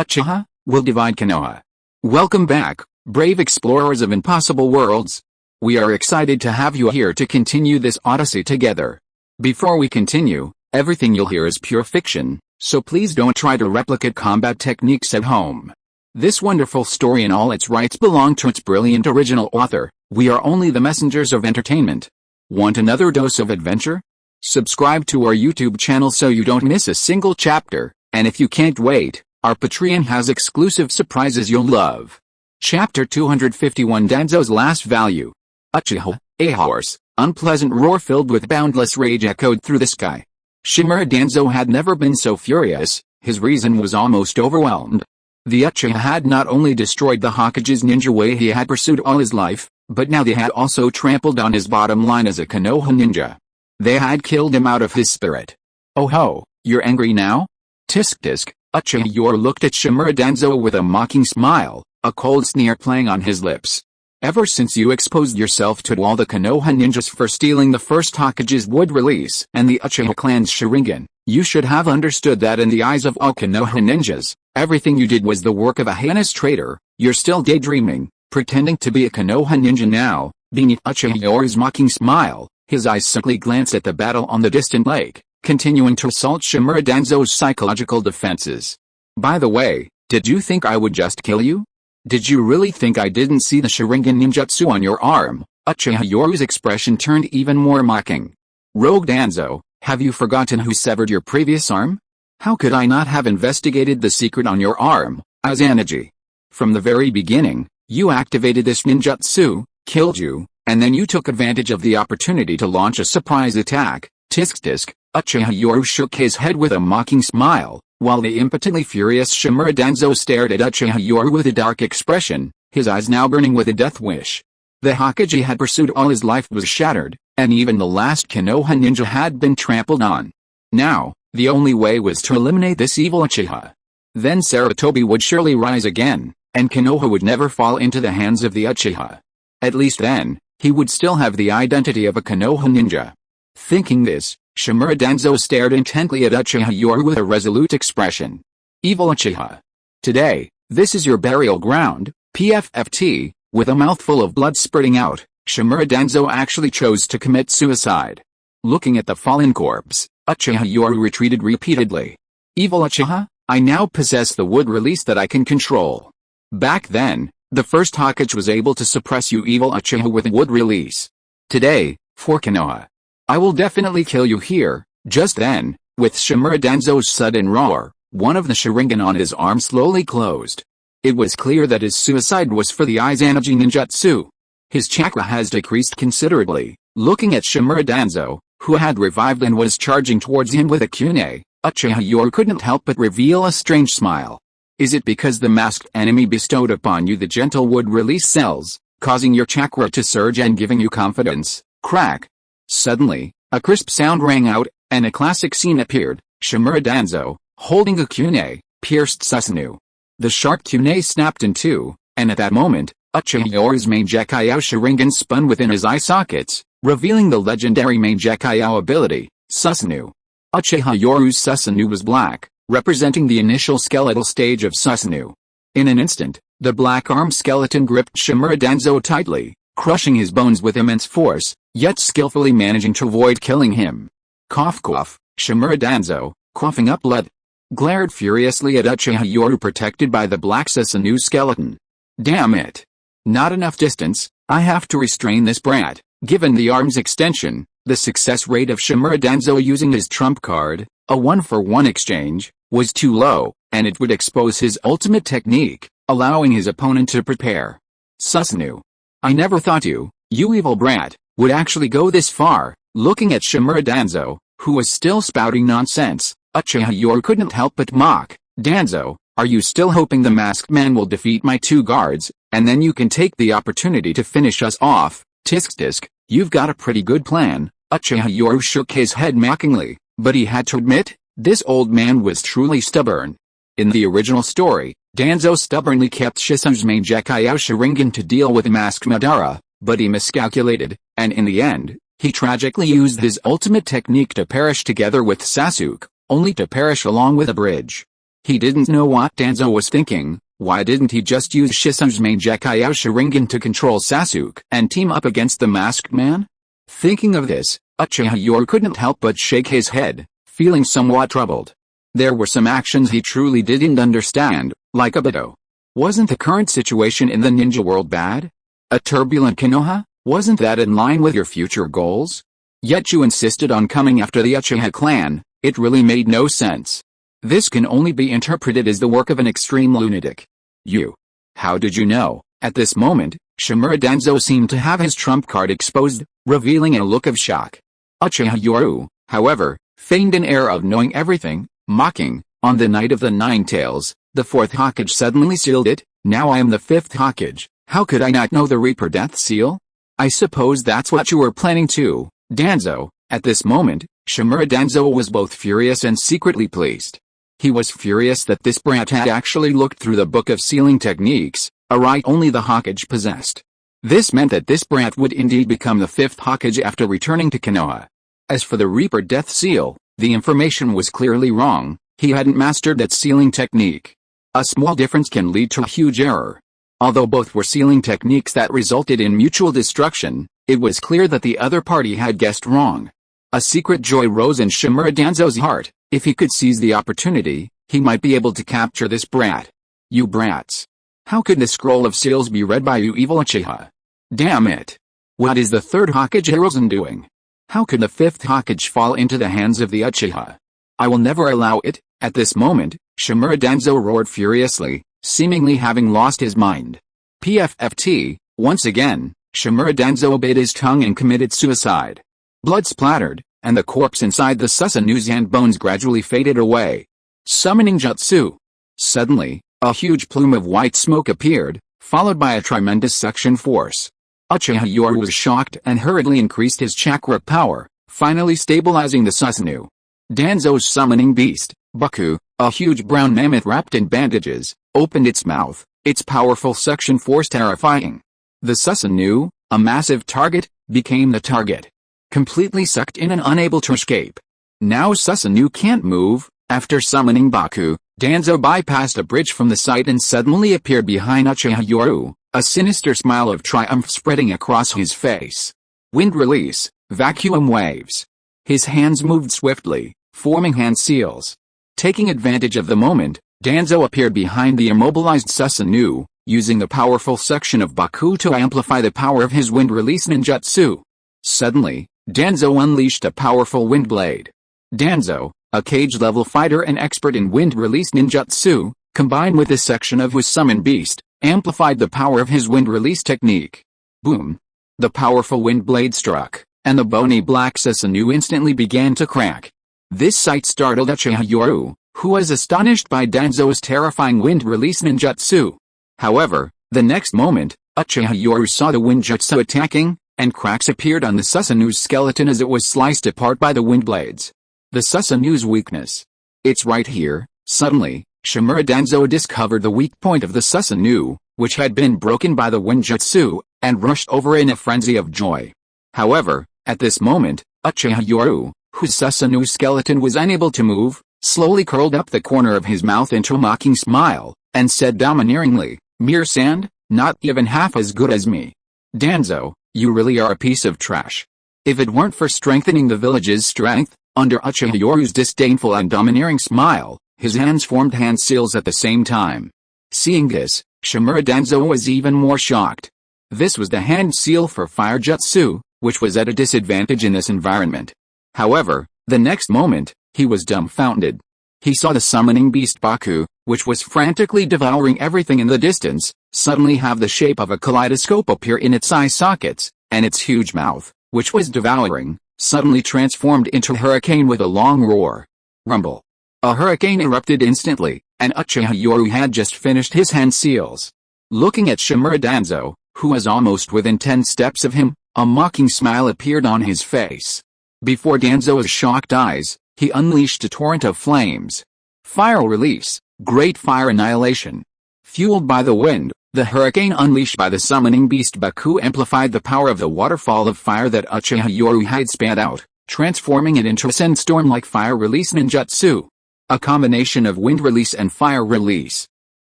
Uchiha will divide Konoha. Welcome back, brave explorers of impossible worlds. We are excited to have you here to continue this odyssey together. Before we continue, everything you'll hear is pure fiction, so please don't try to replicate combat techniques at home. This wonderful story and all its rights belong to its brilliant original author. We are only the messengers of entertainment. Want another dose of adventure? Subscribe to our YouTube channel so you don't miss a single chapter, and if you can't wait, our Patreon has exclusive surprises you'll love. Chapter 251 Danzo's Last Value. Uchiha, a hoarse, unpleasant roar filled with boundless rage echoed through the sky. Shimura Danzo had never been so furious, his reason was almost overwhelmed. The Uchiha had not only destroyed the Hokage's ninja way he had pursued all his life, but now they had also trampled on his bottom line as a Konoha ninja. They had killed him out of his spirit. Oh ho, you're angry now? Tisk tisk. Uchiha Yoru looked at Shimura Danzo with a mocking smile, a cold sneer playing on his lips. Ever since you exposed yourself to all the Konoha ninjas for stealing the first Hokage's wood release and the Uchiha clan's Sharingan, you should have understood that in the eyes of all Konoha ninjas, everything you did was the work of a heinous traitor. You're still daydreaming, pretending to be a Konoha ninja now. Beneath Uchiha Yoru's mocking smile, his eyes simply glanced at the battle on the distant lake, continuing to assault Shimura Danzo's psychological defenses. By the way, did you think I would just kill you? Did you really think I didn't see the Sharingan ninjutsu on your arm? Uchiha Yoru's expression turned even more mocking. Rogue Danzo, have you forgotten who severed your previous arm? How could I not have investigated the secret on your arm, Izanagi? From the very beginning, you activated this ninjutsu, killed you, and then you took advantage of the opportunity to launch a surprise attack. Tisk tisk. Uchiha Yoru shook his head with a mocking smile, while the impotently furious Shimura Danzo stared at Uchiha Yoru with a dark expression, his eyes now burning with a death wish. The Hokage had pursued all his life was shattered, and even the last Konoha ninja had been trampled on. Now, the only way was to eliminate this evil Uchiha. Then Sarutobi would surely rise again, and Konoha would never fall into the hands of the Uchiha. At least then, he would still have the identity of a Konoha ninja. Thinking this, Shimura Danzo stared intently at Uchiha Yoru with a resolute expression. Evil Uchiha. Today, this is your burial ground, PFFT. With a mouthful of blood spurting out, Shimura Danzo actually chose to commit suicide. Looking at the fallen corpse, Uchiha Yoru retreated repeatedly. Evil Uchiha, I now possess the wood release that I can control. Back then, the first Hokage was able to suppress you evil Uchiha with a wood release. Today, for Konoha, I will definitely kill you here. Just then, with Shimura Danzo's sudden roar, one of the Sharingan on his arm slowly closed. It was clear that his suicide was for the Izanagi ninjutsu. His chakra has decreased considerably. Looking at Shimura Danzo, who had revived and was charging towards him with a kunai, Uchiha Yoru couldn't help but reveal a strange smile. Is it because the masked enemy bestowed upon you the gentle wood release cells, causing your chakra to surge and giving you confidence? Crack. Suddenly, a crisp sound rang out, and a classic scene appeared. Shimura Danzo, holding a kunai, pierced Susanoo. The sharp kunai snapped in two, and at that moment, Uchiha Yoru's main Gekkyou Sharingan spun within his eye sockets, revealing the legendary main Gekkyou ability, Susanoo. Uchiha Yoru's Susanoo was black, representing the initial skeletal stage of Susanoo. In an instant, the black arm skeleton gripped Shimura Danzo tightly, crushing his bones with immense force, yet skillfully managing to avoid killing him. Cough cough, Shimura Danzo, coughing up blood, glared furiously at Uchiha Yoru protected by the black Susanoo skeleton. Damn it! Not enough distance, I have to restrain this brat. Given the arm's extension, the success rate of Shimura Danzo using his trump card, a 1-for-1 exchange, was too low, and it would expose his ultimate technique, allowing his opponent to prepare. Susanoo. I never thought you evil brat, would actually go this far. Looking at Shimura Danzo, who was still spouting nonsense, Uchiha Yoru couldn't help but mock. Danzo, are you still hoping the masked man will defeat my two guards, and then you can take the opportunity to finish us off? Tisk tisk, you've got a pretty good plan. Uchiha Yoru shook his head mockingly, but he had to admit, this old man was truly stubborn. In the original story, Danzo stubbornly kept Shisui's main Gekkyou Sharingan to deal with masked Madara, but he miscalculated, and in the end, he tragically used his ultimate technique to perish together with Sasuke, only to perish along with a bridge. He didn't know what Danzo was thinking. Why didn't he just use Shisui's main Gekkai Sharingan to control Sasuke and team up against the masked man? Thinking of this, Uchiha Yoru couldn't help but shake his head, feeling somewhat troubled. There were some actions he truly didn't understand, like Obito. Wasn't the current situation in the ninja world bad? A turbulent Konoha? Wasn't that in line with your future goals? Yet you insisted on coming after the Uchiha clan. It really made no sense. This can only be interpreted as the work of an extreme lunatic. You. How did you know? At this moment, Shimura Danzo seemed to have his trump card exposed, revealing a look of shock. Uchiha Yoru, however, feigned an air of knowing everything, mocking, on the night of the Nine Tails, the fourth Hokage suddenly sealed it. Now I am the fifth Hokage, how could I not know the Reaper Death Seal? I suppose that's what you were planning too, Danzo. At this moment, Shimura Danzo was both furious and secretly pleased. He was furious that this brat had actually looked through the book of sealing techniques, a right only the Hokage possessed. This meant that this brat would indeed become the fifth Hokage after returning to Konoha. As for the Reaper Death Seal, the information was clearly wrong. He hadn't mastered that sealing technique. A small difference can lead to a huge error. Although both were sealing techniques that resulted in mutual destruction, it was clear that the other party had guessed wrong. A secret joy rose in Shimura Danzo's heart. If he could seize the opportunity, he might be able to capture this brat. You brats. How could the scroll of seals be read by you evil Uchiha? Damn it. What is the third Hokage Hiruzen doing? How could the fifth Hokage fall into the hands of the Uchiha? I will never allow it. At this moment, Shimura Danzo roared furiously, seemingly having lost his mind. PFFT, once again, Shimura Danzo bit his tongue and committed suicide. Blood splattered, and the corpse inside the Susanu's bones gradually faded away. Summoning Jutsu. Suddenly, a huge plume of white smoke appeared, followed by a tremendous suction force. Uchiha Yoru was shocked and hurriedly increased his chakra power, finally stabilizing the Susanoo. Danzo's summoning beast, Baku, a huge brown mammoth wrapped in bandages, opened its mouth, its powerful suction force terrifying. The Susanoo, a massive target, became the target. Completely sucked in and unable to escape. Now Susanoo can't move. After summoning Baku, Danzo bypassed a bridge from the site and suddenly appeared behind Uchiha Yoru, a sinister smile of triumph spreading across his face. Wind release, vacuum waves. His hands moved swiftly, forming hand seals. Taking advantage of the moment, Danzo appeared behind the immobilized Susanoo, using the powerful suction of Baku to amplify the power of his wind release ninjutsu. Suddenly, Danzo unleashed a powerful wind blade. Danzo, a cage-level fighter and expert in wind release ninjutsu, combined with this section of his summon beast, amplified the power of his wind release technique. Boom! The powerful wind blade struck, and the bony black Susanoo instantly began to crack. This sight startled Uchiha Yoru, who was astonished by Danzo's terrifying wind release ninjutsu. However, the next moment, Uchiha Yoru saw the wind jutsu attacking, and cracks appeared on the Susanoo's skeleton as it was sliced apart by the wind blades. The Susanoo's weakness. It's right here. Suddenly, Shimura Danzo discovered the weak point of the Susanoo, which had been broken by the wind jutsu, and rushed over in a frenzy of joy. However, at this moment, Uchiha Yoru, whose Susanoo skeleton was unable to move, slowly curled up the corner of his mouth into a mocking smile, and said domineeringly, "Mere sand, not even half as good as me. Danzo, you really are a piece of trash." If it weren't for strengthening the village's strength, under Uchiha Yoru's disdainful and domineering smile, his hands formed hand seals at the same time. Seeing this, Shimura Danzo was even more shocked. This was the hand seal for fire jutsu, which was at a disadvantage in this environment. However, the next moment, he was dumbfounded. He saw the summoning beast Baku, which was frantically devouring everything in the distance, suddenly have the shape of a kaleidoscope appear in its eye sockets, and its huge mouth, which was devouring, suddenly transformed into a hurricane with a long roar. Rumble. A hurricane erupted instantly, and Uchiha Yoru had just finished his hand seals. Looking at Shimura Danzo, who was almost within 10 steps of him, a mocking smile appeared on his face. Before Danzo's shocked eyes, he unleashed a torrent of flames. Fire release, great fire annihilation. Fueled by the wind, the hurricane unleashed by the summoning beast Baku amplified the power of the waterfall of fire that Uchiha Yoru had spat out, transforming it into a sandstorm like fire release ninjutsu. a combination of wind release and fire release.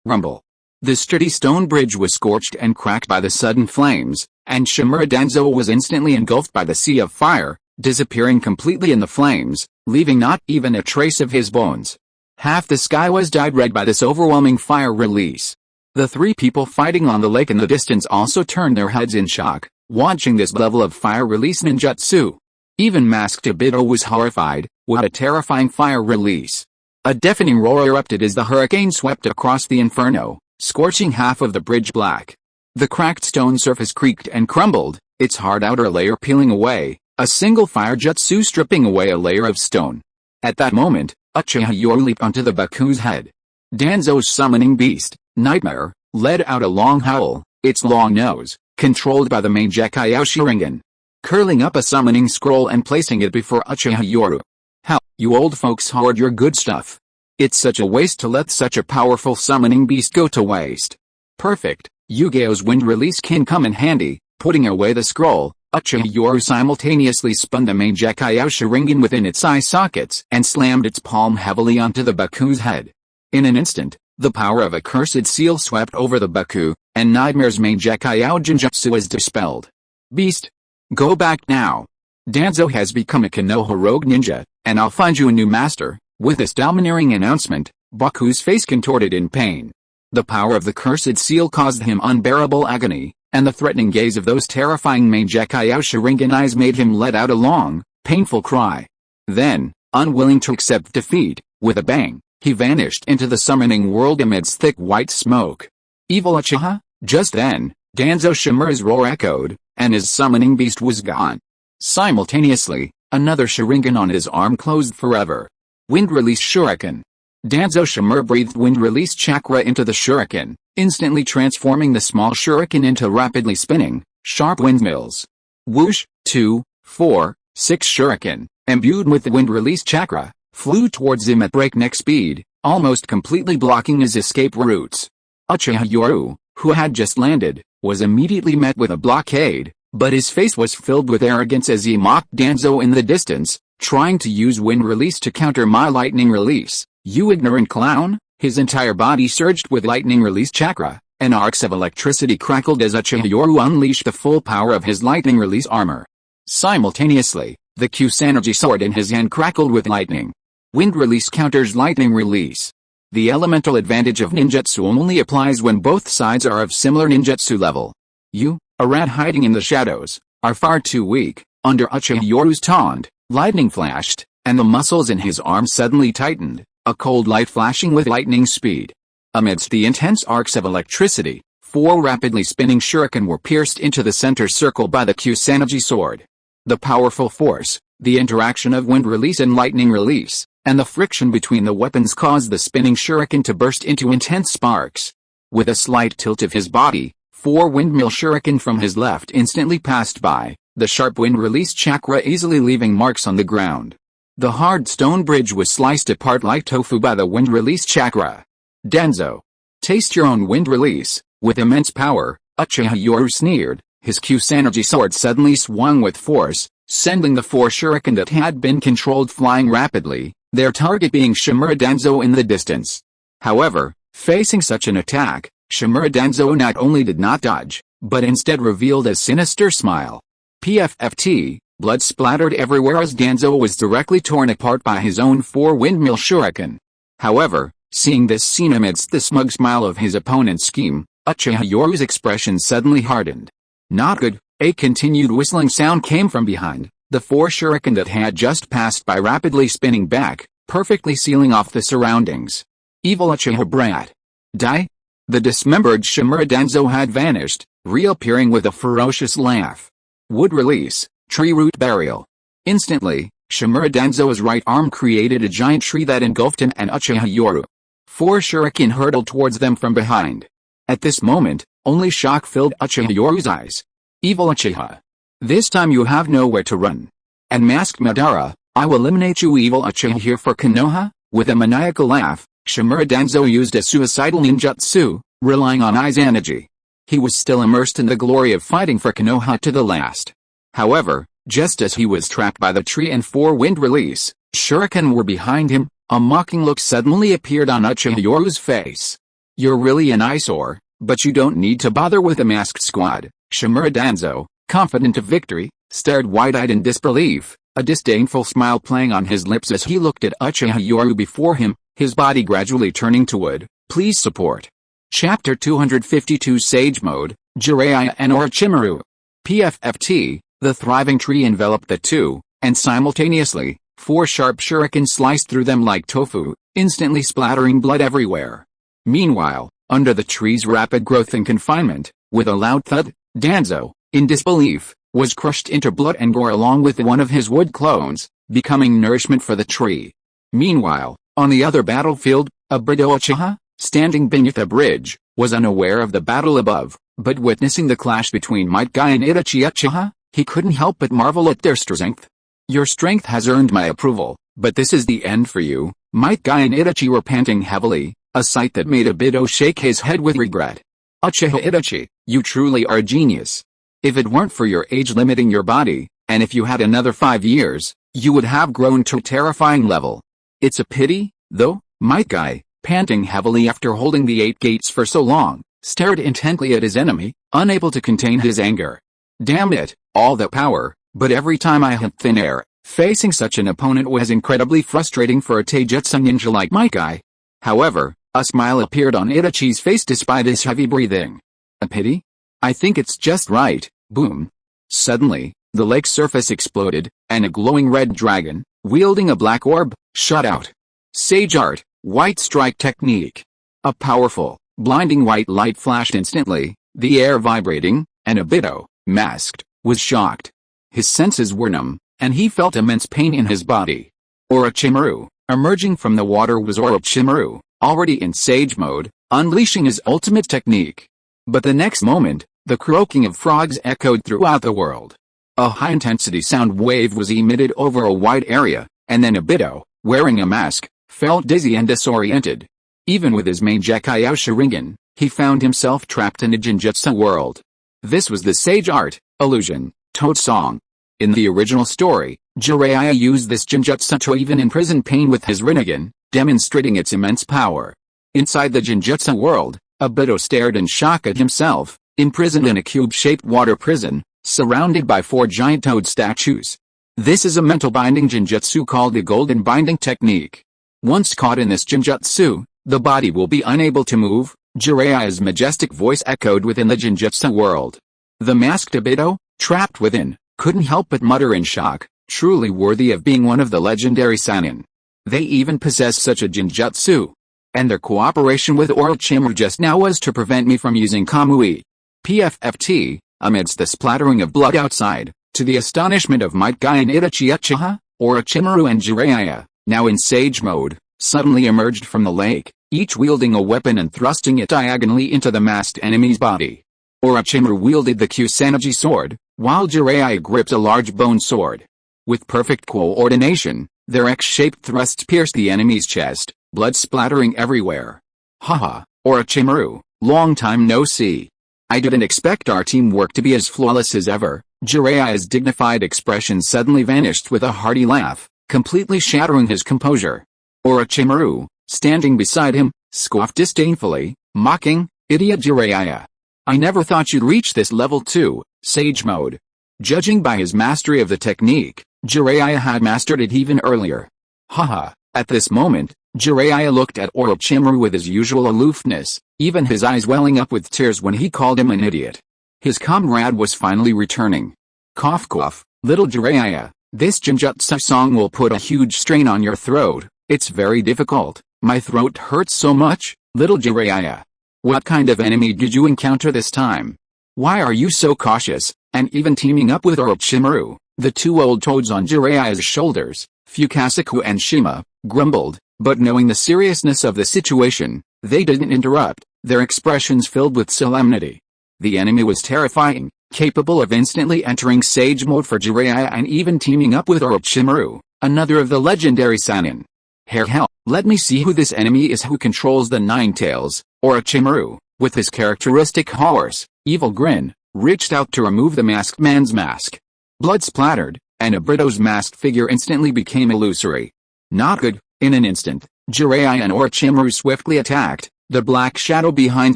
Rumble. The sturdy stone bridge was scorched and cracked by the sudden flames, and Shimura Denzo was instantly engulfed by the sea of fire, disappearing completely in the flames, leaving not even a trace of his bones. Half the sky was dyed red by this overwhelming fire release. The three people fighting on the lake in the distance also turned their heads in shock, watching this level of fire release ninjutsu. Even masked Obito was horrified. What a terrifying fire release. A deafening roar erupted as the hurricane swept across the inferno, scorching half of the bridge black. The cracked stone surface creaked and crumbled, its hard outer layer peeling away, a single fire jutsu stripping away a layer of stone. At that moment, Uchiha Yoru leaped onto the Baku's head. Danzo's summoning beast, Nightmare, let out a long howl, its long nose, controlled by the main decay Sharingan, curling up a summoning scroll and placing it before Uchiha Yoru. How, you old folks hoard your good stuff. It's such a waste to let such a powerful summoning beast go to waste. Perfect, Yu-Gi-Oh's wind release can come in handy. Putting away the scroll, Uchiha Yoru simultaneously spun the main decay Sharingan within its eye sockets and slammed its palm heavily onto the Baku's head. In an instant, the power of a cursed seal swept over the Baku, and Nightmare's main decay Jinjutsu was dispelled. Beast! Go back now. Danzo has become a Konoha rogue ninja, and I'll find you a new master. With this domineering announcement, Baku's face contorted in pain. The power of the cursed seal caused him unbearable agony, and the threatening gaze of those terrifying main decay Sharingan eyes made him let out a long, painful cry. Then, unwilling to accept defeat, with a bang, he vanished into the summoning world amidst thick white smoke. Evil Uchiha? Just then, Danzo Shimura's roar echoed, and his summoning beast was gone. Simultaneously, another Sharingan on his arm closed forever. Wind release Shuriken. Danzo Shimura breathed wind release chakra into the Shuriken, instantly transforming the small Shuriken into rapidly spinning, sharp windmills. Whoosh, 2, 4, 6 Shuriken, imbued with the wind release chakra, flew towards him at breakneck speed, almost completely blocking his escape routes. Uchiha Yoru, who had just landed, was immediately met with a blockade, but his face was filled with arrogance as he mocked Danzo in the distance, trying to use wind release to counter my lightning release. You ignorant clown! His entire body surged with lightning release chakra, and arcs of electricity crackled as Uchiha Yoru unleashed the full power of his lightning release armor. Simultaneously, the Kusanagi sword in his hand crackled with lightning. Wind release counters lightning release. The elemental advantage of ninjutsu only applies when both sides are of similar ninjutsu level. You, a rat hiding in the shadows, are far too weak. Under Uchiha Yoru's taunt, lightning flashed, and the muscles in his arm suddenly tightened, a cold light flashing with lightning speed. Amidst the intense arcs of electricity, 4 rapidly spinning shuriken were pierced into the center circle by the Kusanagi sword. The powerful force, the interaction of wind release and lightning release, and the friction between the weapons caused the spinning shuriken to burst into intense sparks. With a slight tilt of his body, 4 windmill shuriken from his left instantly passed by, the sharp wind release chakra easily leaving marks on the ground. The hard stone bridge was sliced apart like tofu by the wind release chakra. Danzo, taste your own wind release. With immense power, Uchiha Yoru sneered, his Kusanagi sword suddenly swung with force, sending the 4 shuriken that had been controlled flying rapidly, their target being Shimura Danzo in the distance. However, facing such an attack, Shimura Danzo not only did not dodge, but instead revealed a sinister smile. PFFT, blood splattered everywhere as Danzo was directly torn apart by his own 4 windmill shuriken. However, seeing this scene amidst the smug smile of his opponent's scheme, Uchiha Yoru's expression suddenly hardened. Not good, a continued whistling sound came from behind, the 4 shuriken that had just passed by rapidly spinning back, perfectly sealing off the surroundings. Evil Uchiha brat. Die? The dismembered Shimura Danzo had vanished, reappearing with a ferocious laugh. Wood release, tree root burial. Instantly, Shimura Danzo's right arm created a giant tree that engulfed him and Uchiha Yoru. 4 shuriken hurtled towards them from behind. At this moment, only shock filled Uchiha Yoru's eyes. Evil Uchiha. This time you have nowhere to run. And masked Madara, I will eliminate you evil Uchiha here for Konoha? With a maniacal laugh, Shimura Danzo used a suicidal ninjutsu, relying on Izanagi. He was still immersed in the glory of fighting for Konoha to the last. However, just as he was trapped by the tree and 4 wind release, shuriken were behind him, A mocking look suddenly appeared on Uchiha Yoru's face. "You're really an eyesore, but you don't need to bother with the masked squad." Shimura Danzo, confident of victory, stared wide-eyed in disbelief, a disdainful smile playing on his lips as he looked at Uchiha Yoru before him, his body gradually turning to wood. Please support. Chapter 252 Sage Mode, Jiraiya and Orochimaru. PFFT, the thriving tree enveloped the two, and simultaneously, 4 sharp shurikens sliced through them like tofu, instantly splattering blood everywhere. Meanwhile, under the tree's rapid growth and confinement, with a loud thud, Danzo, in disbelief, was crushed into blood and gore along with one of his wood clones, becoming nourishment for the tree. Meanwhile, on the other battlefield, Obito Uchiha, standing beneath a bridge, was unaware of the battle above, but witnessing the clash between Might Guy and Itachi Uchiha, he couldn't help but marvel at their strength. "Your strength has earned my approval, but this is the end for you." Might Guy and Itachi were panting heavily, a sight that made Obito shake his head with regret. "Uchiha Itachi, you truly are a genius. If it weren't for your age limiting your body, and if you had another 5 years, you would have grown to a terrifying level. It's a pity, though." Might Guy, panting heavily after holding the 8 gates for so long, stared intently at his enemy, unable to contain his anger. "Damn it, all that power, but every time I hit thin air." Facing such an opponent was incredibly frustrating for a Taijutsu ninja like Might Guy. However, a smile appeared on Itachi's face despite his heavy breathing. "A pity? I think it's just right." Boom. Suddenly, the lake's surface exploded, and a glowing red dragon, wielding a black orb, shot out. Sage Art, White Strike Technique. A powerful, blinding white light flashed instantly, the air vibrating, and Obito, masked, was shocked. His senses were numb, and he felt immense pain in his body. Orochimaru, emerging from the water, was Orochimaru, already in Sage Mode, unleashing his ultimate technique. But the next moment, the croaking of frogs echoed throughout the world. A high-intensity sound wave was emitted over a wide area, and then Obito, wearing a mask, felt dizzy and disoriented. Even with his main Decay Sharingan, he found himself trapped in a Genjutsu world. This was the Sage Art, Illusion, Toad Song. In the original story, Jiraiya used this Genjutsu to even imprison pain with his Rinnegan, demonstrating its immense power. Inside the Genjutsu world, Obito stared in shock at himself, imprisoned in a cube-shaped water prison, surrounded by 4 giant toad statues. This is a mental binding Genjutsu called the Golden Binding Technique. Once caught in this Genjutsu, the body will be unable to move. Jiraiya's majestic voice echoed within the Genjutsu world. The masked Obito, trapped within, couldn't help but mutter in shock, truly worthy of being one of the legendary Sannin. They even possess such a Genjutsu. And their cooperation with Orochimaru just now was to prevent me from using Kamui. PFFT, amidst the splattering of blood outside, to the astonishment of Might Guy and Itachi Uchiha, Orochimaru and Jiraiya, now in Sage Mode, suddenly emerged from the lake, each wielding a weapon and thrusting it diagonally into the masked enemy's body. Orochimaru wielded the Kusanagi sword, while Jiraiya gripped a large bone sword. With perfect coordination, their X-shaped thrusts pierced the enemy's chest, blood splattering everywhere. "Haha, Orochimaru, long time no see. I didn't expect our teamwork to be as flawless as ever." Jiraiya's dignified expression suddenly vanished with a hearty laugh, completely shattering his composure. Orochimaru, standing beside him, scoffed disdainfully, mocking, "Idiot Jiraiya. I never thought you'd reach this level too, Sage Mode." Judging by his mastery of the technique, Jiraiya had mastered it even earlier. Haha, at this moment, Jiraiya looked at Orochimaru with his usual aloofness, even his eyes welling up with tears when he called him an idiot. His comrade was finally returning. Cough cough, little Jiraiya, this Genjutsu song will put a huge strain on your throat. It's very difficult. My throat hurts so much, little Jiraiya. What kind of enemy did you encounter this time? Why are you so cautious? And even teaming up with Orochimaru, the 2 old toads on Jiraiya's shoulders, Fukasaku and Shima, grumbled, but knowing the seriousness of the situation, they didn't interrupt, their expressions filled with solemnity. The enemy was terrifying, capable of instantly entering Sage Mode for Jiraiya and even teaming up with Orochimaru, another of the legendary Sannin. Hell, let me see who this enemy is who controls the 9 tails. Orochimaru, with his characteristic hoarse, evil grin, reached out to remove the masked man's mask. Blood splattered, and Obito's masked figure instantly became illusory. Not good, In an instant, Jiraiya and Orochimaru swiftly attacked, the black shadow behind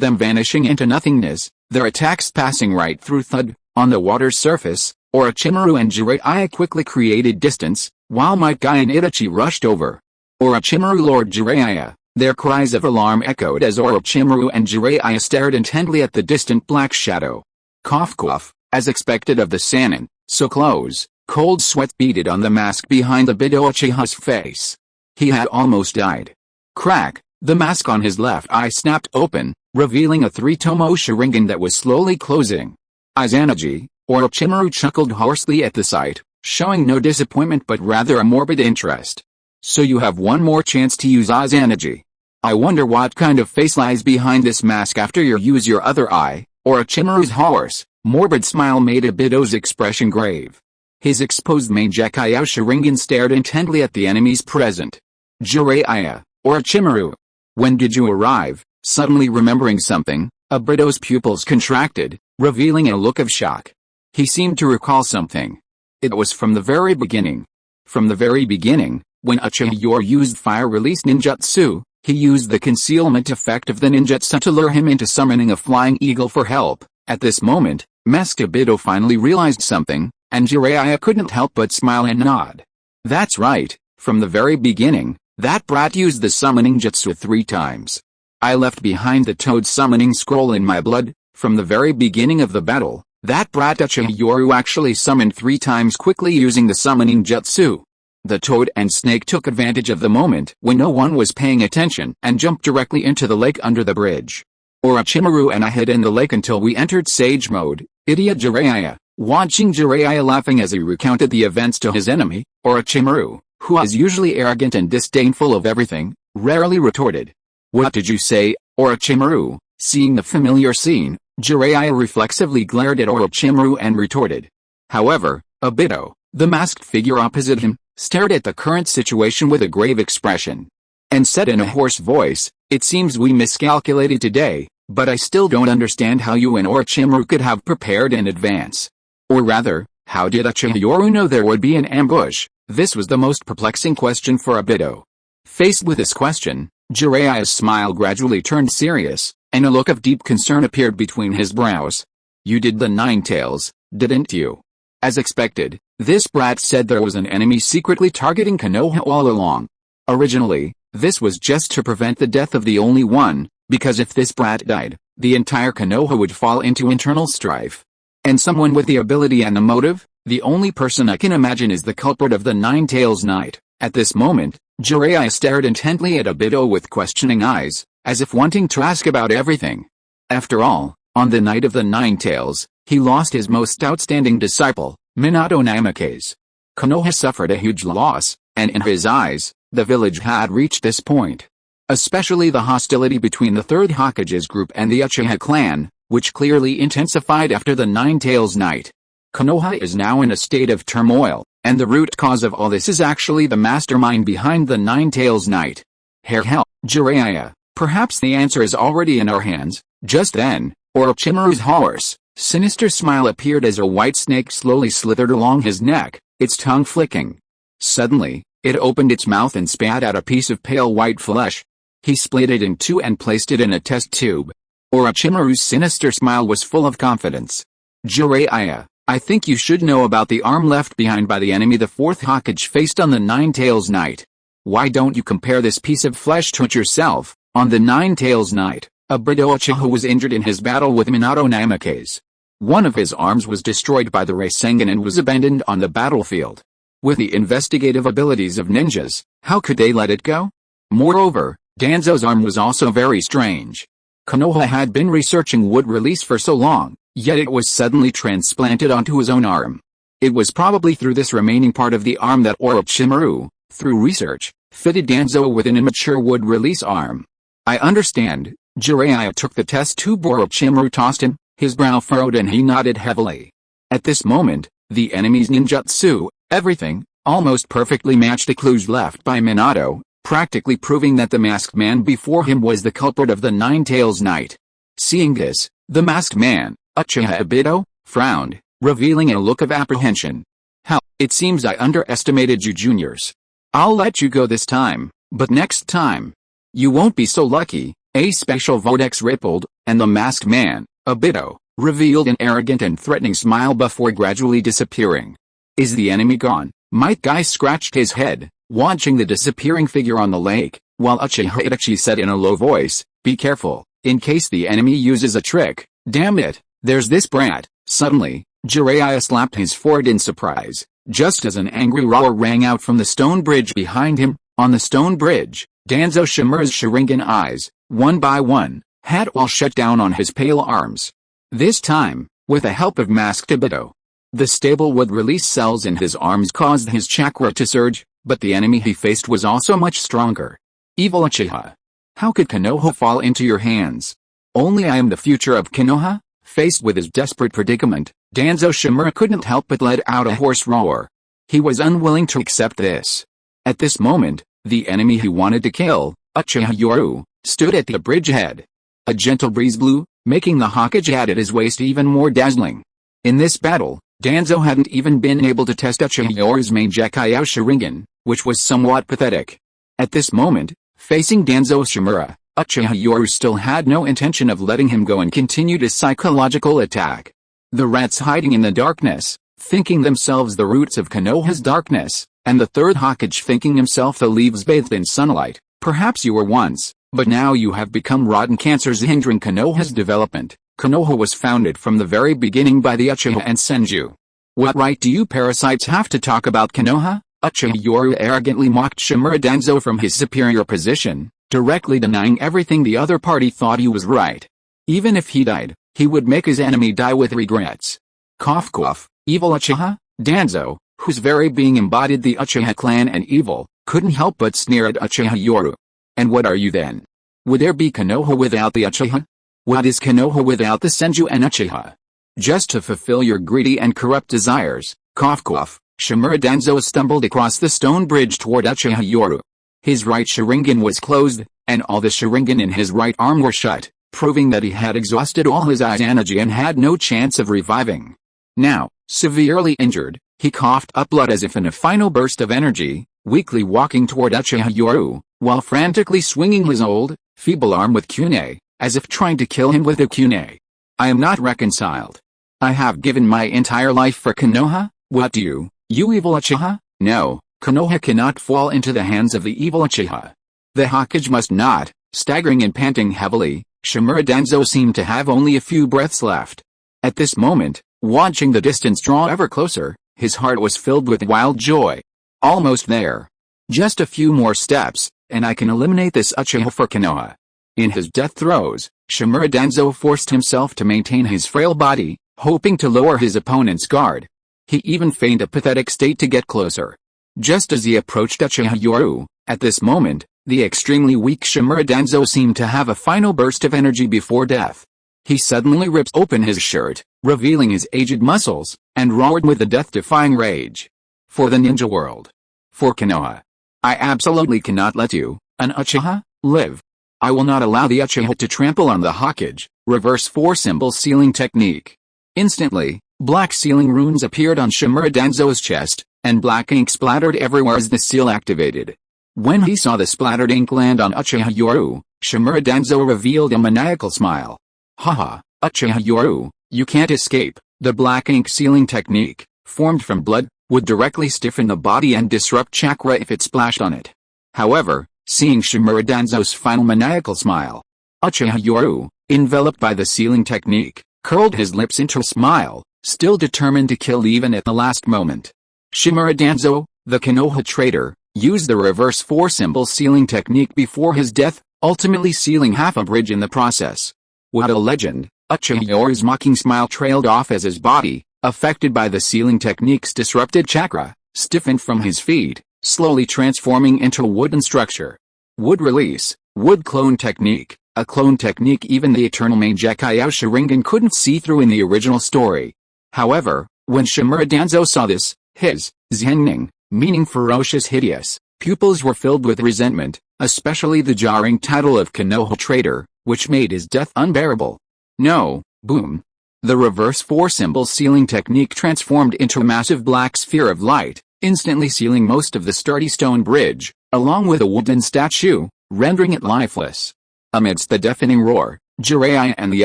them vanishing into nothingness, their attacks passing right through thud. On the water's surface, Orochimaru and Jiraiya quickly created distance, while Might Guy and Itachi rushed over. Orochimaru, Lord Jiraiya. Their cries of alarm echoed as Orochimaru and Jiraiya stared intently at the distant black shadow. Cough cough, as expected of the Sannin, so close, cold sweat beaded on the mask behind the Bido Uchiha's face. He had almost died. Crack, the mask on his left eye snapped open, revealing a three-tomo Sharingan that was slowly closing. Izanagi, Orochimaru chuckled hoarsely at the sight, showing no disappointment but rather a morbid interest. So you have one more chance to use Izanagi. I wonder what kind of face lies behind this mask after you use your other eye. Orochimaru's hoarse, morbid smile made Ibido's expression grave. His exposed Mangekyo Sharingan stared intently at the enemies present. Jiraiya, Orochimaru. When did you arrive? Suddenly remembering something, Ibido's pupils contracted, revealing a look of shock. He seemed to recall something. It was from the very beginning. From the very beginning, when Uchiha Yoru used fire-release ninjutsu, he used the concealment effect of the ninjutsu to lure him into summoning a flying eagle for help. At this moment, Masked Ibido finally realized something, and Jiraiya couldn't help but smile and nod. That's right, from the very beginning, that brat used the summoning jutsu 3 times. I left behind the toad summoning scroll in my blood. From the very beginning of the battle, that brat Uchiha Yoru actually summoned 3 times quickly using the summoning jutsu. The toad and snake took advantage of the moment when no one was paying attention and jumped directly into the lake under the bridge. Orochimaru and I hid in the lake until we entered sage mode. Idiot Jiraiya. Watching Jiraiya laughing as he recounted the events to his enemy, Orochimaru, who is usually arrogant and disdainful of everything, rarely retorted. What did you say, Orochimaru? Seeing the familiar scene, Jiraiya reflexively glared at Orochimaru and retorted. However, Ibido, the masked figure opposite him, stared at the current situation with a grave expression. And said in a hoarse voice, it seems we miscalculated today, but I still don't understand how you and Orochimaru could have prepared in advance. Or rather, how did Uchiha Yoru know there would be an ambush? This was the most perplexing question for Ibido. Faced with this question, Jiraiya's smile gradually turned serious, and a look of deep concern appeared between his brows. You did the 9 tails, didn't you? As expected, this brat said there was an enemy secretly targeting Konoha all along. Originally, this was just to prevent the death of the only one, because if this brat died, the entire Konoha would fall into internal strife. And someone with the ability and the motive, the only person I can imagine is the culprit of the 9 tails night. At this moment, Jiraiya stared intently at Ibido with questioning eyes, as if wanting to ask about everything. After all, on the night of the 9 tails, he lost his most outstanding disciple, Minato Namikaze. Konoha suffered a huge loss, and in his eyes, the village had reached this point. Especially the hostility between the Third Hokage's group and the Uchiha clan, which clearly intensified after the 9 tails night. Konoha is now in a state of turmoil, and the root cause of all this is actually the mastermind behind the 9 tails night. Hell, Jiraiya, perhaps the answer is already in our hands. Just then, Orochimaru's hoarse, sinister smile appeared as a white snake slowly slithered along his neck, its tongue flicking. Suddenly, it opened its mouth and spat out a piece of pale white flesh. He split it in 2 and placed it in a test tube. Orochimaru's sinister smile was full of confidence. Jiraiya, I think you should know about the arm left behind by the enemy the 4th Hokage faced on the 9 tails night. Why don't you compare this piece of flesh to it yourself? On the 9 tails night, Ibido Uchiha was injured in his battle with Minato Namikaze. One of his arms was destroyed by the Rasengan and was abandoned on the battlefield. With the investigative abilities of ninjas, how could they let it go? Moreover, Danzo's arm was also very strange. Konoha had been researching wood release for so long, yet it was suddenly transplanted onto his own arm. It was probably through this remaining part of the arm that Orochimaru, through research, fitted Danzo with an immature wood release arm. I understand. Jiraiya took the test tube Orochimaru tossed him, his brow furrowed and he nodded heavily. At this moment, the enemy's ninjutsu, everything, almost perfectly matched the clues left by Minato, practically proving that the masked man before him was the culprit of the 9 tails night. Seeing this, the masked man, Uchiha Ibido, frowned, revealing a look of apprehension. Hell, it seems I underestimated you juniors. I'll let you go this time, But next time, you won't be so lucky. A special vortex rippled, and the masked man, Obito, revealed an arrogant and threatening smile before gradually disappearing. Is the enemy gone? Might Guy scratched his head, watching the disappearing figure on the lake, while Uchiha Itachi said in a low voice, "Be careful, in case the enemy uses a trick. Damn it, there's this brat." Suddenly, Jiraiya slapped his forehead in surprise, just as an angry roar rang out from the stone bridge behind him. On the stone bridge, Danzo Shimura's Sharingan eyes, one by one, had all shut down on his pale arms. This time, with the help of masked Obito, the stable wood release cells in his arms caused his chakra to surge, but the enemy he faced was also much stronger. Evil Uchiha. How could Konoha fall into your hands? Only I am the future of Konoha? Faced with his desperate predicament, Danzo Shimura couldn't help but let out a hoarse roar. He was unwilling to accept this. At this moment, the enemy he wanted to kill, Uchiha Yoru, stood at the bridgehead. A gentle breeze blew, making the Hokage at his waist even more dazzling. In this battle, Danzo hadn't even been able to test Uchiha Yoru's main decay Sharingan, which was somewhat pathetic. At this moment, facing Danzo Shimura, Uchiha Yoru still had no intention of letting him go and continued his psychological attack. The rats hiding in the darkness, thinking themselves the roots of Konoha's darkness, and the third Hokage thinking himself the leaves bathed in sunlight. Perhaps you were once, but now you have become rotten cancers hindering Konoha's development. Konoha was founded from the very beginning by the Uchiha and Senju. What right do you parasites have to talk about Konoha? Uchiha Yoru arrogantly mocked Shimura Danzo from his superior position, directly denying everything the other party thought he was right. Even if he died, he would make his enemy die with regrets. Cough cough, evil Uchiha? Danzo, whose very being embodied the Uchiha clan and evil, couldn't help but sneer at Uchiha Yoru. And what are you then? Would there be Konoha without the Uchiha? What is Konoha without the Senju and Uchiha? Just to fulfill your greedy and corrupt desires. Cough cough, Shimura Danzo stumbled across the stone bridge toward Uchiha Yoru. His right Sharingan was closed, and all the Sharingan in his right arm were shut, proving that he had exhausted all his energy and had no chance of reviving. Now, severely injured, he coughed up blood as if in a final burst of energy, weakly walking toward Uchiha Yoru, while frantically swinging his old, feeble arm with kunai, as if trying to kill him with a kunai. I am not reconciled. I have given my entire life for Konoha. What do you evil Uchiha? No, Konoha cannot fall into the hands of the evil Uchiha. The Hokage must not. Staggering and panting heavily, Shimura Danzo seemed to have only a few breaths left. At this moment, watching the distance draw ever closer, his heart was filled with wild joy. Almost there. Just a few more steps, and I can eliminate this Uchiha for Konoha. In his death throes, Shimura Danzo forced himself to maintain his frail body, hoping to lower his opponent's guard. He even feigned a pathetic state to get closer. Just as he approached Uchiha Yoru, at this moment, the extremely weak Shimura Danzo seemed to have a final burst of energy before death. He suddenly ripped open his shirt, revealing his aged muscles, and roared with a death-defying rage. For the ninja world. For Konoha. I absolutely cannot let you, an Uchiha, live. I will not allow the Uchiha to trample on the Hokage. Reverse 4-symbol sealing technique. Instantly, black sealing runes appeared on Shimura Danzo's chest, and black ink splattered everywhere as the seal activated. When he saw the splattered ink land on Uchiha Yoru, Shimura Danzo revealed a maniacal smile. Haha, Uchiha Yoru, you can't escape. The black ink sealing technique, formed from blood, would directly stiffen the body and disrupt chakra if it splashed on it. However, seeing Shimura Danzo's final maniacal smile, Uchiha Yoru, enveloped by the sealing technique, curled his lips into a smile, still determined to kill even at the last moment. Shimura Danzo, the Konoha traitor, used the reverse 4-symbol sealing technique before his death, ultimately sealing half a bridge in the process. What a legend! Uchiha Yoru's mocking smile trailed off as his body, affected by the sealing technique's disrupted chakra, stiffened from his feet, slowly transforming into a wooden structure. Wood release, wood clone technique, a clone technique even the eternal main decay Sharingan couldn't see through in the original story. However, when Shimura Danzo saw this, his Zhenning, meaning ferocious hideous, pupils were filled with resentment, especially the jarring title of Konoha traitor, which made his death unbearable. No, boom. The reverse 4-symbol sealing technique transformed into a massive black sphere of light, instantly sealing most of the sturdy stone bridge. along with a wooden statue, rendering it lifeless. Amidst the deafening roar, Jiraiya and the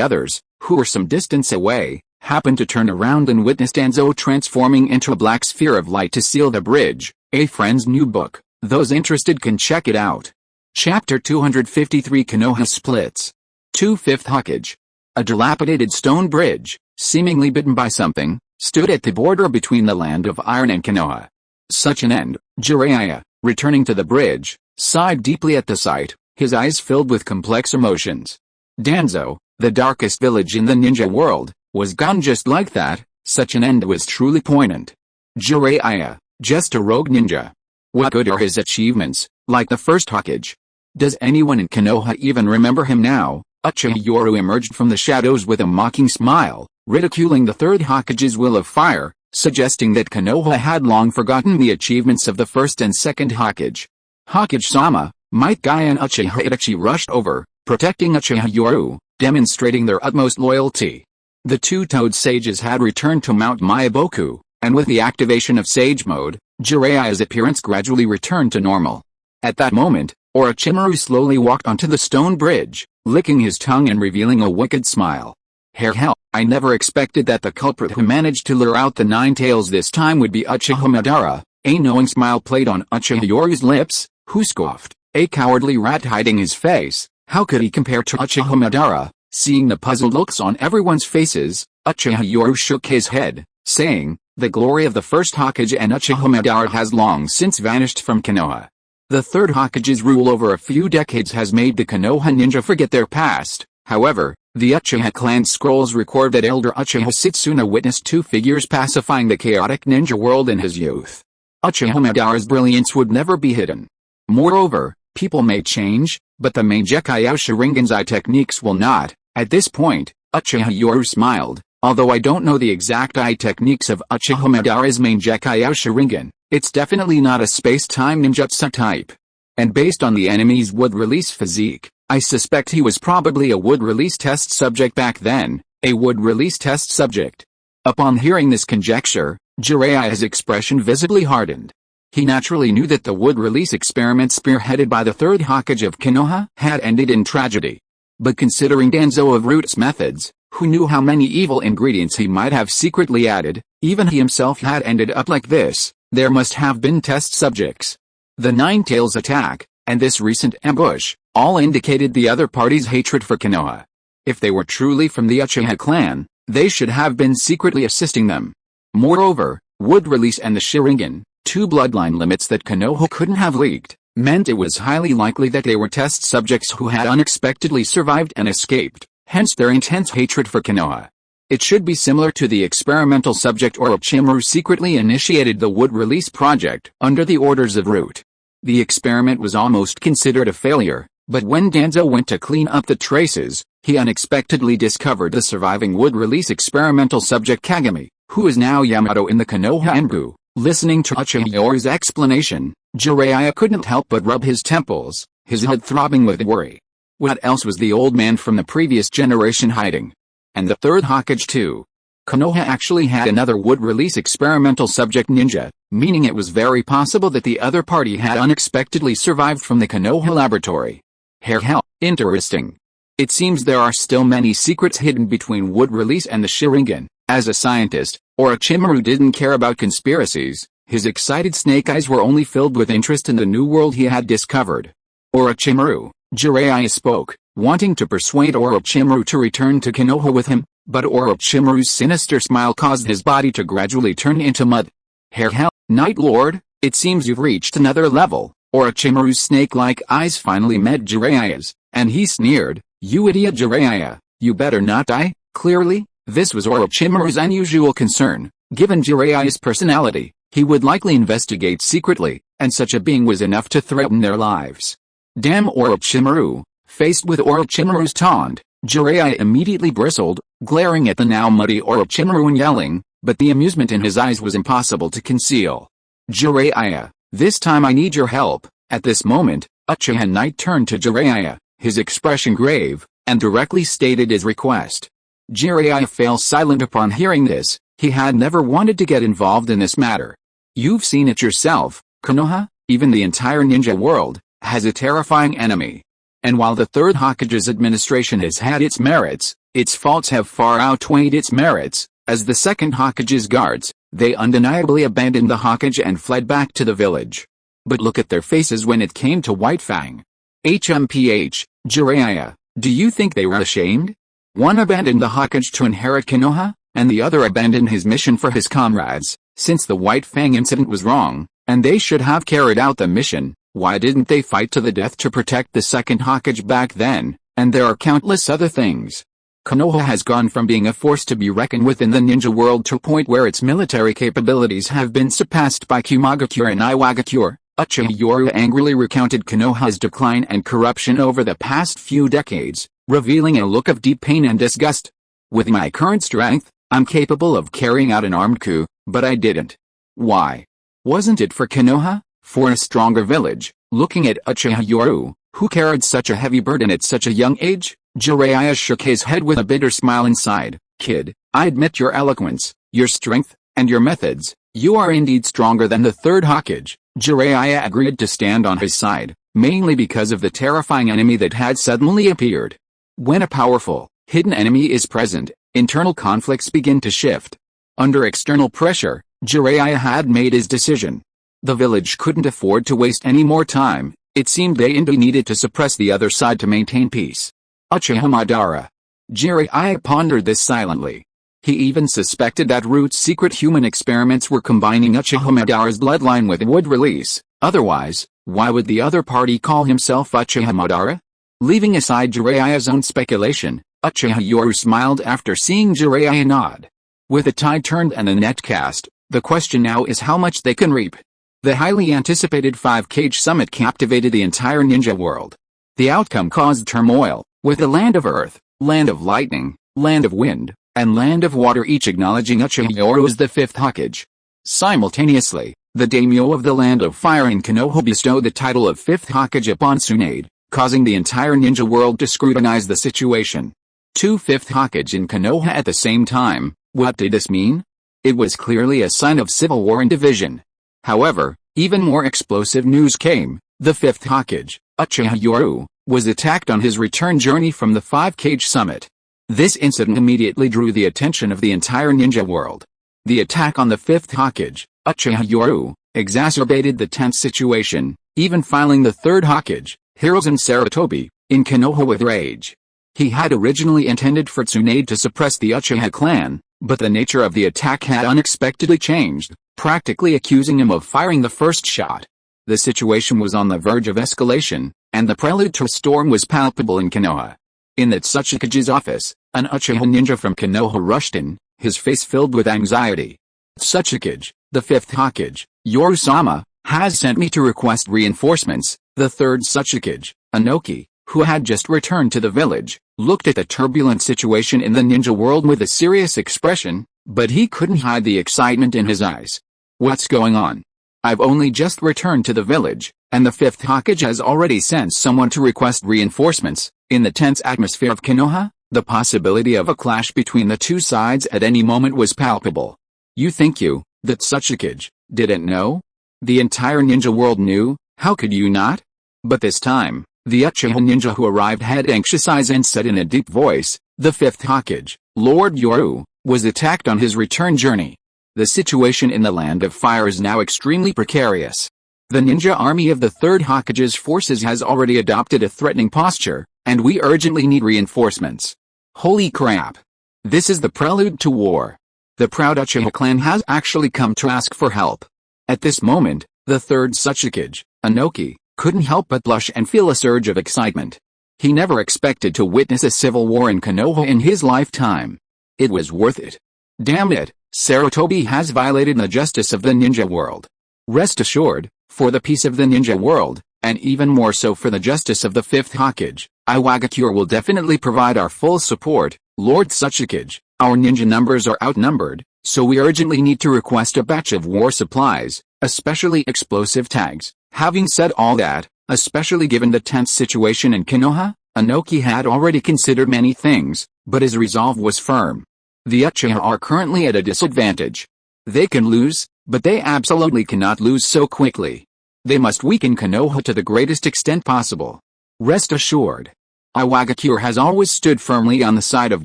others, who were some distance away, happened to turn around and witnessed Danzo transforming into a black sphere of light to seal the bridge. A friend's new book. Those interested can check it out. Chapter 253 Konoha Splits. 5th Hokage. A dilapidated stone bridge, seemingly bitten by something, stood at the border between the land of Iron and Konoha. Such an end. Jiraiya, returning to the bridge, sighed deeply at the sight, his eyes filled with complex emotions. Danzo, the darkest village in the ninja world, was gone just like that. Such an end was truly poignant. Jiraiya, just a rogue ninja. What good are his achievements, like the first Hokage? Does anyone in Konoha even remember him now? Uchiha Yoru emerged from the shadows with a mocking smile, ridiculing the third Hokage's will of fire, suggesting that Konoha had long forgotten the achievements of the first and second Hokage. Hokage-sama, Might Guy and Uchiha Itachi rushed over, protecting Uchiha Yoru, demonstrating their utmost loyalty. The two-toed sages had returned to Mount Myaboku, and with the activation of Sage Mode, Jiraiya's appearance gradually returned to normal. At that moment, Orochimaru slowly walked onto the stone bridge, licking his tongue and revealing a wicked smile. Hell, I never expected that the culprit who managed to lure out the Nine Tails this time would be Uchiha Madara. A knowing smile played on Uchiha Yoru's lips, who scoffed, a cowardly rat hiding his face. How could he compare to Uchiha Madara? Seeing the puzzled looks on everyone's faces, Uchiha Yoru shook his head, saying, the glory of the first Hokage and Uchiha Madara has long since vanished from Konoha. The third Hokage's rule over a few decades has made the Konoha ninja forget their past. However, the Uchiha clan scrolls record that Elder Uchiha Setsuna witnessed two figures pacifying the chaotic ninja world in his youth. Uchiha Madara's brilliance would never be hidden. Moreover, people may change, but the main Decay Sharingan's eye techniques will not. At this point, Uchiha Yoru smiled. Although I don't know the exact eye techniques of Uchiha Madara's main Decay Sharingan, it's definitely not a space-time ninjutsu type. And based on the enemy's wood-release physique, I suspect he was probably a wood-release test subject back then, a wood-release test subject. Upon hearing this conjecture, Jiraiya's expression visibly hardened. He naturally knew that the wood-release experiment spearheaded by the third Hokage of Konoha had ended in tragedy. But considering Danzo of Root's methods, who knew how many evil ingredients he might have secretly added, even he himself had ended up like this, there must have been test subjects. The Nine Tails attack, and this recent ambush, all indicated the other party's hatred for Konoha. If they were truly from the Uchiha clan, they should have been secretly assisting them. Moreover, wood release and the Sharingan, two bloodline limits that Konoha couldn't have leaked, meant it was highly likely that they were test subjects who had unexpectedly survived and escaped. Hence their intense hatred for Konoha. It should be similar to the experimental subject Orochimaru secretly initiated the wood release project under the orders of Root. The experiment was almost considered a failure, but when Danzo went to clean up the traces, he unexpectedly discovered the surviving wood release experimental subject Kagami, who is now Yamato in the Konoha Enbu. Listening to Uchiha Yoru's explanation, Jiraiya couldn't help but rub his temples, his head throbbing with worry. What else was the old man from the previous generation hiding? And the third Hokage too. Konoha actually had another wood-release experimental subject ninja, meaning it was very possible that the other party had unexpectedly survived from the Konoha laboratory. Hell, interesting. It seems there are still many secrets hidden between wood release and the Sharingan. As a scientist, Orochimaru didn't care about conspiracies. His excited snake eyes were only filled with interest in the new world he had discovered. Orochimaru. Jiraiya spoke, wanting to persuade Orochimaru to return to Konoha with him, but Orochimaru's sinister smile caused his body to gradually turn into mud. Hell, Night Lord, it seems you've reached another level. Orochimaru's snake-like eyes finally met Jiraiya's, and he sneered, you idiot Jiraiya, you better not die. Clearly, this was Orochimaru's unusual concern. Given Jiraiya's personality, he would likely investigate secretly, and such a being was enough to threaten their lives. Damn Orochimaru. Faced with Orochimaru's taunt, Jiraiya immediately bristled, glaring at the now muddy Orochimaru and yelling, but the amusement in his eyes was impossible to conceal. Jiraiya, this time I need your help. At this moment, Uchiha Knight turned to Jiraiya, his expression grave, and directly stated his request. Jiraiya fell silent upon hearing this. He had never wanted to get involved in this matter. You've seen it yourself, Konoha. even the entire ninja world, has a terrifying enemy. And while the Third Hokage's administration has had its merits, its faults have far outweighed its merits. As the Second Hokage's guards, they undeniably abandoned the Hokage and fled back to the village. But look at their faces when it came to White Fang. HMPH, Jiraiya, do you think they were ashamed? One abandoned the Hokage to inherit Konoha, and the other abandoned his mission for his comrades. Since the White Fang incident was wrong, and they should have carried out the mission, why didn't they fight to the death to protect the Second Hokage back then? And there are countless other things. Konoha has gone from being a force to be reckoned with in the ninja world to a point where its military capabilities have been surpassed by Kumagakure and Iwagakure. Uchiha Yoru angrily recounted Konoha's decline and corruption over the past few decades, revealing a look of deep pain and disgust. With my current strength, I'm capable of carrying out an armed coup, but I didn't. Why? Wasn't it for Konoha? For a stronger village? Looking at Uchiha Yoru, who carried such a heavy burden at such a young age, Jiraiya shook his head with a bitter smile inside. Kid, I admit your eloquence, your strength, and your methods. You are indeed stronger than the Third Hokage. Jiraiya agreed to stand on his side, mainly because of the terrifying enemy that had suddenly appeared. When a powerful, hidden enemy is present, internal conflicts begin to shift. Under external pressure, Jiraiya had made his decision. The village couldn't afford to waste any more time. It seemed they indeed needed to suppress the other side to maintain peace. Uchiha Madara. Jiraiya pondered this silently. He even suspected that Root's secret human experiments were combining Uchiha Madara's bloodline with wood release. Otherwise, why would the other party call himself Uchiha Madara? Leaving aside Jiraiya's own speculation, Uchiha Yoru smiled after seeing Jiraiya nod. With the tide turned and the net cast, the question now is how much they can reap. The highly anticipated 5-Cage summit captivated the entire ninja world. The outcome caused turmoil, with the Land of Earth, Land of Lightning, Land of Wind, and Land of Water each acknowledging Uchiha Yoru as the fifth Hokage. Simultaneously, the daimyo of the Land of Fire in Konoha bestowed the title of fifth Hokage upon Tsunade, causing the entire ninja world to scrutinize the situation. Two fifth Hokage in Konoha at the same time, what did this mean? It was clearly a sign of civil war and division. However, even more explosive news came. The fifth Hokage, Uchiha Yoru, was attacked on his return journey from the 5-Cage summit. This incident immediately drew the attention of the entire ninja world. The attack on the fifth Hokage, Uchiha Yoru, exacerbated the tense situation, even filing the third Hokage, Hiruzen Sarutobi, in Konoha with rage. He had originally intended for Tsunade to suppress the Uchiha clan, but the nature of the attack had unexpectedly changed, practically accusing him of firing the first shot. The situation was on the verge of escalation, and the prelude to a storm was palpable in Konoha. In the Tsuchikage's office, an Uchiha ninja from Konoha rushed in, his face filled with anxiety. Tsuchikage, the fifth Hokage, Yoru-sama, has sent me to request reinforcements. The third Tsuchikage, Inoki, who had just returned to the village, looked at the turbulent situation in the ninja world with a serious expression, but he couldn't hide the excitement in his eyes. What's going on? I've only just returned to the village, and the fifth Hokage has already sent someone to request reinforcements. In the tense atmosphere of Konoha, the possibility of a clash between the two sides at any moment was palpable. You think that Tsuchikage, didn't know? The entire ninja world knew, how could you not? But this time, the Uchiha ninja who arrived had anxious eyes and said in a deep voice, the fifth Hokage, Lord Yoru, was attacked on his return journey. The situation in the Land of Fire is now extremely precarious. The ninja army of the third Hokage's forces has already adopted a threatening posture, and we urgently need reinforcements. Holy crap! This is the prelude to war. The proud Uchiha clan has actually come to ask for help. At this moment, the third Tsuchikage, Inoki, couldn't help but blush and feel a surge of excitement. He never expected to witness a civil war in Konoha in his lifetime. It was worth it. Damn it, Sarutobi has violated the justice of the ninja world. Rest assured, for the peace of the ninja world, and even more so for the justice of the fifth Hokage, Iwagakure will definitely provide our full support. Lord Tsuchikage, our ninja numbers are outnumbered, so we urgently need to request a batch of war supplies, especially explosive tags. Having said all that, especially given the tense situation in Konoha, Inoki had already considered many things, but his resolve was firm. The Uchiha are currently at a disadvantage. They can lose, but they absolutely cannot lose so quickly. They must weaken Konoha to the greatest extent possible. Rest assured, Iwagakure has always stood firmly on the side of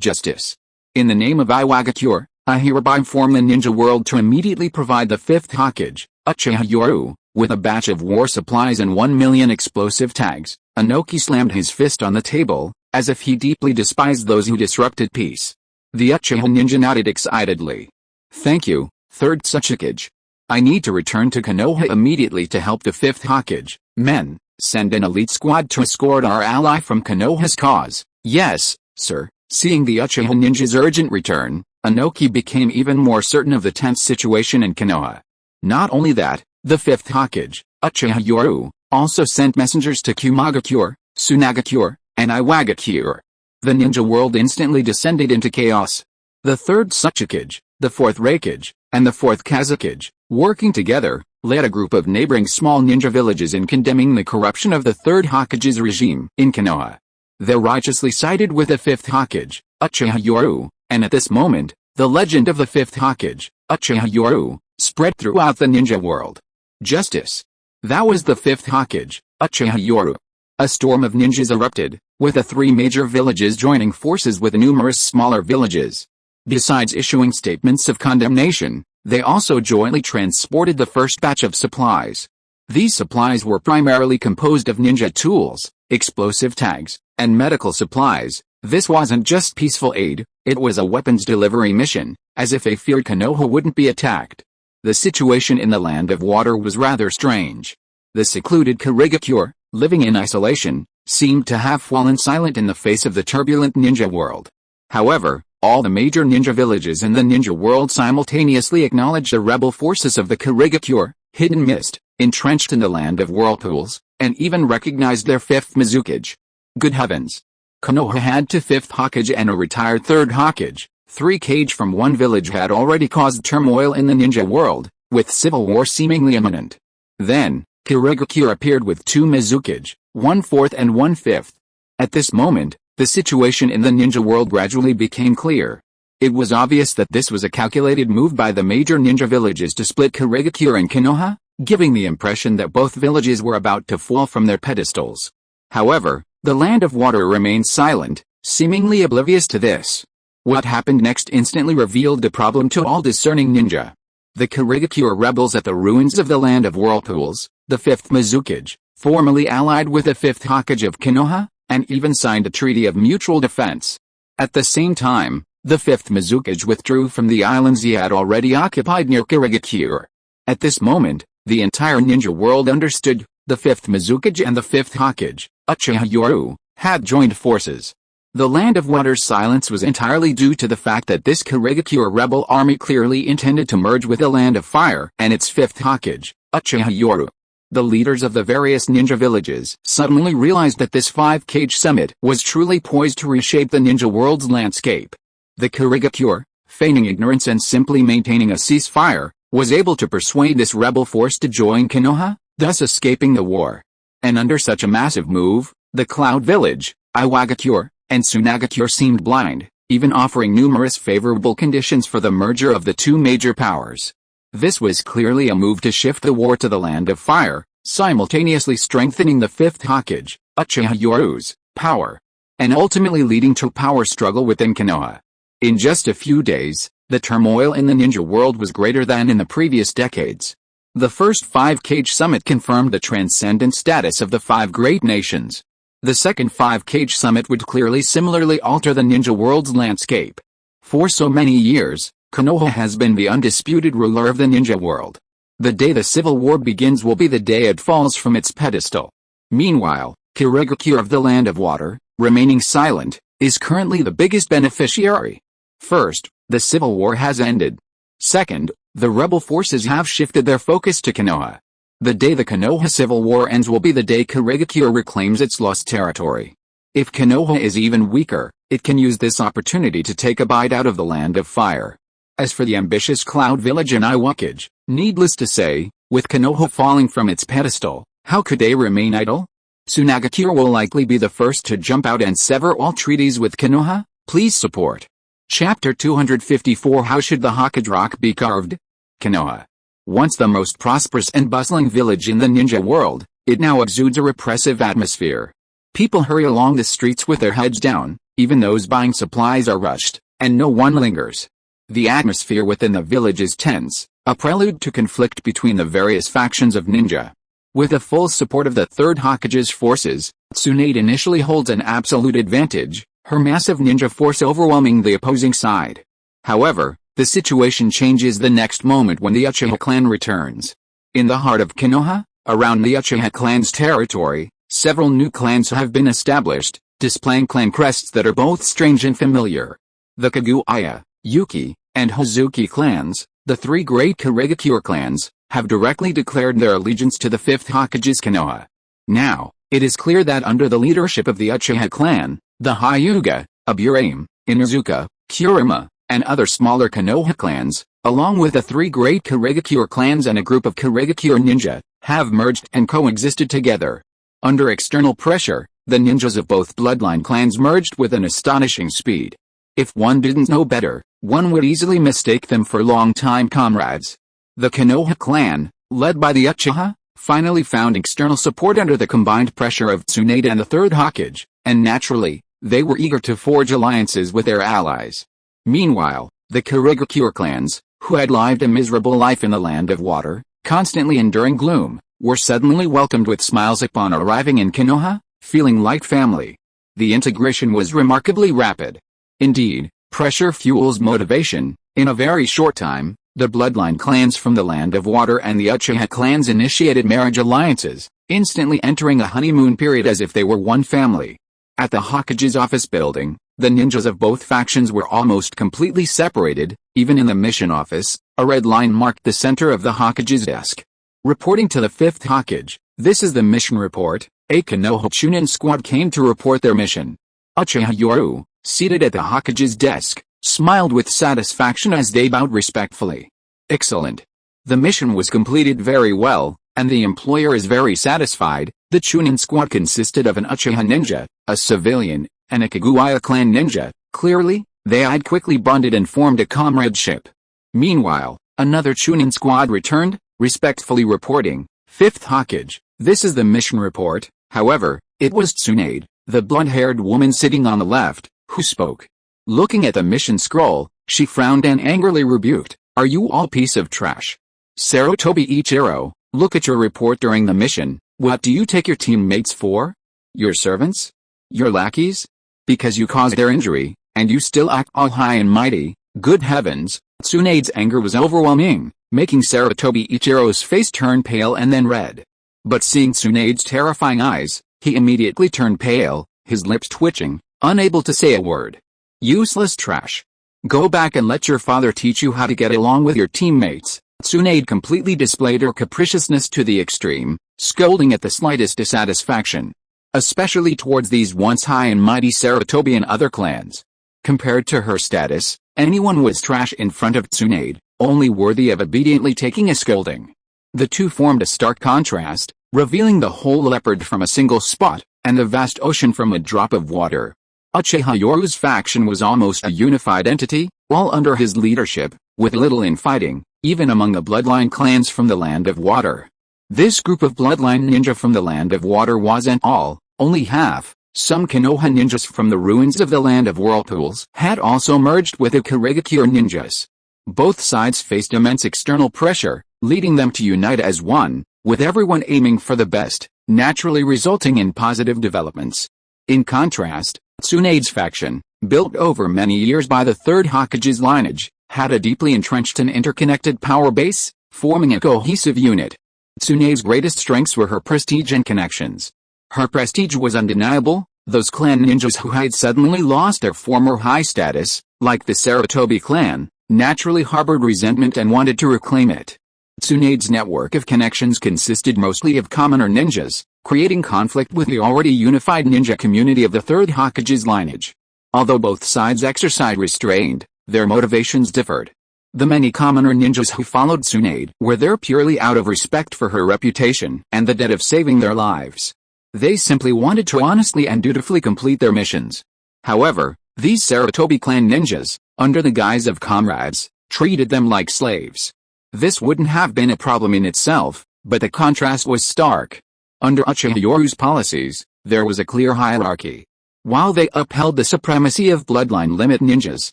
justice. In the name of Iwagakure, I hereby inform the ninja world to immediately provide the 5th Hokage, Uchiha Yoru, with a batch of war supplies and 1 million explosive tags. Inoki slammed his fist on the table, as if he deeply despised those who disrupted peace. The Uchiha ninja nodded excitedly. Thank you, 3rd Hokage. I need to return to Konoha immediately to help the 5th Hokage. Men, send an elite squad to escort our ally from Konoha's cause. Yes, sir. Seeing the Uchiha ninja's urgent return, Inoki became even more certain of the tense situation in Konoha. Not only that, the 5th Hokage, Uchiha Yoru, also sent messengers to Kumagakure, Tsunagakure, and Iwagakure. The ninja world instantly descended into chaos. The 3rd Hokage, the 4th Hokage, and the 4th Kazekage, working together, led a group of neighboring small ninja villages in condemning the corruption of the 3rd Hokage's regime in Konoha. They righteously sided with the 5th Hokage, Uchiha Yoru, and at this moment, the legend of the 5th Hokage, Uchiha Yoru, spread throughout the ninja world. Justice. That was the 5th Hokage, Uchiha Yoru. A storm of ninjas erupted, with the 3 major villages joining forces with numerous smaller villages. Besides issuing statements of condemnation, they also jointly transported the first batch of supplies. These supplies were primarily composed of ninja tools, explosive tags, and medical supplies. This wasn't just peaceful aid, it was a weapons delivery mission, as if they feared Konoha wouldn't be attacked. The situation in the Land of Water was rather strange. The secluded Kurigakure, living in isolation, seemed to have fallen silent in the face of the turbulent ninja world. However, all the major ninja villages in the ninja world simultaneously acknowledged the rebel forces of the Kurigakure, hidden mist, entrenched in the Land of Whirlpools, and even recognized their 5th Mizukage. Good heavens! Konoha had 2 5th Hokage and a retired 3rd Hokage. 3 Kage from one village had already caused turmoil in the ninja world, with civil war seemingly imminent. Then, Kurigakure appeared with 2 Mizukage, 1/4 and 1/5. At this moment, the situation in the ninja world gradually became clear. It was obvious that this was a calculated move by the major ninja villages to split Kurigakure and Konoha, giving the impression that both villages were about to fall from their pedestals. However, the Land of Water remained silent, seemingly oblivious to this. What happened next instantly revealed the problem to all discerning ninja. The Kurigakure rebels at the ruins of the Land of Whirlpools, the 5th Mizukage, formally allied with the 5th Hokage of Konoha, and even signed a treaty of mutual defense. At the same time, the 5th Mizukage withdrew from the islands he had already occupied near Kurigakure. At this moment, the entire ninja world understood, the 5th Mizukage and the 5th Hokage, Uchiha Yoru, had joined forces. The Land of Water's silence was entirely due to the fact that this Kurigakure rebel army clearly intended to merge with the Land of Fire and its 5th Hokage, Uchiha Yoru. The leaders of the various ninja villages suddenly realized that this 5-Kage summit was truly poised to reshape the ninja world's landscape. The Kurigakure, feigning ignorance and simply maintaining a ceasefire, was able to persuade this rebel force to join Konoha, thus escaping the war. And under such a massive move, the Cloud Village, Iwagakure, and Tsunagakure seemed blind, even offering numerous favorable conditions for the merger of the 2 major powers. This was clearly a move to shift the war to the Land of Fire, simultaneously strengthening the 5th Hokage, Uchiha Yoru's, power, and ultimately leading to a power struggle within Konoha. In just a few days, the turmoil in the ninja world was greater than in the previous decades. The first 5-Kage summit confirmed the transcendent status of the 5 great nations. The second 5-Kage summit would clearly similarly alter the ninja world's landscape. For so many years, Konoha has been the undisputed ruler of the ninja world. The day the civil war begins will be the day it falls from its pedestal. Meanwhile, Kurigakure of the Land of Water, remaining silent, is currently the biggest beneficiary. First, the civil war has ended. Second, the rebel forces have shifted their focus to Konoha. The day the Konoha civil war ends will be the day Kurigakure reclaims its lost territory. If Konoha is even weaker, it can use this opportunity to take a bite out of the Land of Fire. As for the ambitious Cloud Village and Iwagakure, needless to say, with Konoha falling from its pedestal, how could they remain idle? Tsunagakure will likely be the first to jump out and sever all treaties with Konoha. Please support. Chapter 254 How should the Hokage rock be carved? Konoha. Once the most prosperous and bustling village in the ninja world, it now exudes a repressive atmosphere. People hurry along the streets with their heads down, even those buying supplies are rushed, and no one lingers. The atmosphere within the village is tense, a prelude to conflict between the various factions of ninja. With the full support of the Third Hokage's forces, Tsunade initially holds an absolute advantage, her massive ninja force overwhelming the opposing side. However, the situation changes the next moment when the Uchiha clan returns. In the heart of Konoha, around the Uchiha clan's territory, several new clans have been established, displaying clan crests that are both strange and familiar. The Kaguya, Yuki, and Hazuki clans, the three great Kurigakure clans, have directly declared their allegiance to the Fifth Hokage's Konoha. Now, it is clear that under the leadership of the Uchiha clan, the Hyuga, Aburame, Inuzuka, Kurama, and other smaller Konoha clans, along with the three great Kurigakure clans and a group of Kurigakure ninja, have merged and coexisted together. Under external pressure, the ninjas of both bloodline clans merged with an astonishing speed. If one didn't know better, one would easily mistake them for long-time comrades. The Konoha clan, led by the Uchiha, finally found external support under the combined pressure of Tsunade and the Third Hokage, and naturally, they were eager to forge alliances with their allies. Meanwhile, the Kurigakure clans, who had lived a miserable life in the land of water, constantly enduring gloom, were suddenly welcomed with smiles upon arriving in Konoha, feeling like family. The integration was remarkably rapid. Indeed, pressure fuels motivation. In a very short time, the bloodline clans from the land of water and the Uchiha clans initiated marriage alliances, instantly entering a honeymoon period as if they were one family. At the Hokage's office building, the ninjas of both factions were almost completely separated. Even in the mission office, a red line marked the center of the Hokage's desk. Reporting to the Fifth Hokage, this is the mission report. A Konoha Chunin squad came to report their mission. Uchiha Yoru, seated at the Hokage's desk, smiled with satisfaction as they bowed respectfully. Excellent. The mission was completed very well, and the employer is very satisfied. The Chunin squad consisted of an Uchiha ninja, a civilian, and a Kaguya clan ninja. Clearly, they had quickly bonded and formed a comradeship. Meanwhile, another Chunin squad returned, respectfully reporting, Fifth Hokage, this is the mission report. However, it was Tsunade, the blonde-haired woman sitting on the left, who spoke. Looking at the mission scroll, she frowned and angrily rebuked, "Are you all piece of trash? Sarutobi Ichiro, look at your report during the mission. What do you take your teammates for? Your servants? Your lackeys? Because you caused their injury, and you still act all high and mighty. Good heavens!" Tsunade's anger was overwhelming, making Sarutobi Ichiro's face turn pale and then red. But seeing Tsunade's terrifying eyes, he immediately turned pale, his lips twitching, unable to say a word. Useless trash. Go back and let your father teach you how to get along with your teammates. Tsunade completely displayed her capriciousness to the extreme, scolding at the slightest dissatisfaction. Especially towards these once high and mighty Sarutobi and other clans. Compared to her status, anyone was trash in front of Tsunade, only worthy of obediently taking a scolding. The two formed a stark contrast, revealing the whole leopard from a single spot, and the vast ocean from a drop of water. Uchiha Yoru's faction was almost a unified entity, all under his leadership, with little infighting, even among the bloodline clans from the land of water. This group of bloodline ninja from the land of water wasn't all, only half. Some Konoha ninjas from the ruins of the land of whirlpools had also merged with the Kurigakure ninjas. Both sides faced immense external pressure, leading them to unite as one, with everyone aiming for the best, naturally resulting in positive developments. In contrast, Tsunade's faction, built over many years by the Third Hokage's lineage, had a deeply entrenched and interconnected power base, forming a cohesive unit. Tsunade's greatest strengths were her prestige and connections. Her prestige was undeniable. Those clan ninjas who had suddenly lost their former high status, like the Sarutobi clan, naturally harbored resentment and wanted to reclaim it. Tsunade's network of connections consisted mostly of commoner ninjas, creating conflict with the already unified ninja community of the Third Hokage's lineage. Although both sides exercised restraint, their motivations differed. The many commoner ninjas who followed Tsunade were there purely out of respect for her reputation and the debt of saving their lives. They simply wanted to honestly and dutifully complete their missions. However, these Sarutobi clan ninjas, under the guise of comrades, treated them like slaves. This wouldn't have been a problem in itself, but the contrast was stark. Under Uchiha Yoru's policies, there was a clear hierarchy. While they upheld the supremacy of bloodline limit ninjas,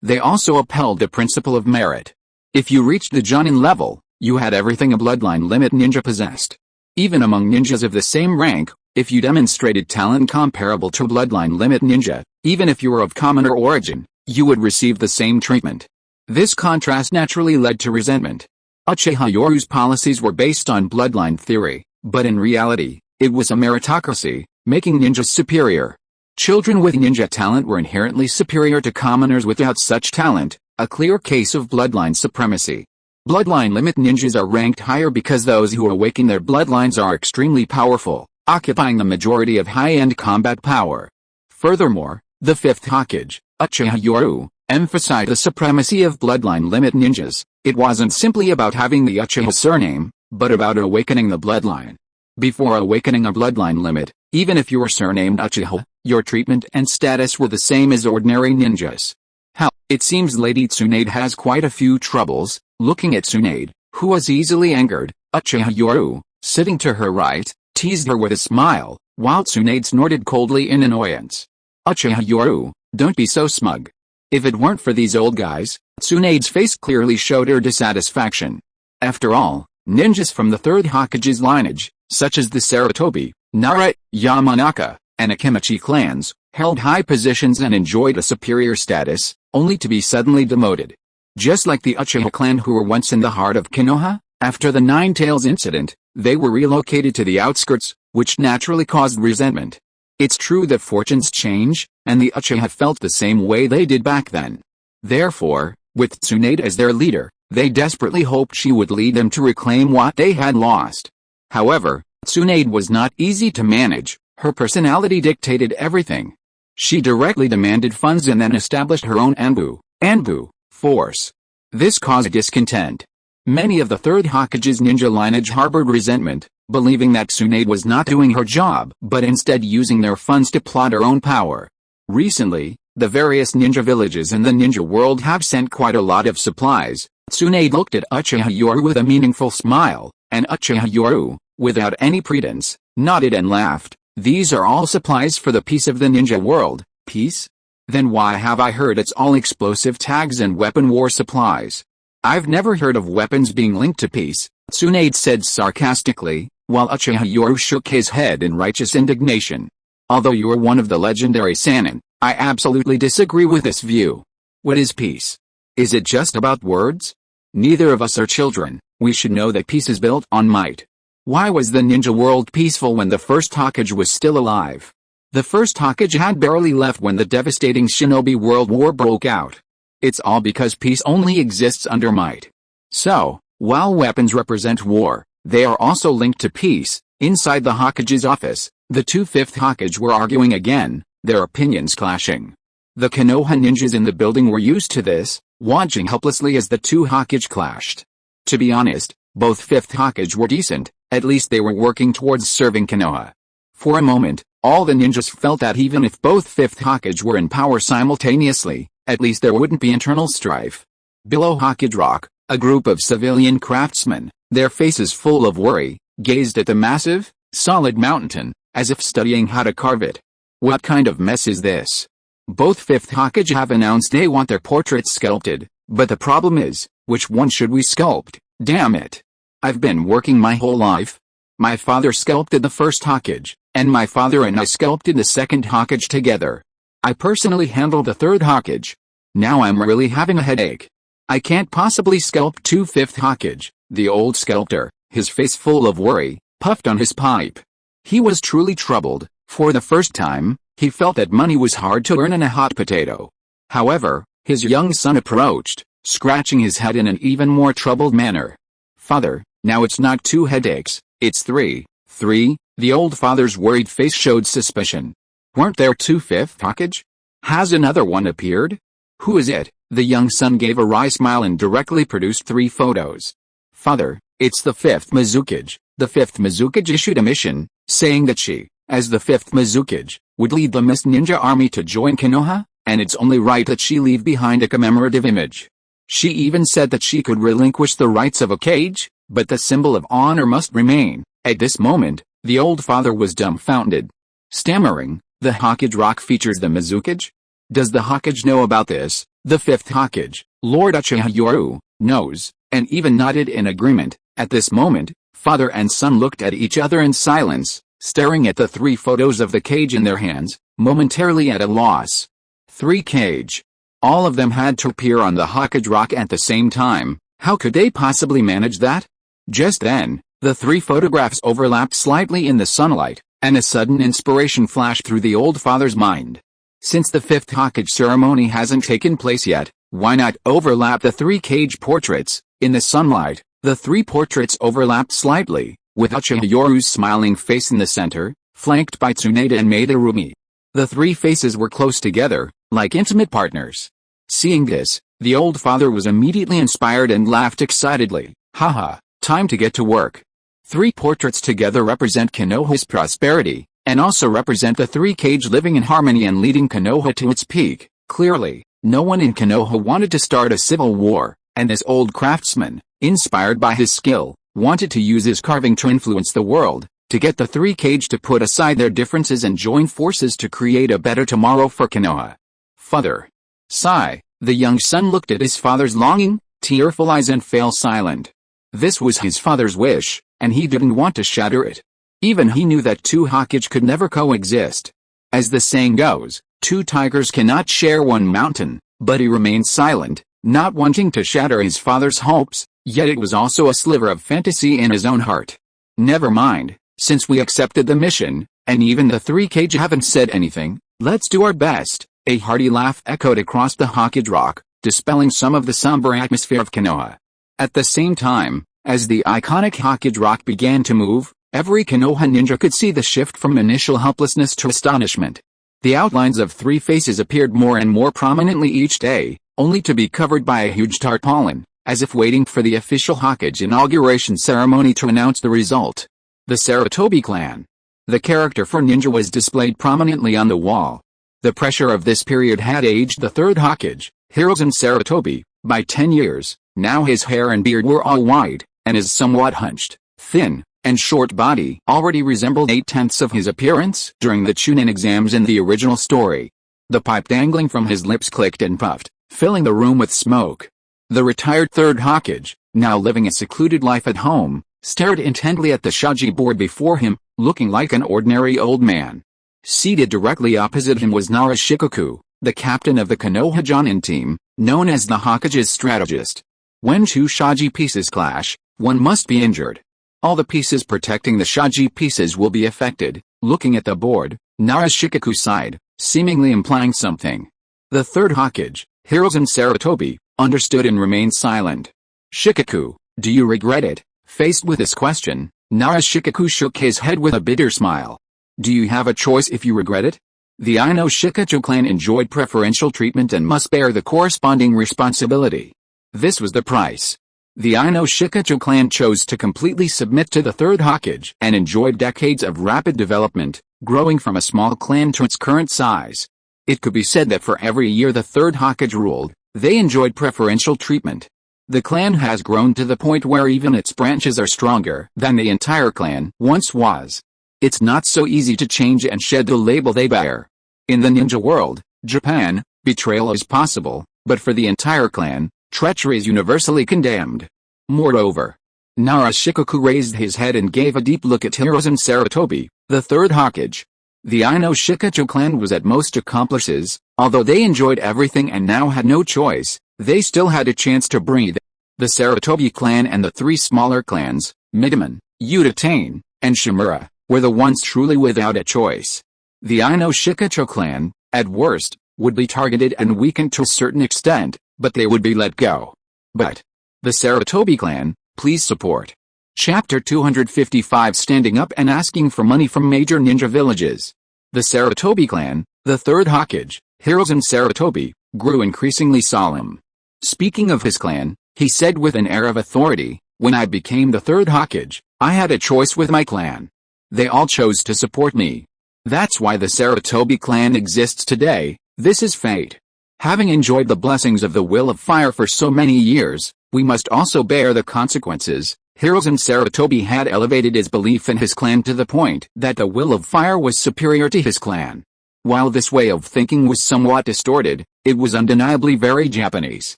they also upheld the principle of merit. If you reached the Jonin level, you had everything a bloodline limit ninja possessed. Even among ninjas of the same rank, if you demonstrated talent comparable to bloodline limit ninja, even if you were of commoner origin, you would receive the same treatment. This contrast naturally led to resentment. Uchiha Yoru's policies were based on bloodline theory, but in reality, it was a meritocracy, making ninjas superior. Children with ninja talent were inherently superior to commoners without such talent, a clear case of bloodline supremacy. Bloodline limit ninjas are ranked higher because those who awaken their bloodlines are extremely powerful, occupying the majority of high-end combat power. Furthermore, the Fifth Hokage, Uchiha Yoru, emphasized the supremacy of bloodline limit ninjas. It wasn't simply about having the Uchiha surname, but about awakening the bloodline. Before awakening a bloodline limit, even if you were surnamed Uchiha, your treatment and status were the same as ordinary ninjas. Hell, it seems Lady Tsunade has quite a few troubles. Looking at Tsunade, who was easily angered, Uchiha Yoru, sitting to her right, teased her with a smile, while Tsunade snorted coldly in annoyance. Uchiha Yoru, don't be so smug. If it weren't for these old guys, Tsunade's face clearly showed her dissatisfaction. After all, ninjas from the Third Hokage's lineage, such as the Sarutobi, Nara, Yamanaka, and Akimichi clans, held high positions and enjoyed a superior status, only to be suddenly demoted. Just like the Uchiha clan who were once in the heart of Konoha, after the Nine Tails incident, they were relocated to the outskirts, which naturally caused resentment. It's true that fortunes change, and the Uchiha felt the same way they did back then. Therefore, with Tsunade as their leader, they desperately hoped she would lead them to reclaim what they had lost. However, Tsunade was not easy to manage. Her personality dictated everything. She directly demanded funds and then established her own Anbu force. This caused discontent. Many of the Third Hokage's ninja lineage harbored resentment, believing that Tsunade was not doing her job but instead using their funds to plot her own power. Recently, the various ninja villages in the ninja world have sent quite a lot of supplies. Tsunade looked at Uchiha Yoru with a meaningful smile, and Uchiha Yoru, without any pretense, nodded and laughed. These are all supplies for the peace of the ninja world. Peace? Then why have I heard it's all explosive tags and weapon war supplies? I've never heard of weapons being linked to peace, Tsunade said sarcastically, while Uchiha Yoru shook his head in righteous indignation. Although you are one of the legendary Sannin, I absolutely disagree with this view. What is peace? Is it just about words? Neither of us are children, we should know that peace is built on might. Why was the ninja world peaceful when the First Hokage was still alive? The First Hokage had barely left when the devastating Shinobi World War broke out. It's all because peace only exists under might. So, while weapons represent war, they are also linked to peace. Inside the Hokage's office, the two Fifth Hokage were arguing again, their opinions clashing. The Konoha ninjas in the building were used to this, watching helplessly as the two Hokage clashed. To be honest, both Fifth Hokage were decent, at least they were working towards serving Konoha. For a moment, all the ninjas felt that even if both Fifth Hokage were in power simultaneously, at least there wouldn't be internal strife. Below Hokage Rock, a group of civilian craftsmen, their faces full of worry, gazed at the massive, solid mountain, as if studying how to carve it. What kind of mess is this? Both Fifth Hokage have announced they want their portraits sculpted, but the problem is, which one should we sculpt? Damn it. I've been working my whole life. My father sculpted the First Hokage, and my father and I sculpted the Second Hokage together. I personally handled the Third Hokage. Now I'm really having a headache. I can't possibly sculpt two Fifth Hokage. The old sculptor, his face full of worry, puffed on his pipe. He was truly troubled. For the first time, he felt that money was hard to earn in a hot potato. However, his young son approached, scratching his head in an even more troubled manner. Father, now it's not two headaches, it's three. Three? The old father's worried face showed suspicion. Weren't there two Fifth Hokage? Has another one appeared? Who is it? The young son gave a wry smile and directly produced 3 photos. Father, it's the Fifth Mizukage. The Fifth Mizukage issued a mission, saying that she, as the Fifth Mizukage, would lead the Mist Ninja Army to join Konoha, and it's only right that she leave behind a commemorative image. She even said that she could relinquish the rights of a Hokage, but the symbol of honor must remain. At this moment, the old father was dumbfounded. Stammering, the Hokage rock features the Mizukage? Does the Hokage know about this? The fifth Hokage, Lord Uchiha Yoru, knows, and even nodded in agreement. At this moment, father and son looked at each other in silence, staring at the three photos of the cage in their hands, momentarily at a loss. 3 Cage. All of them had to appear on the Hokage rock at the same time. How could they possibly manage that? Just then, the 3 photographs overlapped slightly in the sunlight, and a sudden inspiration flashed through the old father's mind. Since the 5th Hokage ceremony hasn't taken place yet, why not overlap the 3 cage portraits? In the sunlight, the 3 portraits overlapped slightly, with Uchiha Yoru's smiling face in the center, flanked by Tsunade and Madarumi. The 3 faces were close together, like intimate partners. Seeing this, the old father was immediately inspired and laughed excitedly. Haha, time to get to work. 3 portraits together represent Konoha's prosperity, and also represent the 3 cage living in harmony and leading Konoha to its peak. Clearly, no one in Konoha wanted to start a civil war, and this old craftsman, inspired by his skill, wanted to use his carving to influence the world, to get the 3 cage to put aside their differences and join forces to create a better tomorrow for Konoha. Father. Sigh. The young son looked at his father's longing, tearful eyes and fell silent. This was his father's wish, and he didn't want to shatter it. Even he knew that 2 Hokage could never coexist. As the saying goes, 2 tigers cannot share one mountain, but he remained silent, not wanting to shatter his father's hopes, yet it was also a sliver of fantasy in his own heart. Never mind, since we accepted the mission, and even the 3 cage haven't said anything, let's do our best. A hearty laugh echoed across the Hokage rock, dispelling some of the somber atmosphere of Konoha. At the same time, as the iconic Hokage rock began to move, every Konoha ninja could see the shift from initial helplessness to astonishment. The outlines of 3 faces appeared more and more prominently each day, only to be covered by a huge tarpaulin, as if waiting for the official Hokage inauguration ceremony to announce the result. The Sarutobi clan. The character for ninja was displayed prominently on the wall. The pressure of this period had aged the 3rd Hokage, Hiruzen Sarutobi, by 10 years. Now his hair and beard were all white, and his somewhat hunched, thin, and short body already resembled 8/10 of his appearance during the Chunin exams in the original story. The pipe dangling from his lips clicked and puffed, filling the room with smoke. The retired 3rd Hokage, now living a secluded life at home, stared intently at the shogi board before him, looking like an ordinary old man. Seated directly opposite him was Nara Shikoku, the captain of the Konoha Jonin team, known as the Hokage's strategist. When 2 shogi pieces clash, one must be injured. All the pieces protecting the shogi pieces will be affected. Looking at the board, Nara Shikoku sighed, seemingly implying something. The 3rd Hokage, Hiruzen Sarutobi, understood and remained silent. Shikoku, do you regret it? Faced with this question, Nara Shikoku shook his head with a bitter smile. Do you have a choice if you regret it? The Ino Shikacho clan enjoyed preferential treatment and must bear the corresponding responsibility. This was the price. The Ino Shikacho clan chose to completely submit to the 3rd Hokage and enjoyed decades of rapid development, growing from a small clan to its current size. It could be said that for every year the 3rd Hokage ruled, they enjoyed preferential treatment. The clan has grown to the point where even its branches are stronger than the entire clan once was. It's not so easy to change and shed the label they bear. In the ninja world, Japan, betrayal is possible, but for the entire clan, treachery is universally condemned. Moreover, Nara Shikoku raised his head and gave a deep look at Hiruzen Sarutobi, the 3rd Hokage. The Ino Shikacho clan was at most accomplices, although they enjoyed everything and now had no choice, they still had a chance to breathe. The Sarutobi clan and the 3 smaller clans, Midaman, Utatane, and Shimura, were the ones truly without a choice. The Ino Shikacho clan, at worst, would be targeted and weakened to a certain extent, but they would be let go. But the Sarutobi clan, please support. Chapter 255 Standing Up and Asking for Money from Major Ninja Villages. The Sarutobi clan, the 3rd Hokage, Hiruzen Sarutobi, grew increasingly solemn. Speaking of his clan, he said with an air of authority, when I became the 3rd Hokage, I had a choice with my clan. They all chose to support me. That's why the Sarutobi clan exists today. This is fate. Having enjoyed the blessings of the will of fire for so many years, we must also bear the consequences. Hiruzen Sarutobi had elevated his belief in his clan to the point that the will of fire was superior to his clan. While this way of thinking was somewhat distorted, it was undeniably very Japanese.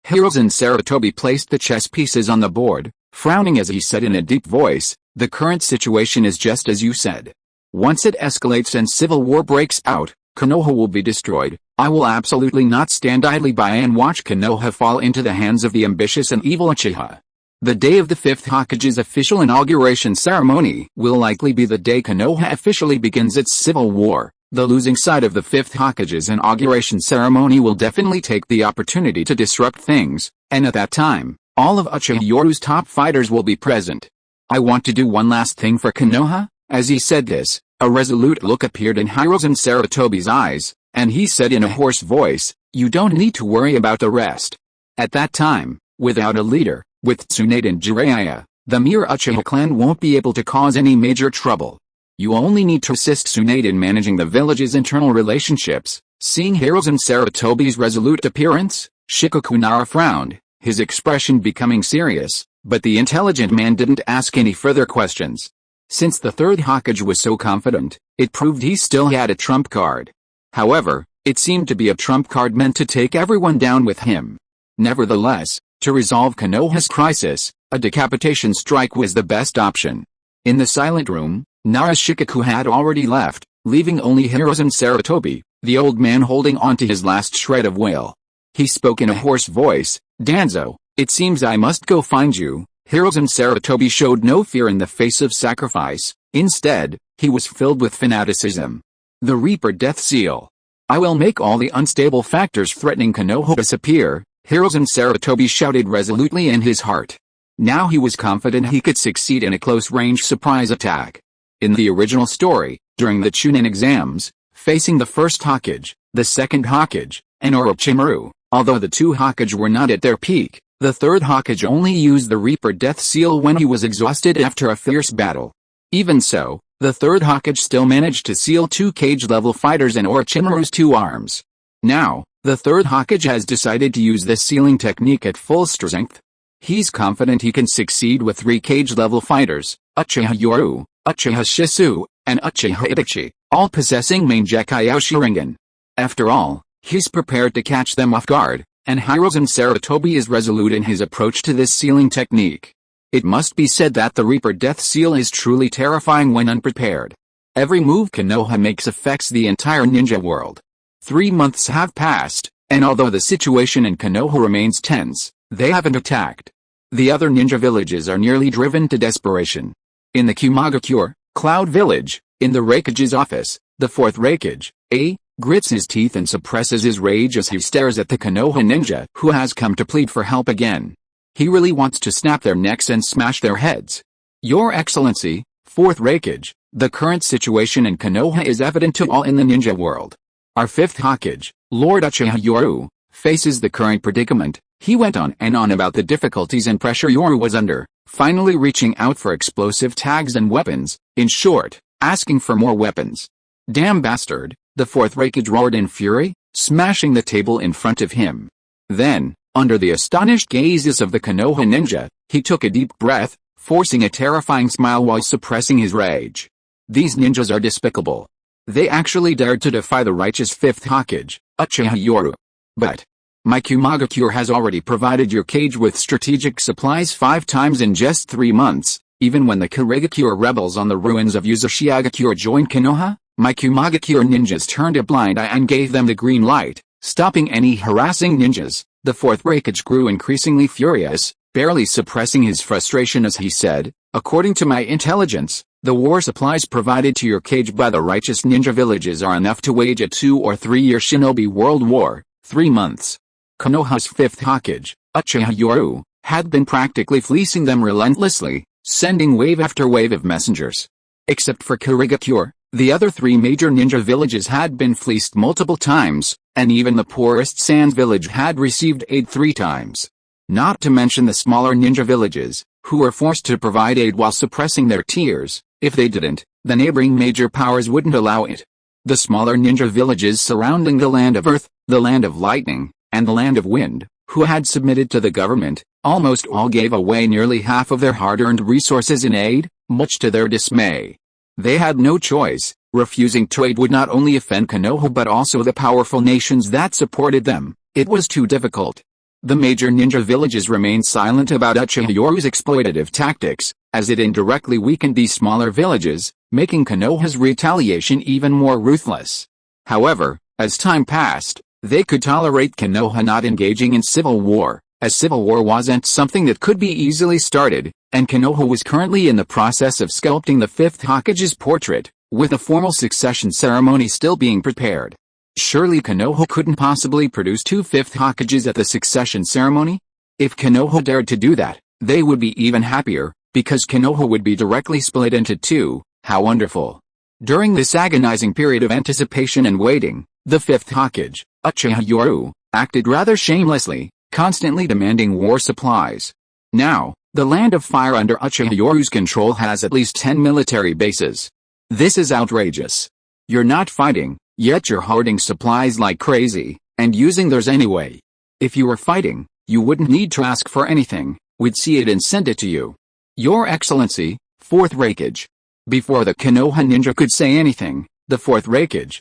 Hiruzen Sarutobi placed the chess pieces on the board, frowning as he said in a deep voice, "The current situation is just as you said. Once it escalates and civil war breaks out, Konoha will be destroyed. I will absolutely not stand idly by and watch Konoha fall into the hands of the ambitious and evil Uchiha. The day of the Fifth Hokage's official inauguration ceremony will likely be the day Konoha officially begins its civil war. The losing side of the Fifth Hokage's inauguration ceremony will definitely take the opportunity to disrupt things, and at that time, all of Uchiha Yoru's top fighters will be present. I want to do one last thing for Konoha." As he said this, a resolute look appeared in Hiruzen Sarutobi's eyes, and he said in a hoarse voice, "You don't need to worry about the rest." At that time, without a leader, with Tsunade and Jiraiya, the mere Uchiha clan won't be able to cause any major trouble. You only need to assist Tsunade in managing the village's internal relationships. Seeing Hiruzen Sarutobi's resolute appearance, Shikakunara frowned, his expression becoming serious, but the intelligent man didn't ask any further questions. Since the Third Hokage was so confident, it proved he still had a trump card. However, it seemed to be a trump card meant to take everyone down with him. Nevertheless, to resolve Konoha's crisis, a decapitation strike was the best option. In the silent room, Narashikaku had already left, leaving only Hiruzen Sarutobi, the old man holding on to his last shred of will. He spoke in a hoarse voice, "Danzo, it seems I must go find you." Hiruzen Sarutobi showed no fear in the face of sacrifice. Instead, he was filled with fanaticism. The Reaper Death Seal. "I will make all the unstable factors threatening Konoha disappear," Hiruzen Sarutobi shouted resolutely in his heart. Now he was confident he could succeed in a close-range surprise attack. In the original story, during the Chunin exams, facing the first Hokage, the second Hokage, and Orochimaru, although the two Hokage were not at their peak, the third Hokage only used the Reaper Death Seal when he was exhausted after a fierce battle. Even so, the third Hokage still managed to seal two cage-level fighters in Orochimaru's two arms. Now, the third Hokage has decided to use this sealing technique at full strength. He's confident he can succeed with three cage-level fighters, Uchiha Yoru, Uchiha Shisui, and Uchiha Itachi, all possessing main Decay Sharingan. After all, he's prepared to catch them off guard, and Hiruzen Sarutobi is resolute in his approach to this sealing technique. It must be said that the Reaper Death Seal is truly terrifying when unprepared. Every move Konoha makes affects the entire ninja world. 3 months have passed, and although the situation in Konoha remains tense, they haven't attacked. The other ninja villages are nearly driven to desperation. In the Kumagakure, Cloud Village, in the Raikage's office, the fourth Raikage, grits his teeth and suppresses his rage as he stares at the Konoha ninja who has come to plead for help again. He really wants to snap their necks and smash their heads. "Your Excellency, fourth Raikage, the current situation in Konoha is evident to all in the ninja world. Our fifth Hokage, Lord Uchiha Yoru, faces the current predicament." He went on and on about the difficulties and pressure Yoru was under, finally reaching out for explosive tags and weapons, in short, asking for more weapons. "Damn bastard," the fourth Raikage roared in fury, smashing the table in front of him. Then, under the astonished gazes of the Konoha ninja, he took a deep breath, forcing a terrifying smile while suppressing his rage. These ninjas are despicable. They actually dared to defy the righteous fifth Hokage, Uchiha Yoru. But my Kumagakure has already provided your cage with strategic supplies 5 times in just 3 months. Even when the Kurigakure rebels on the ruins of Uzashigakure joined Konoha, my Kumagakure ninjas turned a blind eye and gave them the green light, stopping any harassing ninjas. The fourth Raikage grew increasingly furious, barely suppressing his frustration as he said, "According to my intelligence, the war supplies provided to your cage by the righteous ninja villages are enough to wage a 2 or 3 year shinobi world war. 3 months. Konoha's fifth Hokage, Uchiha Yoru, had been practically fleecing them relentlessly, sending wave after wave of messengers. Except for Kurigakure, the other 3 major ninja villages had been fleeced multiple times, and even the poorest Sans village had received aid 3 times. Not to mention the smaller ninja villages, who were forced to provide aid while suppressing their tears. If they didn't, the neighboring major powers wouldn't allow it. The smaller ninja villages surrounding the Land of Earth, the Land of Lightning, and the Land of Wind, who had submitted to the government, almost all gave away nearly half of their hard-earned resources in aid, much to their dismay. They had no choice. Refusing to aid would not only offend Konoha but also the powerful nations that supported them. It was too difficult. The major ninja villages remained silent about Uchiha Yoru's exploitative tactics, as it indirectly weakened these smaller villages, making Konoha's retaliation even more ruthless. However, as time passed, they could tolerate Konoha not engaging in civil war, as civil war wasn't something that could be easily started, and Konoha was currently in the process of sculpting the fifth Hokage's portrait, with a formal succession ceremony still being prepared. Surely Konoha couldn't possibly produce two fifth Hokages at the succession ceremony? If Konoha dared to do that, they would be even happier, because Konoha would be directly split into two. How wonderful. During this agonizing period of anticipation and waiting, the fifth Hokage, Uchiha Yoru, acted rather shamelessly, constantly demanding war supplies. Now, the Land of Fire under Uchiha Yoru's control has at least 10 military bases. This is outrageous. You're not fighting, yet you're hoarding supplies like crazy, and using theirs anyway. If you were fighting, you wouldn't need to ask for anything, we'd see it and send it to you. Your Excellency, Fourth Hokage. Before the Konoha ninja could say anything, the Fourth Hokage,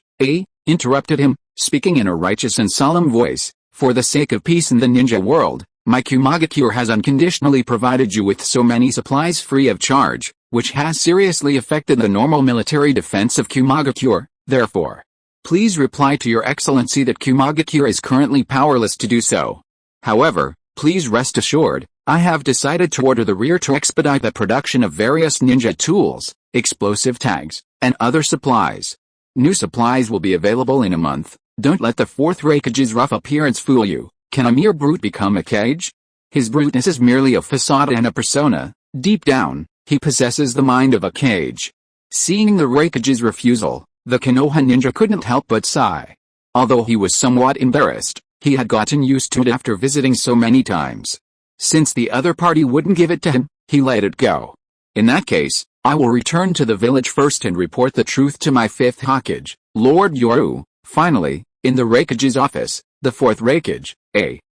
interrupted him, speaking in a righteous and solemn voice. For the sake of peace in the ninja world, my Kumagakure has unconditionally provided you with so many supplies free of charge, which has seriously affected the normal military defense of Kumagakure. Therefore, please reply to your Excellency that Kumagakure is currently powerless to do so. However, please rest assured, I have decided to order the rear to expedite the production of various ninja tools, explosive tags, and other supplies. New supplies will be available in a month. Don't let the Fourth Hokage's rough appearance fool you. Can a mere brute become a Kage? His bruteness is merely a facade and a persona. Deep down, he possesses the mind of a Kage. Seeing the Hokage's refusal, the Konoha ninja couldn't help but sigh. Although he was somewhat embarrassed, he had gotten used to it after visiting so many times. Since the other party wouldn't give it to him, he let it go. In that case, I will return to the village first and report the truth to my fifth Hokage, Lord Yoru. Finally, in the Hokage's office, the Fourth Hokage,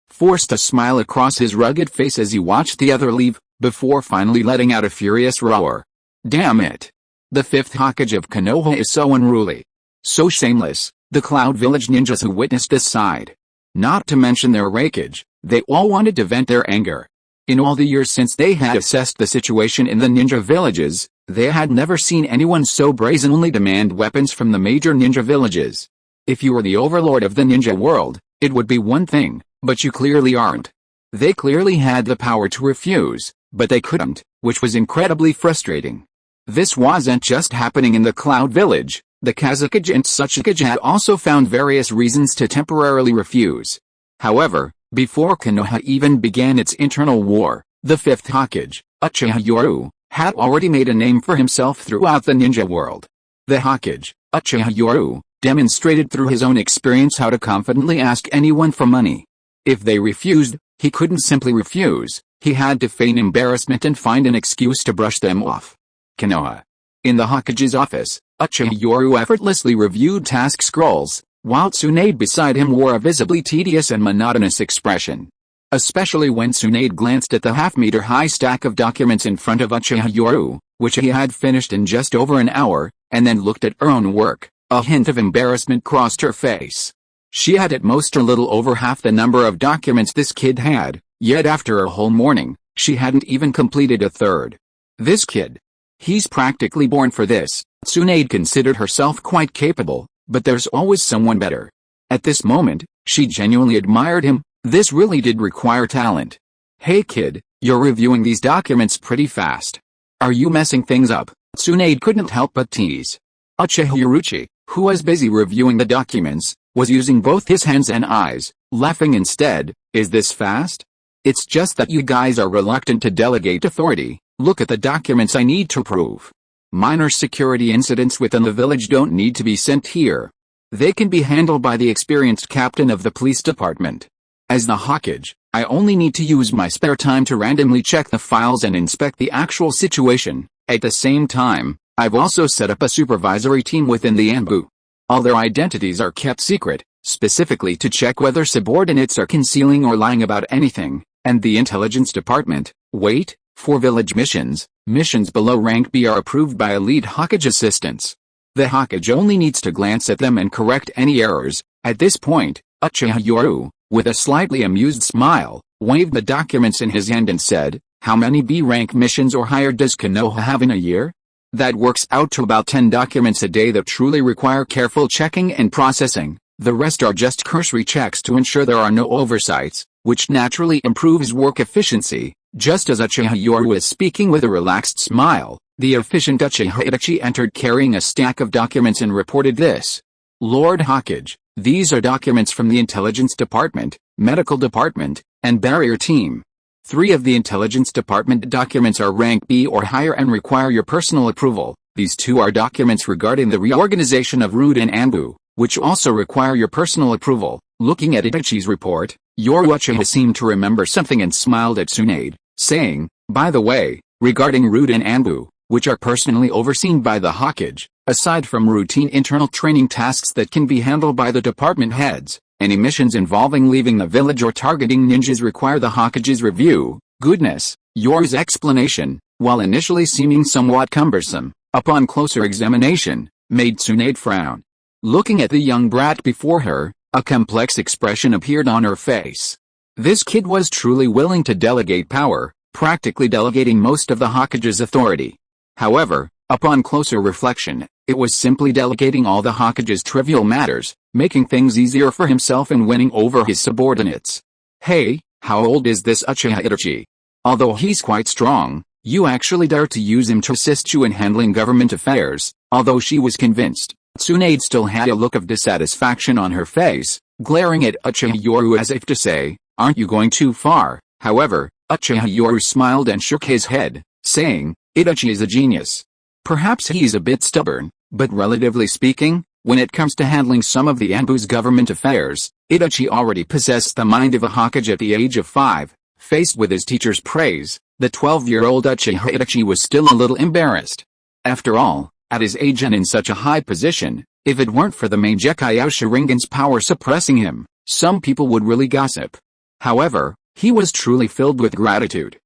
forced a smile across his rugged face as he watched the other leave, before finally letting out a furious roar. Damn it! The fifth Hokage of Konoha is so unruly. So shameless, the Cloud Village ninjas who witnessed this sighed. Not to mention their Hokage, they all wanted to vent their anger. In all the years since they had assessed the situation in the ninja villages, they had never seen anyone so brazenly demand weapons from the major ninja villages. If you were the overlord of the ninja world, it would be one thing, but you clearly aren't. They clearly had the power to refuse, but they couldn't, which was incredibly frustrating. This wasn't just happening in the Cloud Village. The Kazekage and Tsuchikage had also found various reasons to temporarily refuse. However, before Konoha even began its internal war, the fifth Hokage, Uchiha Yoru, had already made a name for himself throughout the ninja world. The Hokage, Uchiha Yoru, demonstrated through his own experience how to confidently ask anyone for money. If they refused, he couldn't simply refuse, he had to feign embarrassment and find an excuse to brush them off. Konoha. In the Hokage's office, Uchiha Yoru effortlessly reviewed task scrolls, while Tsunade beside him wore a visibly tedious and monotonous expression. Especially when Tsunade glanced at the half-meter-high stack of documents in front of Uchiha Yoru, which he had finished in just over an hour, and then looked at her own work, a hint of embarrassment crossed her face. She had at most a little over half the number of documents this kid had, yet after a whole morning, she hadn't even completed a third. This kid. He's practically born for this. Tsunade considered herself quite capable, but there's always someone better. At this moment, she genuinely admired him. This really did require talent. Hey kid, you're reviewing these documents pretty fast. Are you messing things up? Tsunade couldn't help but tease. Uchiha Yoru, who was busy reviewing the documents, was using both his hands and eyes, laughing instead. Is this fast? It's just that you guys are reluctant to delegate authority. Look at the documents I need to prove. Minor security incidents within the village don't need to be sent here. They can be handled by the experienced captain of the police department. As the Hokage, I only need to use my spare time to randomly check the files and inspect the actual situation. At the same time, I've also set up a supervisory team within the Anbu. All their identities are kept secret, specifically to check whether subordinates are concealing or lying about anything, and the intelligence department, wait, for village missions, missions below rank B are approved by elite Hokage assistants. The Hokage only needs to glance at them and correct any errors. At this point, Uchiha Yoru, with a slightly amused smile, waved the documents in his hand and said, "How many B-rank missions or higher does Konoha have in a year? That works out to about 10 documents a day that truly require careful checking and processing. The rest are just cursory checks to ensure there are no oversights, which naturally improves work efficiency." Just as Uchiha Yoru was speaking with a relaxed smile, the efficient Uchiha Itachi entered carrying a stack of documents and reported this. "Lord Hokage, these are documents from the Intelligence Department, Medical Department, and Barrier Team. 3 of the Intelligence Department documents are rank B or higher and require your personal approval. These 2 are documents regarding the reorganization of Root and Anbu, which also require your personal approval." Looking at Itachi's report, Yoru Uchiha seemed to remember something and smiled at Tsunade, saying, "By the way, regarding Root and Anbu, which are personally overseen by the Hokage, aside from routine internal training tasks that can be handled by the department heads, any missions involving leaving the village or targeting ninjas require the Hokage's review." Goodness, Yoru's explanation, while initially seeming somewhat cumbersome, upon closer examination, made Tsunade frown. Looking at the young brat before her, a complex expression appeared on her face. This kid was truly willing to delegate power, practically delegating most of the Hokage's authority. However, upon closer reflection, it was simply delegating all the Hokage's trivial matters, making things easier for himself and winning over his subordinates. "Hey, how old is this Uchiha Itachi? Although he's quite strong, you actually dare to use him to assist you in handling government affairs?" Although she was convinced, Tsunade still had a look of dissatisfaction on her face, glaring at Uchiha Yoru as if to say, "Aren't you going too far?" However, Uchiha Yoru smiled and shook his head, saying, "Itachi is a genius. Perhaps he's a bit stubborn, but relatively speaking, when it comes to handling some of the Anbu's government affairs, Itachi already possessed the mind of a Hokage at the age of 5. Faced with his teacher's praise, the 12-year-old Uchiha Itachi was still a little embarrassed. After all, at his age and in such a high position, if it weren't for the Mangekyo Sharingan's power suppressing him, some people would really gossip. However, he was truly filled with gratitude.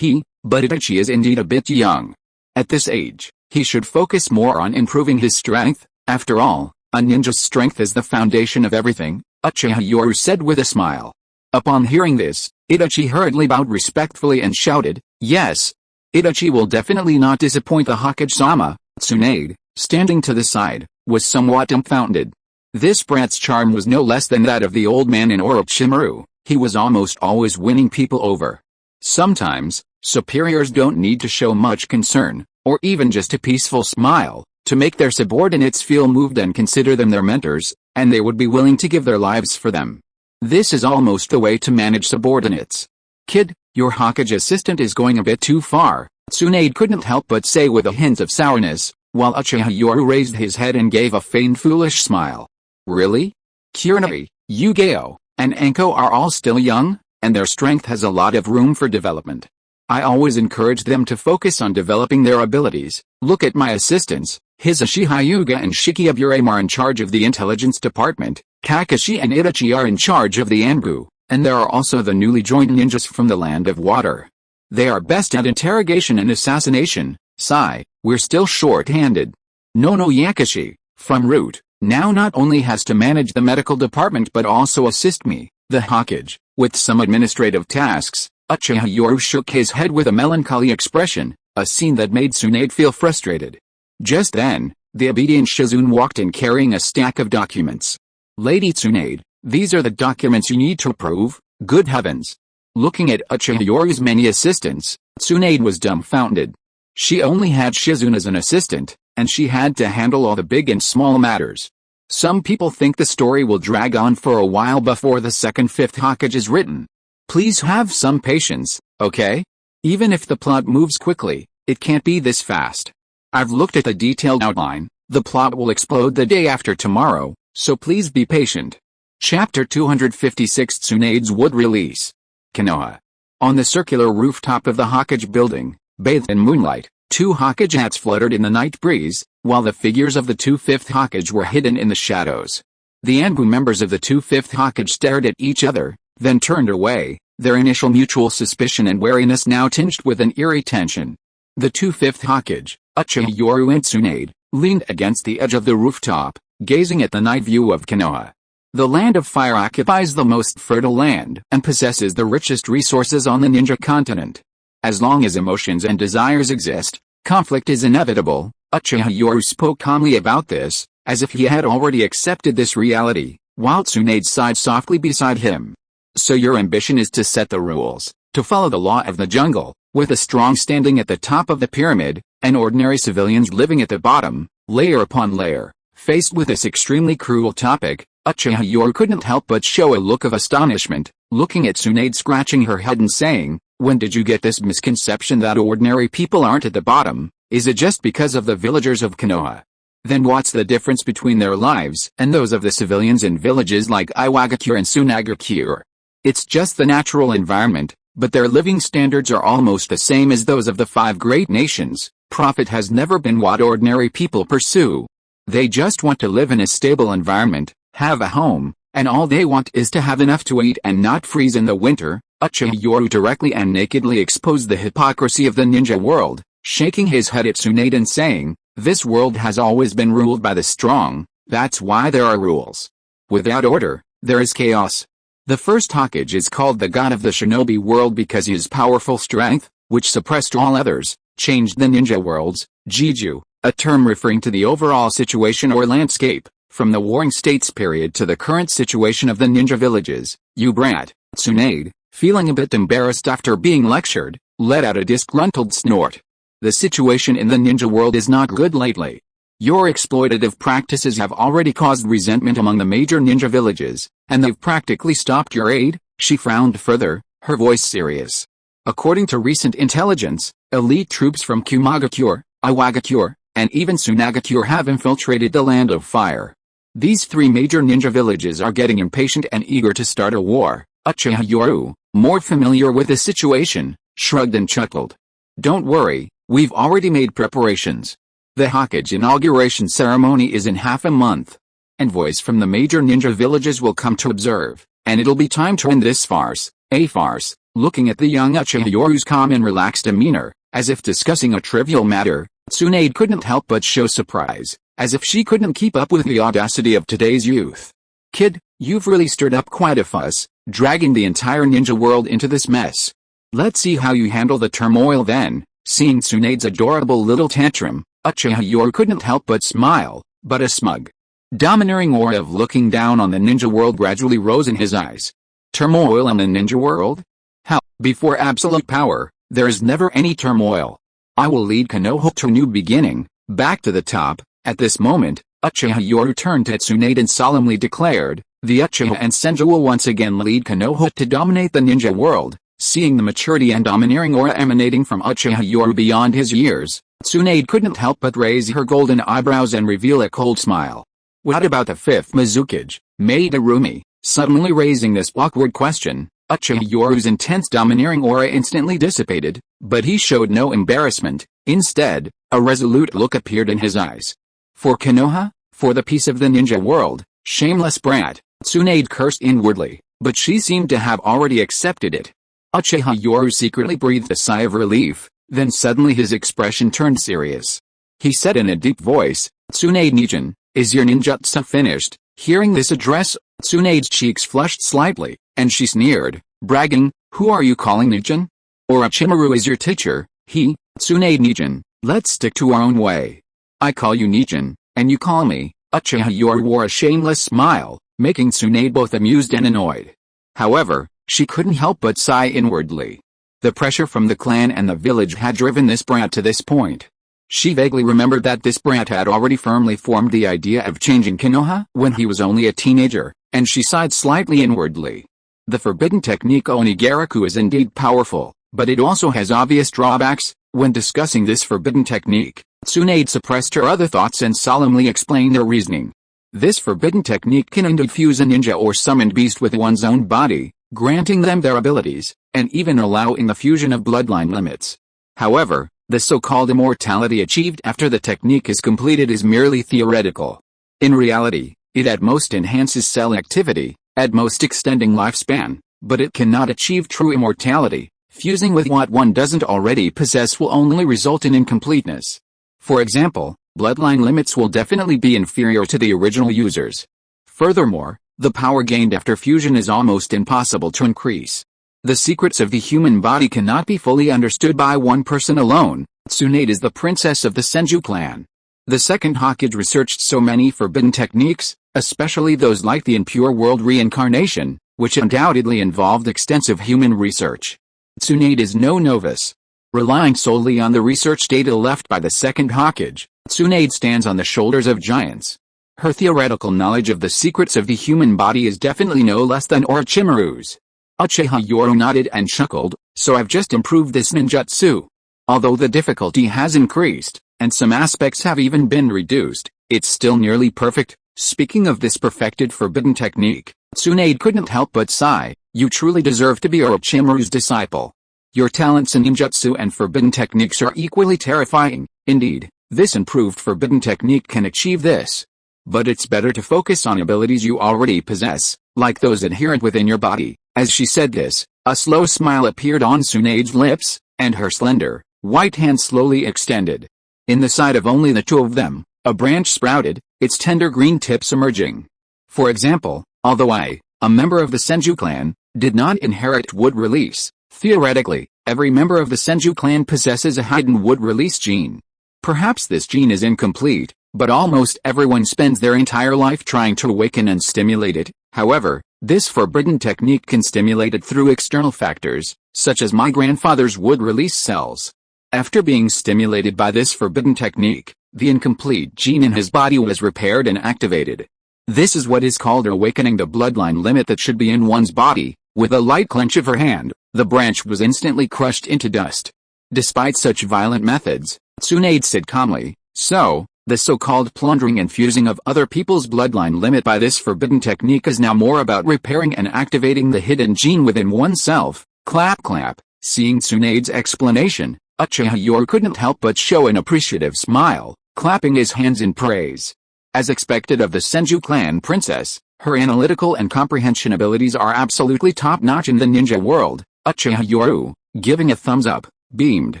But Itachi is indeed a bit young. At this age, he should focus more on improving his strength. After all, a ninja's strength is the foundation of everything," Uchiha Yoru said with a smile. Upon hearing this, Itachi hurriedly bowed respectfully and shouted, "Yes. Itachi will definitely not disappoint the Hokage-sama." Tsunade, standing to the side, was somewhat dumbfounded. This brat's charm was no less than that of the old man in Orochimaru. He was almost always winning people over. Sometimes, superiors don't need to show much concern, or even just a peaceful smile, to make their subordinates feel moved and consider them their mentors, and they would be willing to give their lives for them. This is almost the way to manage subordinates. "Kid, your Hokage assistant is going a bit too far," Tsunade couldn't help but say with a hint of sourness, while Uchiha Yoru raised his head and gave a faint foolish smile. "Really? Kurenai, Yu-Gi-Oh, and Anko are all still young, and their strength has a lot of room for development. I always encourage them to focus on developing their abilities. Look at my assistants, Hisashi Hyuga and Shikiaburame are in charge of the intelligence department, Kakashi and Itachi are in charge of the Anbu, and there are also the newly joined ninjas from the Land of Water. They are best at interrogation and assassination. Sigh, we're still short-handed. Nono Yakashi, from Root, now not only has to manage the medical department but also assist me, the Hokage, with some administrative tasks." Uchiha Yoru shook his head with a melancholy expression, a scene that made Tsunade feel frustrated. Just then, the obedient Shizune walked in carrying a stack of documents. "Lady Tsunade, these are the documents you need to approve." Good heavens! Looking at Uchiha Yoru's many assistants, Tsunade was dumbfounded. She only had Shizune as an assistant, and she had to handle all the big and small matters. Some people think the story will drag on for a while before the second fifth Hokage is written. Please have some patience, okay? Even if the plot moves quickly, it can't be this fast. I've looked at the detailed outline. The plot will explode the day after tomorrow, so please be patient. Chapter 256 Tsunade's Wood Release. Konoha. On the circular rooftop of the Hokage building, bathed in moonlight, Two Hokage hats fluttered in the night breeze, while the figures of the two Fifth Hokage were hidden in the shadows. The Anbu members of the two Fifth Hokage stared at each other, then turned away, their initial mutual suspicion and wariness now tinged with an eerie tension. The two Fifth Hokage, Uchiha Yoru and Tsunade, leaned against the edge of the rooftop, gazing at the night view of Konoha. The Land of Fire occupies the most fertile land and possesses the richest resources on the ninja continent. As long as emotions and desires exist, conflict is inevitable. Uchiha Yoru spoke calmly about this, as if he had already accepted this reality, while Tsunade sighed softly beside him. So your ambition is to set the rules, to follow the law of the jungle, with a strong standing at the top of the pyramid, and ordinary civilians living at the bottom, layer upon layer. Faced with this extremely cruel topic, Uchiha Yoru couldn't help but show a look of astonishment, looking at Tsunade scratching her head and saying, "When did you get this misconception that ordinary people aren't at the bottom? Is it just because of the villagers of Konoha? Then what's the difference between their lives and those of the civilians in villages like Iwagakure and Sunagakure? It's just the natural environment, but their living standards are almost the same as those of the five great nations. Profit has never been what ordinary people pursue. They just want to live in a stable environment, have a home, and all they want is to have enough to eat and not freeze in the winter." Uchiha Yoru directly and nakedly exposed the hypocrisy of the ninja world, shaking his head at Tsunade and saying, "This world has always been ruled by the strong, that's why there are rules. Without order, there is chaos. The first Hokage is called the god of the shinobi world because his powerful strength, which suppressed all others, changed the ninja worlds, Jiju, a term referring to the overall situation or landscape, from the Warring States period to the current situation of the ninja villages." "You brat." Tsunade, feeling a bit embarrassed after being lectured, let out a disgruntled snort. "The situation in the ninja world is not good lately. Your exploitative practices have already caused resentment among the major ninja villages, and they've practically stopped your aid." She frowned further, her voice serious. "According to recent intelligence, elite troops from Kumagakure, Iwagakure, and even Sunagakure have infiltrated the Land of Fire. These three major ninja villages are getting impatient and eager to start a war." Uchiha Yoru, more familiar with the situation, shrugged and chuckled. "Don't worry, we've already made preparations. The Hokage inauguration ceremony is in half a month. Envoys from the major ninja villages will come to observe, and it'll be time to end this farce." "A farce?" Looking at the young Uchiha Yoru's calm and relaxed demeanor, as if discussing a trivial matter, Tsunade couldn't help but show surprise, as if she couldn't keep up with the audacity of today's youth. "Kid, you've really stirred up quite a fuss, dragging the entire ninja world into this mess. Let's see how you handle the turmoil then." Seeing Tsunade's adorable little tantrum, Uchiha Yoru couldn't help but smile, but a smug, domineering aura of looking down on the ninja world gradually rose in his eyes. "Turmoil in the ninja world? Hell, before absolute power, there is never any turmoil. I will lead Konoha to a new beginning, back to the top." At this moment, Uchiha Yoru turned to Tsunade and solemnly declared, "The Uchiha and Senju will once again lead Konoha to dominate the ninja world." Seeing the maturity and domineering aura emanating from Uchiha Yoru beyond his years, Tsunade couldn't help but raise her golden eyebrows and reveal a cold smile. "What about the fifth Mizukage, Maid Arumi?" Suddenly raising this awkward question, Uchiha Yoru's intense domineering aura instantly dissipated, but he showed no embarrassment. Instead, a resolute look appeared in his eyes. "For Konoha? For the peace of the ninja world? Shameless brat." Tsunade cursed inwardly, but she seemed to have already accepted it. Uchiha Yoru secretly breathed a sigh of relief, then suddenly his expression turned serious. He said in a deep voice, "Tsunade Nijin, is your ninjutsu finished?" Hearing this address, Tsunade's cheeks flushed slightly, and she sneered, bragging, "Who are you calling Nijin? Orochimaru is your teacher." Tsunade Nijin, let's stick to our own way. I call you Nijin, and you call me." Uchiha Yoru wore a shameless smile, making Tsunade both amused and annoyed. However, she couldn't help but sigh inwardly. The pressure from the clan and the village had driven this brat to this point. She vaguely remembered that this brat had already firmly formed the idea of changing Konoha when he was only a teenager, and she sighed slightly inwardly. The forbidden technique Onigaraku is indeed powerful, but it also has obvious drawbacks. When discussing this forbidden technique, Tsunade suppressed her other thoughts and solemnly explained her reasoning. This forbidden technique can indeed fuse a ninja or summoned beast with one's own body, granting them their abilities, and even allowing the fusion of bloodline limits. However, The so-called immortality achieved after the technique is completed is merely theoretical. In reality, it at most enhances cell activity, at most extending lifespan, but it cannot achieve true immortality. Fusing with what one doesn't already possess will only result in incompleteness. For example, bloodline limits will definitely be inferior to the original users. Furthermore, the power gained after fusion is almost impossible to increase. The secrets of the human body cannot be fully understood by one person alone. Tsunade is the princess of the Senju clan. The second Hokage researched so many forbidden techniques, especially those like the impure world reincarnation, which undoubtedly involved extensive human research. Tsunade is no novice. Relying solely on the research data left by the second Hokage, Tsunade stands on the shoulders of giants. Her theoretical knowledge of the secrets of the human body is definitely no less than Orochimaru's. Uchiha Yoru nodded and chuckled, so I've just improved this ninjutsu. Although the difficulty has increased, and some aspects have even been reduced, it's still nearly perfect. Speaking of this perfected forbidden technique, Tsunade couldn't help but sigh. You truly deserve to be Orochimaru's disciple. Your talents in ninjutsu and forbidden techniques are equally terrifying. Indeed, this improved forbidden technique can achieve this. But it's better to focus on abilities you already possess, like those inherent within your body. As she said this, a slow smile appeared on Tsunade's lips, and her slender, white hand slowly extended. In the sight of only the two of them, a branch sprouted, its tender green tips emerging. For example, although I, a member of the Senju clan, did not inherit wood release, theoretically, every member of the Senju clan possesses a hidden wood release gene. Perhaps this gene is incomplete, but almost everyone spends their entire life trying to awaken and stimulate it. However, this forbidden technique can stimulate it through external factors, such as my grandfather's wood release cells. After being stimulated by this forbidden technique, the incomplete gene in his body was repaired and activated. This is what is called awakening the bloodline limit that should be in one's body. With a light clench of her hand, the branch was instantly crushed into dust. Despite such violent methods, Tsunade said calmly, so, the so-called plundering and fusing of other people's bloodline limit by this forbidden technique is now more about repairing and activating the hidden gene within oneself. Clap clap. Seeing Tsunade's explanation, Uchiha Yoru couldn't help but show an appreciative smile, clapping his hands in praise. As expected of the Senju clan princess, her analytical and comprehension abilities are absolutely top-notch in the ninja world. Uchiha Yoru, giving a thumbs up, beamed.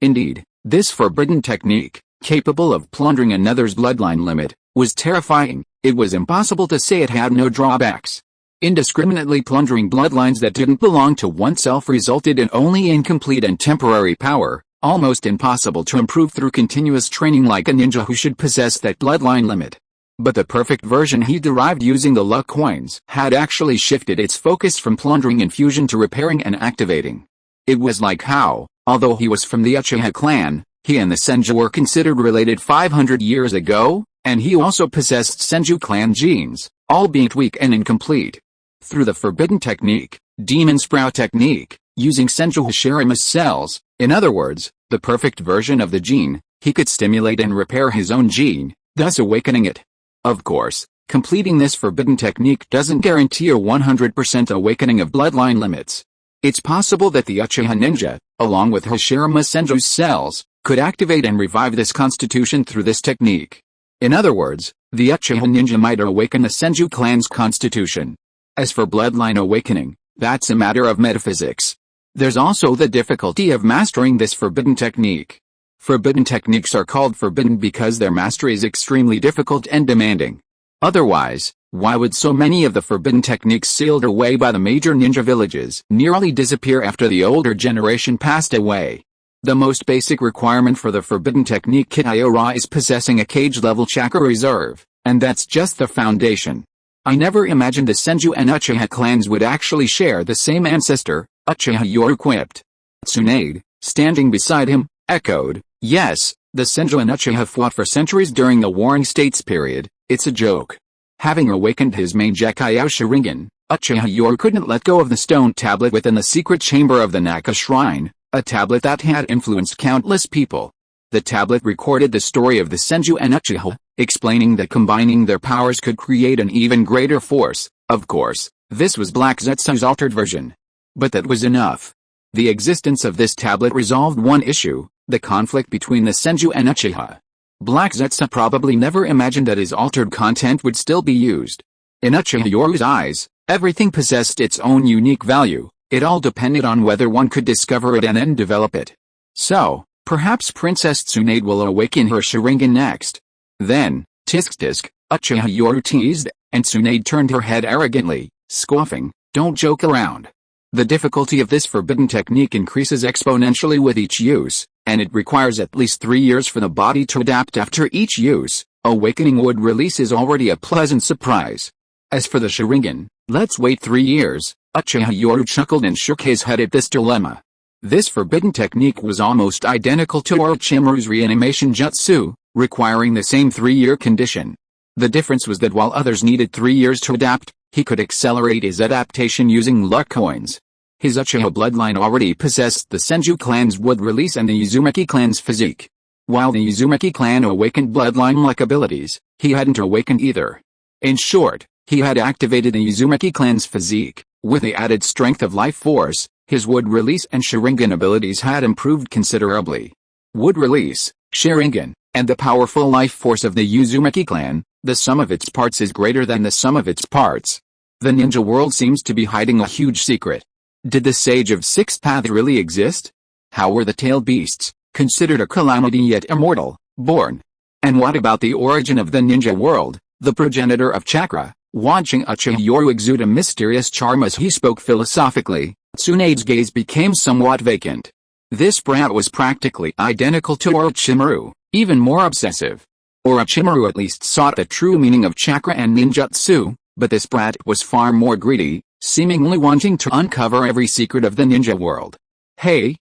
Indeed, this forbidden technique, capable of plundering another's bloodline limit, was terrifying. It was impossible to say it had no drawbacks. Indiscriminately plundering bloodlines that didn't belong to oneself resulted in only incomplete and temporary power, almost impossible to improve through continuous training like a ninja who should possess that bloodline limit. But the perfect version he derived using the luck coins had actually shifted its focus from plundering and fusion to repairing and activating. It was like how, although he was from the Uchiha clan, he and the Senju were considered related 500 years ago, and he also possessed Senju clan genes, albeit weak and incomplete. Through the forbidden technique, demon sprout technique, using Senju Hashiramas cells, in other words, the perfect version of the gene, he could stimulate and repair his own gene, thus awakening it. Of course, completing this forbidden technique doesn't guarantee a 100% awakening of bloodline limits. It's possible that the Uchiha ninja, along with Hashirama Senju's cells, could activate and revive this constitution through this technique. In other words, the Uchiha ninja might awaken the Senju clan's constitution. As for bloodline awakening, that's a matter of metaphysics. There's also the difficulty of mastering this forbidden technique. Forbidden techniques are called forbidden because their mastery is extremely difficult and demanding. Otherwise, why would so many of the forbidden techniques sealed away by the major ninja villages nearly disappear after the older generation passed away? The most basic requirement for the forbidden technique Kitayora is possessing a cage-level chakra reserve, and that's just the foundation. I never imagined the Senju and Uchiha clans would actually share the same ancestor, Uchiha Yoru quipped. Tsunade, standing beside him, echoed, yes, the Senju and Uchiha fought for centuries during the Warring States period, it's a joke. Having awakened his main Gekkai Sharingan, Uchiha Yoru couldn't let go of the stone tablet within the secret chamber of the Naka Shrine, a tablet that had influenced countless people. The tablet recorded the story of the Senju and Uchiha, explaining that combining their powers could create an even greater force. Of course, this was Black Zetsu's altered version. But that was enough. The existence of this tablet resolved one issue. the conflict between the Senju and Uchiha. Black Zetsu probably never imagined that his altered content would still be used. In Uchiha Yoru's eyes, everything possessed its own unique value. It all depended on whether one could discover it and then develop it. So, perhaps Princess Tsunade will awaken her Sharingan next. Then, tisk tisk, Uchiha Yoru teased, and Tsunade turned her head arrogantly, scoffing, "Don't joke around." The difficulty of this forbidden technique increases exponentially with each use, and it requires at least 3 years for the body to adapt after each use. Awakening would release is already a pleasant surprise. As for the Sharingan, let's wait 3 years. Uchiha Yoru chuckled and shook his head at this dilemma. This forbidden technique was almost identical to Orochimaru's reanimation jutsu, requiring the same 3-year condition. The difference was that while others needed 3 years to adapt, he could accelerate his adaptation using luck coins. His Uchiha bloodline already possessed the Senju clan's wood release and the Uzumaki clan's physique. While the Uzumaki clan awakened bloodline-like abilities, he hadn't awakened either. In short, he had activated the Uzumaki clan's physique. With the added strength of life force, his wood release and Sharingan abilities had improved considerably. Wood release, Sharingan, and the powerful life force of the Uzumaki clan, the sum of its parts is greater than the sum of its parts. The ninja world seems to be hiding a huge secret. Did the Sage of Sixth Path really exist? How were the tailed beasts, considered a calamity yet immortal, born? And what about the origin of the ninja world, the progenitor of chakra? Watching Uchiha Yoru exude a mysterious charm as he spoke philosophically, Tsunade's gaze became somewhat vacant. This brat was practically identical to Orochimaru, even more obsessive. Orochimaru at least sought the true meaning of chakra and ninjutsu, but this brat was far more greedy, seemingly wanting to uncover every secret of the ninja world. Hey,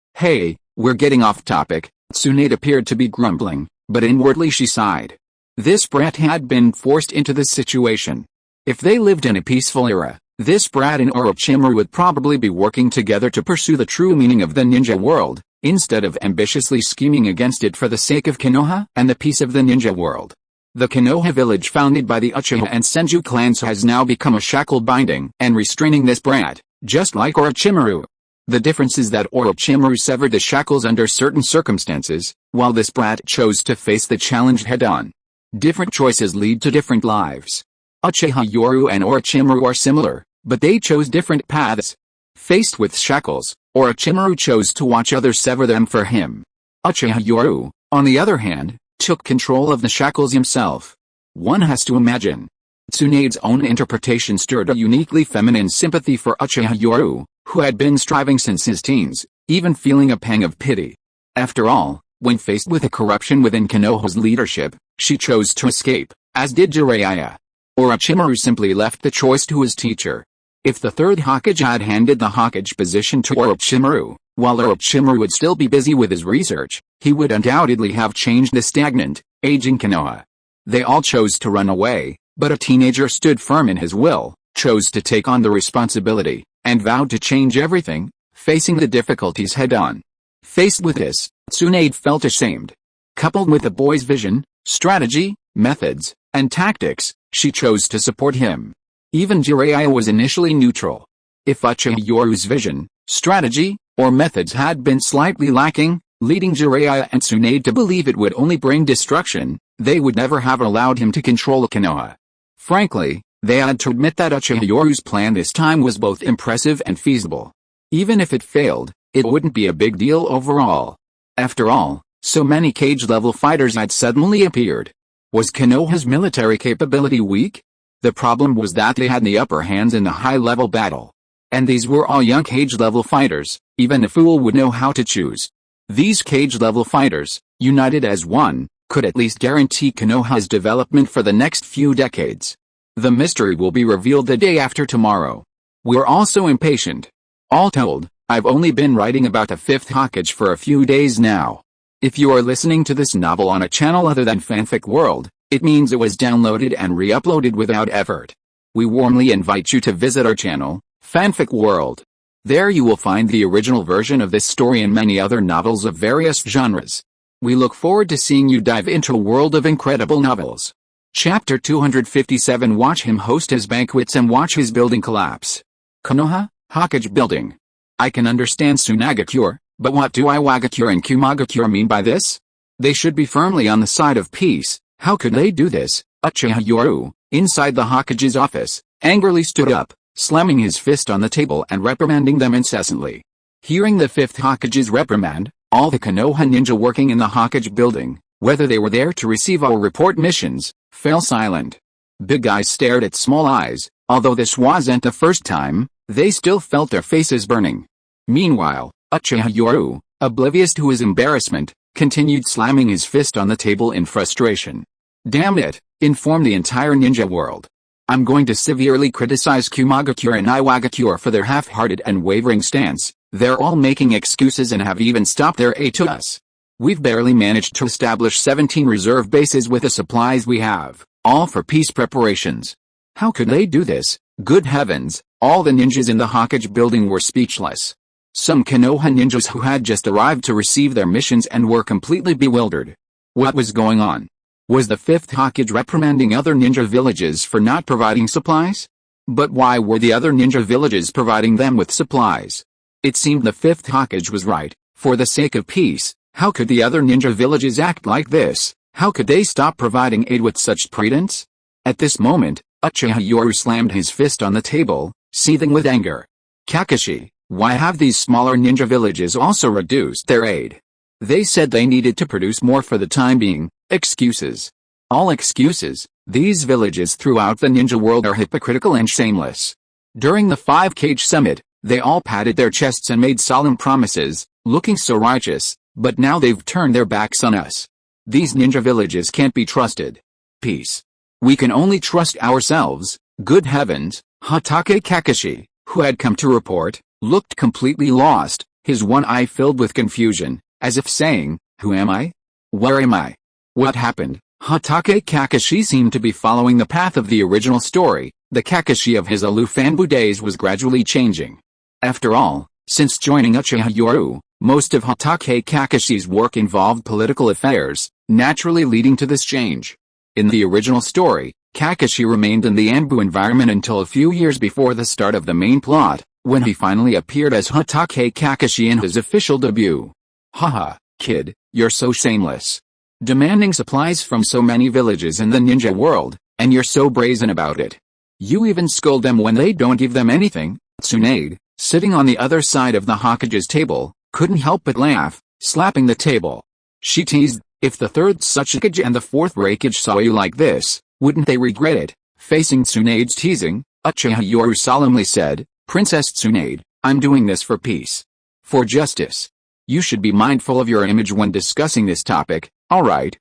we're getting off topic. Tsunade appeared to be grumbling, but inwardly she sighed. This brat had been forced into this situation. If they lived in a peaceful era, this brat and Orochimaru would probably be working together to pursue the true meaning of the ninja world, instead of ambitiously scheming against it for the sake of Konoha and the peace of the ninja world. The Konoha village founded by the Uchiha and Senju clans has now become a shackle binding and restraining this brat, just like Orochimaru. The difference is that Orochimaru severed the shackles under certain circumstances, while this brat chose to face the challenge head-on. Different choices lead to different lives. Uchiha Yoru and Orochimaru are similar, but they chose different paths. Faced with shackles, Orochimaru chose to watch others sever them for him. Uchiha Yoru, on the other hand, took control of the shackles himself. One has to imagine. Tsunade's own interpretation stirred a uniquely feminine sympathy for Uchiha Yoru, who had been striving since his teens, even feeling a pang of pity. After all, when faced with a corruption within Konoha's leadership, she chose to escape, as did Jiraiya. Orochimaru simply left the choice to his teacher. If the Third Hokage had handed the Hokage position to Orochimaru, while Orochimaru would still be busy with his research, he would undoubtedly have changed the stagnant, aging Konoha. They all chose to run away, but a teenager stood firm in his will, chose to take on the responsibility, and vowed to change everything, facing the difficulties head-on. Faced with this, Tsunade felt ashamed. Coupled with the boy's vision, strategy, methods, and tactics, she chose to support him. Even Jiraiya was initially neutral. If Uchiha Yoru's vision, strategy, or methods had been slightly lacking, leading Jiraiya and Tsunade to believe it would only bring destruction, they would never have allowed him to control Konoha. Frankly, they had to admit that Uchiha Yoru's plan this time was both impressive and feasible. Even if it failed, it wouldn't be a big deal overall. After all, so many cage-level fighters had suddenly appeared. Was Konoha's military capability weak? The problem was that they had the upper hands in the high-level battle. And these were all young cage-level fighters, even a fool would know how to choose. These cage-level fighters, united as one, could at least guarantee Konoha's development for the next few decades. The mystery will be revealed the day after tomorrow. We're also impatient. All told, I've only been writing about the Fifth Hokage for a few days now. If you are listening to this novel on a channel other than Fanfic World, it means it was downloaded and re-uploaded without effort. We warmly invite you to visit our channel, Fanfic World. There you will find the original version of this story and many other novels of various genres. We look forward to seeing you dive into a world of incredible novels. Chapter 257. Watch him host his banquets and watch his building collapse. Konoha, Hokage building. I can understand Tsunagakure, But what do Iwagakure and Kumagakure mean by this? They should be firmly on the side of peace. How could they do this? Uchiha Yoru, inside the Hokage's office, angrily stood up, slamming his fist on the table and reprimanding them incessantly. Hearing the fifth Hokage's reprimand, all the Konoha ninja working in the Hokage building, whether they were there to receive or report missions, fell silent. Big eyes stared at small eyes. Although this wasn't the first time, they still felt their faces burning. Meanwhile, Uchiha Yoru, oblivious to his embarrassment, continued slamming his fist on the table in frustration. Damn it, inform the entire ninja world. I'm going to severely criticize Kumagakure and Iwagakure for their half-hearted and wavering stance. They're all making excuses and have even stopped their aid to us. We've barely managed to establish 17 reserve bases with the supplies we have, all for peace preparations. How could they do this? Good heavens, all the ninjas in the Hokage building were speechless. Some Konoha ninjas who had just arrived to receive their missions and were completely bewildered. What was going on? Was the fifth Hokage reprimanding other ninja villages for not providing supplies? But why were the other ninja villages providing them with supplies? It seemed the fifth Hokage was right. For the sake of peace, how could the other ninja villages act like this? How could they stop providing aid with such pretense? At this moment, Uchiha Yoru slammed his fist on the table, seething with anger. Kakashi, why have these smaller ninja villages also reduced their aid? They said they needed to produce more for the time being. Excuses. All excuses. These villages throughout the ninja world are hypocritical and shameless. During the 5-Cage summit, they all patted their chests and made solemn promises, looking so righteous, but now they've turned their backs on us. These ninja villages can't be trusted. Peace. We can only trust ourselves. Good heavens, Hatake Kakashi, who had come to report, looked completely lost, his one eye filled with confusion, as if saying, who am I? Where am I? What happened? Hatake Kakashi seemed to be following the path of the original story. The Kakashi of his aloof Anbu days was gradually changing. After all, since joining Uchiha Yoru, most of Hatake Kakashi's work involved political affairs, naturally leading to this change. In the original story, Kakashi remained in the Anbu environment until a few years before the start of the main plot, when he finally appeared as Hatake Kakashi in his official debut. Haha, kid, you're so shameless. Demanding supplies from so many villages in the ninja world, and you're so brazen about it. You even scold them when they don't give them anything. Tsunade, sitting on the other side of the Hokage's table, couldn't help but laugh, slapping the table. She teased, if the third Tsuchikage and the fourth Raikage saw you like this, wouldn't they regret it? Facing Tsunade's teasing, Uchiha Yoru solemnly said, Princess Tsunade, I'm doing this for peace. For justice. You should be mindful of your image when discussing this topic. Alright,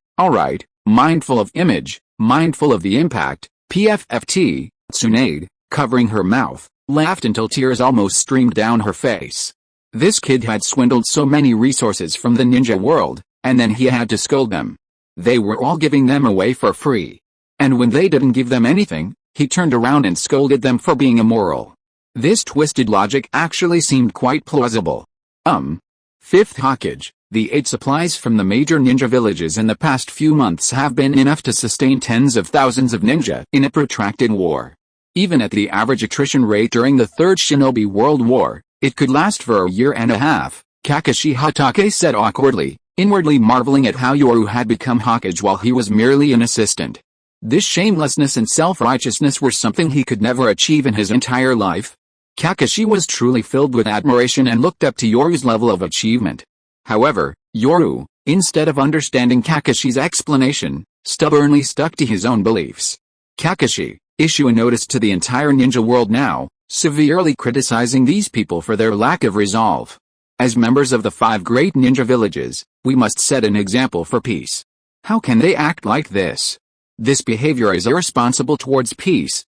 mindful of image, mindful of the impact. PFFT, Tsunade, covering her mouth, laughed until tears almost streamed down her face. This kid had swindled so many resources from the ninja world, and then he had to scold them. They were all giving them away for free. And when they didn't give them anything, he turned around and scolded them for being immoral. This twisted logic actually seemed quite plausible. Fifth Hokage, the aid supplies from the major ninja villages in the past few months have been enough to sustain tens of thousands of ninja in a protracted war. Even at the average attrition rate during the Third Shinobi World War, it could last for a year and a half, Kakashi Hatake said awkwardly, inwardly marveling at how Yoru had become Hokage while he was merely an assistant. This shamelessness and self-righteousness were something he could never achieve in his entire life. Kakashi was truly filled with admiration and looked up to Yoru's level of achievement. However, Yoru, instead of understanding Kakashi's explanation, stubbornly stuck to his own beliefs. Kakashi, issue a notice to the entire ninja world now, severely criticizing these people for their lack of resolve. As members of the 5 great ninja villages, we must set an example for peace. How can they act like this? This behavior is irresponsible towards peace.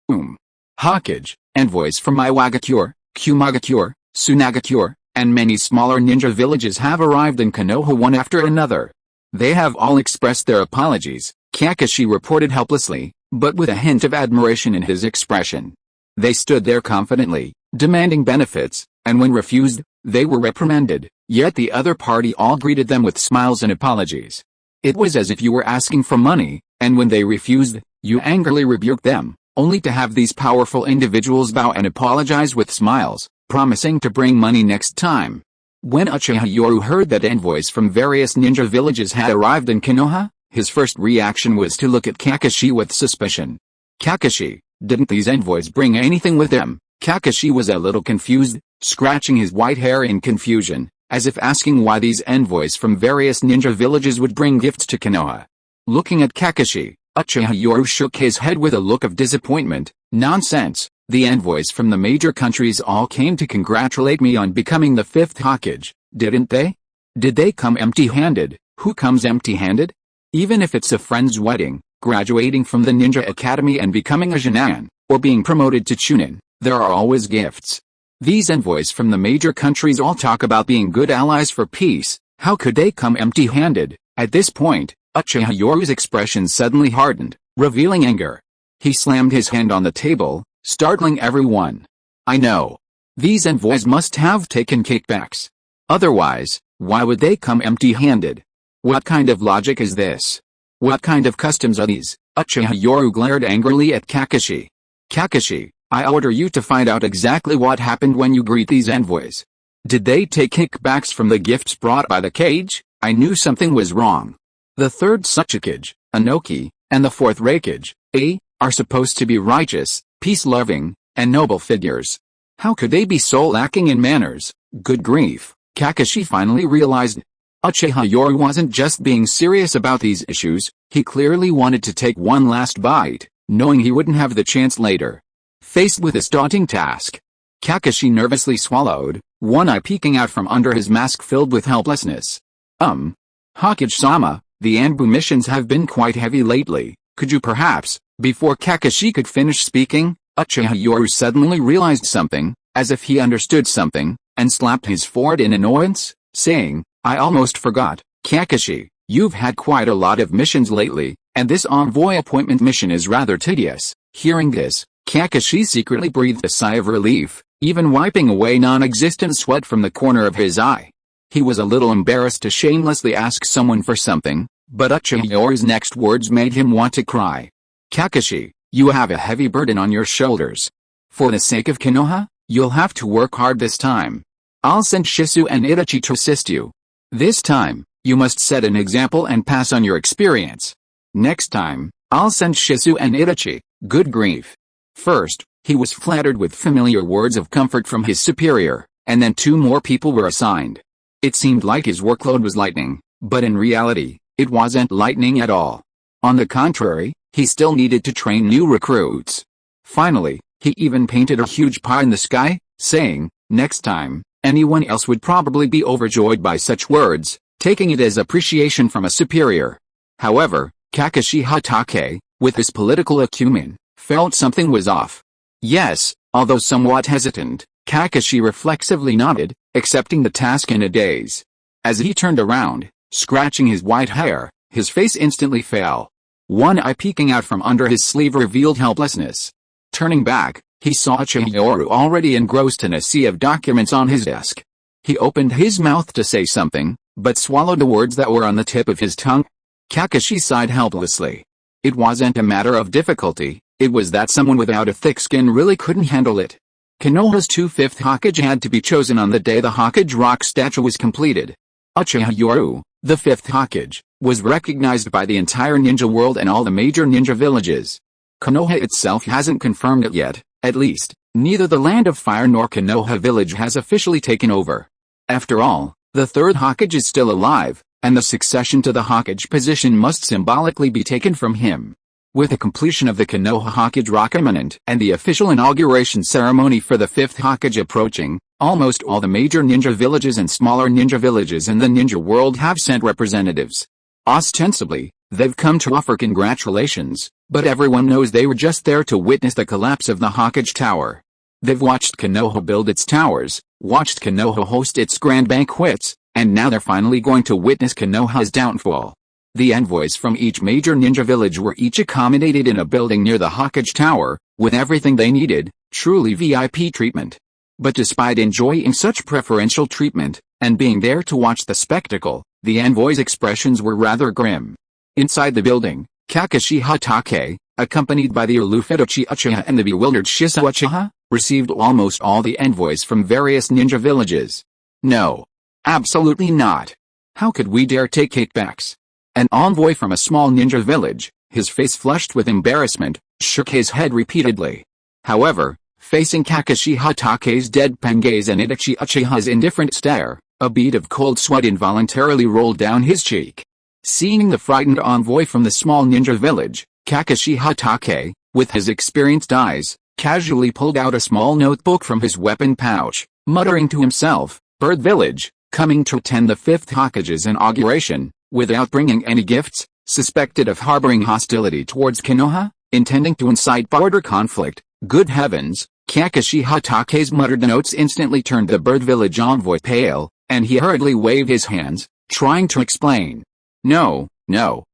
Hokage, envoys from Iwagakure, Kumagakure, Tsunagakure, and many smaller ninja villages have arrived in Konoha one after another. They have all expressed their apologies, Kakashi reported helplessly, but with a hint of admiration in his expression. They stood there confidently, demanding benefits, and when refused, they were reprimanded, yet the other party all greeted them with smiles and apologies. It was as if you were asking for money, and when they refused, you angrily rebuked them, only to have these powerful individuals bow and apologize with smiles, promising to bring money next time. When Uchiha Yoru heard that envoys from various ninja villages had arrived in Konoha, his first reaction was to look at Kakashi with suspicion. Kakashi, didn't these envoys bring anything with them? Kakashi was a little confused, scratching his white hair in confusion, as if asking why these envoys from various ninja villages would bring gifts to Konoha. Looking at Kakashi, Uchiha Yoru shook his head with a look of disappointment. Nonsense, the envoys from the major countries all came to congratulate me on becoming the 5th Hokage, didn't they? Did they come empty-handed? Who comes empty-handed? Even if it's a friend's wedding, graduating from the Ninja Academy and becoming a Sharingan, or being promoted to Chunin, there are always gifts. These envoys from the major countries all talk about being good allies for peace. How could they come empty-handed? At this point, Uchiha Yoru's expression suddenly hardened, revealing anger. He slammed his hand on the table, startling everyone. I know. These envoys must have taken kickbacks. Otherwise, why would they come empty-handed? What kind of logic is this? What kind of customs are these? Uchiha Yoru glared angrily at Kakashi. Kakashi, I order you to find out exactly what happened when you greet these envoys. Did they take kickbacks from the gifts brought by the cage? I knew something was wrong. The 3rd Hokage, Inoki, and the 4th Hokage, are supposed to be righteous, peace-loving, and noble figures. How could they be so lacking in manners? Good grief, Kakashi finally realized. Uchiha Yoru wasn't just being serious about these issues, he clearly wanted to take one last bite, knowing he wouldn't have the chance later. Faced with this daunting task, Kakashi nervously swallowed, one eye peeking out from under his mask filled with helplessness. Hokage-sama, the Anbu missions have been quite heavy lately, could you perhaps, before Kakashi could finish speaking, Uchiha Yoru suddenly realized something, as if he understood something, and slapped his forehead in annoyance, saying, I almost forgot, Kakashi, you've had quite a lot of missions lately, and this envoy appointment mission is rather tedious. Hearing this, Kakashi secretly breathed a sigh of relief, even wiping away non-existent sweat from the corner of his eye. He was a little embarrassed to shamelessly ask someone for something, but Uchiha Yoru's next words made him want to cry. Kakashi, you have a heavy burden on your shoulders. For the sake of Konoha, you'll have to work hard this time. I'll send Shisui and Itachi to assist you. This time, you must set an example and pass on your experience. Next time, I'll send Shisui and Itachi. Good grief. First, he was flattered with familiar words of comfort from his superior, and then 2 more people were assigned. It seemed like his workload was lightening, but in reality, it wasn't lightening at all. On the contrary, he still needed to train new recruits. Finally, he even painted a huge pie in the sky, saying, next time, anyone else would probably be overjoyed by such words, taking it as appreciation from a superior. However, Kakashi Hatake, with his political acumen, felt something was off. Yes, although somewhat hesitant, Kakashi reflexively nodded, accepting the task in a daze. As he turned around, scratching his white hair, his face instantly fell. One eye peeking out from under his sleeve revealed helplessness. Turning back, he saw Uchiha Yoru already engrossed in a sea of documents on his desk. He opened his mouth to say something, but swallowed the words that were on the tip of his tongue. Kakashi sighed helplessly. It wasn't a matter of difficulty, it was that someone without a thick skin really couldn't handle it. Konoha's 5th Hokage had to be chosen on the day the Hokage rock statue was completed. Uchiha Yoru, the 5th Hokage, was recognized by the entire ninja world and all the major ninja villages. Konoha itself hasn't confirmed it yet, at least, neither the Land of Fire nor Konoha village has officially taken over. After all, the 3rd Hokage is still alive, and the succession to the Hokage position must symbolically be taken from him. With the completion of the Konoha Hokage rock imminent and the official inauguration ceremony for the 5th Hokage approaching, almost all the major ninja villages and smaller ninja villages in the ninja world have sent representatives. Ostensibly, they've come to offer congratulations, but everyone knows they were just there to witness the collapse of the Hokage Tower. They've watched Konoha build its towers, watched Konoha host its grand banquets, and now they're finally going to witness Konoha's downfall. The envoys from each major ninja village were each accommodated in a building near the Hokage Tower, with everything they needed, truly VIP treatment. But despite enjoying such preferential treatment, and being there to watch the spectacle, the envoys' expressions were rather grim. Inside the building, Kakashi Hatake, accompanied by the aloof Itachi Uchiha and the bewildered Shisui Uchiha, received almost all the envoys from various ninja villages. No. Absolutely not. How could we dare take kickbacks? An envoy from a small ninja village, his face flushed with embarrassment, shook his head repeatedly. However, facing Kakashi Hatake's deadpan gaze and Itachi Uchiha's indifferent stare, a bead of cold sweat involuntarily rolled down his cheek. Seeing the frightened envoy from the small ninja village, Kakashi Hatake, with his experienced eyes, casually pulled out a small notebook from his weapon pouch, muttering to himself, "Bird Village, coming to attend the 5th Hokage's inauguration, without bringing any gifts, suspected of harboring hostility towards Konoha, intending to incite border conflict. Good heavens!" Kakashi Hatake's muttered notes instantly turned the Bird Village envoy pale, and he hurriedly waved his hands, trying to explain. No,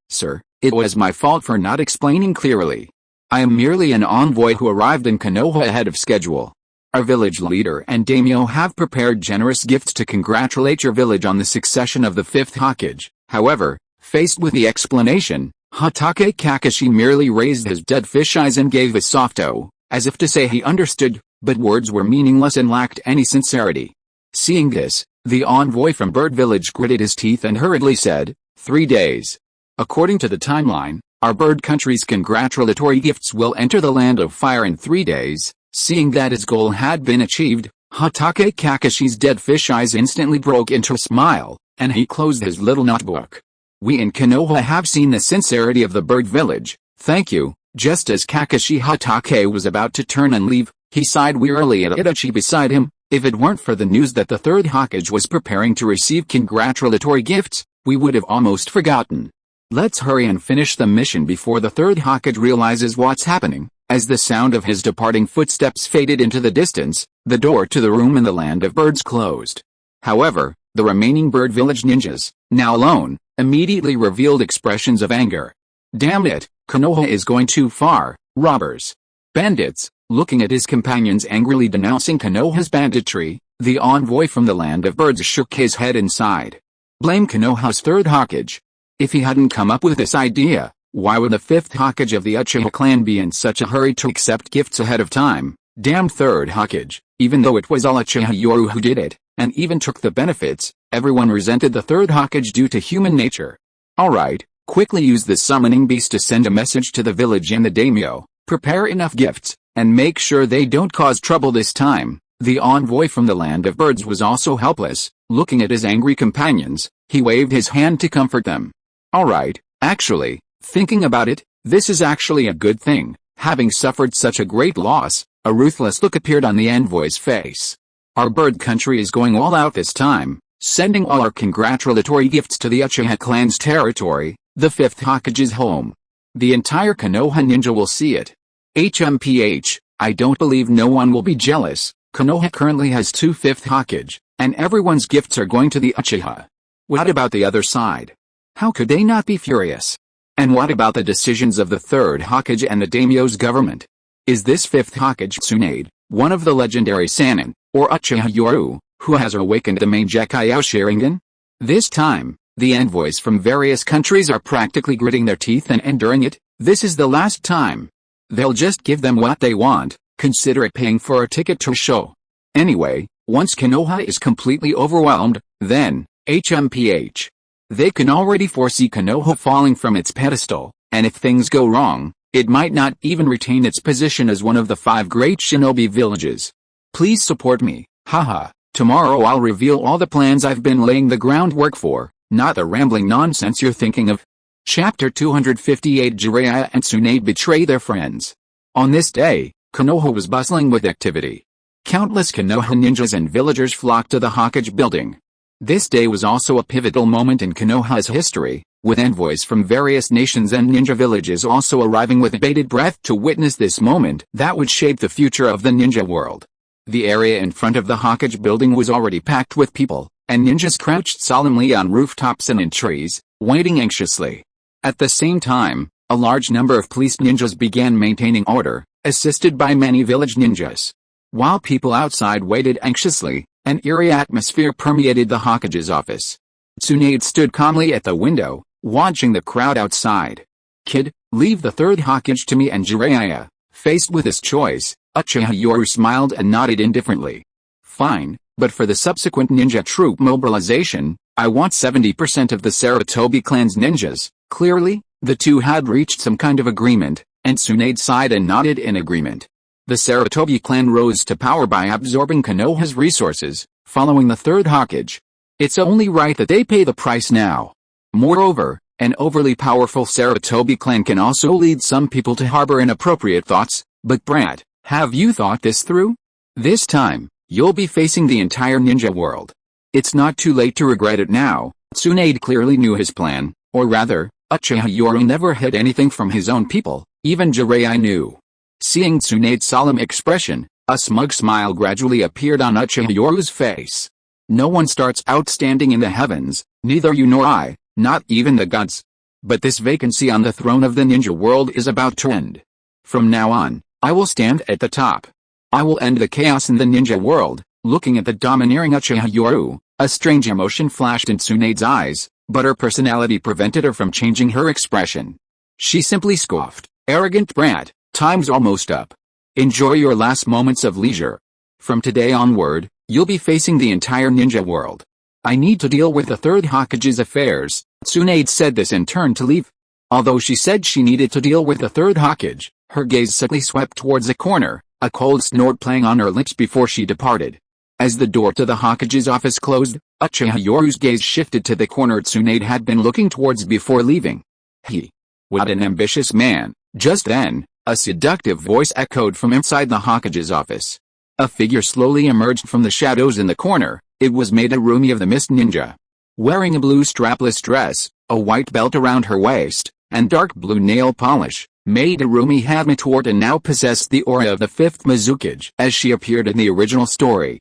sir, it was my fault for not explaining clearly. I am merely an envoy who arrived in Konoha ahead of schedule. Our village leader and daimyo have prepared generous gifts to congratulate your village on the succession of the 5th Hokage. However, faced with the explanation, Hatake Kakashi merely raised his dead fish eyes and gave a soft "oh," as if to say he understood, but words were meaningless and lacked any sincerity. Seeing this, the envoy from Bird Village gritted his teeth and hurriedly said, 3 days. According to the timeline, our bird country's congratulatory gifts will enter the Land of Fire in 3 days. Seeing that his goal had been achieved, Hatake Kakashi's dead fish eyes instantly broke into a smile, and he closed his little notebook. We in Konoha have seen the sincerity of the Bird Village, thank you. Just as Kakashi Hatake was about to turn and leave, he sighed wearily at Itachi beside him. If it weren't for the news that the 3rd Hokage was preparing to receive congratulatory gifts, we would have almost forgotten. Let's hurry and finish the mission before the 3rd Hokage realizes what's happening. As the sound of his departing footsteps faded into the distance, the door to the room in the Land of Birds closed. However, the remaining Bird Village ninjas, now alone, immediately revealed expressions of anger. Damn it, Konoha is going too far, robbers. Bandits. Looking at his companions angrily denouncing Konoha's banditry, the envoy from the Land of Birds shook his head and sighed. Blame Konoha's 3rd Hokage. If he hadn't come up with this idea, why would the 5th Hokage of the Uchiha clan be in such a hurry to accept gifts ahead of time? Damn 3rd Hokage, even though it was all Uchiha Yoru who did it, and even took the benefits, everyone resented the 3rd Hokage due to human nature. Alright, quickly use the summoning beast to send a message to the village and the daimyo, prepare enough gifts, and make sure they don't cause trouble this time. The envoy from the Land of Birds was also helpless. Looking at his angry companions, he waved his hand to comfort them. Alright, actually, thinking about it, this is actually a good thing. Having suffered such a great loss, a ruthless look appeared on the envoy's face. Our bird country is going all out this time, sending all our congratulatory gifts to the Uchiha clan's territory, the 5th Hokage's home. The entire Konoha ninja will see it. HMPH, I don't believe no one will be jealous. Konoha currently has 2 5th Hokage, and everyone's gifts are going to the Uchiha. What about the other side? How could they not be furious? And what about the decisions of the 3rd Hokage and the daimyo's government? Is this 5th Hokage Tsunade, one of the legendary Sannin, or Uchiha Yoru, who has awakened the main Decay Sharingan? This time, the envoys from various countries are practically gritting their teeth and enduring it. This is the last time. They'll just give them what they want, consider it paying for a ticket to a show. Anyway, once Konoha is completely overwhelmed, then, HMPH. They can already foresee Konoha falling from its pedestal, and if things go wrong, it might not even retain its position as one of the 5 great shinobi villages. Please support me, haha. Tomorrow I'll reveal all the plans I've been laying the groundwork for, not the rambling nonsense you're thinking of. Chapter 258 Jiraiya and Tsunade betray their friends. On this day, Konoha was bustling with activity. Countless Konoha ninjas and villagers flocked to the Hokage building. This day was also a pivotal moment in Konoha's history, with envoys from various nations and ninja villages also arriving with bated breath to witness this moment that would shape the future of the ninja world. The area in front of the Hokage building was already packed with people, and ninjas crouched solemnly on rooftops and in trees, waiting anxiously. At the same time, a large number of police ninjas began maintaining order, assisted by many village ninjas. While people outside waited anxiously, an eerie atmosphere permeated the Hokage's office. Tsunade stood calmly at the window, watching the crowd outside. Kid, leave the 3rd Hokage to me and Jiraiya. Faced with this choice, Uchiha Yoru smiled and nodded indifferently. Fine, But for the subsequent ninja troop mobilization, I want 70% of the Sarutobi clan's ninjas. Clearly, the two had reached some kind of agreement, and Tsunade sighed and nodded in agreement. The Sarutobi clan rose to power by absorbing Konoha's resources, following the Third Hokage. It's only right that they pay the price now. Moreover, an overly powerful Sarutobi clan can also lead some people to harbor inappropriate thoughts. But Brad, have you thought this through? This time, you'll be facing the entire ninja world. It's not too late to regret it now. Tsunade clearly knew his plan, or rather, Uchiha Yoru never hid anything from his own people, even Jiraiya knew. Seeing Tsunade's solemn expression, a smug smile gradually appeared on Uchiha Yoru's face. No one starts out standing in the heavens, neither you nor I, not even the gods. But this vacancy on the throne of the ninja world is about to end. From now on, I will stand at the top. I will end the chaos in the ninja world. Looking at the domineering Uchiha Yoru, a strange emotion flashed in Tsunade's eyes, but her personality prevented her from changing her expression. She simply scoffed, "Arrogant brat, time's almost up. Enjoy your last moments of leisure. From today onward, you'll be facing the entire ninja world. I need to deal with the Third Hokage's affairs." Tsunade said this and turned to leave. Although she said she needed to deal with the Third Hokage, her gaze suddenly swept towards a corner, a cold snort playing on her lips before she departed. As the door to the Hokage's office closed, Uchiha Yoru's gaze shifted to the corner Tsunade had been looking towards before leaving. What an ambitious man. Just then, a seductive voice echoed from inside the Hokage's office. A figure slowly emerged from the shadows in the corner. It was Madarumi of the Mist Ninja. Wearing a blue strapless dress, a white belt around her waist, and dark blue nail polish, Madarumi had matured and now possessed the aura of the fifth Mizukage as she appeared in the original story.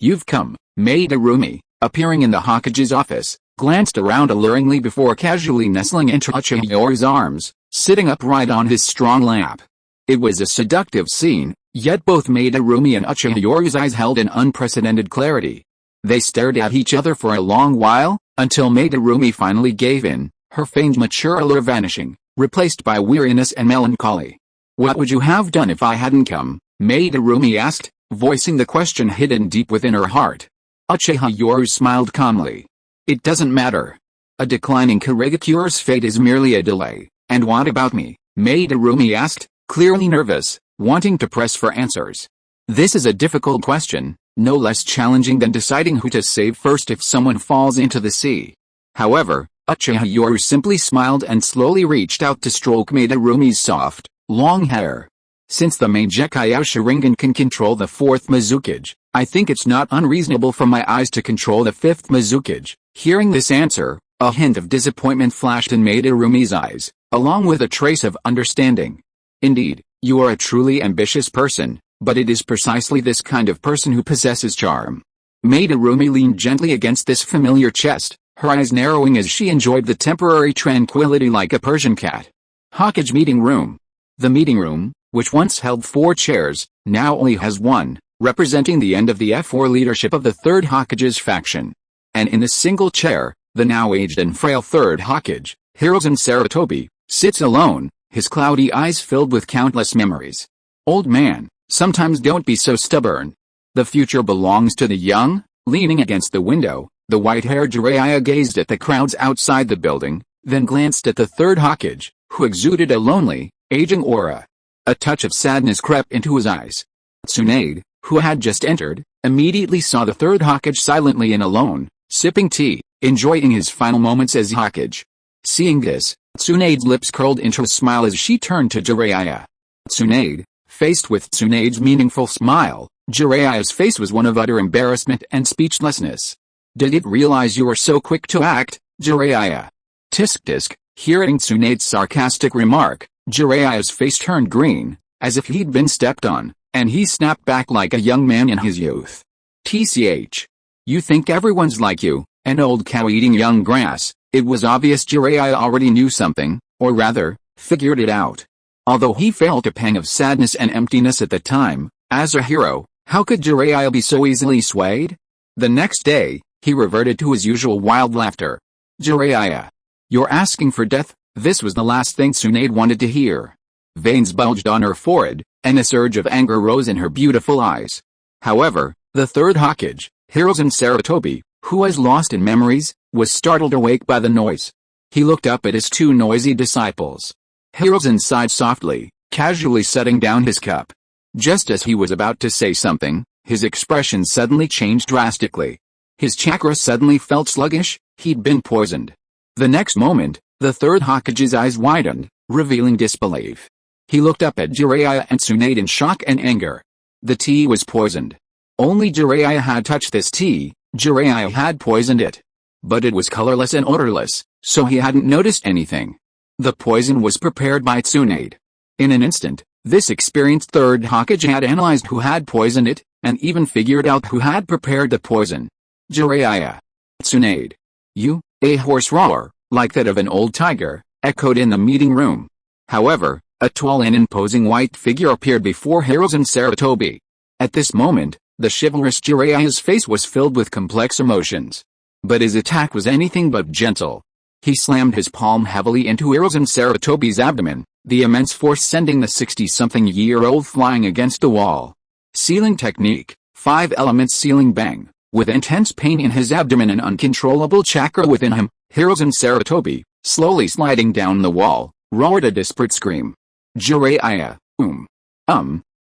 You've come. Madarumi, appearing in the Hokage's office, glanced around alluringly before casually nestling into Uchiha Yoru's arms, sitting upright on his strong lap. It was a seductive scene, yet both Madarumi and Uchiha Yoru's eyes held an unprecedented clarity. They stared at each other for a long while, until Madarumi finally gave in, her feigned mature allure vanishing, replaced by weariness and melancholy. "What would you have done if I hadn't come?" Madarumi asked, voicing the question hidden deep within her heart. Uchiha Yoru smiled calmly. "It doesn't matter. A declining Kirigakure's fate is merely a delay." "And what about me?" Madarumi asked, clearly nervous, wanting to press for answers. This is a difficult question, no less challenging than deciding who to save first if someone falls into the sea. However, Uchiha Yoru simply smiled and slowly reached out to stroke Madarumi's soft, long hair. "Since the Mangekyo Sharingan can control the fourth Mizukage, I think it's not unreasonable for my eyes to control the fifth Mizukage." Hearing this answer, a hint of disappointment flashed in Madarumi's eyes, along with a trace of understanding. "Indeed, you are a truly ambitious person, but it is precisely this kind of person who possesses charm." Madarumi leaned gently against this familiar chest, her eyes narrowing as she enjoyed the temporary tranquility like a Persian cat. Hokage meeting room. The meeting room, which once held 4 chairs, now only has 1, representing the end of the F4 leadership of the Third Hokage's faction. And in this single chair, the now aged and frail Third Hokage, Hiruzen Sarutobi, sits alone, his cloudy eyes filled with countless memories. "Old man, sometimes don't be so stubborn. The future belongs to the young." Leaning against the window, the white-haired Jiraiya gazed at the crowds outside the building, then glanced at the Third Hokage, who exuded a lonely, aging aura. A touch of sadness crept into his eyes. Tsunade, who had just entered, immediately saw the Third Hokage silently and alone, sipping tea, enjoying his final moments as Hokage. Seeing this, Tsunade's lips curled into a smile as she turned to Jiraiya. Tsunade, faced with Tsunade's meaningful smile, Jiraiya's face was one of utter embarrassment and speechlessness. "Did you realize you were so quick to act, Jiraiya?" Tisk. Hearing Tsunade's sarcastic remark, Jiraiya's face turned green, as if he'd been stepped on, and he snapped back like a young man in his youth. "Tch. You think everyone's like you, an old cow eating young grass." It was obvious Jiraiya already knew something, or rather, figured it out. Although he felt a pang of sadness and emptiness at the time, as a hero, how could Jiraiya be so easily swayed? The next day, he reverted to his usual wild laughter. "Jiraiya, you're asking for death?" This was the last thing Tsunade wanted to hear. Veins bulged on her forehead, and a surge of anger rose in her beautiful eyes. However, The third Hokage, Hiruzen Sarutobi, who was lost in memories, was startled awake by the noise. He looked up at his two noisy disciples. Hiruzen sighed softly, casually setting down his cup. Just as he was about to say something, his expression suddenly changed drastically. His chakra suddenly felt sluggish, he'd been poisoned. The next moment, the third Hokage's eyes widened, revealing disbelief. He looked up at Jiraiya and Tsunade in shock and anger. The tea was poisoned. Only Jiraiya had touched this tea, Jiraiya had poisoned it. But it was colorless and odorless, so he hadn't noticed anything. The poison was prepared by Tsunade. In an instant, this experienced third Hokage had analyzed who had poisoned it, and even figured out who had prepared the poison. Jiraiya. Tsunade. You, a hoarse roar, like that of an old tiger, echoed in the meeting room. However, a tall and imposing white figure appeared before Hiruzen Sarutobi. At this moment, the chivalrous Jiraiya's face was filled with complex emotions. But his attack was anything but gentle. He slammed his palm heavily into Hiruzen Sarutobi's abdomen, the immense force sending the 60-something-year-old flying against the wall. Sealing technique, 5 elements sealing bang. With intense pain in his abdomen and uncontrollable chakra within him, Hiruzen Sarutobi, slowly sliding down the wall, roared a desperate scream. Jiraiya,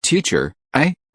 teacher,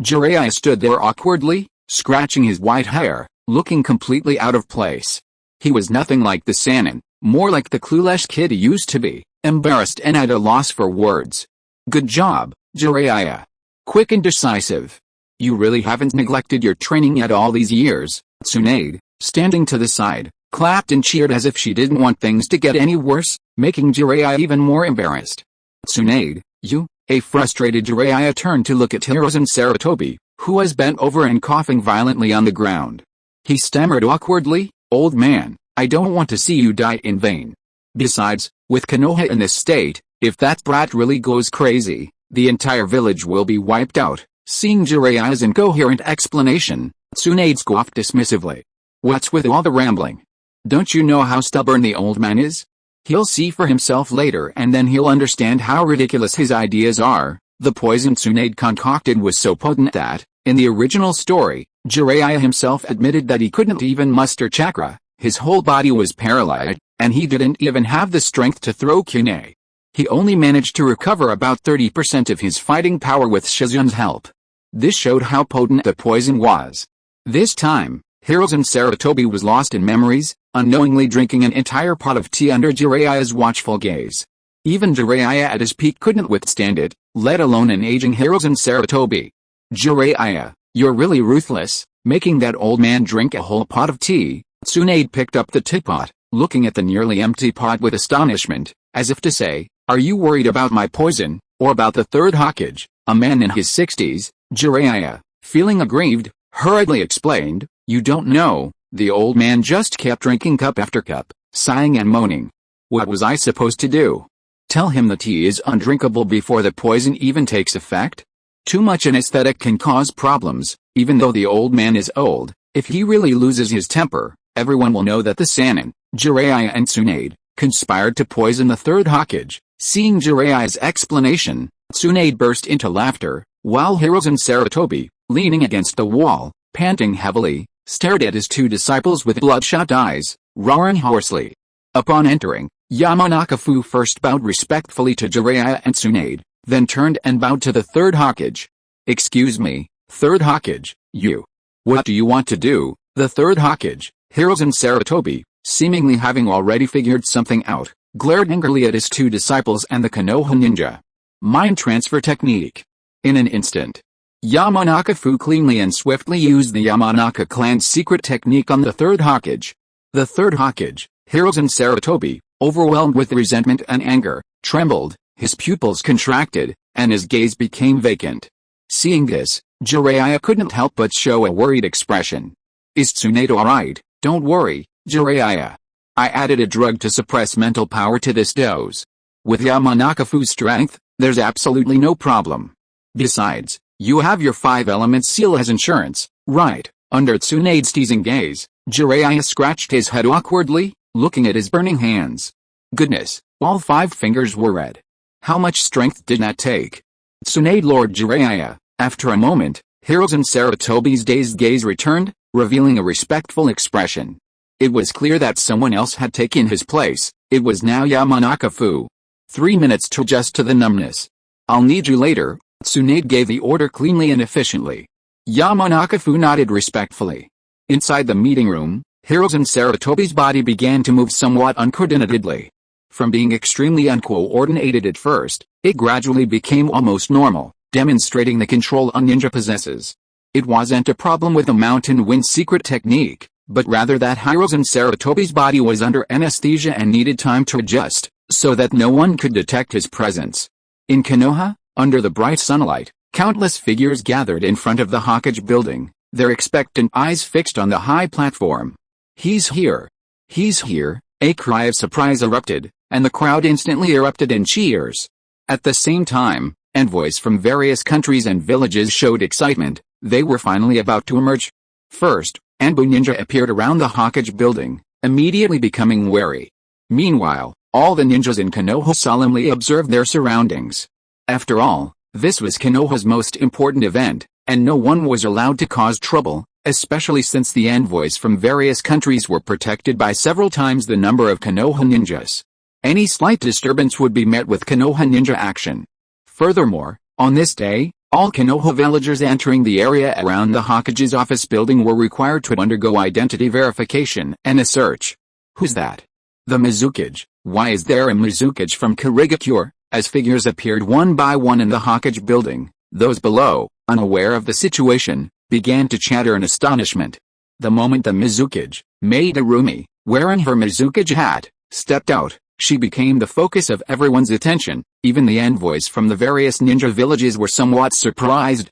Jiraiya stood there awkwardly, scratching his white hair, looking completely out of place. He was nothing like the Sannin, more like the clueless kid he used to be, embarrassed and at a loss for words. Good job, Jiraiya. Quick and decisive. You really haven't neglected your training yet all these years. Tsunade, standing to the side, clapped and cheered as if she didn't want things to get any worse, making Jiraiya even more embarrassed. Tsunade, you, a frustrated Jiraiya turned to look at Hiruzen Sarutobi, who was bent over and coughing violently on the ground. He stammered awkwardly, old man, I don't want to see you die in vain. Besides, with Konoha in this state, if that brat really goes crazy, the entire village will be wiped out. Seeing Jiraiya's incoherent explanation, Tsunade scoffed dismissively. What's with all the rambling? Don't you know how stubborn the old man is? He'll see for himself later and then he'll understand how ridiculous his ideas are. The poison Tsunade concocted was so potent that, in the original story, Jiraiya himself admitted that he couldn't even muster chakra, his whole body was paralyzed, and he didn't even have the strength to throw Kune. He only managed to recover about 30% of his fighting power with Shizun's help. This showed how potent the poison was. This time, Hiruzen Sarutobi was lost in memories, unknowingly drinking an entire pot of tea under Jiraiya's watchful gaze. Even Jiraiya at his peak couldn't withstand it, let alone an aging Hiruzen Sarutobi. Jiraiya, you're really ruthless, making that old man drink a whole pot of tea. Tsunade picked up the teapot, looking at the nearly empty pot with astonishment, as if to say, are you worried about my poison, or about the third Hokage, a man in his 60s? Jiraiya, feeling aggrieved, hurriedly explained, you don't know, the old man just kept drinking cup after cup, sighing and moaning. What was I supposed to do? Tell him the tea is undrinkable before the poison even takes effect? Too much anesthetic can cause problems, even though the old man is old. If he really loses his temper, everyone will know that the Sannin, Jiraiya and Tsunade, conspired to poison the third Hokage. Seeing Jiraiya's explanation, Tsunade burst into laughter, while Hiruzen Sarutobi, leaning against the wall, panting heavily, stared at his two disciples with bloodshot eyes, roaring hoarsely. Upon entering, Yamanaka-fu first bowed respectfully to Jiraiya and Tsunade, then turned and bowed to the third Hokage. Excuse me, third Hokage, you. What do you want to do? The third Hokage, Hiruzen Sarutobi, seemingly having already figured something out, glared angrily at his two disciples and the Konoha ninja. Mind transfer technique. In an instant, Yamanaka-fu cleanly and swiftly used the Yamanaka clan's secret technique on the third Hokage. The third Hokage, Hiruzen Sarutobi, overwhelmed with resentment and anger, trembled, his pupils contracted, and his gaze became vacant. Seeing this, Jiraiya couldn't help but show a worried expression. Is Tsunade alright? Don't worry, Jiraiya. I added a drug to suppress mental power to this dose. With Yamanaka-fu's strength, there's absolutely no problem. Besides, you have your 5 elements seal as insurance, right? Under Tsunade's teasing gaze, Jiraiya scratched his head awkwardly, looking at his burning hands. Goodness, all 5 fingers were red. How much strength did that take? Tsunade Lord Jiraiya. After a moment, Hirozen Sarutobi's dazed gaze returned, revealing a respectful expression. It was clear that someone else had taken his place. It was now Yamanaka-fu. 3 minutes to adjust to the numbness. I'll need you later. Tsunade gave the order cleanly and efficiently. Yamanaka-fu nodded respectfully. Inside the meeting room, Hirozen Sarutobi's body began to move somewhat uncoordinatedly. From being extremely uncoordinated at first, it gradually became almost normal, demonstrating the control a ninja possesses. It wasn't a problem with the mountain wind secret technique, but rather that Hirozen Sarutobi's body was under anesthesia and needed time to adjust, so that no one could detect his presence. In Konoha, under the bright sunlight, countless figures gathered in front of the Hokage building, their expectant eyes fixed on the high platform. "He's here! He's here!" A cry of surprise erupted, and the crowd instantly erupted in cheers. At the same time, envoys from various countries and villages showed excitement. They were finally about to emerge. First, Anbu Ninja appeared around the Hokage building, immediately becoming wary. Meanwhile, all the ninjas in Konoha solemnly observed their surroundings. After all, this was Konoha's most important event, and no one was allowed to cause trouble, especially since the envoys from various countries were protected by several times the number of Konoha ninjas. Any slight disturbance would be met with Konoha ninja action. Furthermore, on this day, all Konoha villagers entering the area around the Hokage's office building were required to undergo identity verification and a search. Who's that? The Mizukage. Why is there a Mizukage from Kirigakure? As figures appeared one by one in the Hokage building, those below, unaware of the situation, began to chatter in astonishment. The moment the Mizukage, Maid-Arumi, wearing her Mizukage hat, stepped out, she became the focus of everyone's attention. Even the envoys from the various ninja villages were somewhat surprised.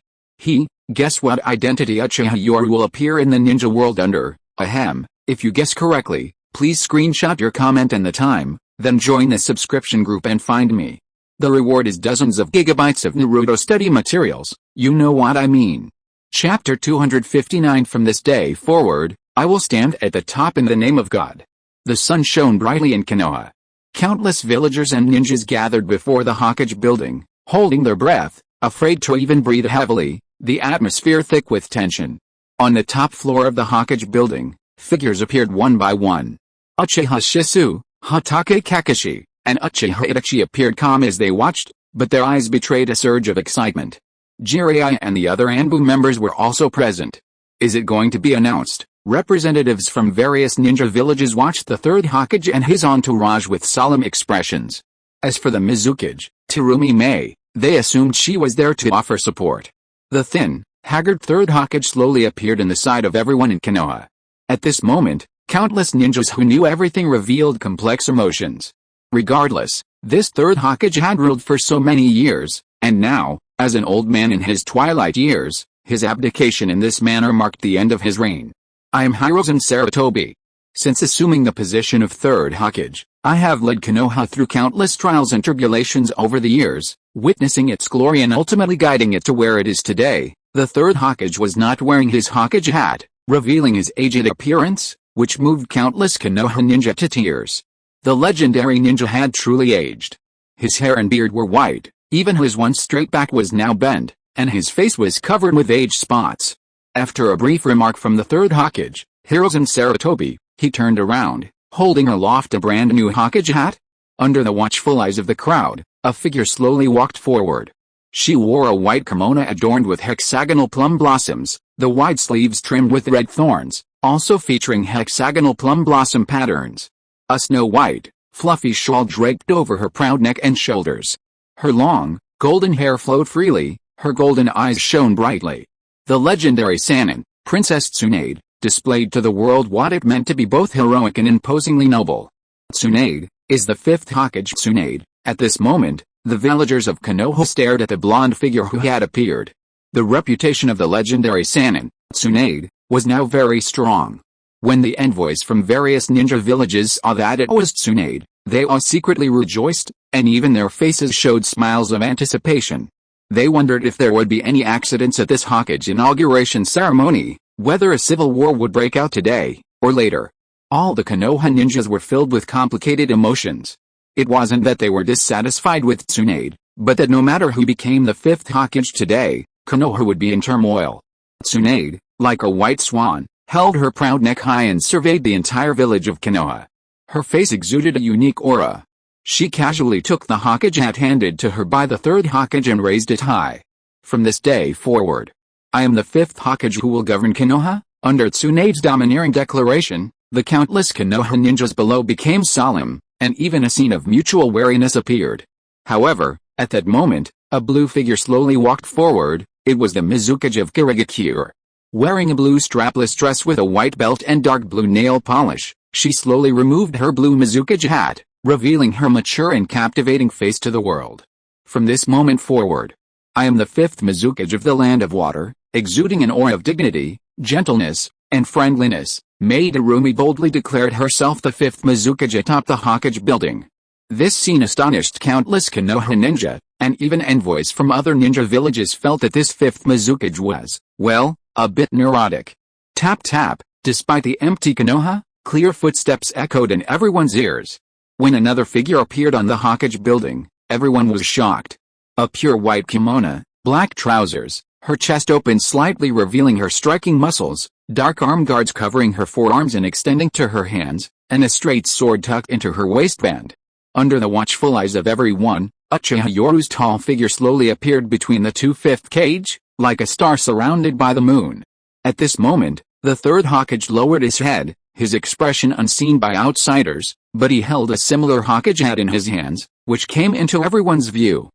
Guess what identity Uchiha Yoru will appear in the ninja world under? Ahem, if you guess correctly, please screenshot your comment and the time, then join the subscription group and find me. The reward is dozens of gigabytes of Naruto study materials, you know what I mean. Chapter 259. From this day forward, I will stand at the top in the name of God. The sun shone brightly in Konoha. Countless villagers and ninjas gathered before the Hokage building, holding their breath, afraid to even breathe heavily, the atmosphere thick with tension. On the top floor of the Hokage building, figures appeared one by one. Uchiha Shisui, Hatake Kakashi, and Uchiha Itachi appeared calm as they watched, but their eyes betrayed a surge of excitement. Jiraiya and the other Anbu members were also present. Is it going to be announced? Representatives from various ninja villages watched the third Hokage and his entourage with solemn expressions. As for the Mizukage, Terumi Mei, they assumed she was there to offer support. The thin, haggard third Hokage slowly appeared in the sight of everyone in Konoha. At this moment, countless ninjas who knew everything revealed complex emotions. Regardless, this third Hokage had ruled for so many years, and now, as an old man in his twilight years, his abdication in this manner marked the end of his reign. I am Hirozen Sarutobi. Since assuming the position of third Hokage, I have led Konoha through countless trials and tribulations over the years, witnessing its glory and ultimately guiding it to where it is today. The third Hokage was not wearing his Hokage hat, revealing his aged appearance, which moved countless Konoha ninja to tears. The legendary ninja had truly aged. His hair and beard were white, even his once straight back was now bent, and his face was covered with age spots. After a brief remark from the third Hokage, Hirozen Sarutobi, he turned around, holding aloft a brand new Hokage hat. Under the watchful eyes of the crowd, a figure slowly walked forward. She wore a white kimono adorned with hexagonal plum blossoms, the wide sleeves trimmed with red thorns, also featuring hexagonal plum blossom patterns. A snow-white, fluffy shawl draped over her proud neck and shoulders. Her long, golden hair flowed freely, her golden eyes shone brightly. The legendary Sannin, Princess Tsunade, displayed to the world what it meant to be both heroic and imposingly noble. Tsunade is the fifth Hokage. Tsunade. At this moment, the villagers of Konoha stared at the blonde figure who had appeared. The reputation of the legendary Sannin, Tsunade, was now very strong. When the envoys from various ninja villages saw that it was Tsunade, they all secretly rejoiced, and even their faces showed smiles of anticipation. They wondered if there would be any accidents at this Hokage inauguration ceremony, whether a civil war would break out today, or later. All the Konoha ninjas were filled with complicated emotions. It wasn't that they were dissatisfied with Tsunade, but that no matter who became the fifth Hokage today, Konoha would be in turmoil. Tsunade, like a white swan, held her proud neck high and surveyed the entire village of Konoha. Her face exuded a unique aura. She casually took the Hokage hat handed to her by the third Hokage and raised it high. From this day forward, I am the fifth Hokage who will govern Konoha. Under Tsunade's domineering declaration, the countless Konoha ninjas below became solemn, and even a scene of mutual wariness appeared. However, at that moment, a blue figure slowly walked forward. It was the Mizukage of Kirigakure. Wearing a blue strapless dress with a white belt and dark blue nail polish, she slowly removed her blue Mizukage hat, revealing her mature and captivating face to the world. From this moment forward, I am the fifth Mizukage of the Land of Water, exuding an aura of dignity, gentleness, and friendliness. Madarumi boldly declared herself the fifth Mizukage atop the Hokage building. This scene astonished countless Konoha ninja, and even envoys from other ninja villages felt that this fifth Mizukage was, well, a bit neurotic. Tap tap, despite the empty Konoha, clear footsteps echoed in everyone's ears. When another figure appeared on the Hokage building, everyone was shocked. A pure white kimono, black trousers, her chest open slightly revealing her striking muscles, dark arm guards covering her forearms and extending to her hands, and a straight sword tucked into her waistband. Under the watchful eyes of everyone, Uchiha Yoru's tall figure slowly appeared between the two fifth Kage, like a star surrounded by the moon. At this moment, the third Hokage lowered his head, his expression unseen by outsiders, but he held a similar Hokage hat in his hands, which came into everyone's view.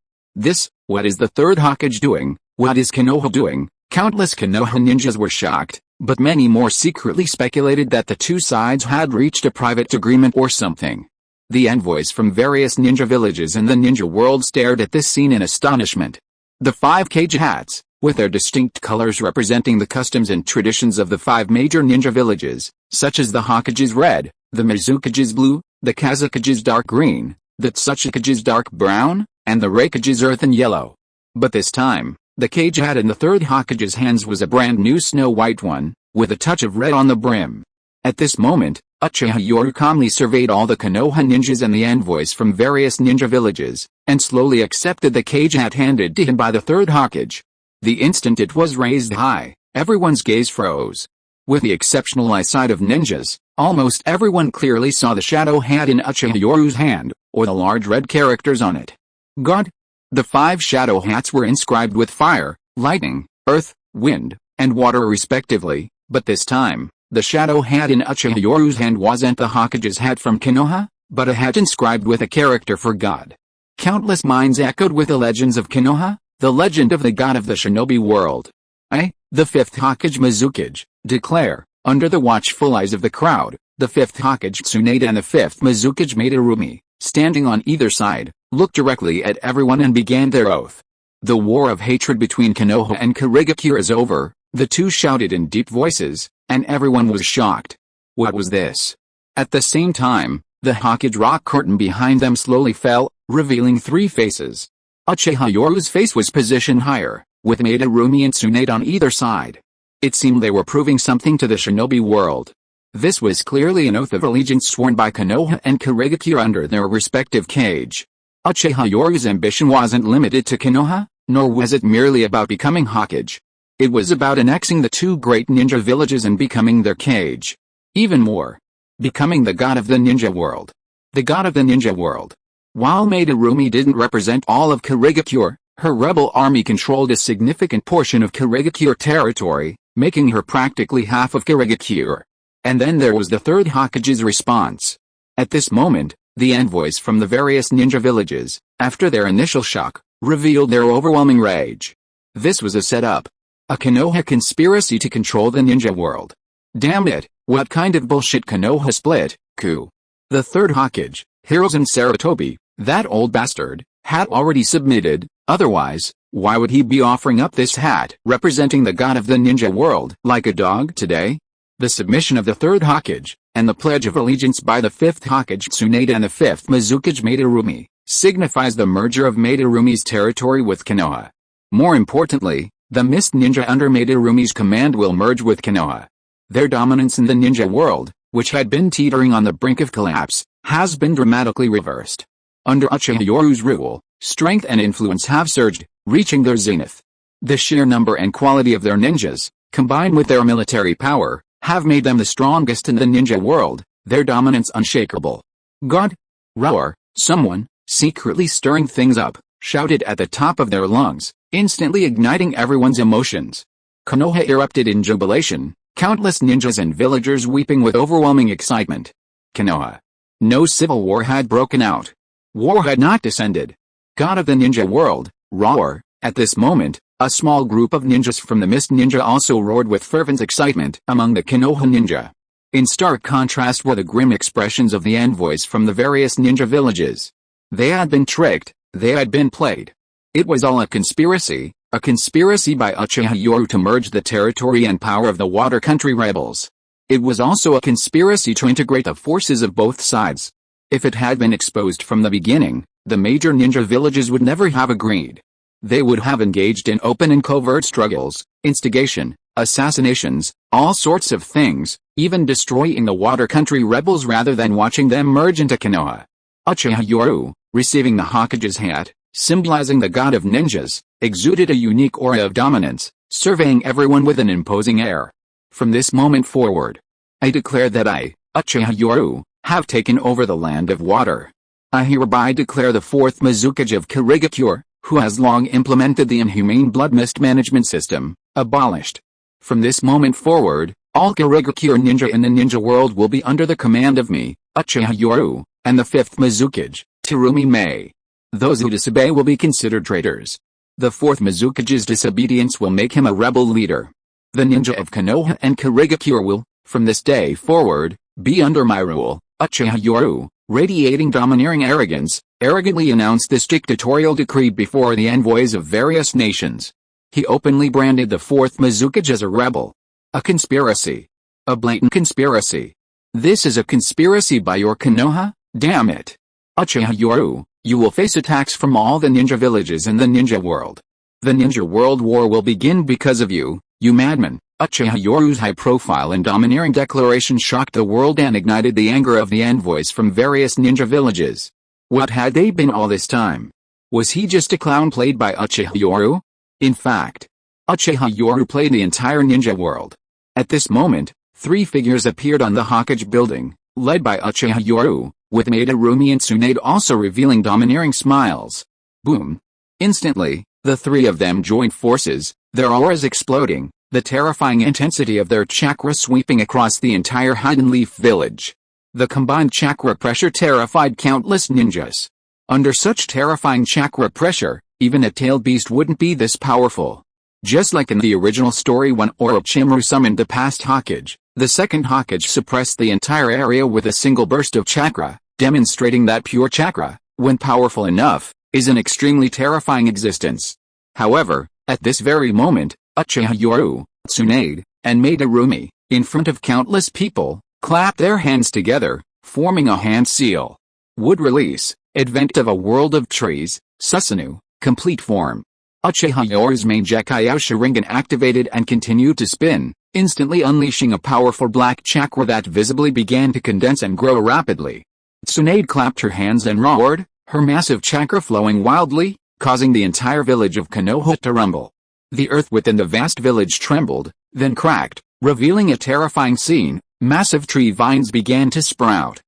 What is the third Hokage doing? What is Konoha doing? Countless Konoha ninjas were shocked, but many more secretly speculated that the two sides had reached a private agreement or something. The envoys from various ninja villages in the ninja world stared at this scene in astonishment. The 5 Kage hats, with their distinct colors representing the customs and traditions of the 5 major ninja villages, such as the Hokage's red, the Mizukage's blue, the Kazukage's dark green, the Tsuchikage's dark brown, and the Reikage's earth and yellow. But this time, the Kage hat in the third Hokage's hands was a brand new snow-white one, with a touch of red on the brim. At this moment, Uchiha Yoru calmly surveyed all the Konoha ninjas and the envoys from various ninja villages, and slowly accepted the Kage hat handed to him by the third Hokage. The instant it was raised high, everyone's gaze froze. With the exceptional eyesight of ninjas, almost everyone clearly saw the shadow hat in Uchiha Yoru's hand, or the large red characters on it. God! The 5 shadow hats were inscribed with fire, lightning, earth, wind, and water respectively, but this time, the shadow hat in Uchiha Yoru's hand wasn't the Hokage's hat from Konoha, but a hat inscribed with a character for God. Countless minds echoed with the legends of Konoha, the legend of the god of the shinobi world. The 5th Hokage Mizukage, declare, under the watchful eyes of the crowd, the 5th Hokage Tsunade and the 5th Mizukage Madarumi, standing on either side, looked directly at everyone and began their oath. The war of hatred between Konoha and Kirigakure is over, the two shouted in deep voices, and everyone was shocked. What was this? At the same time, the Hokage rock curtain behind them slowly fell, revealing 3 faces. Uchiha Yoru's face was positioned higher, with Madarumi and Tsunade on either side. It seemed they were proving something to the shinobi world. This was clearly an oath of allegiance sworn by Konoha and Kirigakure under their respective Kage. Uchiha Yoru's ambition wasn't limited to Konoha, nor was it merely about becoming Hokage. It was about annexing the 2 great ninja villages and becoming their Kage. Even more, becoming the god of the ninja world. The god of the ninja world. While Madarumi didn't represent all of Kirigakure, her rebel army controlled a significant portion of Kirigakure territory, making her practically half of Kirigakure. And then there was the third Hokage's response. At this moment, the envoys from the various ninja villages, after their initial shock, revealed their overwhelming rage. This was a setup. A Konoha conspiracy to control the ninja world. Damn it, what kind of bullshit Konoha split, coup. The third Hokage, Hiruzen Sarutobi, that old bastard, had already submitted, otherwise, why would he be offering up this hat representing the god of the ninja world like a dog today? The submission of the third Hokage, and the pledge of allegiance by the 5th Hokage Tsunade and the 5th Mizukage Madarumi, signifies the merger of Madarumi's territory with Konoha. More importantly, the Mist Ninja under Madarumi's command will merge with Konoha. Their dominance in the ninja world, which had been teetering on the brink of collapse, has been dramatically reversed. Under Uchiha Yoru's rule, strength and influence have surged, reaching their zenith. The sheer number and quality of their ninjas, combined with their military power, have made them the strongest in the ninja world, their dominance unshakable. God! Roar! Someone, secretly stirring things up, shouted at the top of their lungs, instantly igniting everyone's emotions. Konoha erupted in jubilation, countless ninjas and villagers weeping with overwhelming excitement. Konoha. No civil war had broken out. War had not descended. God of the ninja world, roar! At this moment, a small group of ninjas from the Mist Ninja also roared with fervent excitement among the Konoha ninja. In stark contrast were the grim expressions of the envoys from the various ninja villages. They had been tricked, they had been played. It was all a conspiracy by Uchiha Yoru to merge the territory and power of the Water Country rebels. It was also a conspiracy to integrate the forces of both sides. If it had been exposed from the beginning, the major ninja villages would never have agreed. They would have engaged in open and covert struggles, instigation, assassinations, all sorts of things, even destroying the Water Country rebels rather than watching them merge into Konoha. Uchiha Yoru, receiving the Hokage's hat, symbolizing the god of ninjas, exuded a unique aura of dominance, surveying everyone with an imposing air. From this moment forward, I declare that I, Uchiha Yoru, have taken over the land of water. I hereby declare the fourth Mizukage of Kirigakure, who has long implemented the inhumane blood mist management system, abolished. From this moment forward, all Kirigakure ninja in the ninja world will be under the command of me, Uchiha Yoru, and the fifth Mizukage, Terumi Mei. Those who disobey will be considered traitors. The fourth Mizukage's disobedience will make him a rebel leader. The ninja of Konoha and Kirigakure will, from this day forward, be under my rule. Uchiha Yoru, radiating domineering arrogance, arrogantly announced this dictatorial decree before the envoys of various nations. He openly branded the fourth Mizukage as a rebel. A conspiracy. A blatant conspiracy. This is a conspiracy by your Konoha? Damn it. Uchiha Yoru, you will face attacks from all the ninja villages in the ninja world. The ninja world war will begin because of you, you madman. Uchiha Yoru's high-profile and domineering declaration shocked the world and ignited the anger of the envoys from various ninja villages. What had they been all this time? Was he just a clown played by Uchiha Yoru? In fact, Uchiha Yoru played the entire ninja world. At this moment, three figures appeared on the Hokage building, led by Uchiha Yoru, with Madarumi and Tsunade also revealing domineering smiles. Boom. Instantly, the three of them joined forces, their auras exploding, the terrifying intensity of their chakra sweeping across the entire Hidden Leaf village. The combined chakra pressure terrified countless ninjas. Under such terrifying chakra pressure, even a tailed beast wouldn't be this powerful. Just like in the original story when Orochimaru summoned the past Hokage, the second Hokage suppressed the entire area with a single burst of chakra, demonstrating that pure chakra, when powerful enough, is an extremely terrifying existence. However, at this very moment, Uchiha Yoru, Tsunade, and Madarumi, in front of countless people, clapped their hands together, forming a hand seal. Would release, advent of a world of trees, Susanoo, complete form. Uchiha Yoru's main decay Sharingan activated and continued to spin, instantly unleashing a powerful black chakra that visibly began to condense and grow rapidly. Tsunade clapped her hands and roared, her massive chakra flowing wildly, causing the entire village of Konoha to rumble. The earth within the vast village trembled, then cracked, revealing a terrifying scene. Massive tree vines began to sprout.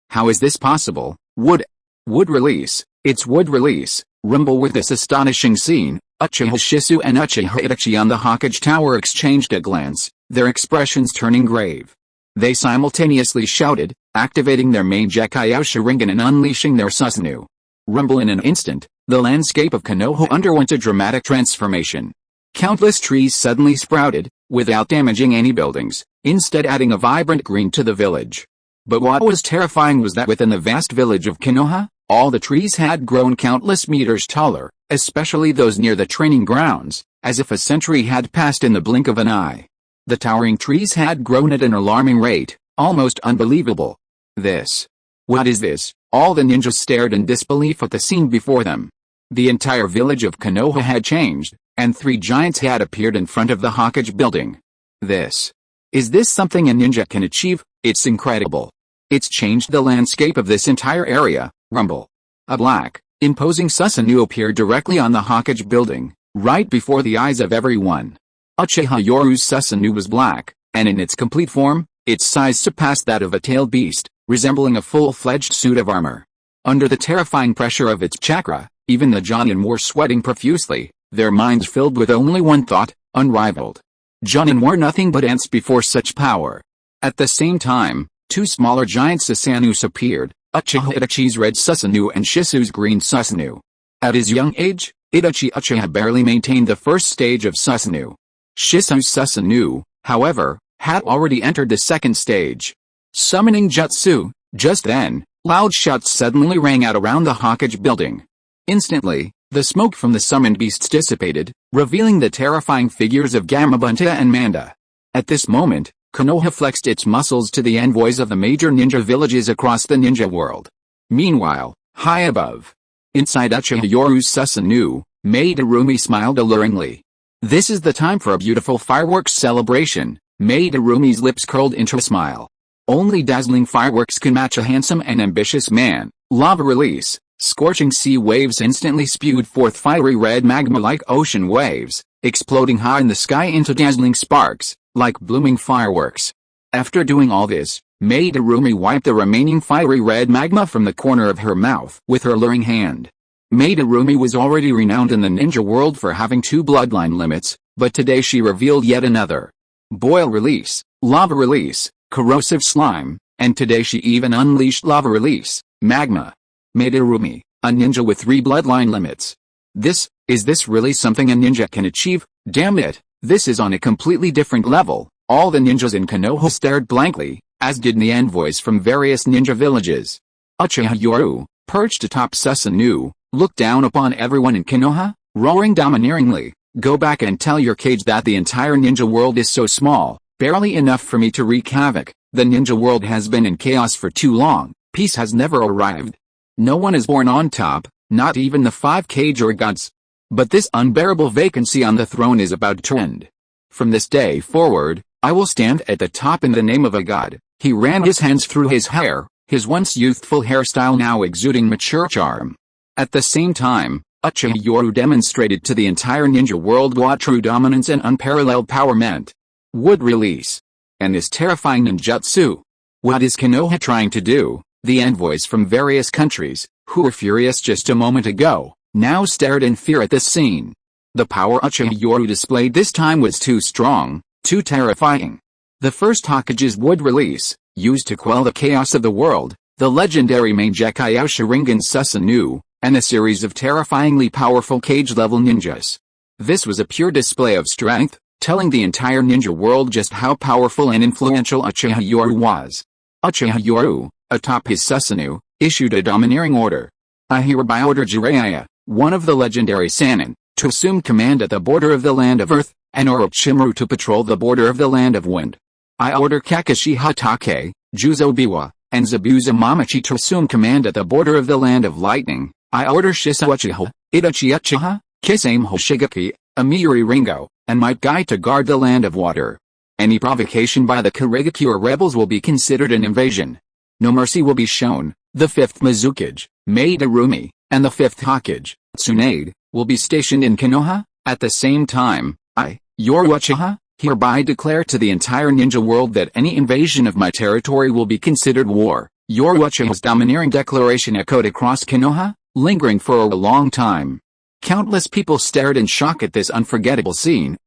How is this possible? Would release, it's would release. Rumble with this astonishing scene, Uchiha Shisui and Uchiha Itachi on the Hokage Tower exchanged a glance, their expressions turning grave. They simultaneously shouted, activating their main decay Sharingan and unleashing their Susanoo. Rumble in an instant, the landscape of Konoha underwent a dramatic transformation. Countless trees suddenly sprouted, without damaging any buildings, instead adding a vibrant green to the village. But what was terrifying was that within the vast village of Konoha, all the trees had grown countless meters taller, especially those near the training grounds, as if a century had passed in the blink of an eye. The towering trees had grown at an alarming rate, almost unbelievable. What is this? All the ninjas stared in disbelief at the scene before them. The entire village of Konoha had changed, and three giants had appeared in front of the Hokage building. Is this something a ninja can achieve? It's incredible. It's changed the landscape of this entire area. Rumble. A black, imposing Susanoo appeared directly on the Hokage building, right before the eyes of everyone. Uchiha Yoru's Susanoo was black, and in its complete form, its size surpassed that of a tailed beast, resembling a full-fledged suit of armor. Under the terrifying pressure of its chakra, even the Jonin were sweating profusely, their minds filled with only one thought: unrivaled. Jonin were nothing but ants before such power. At the same time, two smaller giant Susanoo appeared, Uchiha Itachi's red Susanoo and Shisui's green Susanoo. At his young age, Itachi Uchiha barely maintained the first stage of Susanoo. Shisui's Susanoo, however, had already entered the second stage. Summoning jutsu. Just then, loud shouts suddenly rang out around the Hokage building. Instantly, the smoke from the summoned beasts dissipated, revealing the terrifying figures of Gamabunta and Manda. At this moment, Konoha flexed its muscles to the envoys of the major ninja villages across the ninja world. Meanwhile, high above, inside Uchiha Yoru's Susanoo, Madarumi smiled alluringly. This is the time for a beautiful fireworks celebration. Madarumi's lips curled into a smile. Only dazzling fireworks can match a handsome and ambitious man. Lava release. Scorching sea waves instantly spewed forth fiery red magma like ocean waves, exploding high in the sky into dazzling sparks, like blooming fireworks. After doing all this, Madarumi wiped the remaining fiery red magma from the corner of her mouth with her alluring hand. Madarumi was already renowned in the ninja world for having two bloodline limits, but today she revealed yet another. Boil release, lava release, corrosive slime, and today she even unleashed lava release, magma. Madarumi, a ninja with 3 bloodline limits. Is this really something a ninja can achieve? Damn it, this is on a completely different level. All the ninjas in Konoha stared blankly, as did the envoys from various ninja villages. Uchiha Yoru, perched atop Susanoo, looked down upon everyone in Konoha, roaring domineeringly, "Go back and tell your cage that the entire ninja world is so small, barely enough for me to wreak havoc. The ninja world has been in chaos for too long, peace has never arrived. No one is born on top, not even the 5 Kage or gods. But this unbearable vacancy on the throne is about to end. From this day forward, I will stand at the top in the name of a god." He ran his hands through his hair, his once youthful hairstyle now exuding mature charm. At the same time, Uchiha Yoru demonstrated to the entire ninja world what true dominance and unparalleled power meant. Wood release. And this terrifying ninjutsu. What is Konoha trying to do? The envoys from various countries, who were furious just a moment ago, now stared in fear at this scene. The power Uchiha Yoru displayed this time was too strong, too terrifying. The first Hokage's wood release, used to quell the chaos of the world, the legendary Mangekyou Sharingan Susanoo, and a series of terrifyingly powerful cage-level ninjas. This was a pure display of strength, telling the entire ninja world just how powerful and influential Uchiha Yoru was. Uchiha Yoru, atop his Susanoo, issued a domineering order. I hereby order Jiraiya, one of the legendary Sannin, to assume command at the border of the land of earth, and Orochimaru to patrol the border of the land of wind. I order Kakashi Hatake, Juzo Biwa, and Zabuza Mamachi to assume command at the border of the land of lightning. I order Shisui Uchiha, Itachi Uchiha, Kisame Hoshigaki, Amiri Ringo, and Might Guy to guard the land of water. Any provocation by the Kurigakure rebels will be considered an invasion. No mercy will be shown. The 5th Mizukage, Madarumi, and the 5th Hokage, Tsunade, will be stationed in Konoha. At the same time, I, Yoru Uchiha, hereby declare to the entire ninja world that any invasion of my territory will be considered war. Yoru Uchiha's domineering declaration echoed across Konoha, lingering for a long time. Countless people stared in shock at this unforgettable scene.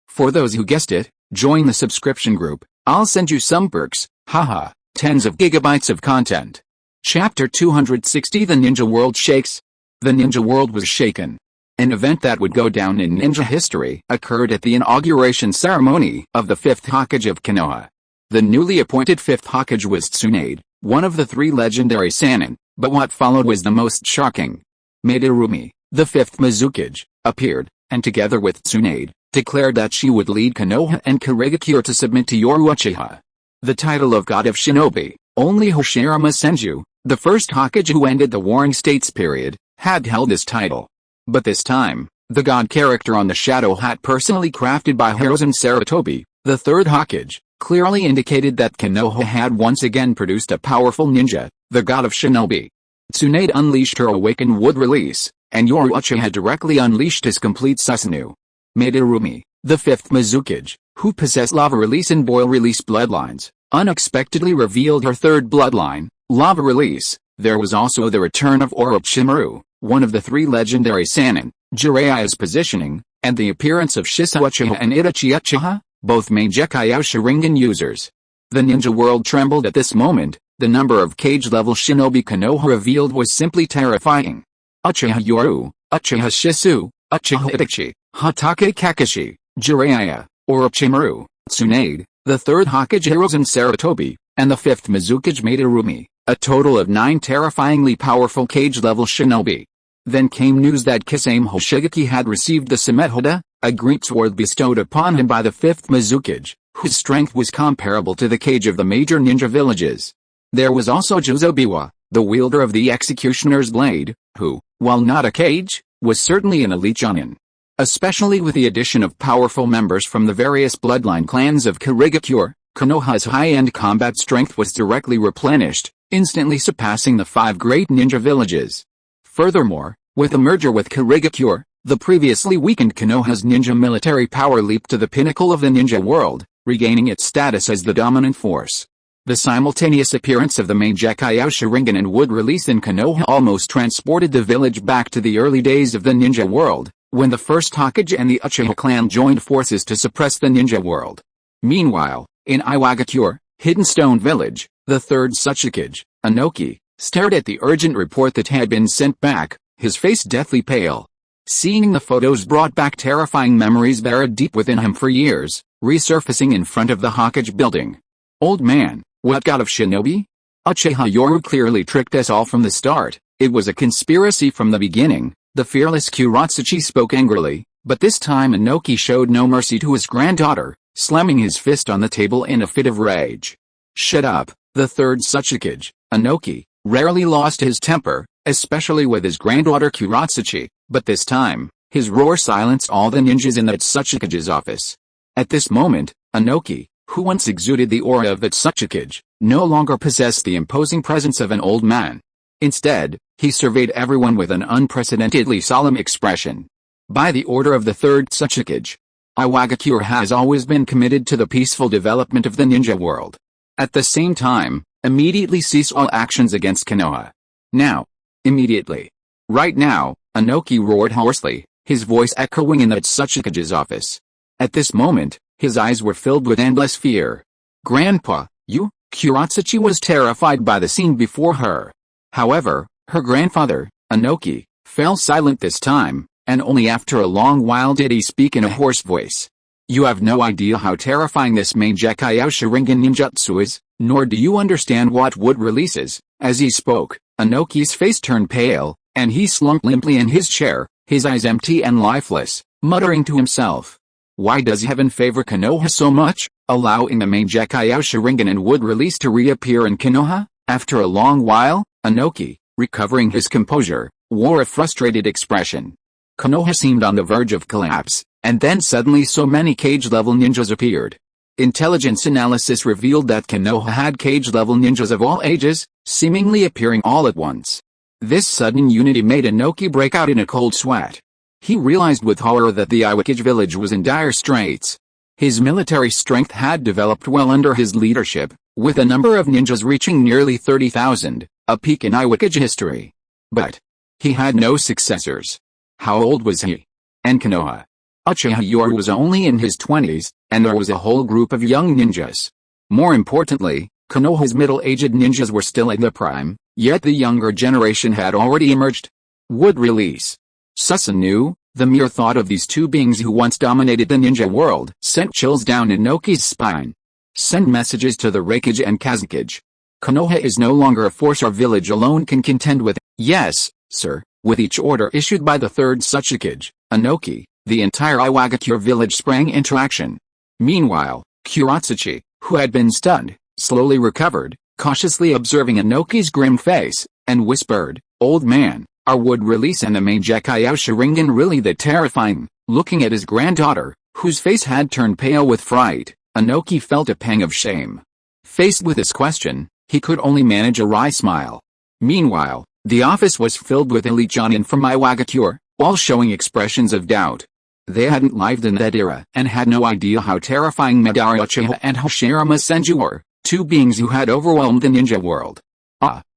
For those who guessed it, join the subscription group. I'll send you some perks, haha, tens of gigabytes of content. Chapter 260 The Ninja World Shakes. The ninja world was shaken. An event that would go down in ninja history occurred at the inauguration ceremony of the 5th Hokage of Konoha. The newly appointed 5th Hokage was Tsunade, one of the 3 legendary Sannin, but what followed was the most shocking. Madarumi, the 5th Mizukage, appeared, and together with Tsunade, declared that she would lead Konoha and Kurigakure to submit to Yoru Uchiha. The title of God of Shinobi, only Hoshirama Senju, the first Hokage who ended the Warring States period, had held this title. But this time, the god character on the shadow hat personally crafted by Hirozen Sarutobi, the 3rd Hokage, clearly indicated that Konoha had once again produced a powerful ninja, the god of Shinobi. Tsunade unleashed her awakened wood release, and Yoru Uchiha directly unleashed his complete Susanoo. Madarumi, the fifth Mizukage, who possessed lava release and boil release bloodlines, unexpectedly revealed her third bloodline, lava release. There was also the return of Orochimaru, one of the three legendary Sannin, Jiraiya's positioning, and the appearance of Shisui Uchiha and Itachi Uchiha, both main Decay Sharingan users. The ninja world trembled at this moment. The number of cage-level shinobi Konoha revealed was simply terrifying. Uchiha Yoru, Uchiha Shisui, Uchiha Itachi, Hatake Kakashi, Jiraiya, Orochimaru, Tsunade, the third Hokage Hiruzen Sarutobi, and the fifth Mizukage Madarumi, a total of 9 terrifyingly powerful cage-level shinobi. Then came news that Kisame Hoshigaki had received the Samethoda, a Greek sword bestowed upon him by the fifth Mizukage, whose strength was comparable to the cage of the major ninja villages. There was also Juzobiwa, the wielder of the Executioner's Blade, who, while not a cage, was certainly an elite shonen. Especially with the addition of powerful members from the various bloodline clans of Kirigakure, Konoha's high-end combat strength was directly replenished, instantly surpassing the 5 great ninja villages. Furthermore, with the merger with Kirigakure, the previously weakened Konoha's ninja military power leaped to the pinnacle of the ninja world, regaining its status as the dominant force. The simultaneous appearance of the main Decay Sharingan and wood release in Konoha almost transported the village back to the early days of the ninja world, when the first Hokage and the Uchiha clan joined forces to suppress the ninja world. Meanwhile, in Iwagakure, Hidden Stone Village, the third Tsuchikage, Inoki, stared at the urgent report that had been sent back, his face deathly pale. Seeing the photos brought back terrifying memories buried deep within him for years, resurfacing in front of the Hokage building. Old man, what god of shinobi? Uchiha Yoru clearly tricked us all from the start. It was a conspiracy from the beginning. The fearless Kuratsuchi spoke angrily, but this time Inoki showed no mercy to his granddaughter, slamming his fist on the table in a fit of rage. Shut up, the third Tsuchikage, Inoki, rarely lost his temper, especially with his granddaughter Kuratsuchi, but this time, his roar silenced all the ninjas in that Tsuchikage's office. At this moment, Inoki, who once exuded the aura of that Tsuchikage, no longer possessed the imposing presence of an old man. Instead, he surveyed everyone with an unprecedentedly solemn expression. By the order of the third Tsuchikage, Iwagakure has always been committed to the peaceful development of the ninja world. At the same time, immediately cease all actions against Konoha. Now. Immediately. Right now, Inoki roared hoarsely, his voice echoing in that Tsuchikage's office. At this moment, his eyes were filled with endless fear. Grandpa, you? Kuratsuchi was terrified by the scene before her. However, her grandfather, Inoki, fell silent this time, and only after a long while did he speak in a hoarse voice. You have no idea how terrifying this main Decay Sharingan ninjutsu is, nor do you understand what wood releases. As he spoke, Inoki's face turned pale, and he slunk limply in his chair, his eyes empty and lifeless, muttering to himself. Why does heaven favor Konoha so much, allowing the main Decay Sharingan and wood release to reappear in Konoha? After a long while, Inoki, recovering his composure, wore a frustrated expression. Konoha seemed on the verge of collapse, and then suddenly so many cage-level ninjas appeared. Intelligence analysis revealed that Konoha had cage-level ninjas of all ages, seemingly appearing all at once. This sudden unity made Inoki break out in a cold sweat. He realized with horror that the Iwagakure village was in dire straits. His military strength had developed well under his leadership, with a number of ninjas reaching nearly 30,000, a peak in Iwagakure history. But he had no successors. How old was he? And Konoha? Uchiha Yoru was only in his 20s, and there was a whole group of young ninjas. More importantly, Konoha's middle-aged ninjas were still in their prime, yet the younger generation had already emerged. Would release. Susanoo, the mere thought of these two beings who once dominated the ninja world sent chills down Inoki's spine. Send messages to the Raikage and Kazekage. Konoha is no longer a force our village alone can contend with. Yes, sir. With each order issued by the third Tsuchikage, Inoki, the entire Iwagakure village sprang into action. Meanwhile, Kuratsuchi, who had been stunned, slowly recovered, cautiously observing Inoki's grim face, and whispered, "Old man, are wood release and the main Decay Sharingan really that terrifying?" Looking at his granddaughter, whose face had turned pale with fright, Inoki felt a pang of shame. Faced with this question, he could only manage a wry smile. Meanwhile, The office was filled with elite jonin from Iwagakure, all showing expressions of doubt. They hadn't lived in that era and had no idea how terrifying Madara Uchiha and Hashirama Senju were, two beings who had overwhelmed the ninja world.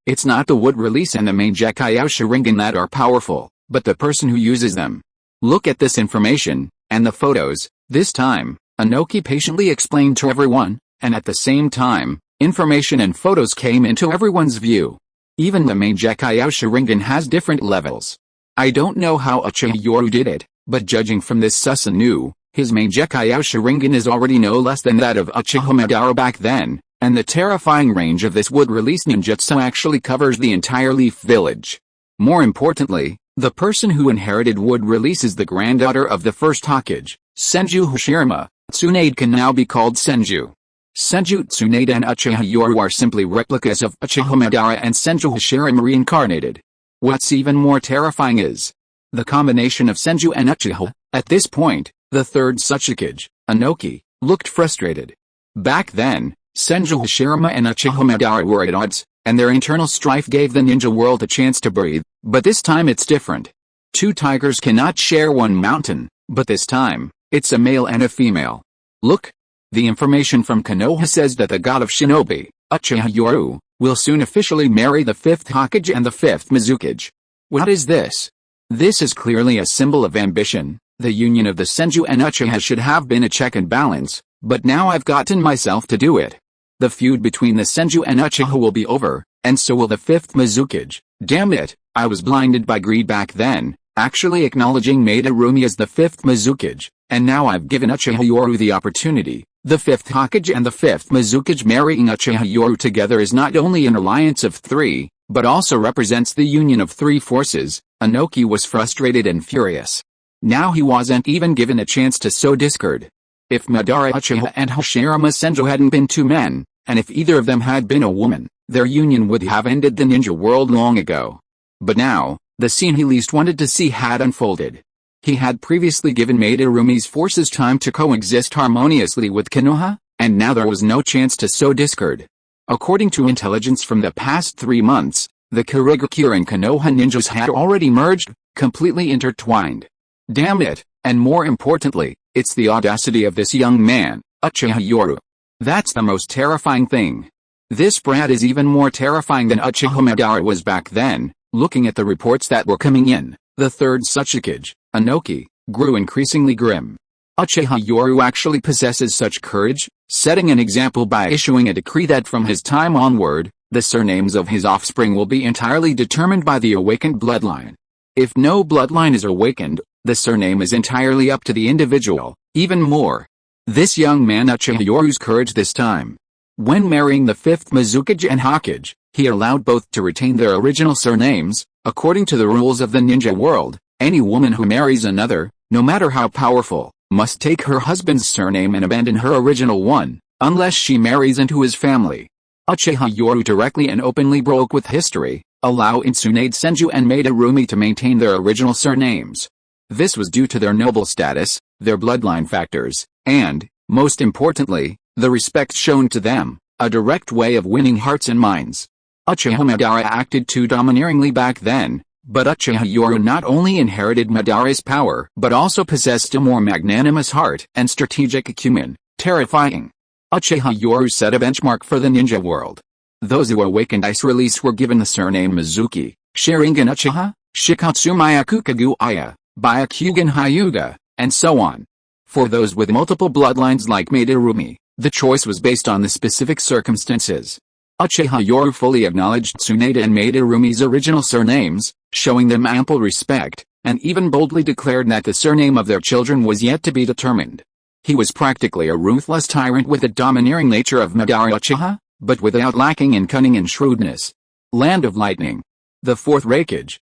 It's not the wood release and the main Decay Sharingan that are powerful, but the person who uses them. Look at this information, and the photos. This time, Inoki patiently explained to everyone, and at the same time, information and photos came into everyone's view. Even the main Decay Sharingan has different levels. I don't know how Uchiha Yoru did it, but judging from this Susanoo, his main Decay Sharingan is already no less than that of Uchiha Madara back then. And the terrifying range of this wood-release ninjutsu actually covers the entire Leaf Village. More importantly, the person who inherited wood release is the granddaughter of the first Hokage, Senju Hashirama. Tsunade can now be called Senju. Senju Tsunade and Uchiha Yoru are simply replicas of Uchiha Madara and Senju Hashirama reincarnated. What's even more terrifying is the combination of Senju and Uchiha. At this point, the third Hokage, Inoki, looked frustrated. Back then, Senju Hashirama and Uchiha Madara were at odds, and their internal strife gave the ninja world a chance to breathe, but this time it's different. Two tigers cannot share one mountain, but this time, it's a male and a female. Look! The information from Konoha says that the god of shinobi, Uchiha Yoru, will soon officially marry the 5th Hokage and the 5th Mizukage. What is this? This is clearly a symbol of ambition. The union of the Senju and Uchiha should have been a check and balance, but now I've gotten myself to do it. The feud between the Senju and Uchiha will be over, and so will the 5th Mizukage. Damn it, I was blinded by greed back then, actually acknowledging Madarumi as the 5th Mizukage, and now I've given Uchiha Yoru the opportunity. The 5th Hokage and the 5th Mizukage marrying Uchiha Yoru together is not only an alliance of 3, but also represents the union of 3 forces. Inoki was frustrated and furious. Now he wasn't even given a chance to sow discord. If Madara Uchiha and Hashirama Senju hadn't been 2 men, and if either of them had been a woman, their union would have ended the ninja world long ago. But now, the scene he least wanted to see had unfolded. He had previously given Madarumi's forces time to coexist harmoniously with Konoha, and now there was no chance to sow discord. According to intelligence from the past 3 months, the Kurigakure and Konoha ninjas had already merged, completely intertwined. Damn it, and more importantly, it's the audacity of this young man, Uchiha Yoru. That's the most terrifying thing. This brat is even more terrifying than Uchiha Madara was back then. Looking at the reports that were coming in, the 3rd Hokage, Inoki, grew increasingly grim. Uchiha Yoru actually possesses such courage, setting an example by issuing a decree that from his time onward, the surnames of his offspring will be entirely determined by the awakened bloodline. If no bloodline is awakened, the surname is entirely up to the individual. Even more, this young man Uchiha Yoru's courage this time. When marrying the 5th Mizukage and Hokage, he allowed both to retain their original surnames. According to the rules of the ninja world, any woman who marries another, no matter how powerful, must take her husband's surname and abandon her original one, unless she marries into his family. Uchiha Yoru directly and openly broke with history, allowing Tsunade Senju and Madarumi to maintain their original surnames. This was due to their noble status, their bloodline factors, and, most importantly, the respect shown to them, a direct way of winning hearts and minds. Uchiha Madara acted too domineeringly back then, but Uchiha Yoru not only inherited Madara's power but also possessed a more magnanimous heart and strategic acumen. Terrifying. Uchiha Yoru set a benchmark for the ninja world. Those who awakened Ice Release were given the surname Mizuki, Sharingan Uchiha, Shikatsu Myakukagu Aya, Byakugan Hyuga, and so on. For those with multiple bloodlines like Madarumi, the choice was based on the specific circumstances. Uchiha Yoru fully acknowledged Tsunade and Madarumi's original surnames, showing them ample respect, and even boldly declared that the surname of their children was yet to be determined. He was practically a ruthless tyrant with the domineering nature of Madara Uchiha, but without lacking in cunning and shrewdness. Land of Lightning. The 4th Hokage,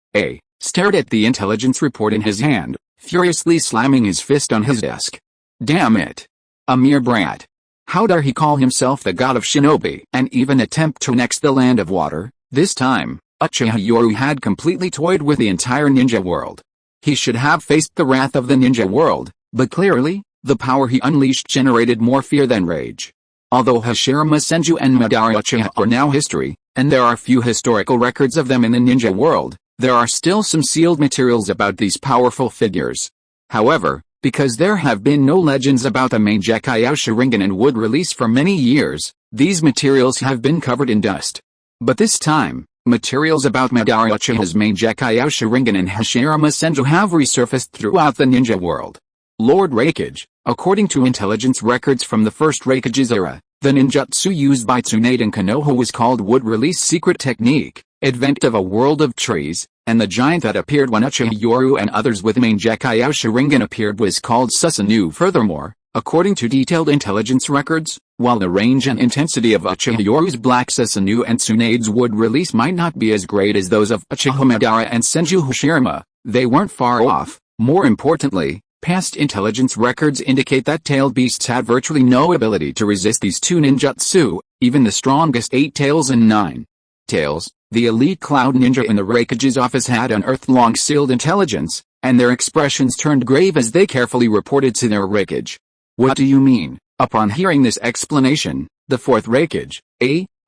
stared at the intelligence report in his hand, furiously slamming his fist on his desk. Damn it! A mere brat. How dare he call himself the god of shinobi and even attempt to annex the Land of Water? This time, Uchiha Yoru had completely toyed with the entire ninja world. He should have faced the wrath of the ninja world, but clearly, the power he unleashed generated more fear than rage. Although Hashirama Senju and Madara Uchiha are now history, and there are few historical records of them in the ninja world, there are still some sealed materials about these powerful figures. However, because there have been no legends about the main decay Sharingan and would release for many years, these materials have been covered in dust. But this time, materials about Madara Uchiha's main decay Sharingan and Hashirama Senju have resurfaced throughout the ninja world. Lord Raikage, according to intelligence records from the first Raikage's era, the ninjutsu used by Tsunade and Konoha was called Wood Release Secret Technique, Advent of a World of Trees, and the giant that appeared when Uchiha Yoru and others with main decay Sharingan appeared was called Susanoo. Furthermore, according to detailed intelligence records, while the range and intensity of Uchiha Yoru's Black Susanoo and Tsunade's Wood Release might not be as great as those of Uchiha Madara and Senju Hashirama, they weren't far off. More importantly, past intelligence records indicate that tailed beasts had virtually no ability to resist these two ninjutsu, even the strongest 8 tails and 9 tails. The elite cloud ninja in the Raikage's office had unearthed long sealed intelligence, and their expressions turned grave as they carefully reported to their Raikage. What do you mean? Upon hearing this explanation, the fourth Raikage,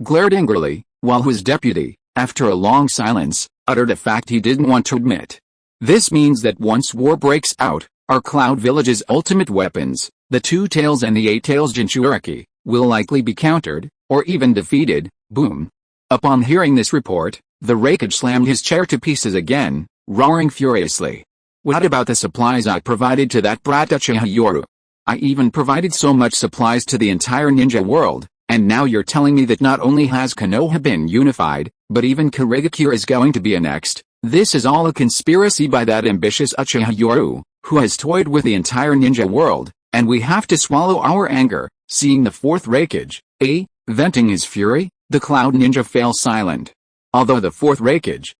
glared angrily, while his deputy, after a long silence, uttered a fact he didn't want to admit. This means that once war breaks out, our Cloud Village's ultimate weapons, the 2 tails and the 8 tails Jinchuriki, will likely be countered, or even defeated. Boom. Upon hearing this report, the Raikage slammed his chair to pieces again, roaring furiously. What about the supplies I provided to that brat Uchiha Yoru? I even provided so much supplies to the entire ninja world, and now you're telling me that not only has Konoha been unified, but even Kirigakure is going to be annexed. This is all a conspiracy by that ambitious Uchiha Yoru, who has toyed with the entire ninja world, and we have to swallow our anger. Seeing the fourth Raikage, venting his fury, the Cloud Ninja fell silent. Although the fourth Raikage,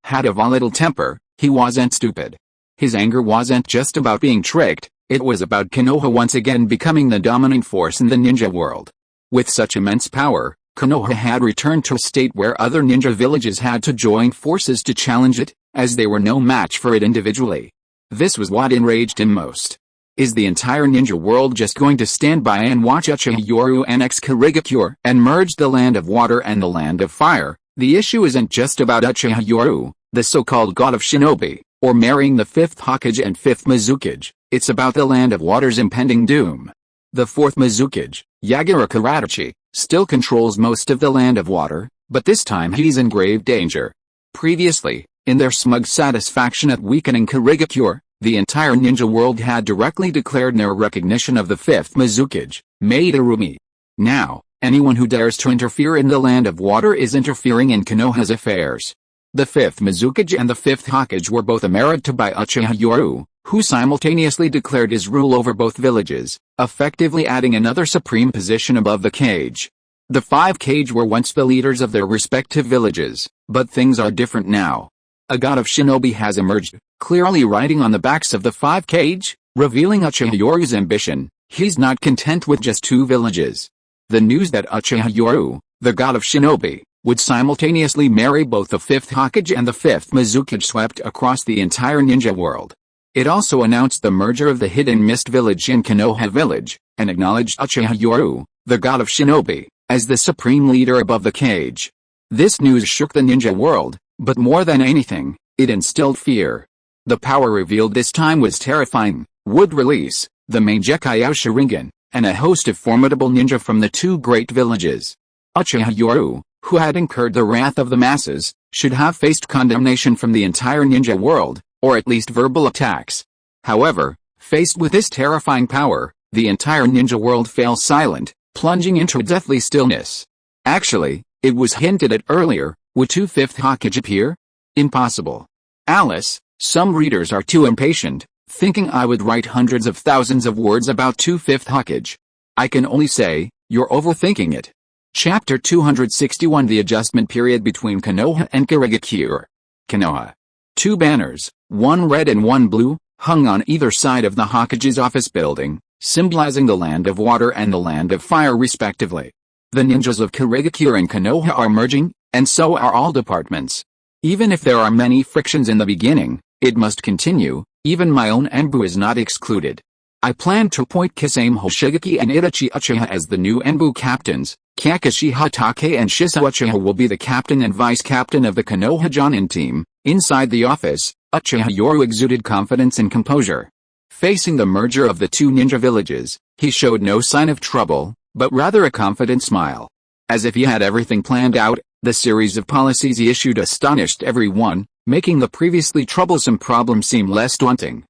had a volatile temper, he wasn't stupid. His anger wasn't just about being tricked, it was about Konoha once again becoming the dominant force in the ninja world. With such immense power, Konoha had returned to a state where other ninja villages had to join forces to challenge it, as they were no match for it individually. This was what enraged him most. Is the entire ninja world just going to stand by and watch Uchiha Yoru annex Kirigakure and merge the Land of Water and the Land of Fire? The issue isn't just about Uchiha Yoru, the so-called god of shinobi, or marrying the 5th Hokage and 5th Mizukage. It's about the Land of Water's impending doom. The 4th Mizukage, Yagura Karachi, still controls most of the Land of Water, but this time he's in grave danger. Previously, in their smug satisfaction at weakening Kirigakure, the entire ninja world had directly declared their recognition of the 5th Mizukage, Madarumi. Now, anyone who dares to interfere in the Land of Water is interfering in Konoha's affairs. The 5th Mizukage and the 5th Hokage were both emerged by Uchiha Yoru, who simultaneously declared his rule over both villages, effectively adding another supreme position above the Kage. The 5 Kage were once the leaders of their respective villages, but things are different now. A god of shinobi has emerged, clearly riding on the backs of the 5 Kage, revealing Uchiha Yoru's ambition. He's not content with just 2 villages. The news that Uchiha Yoru, the god of shinobi, would simultaneously marry both the 5th Hokage and the 5th Mizukage swept across the entire ninja world. It also announced the merger of the Hidden Mist village and Konoha village, and acknowledged Uchiha Yoru, the god of shinobi, as the supreme leader above the Kage. This news shook the ninja world, but more than anything, it instilled fear. The power revealed this time was terrifying. Wood Release, the main decay Sharingan, and a host of formidable ninja from the 2 great villages. Uchiha Yoru, who had incurred the wrath of the masses, should have faced condemnation from the entire ninja world, or at least verbal attacks. However, faced with this terrifying power, the entire ninja world fell silent, plunging into a deathly stillness. Actually, it was hinted at earlier. Would 2 5th Hokage appear? Impossible. Alice, some readers are too impatient, thinking I would write hundreds of thousands of words about 2 5th Hokage. I can only say, you're overthinking it. Chapter 261 The Adjustment Period between Konoha and Kirigakure. Konoha. 2 banners, one red and one blue, hung on either side of the Hokage's office building, symbolizing the Land of Water and the Land of Fire respectively. The ninjas of Kirigakure and Konoha are merging, and so are all departments. Even if there are many frictions in the beginning, it must continue, even my own Enbu is not excluded. I plan to appoint Kisame Hoshigaki and Itachi Uchiha as the new Enbu captains, Kakashi Hatake and Shisui Uchiha will be the captain and vice-captain of the Konoha Jonin team. Inside the office, Uchiha Yoru exuded confidence and composure. Facing the merger of the two ninja villages, he showed no sign of trouble, but rather a confident smile. As if he had everything planned out, the series of policies he issued astonished everyone, making the previously troublesome problem seem less daunting.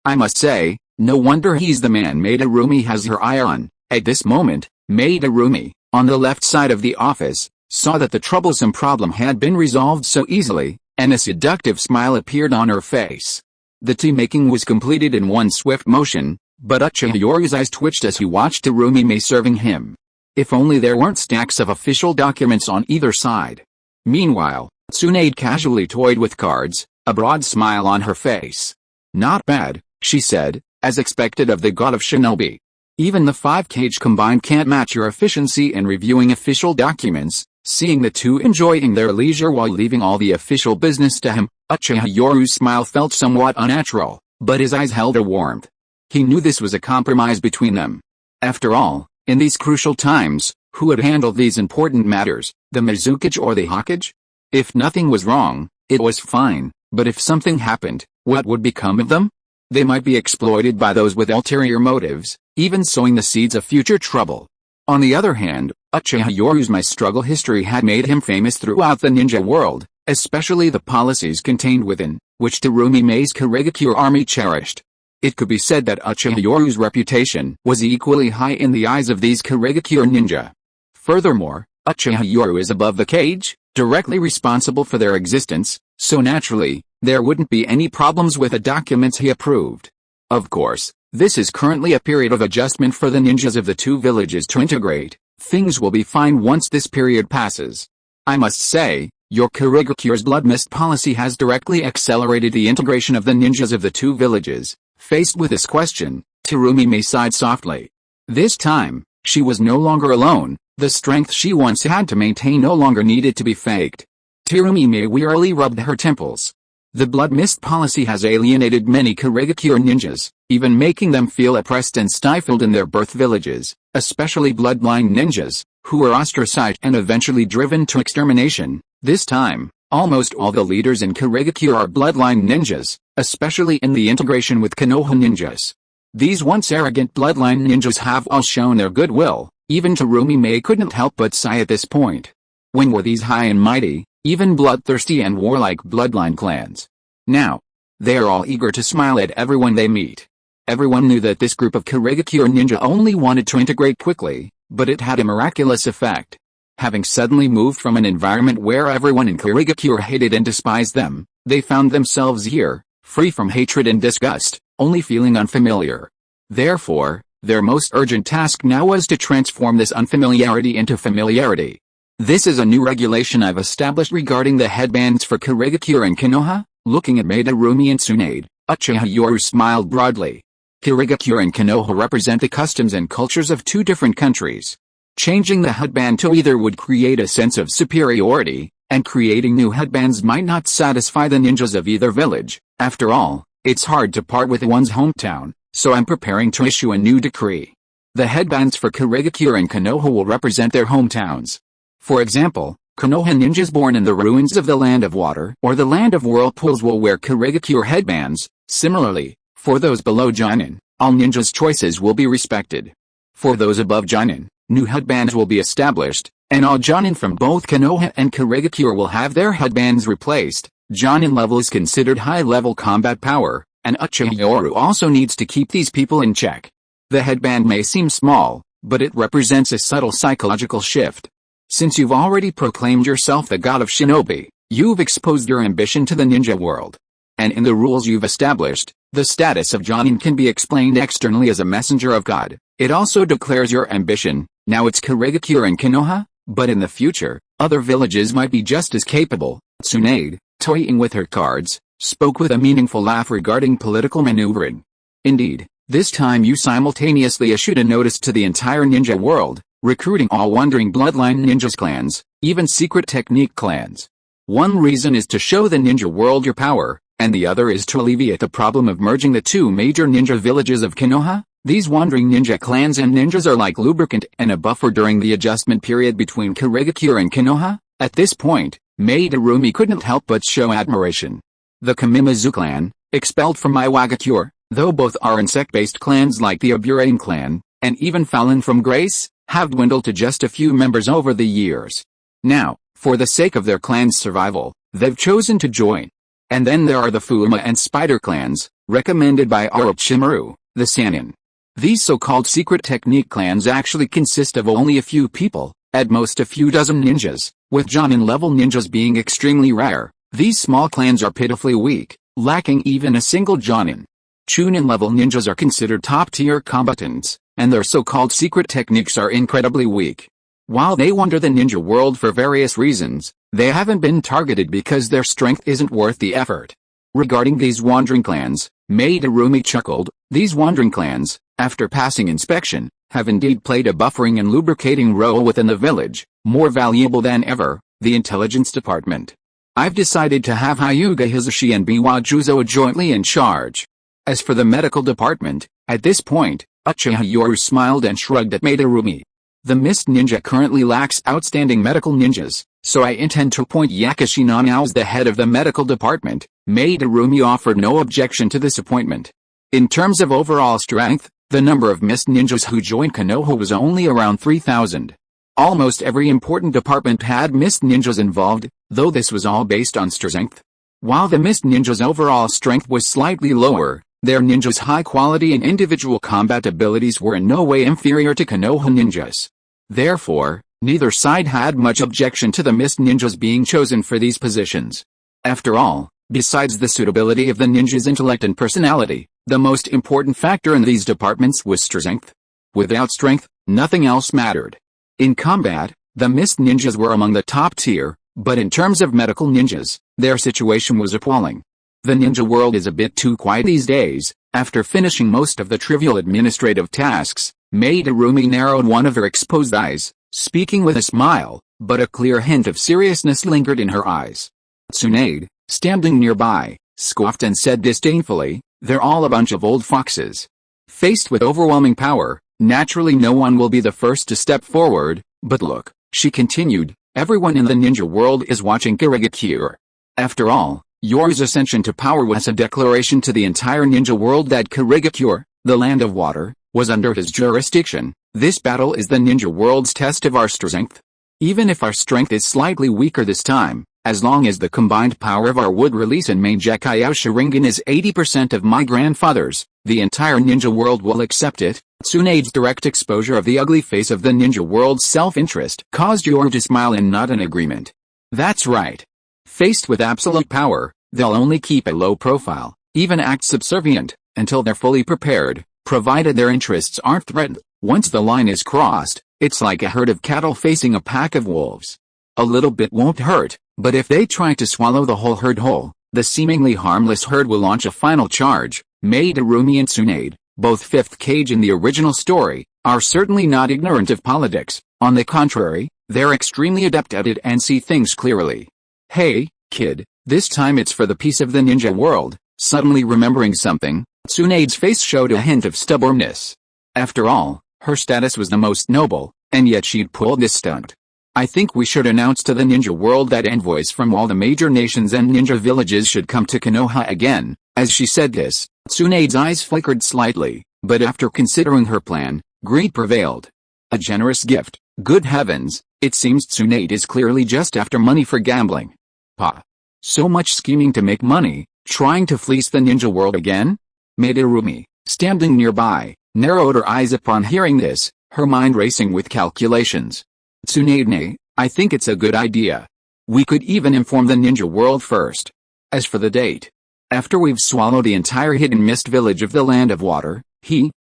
I must say, no wonder he's the man Madarumi has her eye on. At this moment, Madarumi, on the left side of the office, saw that the troublesome problem had been resolved so easily, and a seductive smile appeared on her face. The tea-making was completed in one swift motion, but Uchiha Yoru's eyes twitched as he watched Terumi serving him. If only there weren't stacks of official documents on either side. Meanwhile, Tsunade casually toyed with cards, a broad smile on her face. Not bad, she said, as expected of the god of shinobi. Even the 5 Kage combined can't match your efficiency in reviewing official documents. Seeing the two enjoying their leisure while leaving all the official business to him, Uchiha Yoru's smile felt somewhat unnatural, but his eyes held a warmth. He knew this was a compromise between them. After all, in these crucial times, who would handle these important matters, the Mizukage or the Hokage? If nothing was wrong, it was fine, but if something happened, what would become of them? They might be exploited by those with ulterior motives, even sowing the seeds of future trouble. On the other hand, Uchiha Yoru's struggle history had made him famous throughout the ninja world, especially the policies contained within, which Terumi's Kurigakure army cherished. It could be said that Uchiha Yoru's reputation was equally high in the eyes of these Kurigakure ninja. Furthermore, Uchiha Yoru is above the Kage, directly responsible for their existence, so naturally, there wouldn't be any problems with the documents he approved. Of course, this is currently a period of adjustment for the ninjas of the two villages to integrate. Things will be fine once this period passes. I must say, your Kurigakure's blood mist policy has directly accelerated the integration of the ninjas of the two villages. Faced with this question, Terumi sighed softly. This time, she was no longer alone. The strength she once had to maintain no longer needed to be faked. Terumi wearily rubbed her temples. The blood mist policy has alienated many Kurigakure ninjas, even making them feel oppressed and stifled in their birth villages, especially bloodline ninjas, who were ostracized and eventually driven to extermination. This time, almost all the leaders in Kurigakure are bloodline ninjas, especially in the integration with Konoha ninjas. These once arrogant bloodline ninjas have all shown their goodwill. Even Terumi couldn't help but sigh at this point. When were these high and mighty, even bloodthirsty and warlike bloodline clans? Now, they are all eager to smile at everyone they meet. Everyone knew that this group of Kurigakure ninja only wanted to integrate quickly, but it had a miraculous effect. Having suddenly moved from an environment where everyone in Kurigakure hated and despised them, they found themselves here, free from hatred and disgust, only feeling unfamiliar. Therefore, their most urgent task now was to transform this unfamiliarity into familiarity. This is a new regulation I've established regarding the headbands for Kurigakure and Konoha. Looking at Madarumi and Tsunade, Uchiha Yoru smiled broadly. Kurigakure and Konoha represent the customs and cultures of two different countries. Changing the headband to either would create a sense of superiority, and creating new headbands might not satisfy the ninjas of either village. After all, it's hard to part with one's hometown, so I'm preparing to issue a new decree. The headbands for Kurigakure and Konoha will represent their hometowns. For example, Konoha ninjas born in the ruins of the Land of Water or the Land of Whirlpools will wear Kurigakure headbands. Similarly, for those below Jonin, all ninjas' choices will be respected. For those above Jonin, new headbands will be established, and all Jonin from both Konoha and Kurigakure will have their headbands replaced. Jonin level is considered high-level combat power, and Uchiha Yoru also needs to keep these people in check. The headband may seem small, but it represents a subtle psychological shift. Since you've already proclaimed yourself the god of shinobi, you've exposed your ambition to the ninja world. And in the rules you've established, the status of Jonin can be explained externally as a messenger of God. It also declares your ambition. Now it's Kurigakure and Konoha, but in the future, other villages might be just as capable. Tsunade, toying with her cards, spoke with a meaningful laugh regarding political maneuvering. Indeed, this time you simultaneously issued a notice to the entire ninja world, recruiting all wandering bloodline ninjas clans, even secret technique clans. One reason is to show the ninja world your power, and the other is to alleviate the problem of merging the two major ninja villages of Konoha, These wandering ninja clans and ninjas are like lubricant and a buffer during the adjustment period between Kirigakure and Konoha. At this point, Madarumi couldn't help but show admiration. The Kamimazu clan, expelled from Iwagakure, though both are insect-based clans like the Aburane clan, and even fallen from grace, have dwindled to just a few members over the years. Now, for the sake of their clan's survival, they've chosen to join. And then there are the Fuma and Spider clans, recommended by Orochimaru, the Sannin. These so-called secret technique clans actually consist of only a few people, at most a few dozen ninjas, with Jonin-level ninjas being extremely rare. These small clans are pitifully weak, lacking even a single Jonin. Chunin-level ninjas are considered top-tier combatants, and their so-called secret techniques are incredibly weak. While they wander the ninja world for various reasons, they haven't been targeted because their strength isn't worth the effort. Regarding these wandering clans, Madarumi chuckled. These wandering clans, after passing inspection, have indeed played a buffering and lubricating role within the village, more valuable than ever, the intelligence department. I've decided to have Hyuga Hisashi and Biwa Juzo jointly in charge. As for the medical department, at this point, Uchiha Yoru smiled and shrugged at Madarumi. The Mist Ninja currently lacks outstanding medical ninjas, so I intend to appoint Yakashi Nanao as the head of the medical department. Madarumi offered no objection to this appointment. In terms of overall strength, the number of Mist Ninjas who joined Konoha was only around 3,000. Almost every important department had Mist Ninjas involved, though this was all based on strength. While the Mist Ninjas' overall strength was slightly lower, their ninjas' high quality and individual combat abilities were in no way inferior to Konoha ninjas. Therefore, neither side had much objection to the Mist Ninjas being chosen for these positions. After all, besides the suitability of the ninjas' intellect and personality, the most important factor in these departments was strength. Without strength, nothing else mattered. In combat, the Mist Ninjas were among the top tier, but in terms of medical ninjas, their situation was appalling. The ninja world is a bit too quiet these days. After finishing most of the trivial administrative tasks, Madarumi narrowed one of her exposed eyes, speaking with a smile, but a clear hint of seriousness lingered in her eyes. Tsunade, standing nearby, scoffed and said disdainfully, "They're all a bunch of old foxes." Faced with overwhelming power, naturally no one will be the first to step forward, but look, she continued, everyone in the ninja world is watching Kirigakure. After all, Yoru's ascension to power was a declaration to the entire ninja world that Kirigakure, the land of water, was under his jurisdiction. This battle is the ninja world's test of our strength. Even if our strength is slightly weaker this time, as long as the combined power of our wood release and main Gekkai Sharingan is 80% of my grandfather's, the entire ninja world will accept it. Tsunade's direct exposure of the ugly face of the ninja world's self-interest caused Yoru to smile and nod in agreement. That's right. Faced with absolute power, they'll only keep a low profile, even act subservient, until they're fully prepared, provided their interests aren't threatened. Once the line is crossed, it's like a herd of cattle facing a pack of wolves. A little bit won't hurt, but if they try to swallow the whole herd whole, the seemingly harmless herd will launch a final charge. Madarumi and Tsunade, both fifth Kage in the original story, are certainly not ignorant of politics. On the contrary, they're extremely adept at it and see things clearly. Hey, kid, this time it's for the peace of the ninja world. Suddenly remembering something, Tsunade's face showed a hint of stubbornness. After all, her status was the most noble, and yet she'd pulled this stunt. I think we should announce to the ninja world that envoys from all the major nations and ninja villages should come to Konoha again. As she said this, Tsunade's eyes flickered slightly, but after considering her plan, greed prevailed. A generous gift, good heavens, it seems Tsunade is clearly just after money for gambling. Pa. So much scheming to make money, trying to fleece the ninja world again? Madarumi, standing nearby, narrowed her eyes upon hearing this, her mind racing with calculations. Tsunade, I think it's a good idea. We could even inform the ninja world first. As for the date, after we've swallowed the entire hidden mist village of the land of water,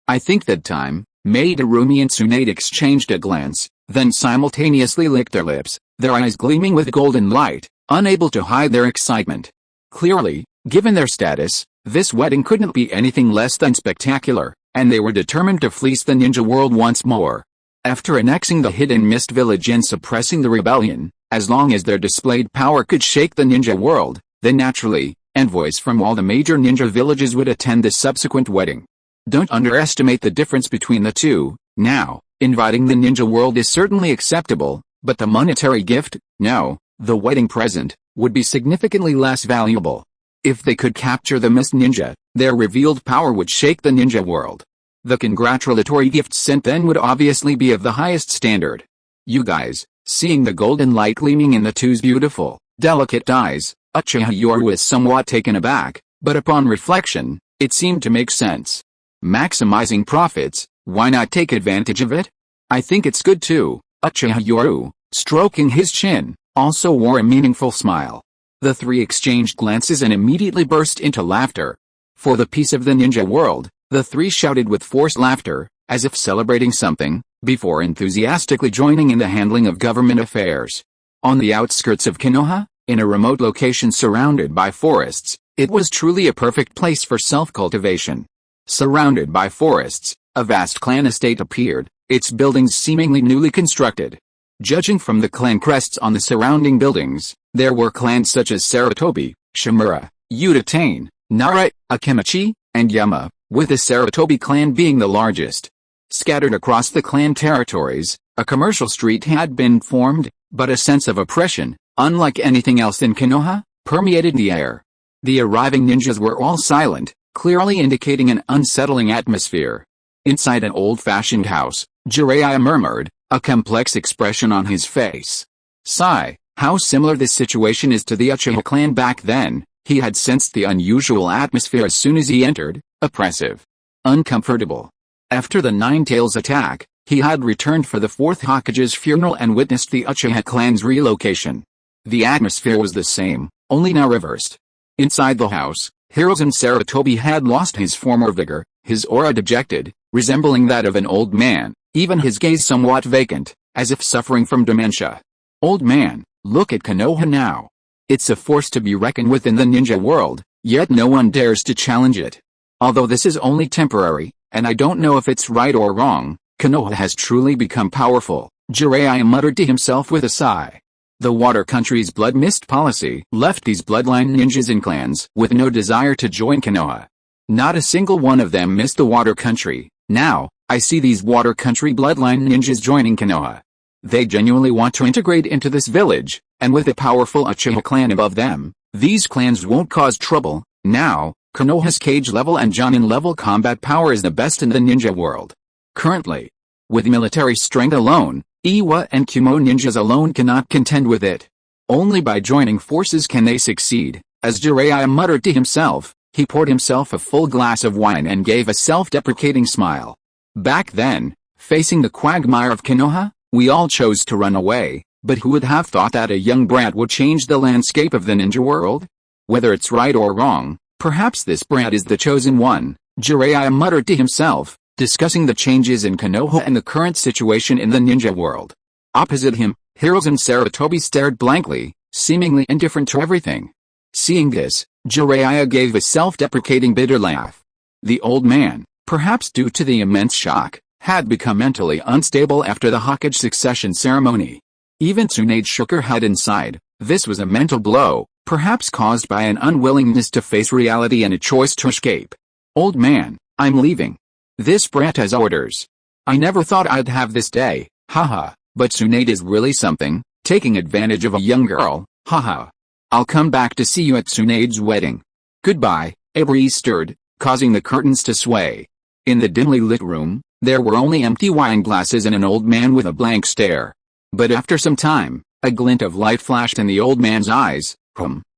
I think that time. Madarumi and Tsunade exchanged a glance, then simultaneously licked their lips, their eyes gleaming with golden light, unable to hide their excitement. Clearly, given their status, this wedding couldn't be anything less than spectacular, and they were determined to fleece the ninja world once more. After annexing the hidden mist village and suppressing the rebellion, as long as their displayed power could shake the ninja world, then naturally, envoys from all the major ninja villages would attend the subsequent wedding. Don't underestimate the difference between the two. Now, inviting the ninja world is certainly acceptable, but the monetary gift, no, the wedding present, would be significantly less valuable. If they could capture the mist ninja, their revealed power would shake the ninja world. The congratulatory gifts sent then would obviously be of the highest standard. You guys, seeing the golden light gleaming in the two's beautiful, delicate eyes, Uchiha Yoru was somewhat taken aback, but upon reflection, it seemed to make sense. Maximizing profits, why not take advantage of it? I think it's good too. Uchiha Yoru, stroking his chin, also wore a meaningful smile. The three exchanged glances and immediately burst into laughter. For the peace of the ninja world, the three shouted with forced laughter, as if celebrating something, before enthusiastically joining in the handling of government affairs. On the outskirts of Konoha, in a remote location surrounded by forests, it was truly a perfect place for self-cultivation. Surrounded by forests, a vast clan estate appeared, its buildings seemingly newly constructed. Judging from the clan crests on the surrounding buildings, there were clans such as Sarutobi, Shimura, Uchiha, Nara, Akimichi, and Yama, with the Sarutobi clan being the largest. Scattered across the clan territories, a commercial street had been formed, but a sense of oppression, unlike anything else in Konoha, permeated the air. The arriving ninjas were all silent, clearly indicating an unsettling atmosphere. Inside an old-fashioned house, Jiraiya murmured, a complex expression on his face. Sigh, how similar this situation is to the Uchiha clan back then. He had sensed the unusual atmosphere as soon as he entered, oppressive, uncomfortable. After the Nine Tails attack, he had returned for the Fourth Hokage's funeral and witnessed the Uchiha clan's relocation. The atmosphere was the same, only now reversed. Inside the house, Hiruzen Sarutobi had lost his former vigor, his aura dejected, resembling that of an old man, even his gaze somewhat vacant, as if suffering from dementia. Old man, look at Konoha now. It's a force to be reckoned with in the ninja world, yet no one dares to challenge it. Although this is only temporary, and I don't know if it's right or wrong, Konoha has truly become powerful, Jiraiya muttered to himself with a sigh. The Water Country's blood mist policy left these bloodline ninjas in clans with no desire to join Konoha. Not a single one of them missed the Water Country. Now, I see these Water Country bloodline ninjas joining Konoha. They genuinely want to integrate into this village, and with a powerful Uchiha clan above them, these clans won't cause trouble. Now, Konoha's Cage level and Jonin level combat power is the best in the ninja world. Currently, with military strength alone, Iwa and Kumo ninjas alone cannot contend with it. Only by joining forces can they succeed. As Jiraiya muttered to himself, he poured himself a full glass of wine and gave a self-deprecating smile. Back then, facing the quagmire of Konoha, we all chose to run away, but who would have thought that a young brat would change the landscape of the ninja world? Whether it's right or wrong, perhaps this brat is the chosen one, Jiraiya muttered to himself, discussing the changes in Konoha and the current situation in the ninja world. Opposite him, Hiruzen Sarutobi stared blankly, seemingly indifferent to everything. Seeing this, Jiraiya gave a self-deprecating bitter laugh. The old man, perhaps due to the immense shock, had become mentally unstable after the Hokage succession ceremony. Even Tsunade shook her head inside. This was a mental blow, perhaps caused by an unwillingness to face reality and a choice to escape. Old man, I'm leaving. This brat has orders. I never thought I'd have this day, haha, but Tsunade is really something, taking advantage of a young girl, haha. I'll come back to see you at Tsunade's wedding. Goodbye. A breeze stirred, causing the curtains to sway. In the dimly lit room, there were only empty wine glasses and an old man with a blank stare. But after some time, a glint of light flashed in the old man's eyes.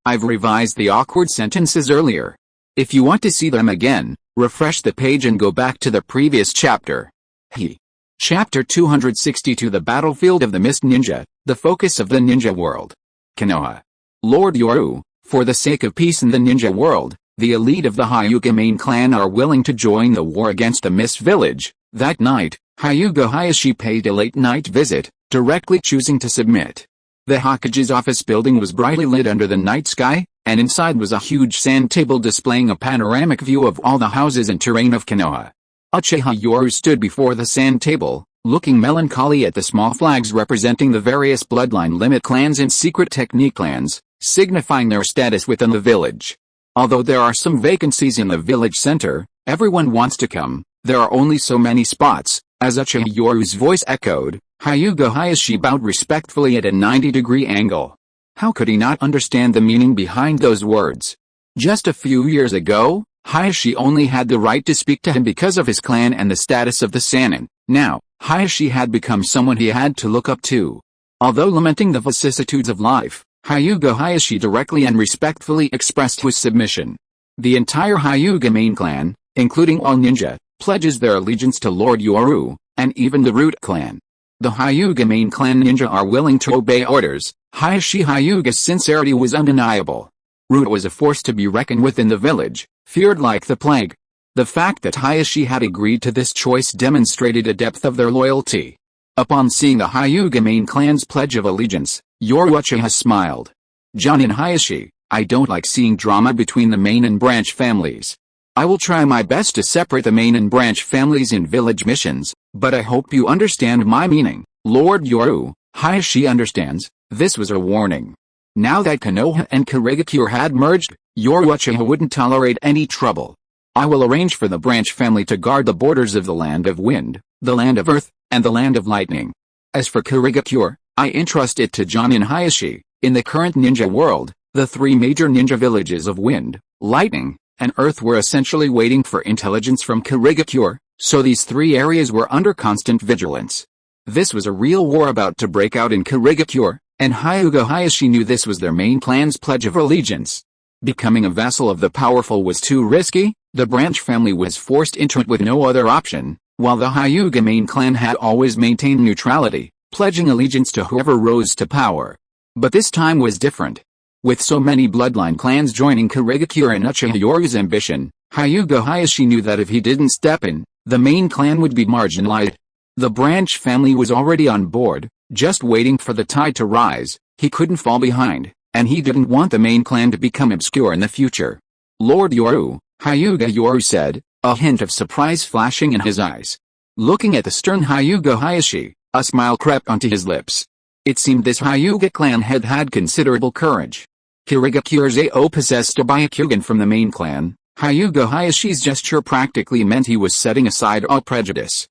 I've revised the awkward sentences earlier. If you want to see them again, refresh the page and go back to the previous chapter. Chapter 262 The Battlefield of the Mist Ninja, the focus of the ninja world. Konoha. Lord Yoru, for the sake of peace in the ninja world, the elite of the Hyuga main clan are willing to join the war against the Mist Village. That night, Hyuga Hayashi paid a late-night visit, directly choosing to submit. The Hokage's office building was brightly lit under the night sky, and inside was a huge sand table displaying a panoramic view of all the houses and terrain of Konoha. Uchiha Yoru stood before the sand table, looking melancholy at the small flags representing the various bloodline limit clans and secret technique clans, signifying their status within the village. Although there are some vacancies in the village center, everyone wants to come, there are only so many spots. As Uchiha Yoru's voice echoed, Hyuga Hayashi bowed respectfully at a 90-degree angle. How could he not understand the meaning behind those words? Just a few years ago, Hayashi only had the right to speak to him because of his clan and the status of the Sannin. Now, Hayashi had become someone he had to look up to. Although lamenting the vicissitudes of life, Hyuga Hayashi directly and respectfully expressed his submission. The entire Hyuga main clan, including all ninja, pledges their allegiance to Lord Yoru, and even the Root clan. The Hyuga main clan ninja are willing to obey orders. Hayashi Hyuga's sincerity was undeniable. Root was a force to be reckoned with in the village, feared like the plague. The fact that Hayashi had agreed to this choice demonstrated a depth of their loyalty. Upon seeing the Hyuga main clan's pledge of allegiance, Yoru Uchiha smiled. Jonin Hayashi, I don't like seeing drama between the main and branch families. I will try my best to separate the main and branch families in village missions, but I hope you understand my meaning. Lord Yoru, Hayashi understands. This was a warning. Now that Konoha and Kirigakure had merged, Yoru Uchiha wouldn't tolerate any trouble. I will arrange for the branch family to guard the borders of the land of wind, the land of earth, and the land of lightning. As for Kirigakure, I entrust it to Jonin Hayashi. In the current ninja world, the three major ninja villages of wind, lightning, and earth were essentially waiting for intelligence from Kirigakure, so these three areas were under constant vigilance. This was a real war about to break out in Kirigakure, and Hyuga Hayashi knew this was their main clan's pledge of allegiance. Becoming a vassal of the powerful was too risky, the branch family was forced into it with no other option, while the Hyuga main clan had always maintained neutrality, pledging allegiance to whoever rose to power. But this time was different. With so many bloodline clans joining Kirigakure and Uchiha Yoru's ambition, Hyuga Hayashi knew that if he didn't step in, the main clan would be marginalized. The branch family was already on board, just waiting for the tide to rise. He couldn't fall behind, and he didn't want the main clan to become obscure in the future. Lord Yoru, Hyuga Yoru said, a hint of surprise flashing in his eyes. Looking at the stern Hyuga Hayashi, a smile crept onto his lips. It seemed this Hyuga clan had considerable courage. Kirigakure's AO possessed a Byakugan from the main clan. Hyuga Hayashi's gesture practically meant he was setting aside all prejudice.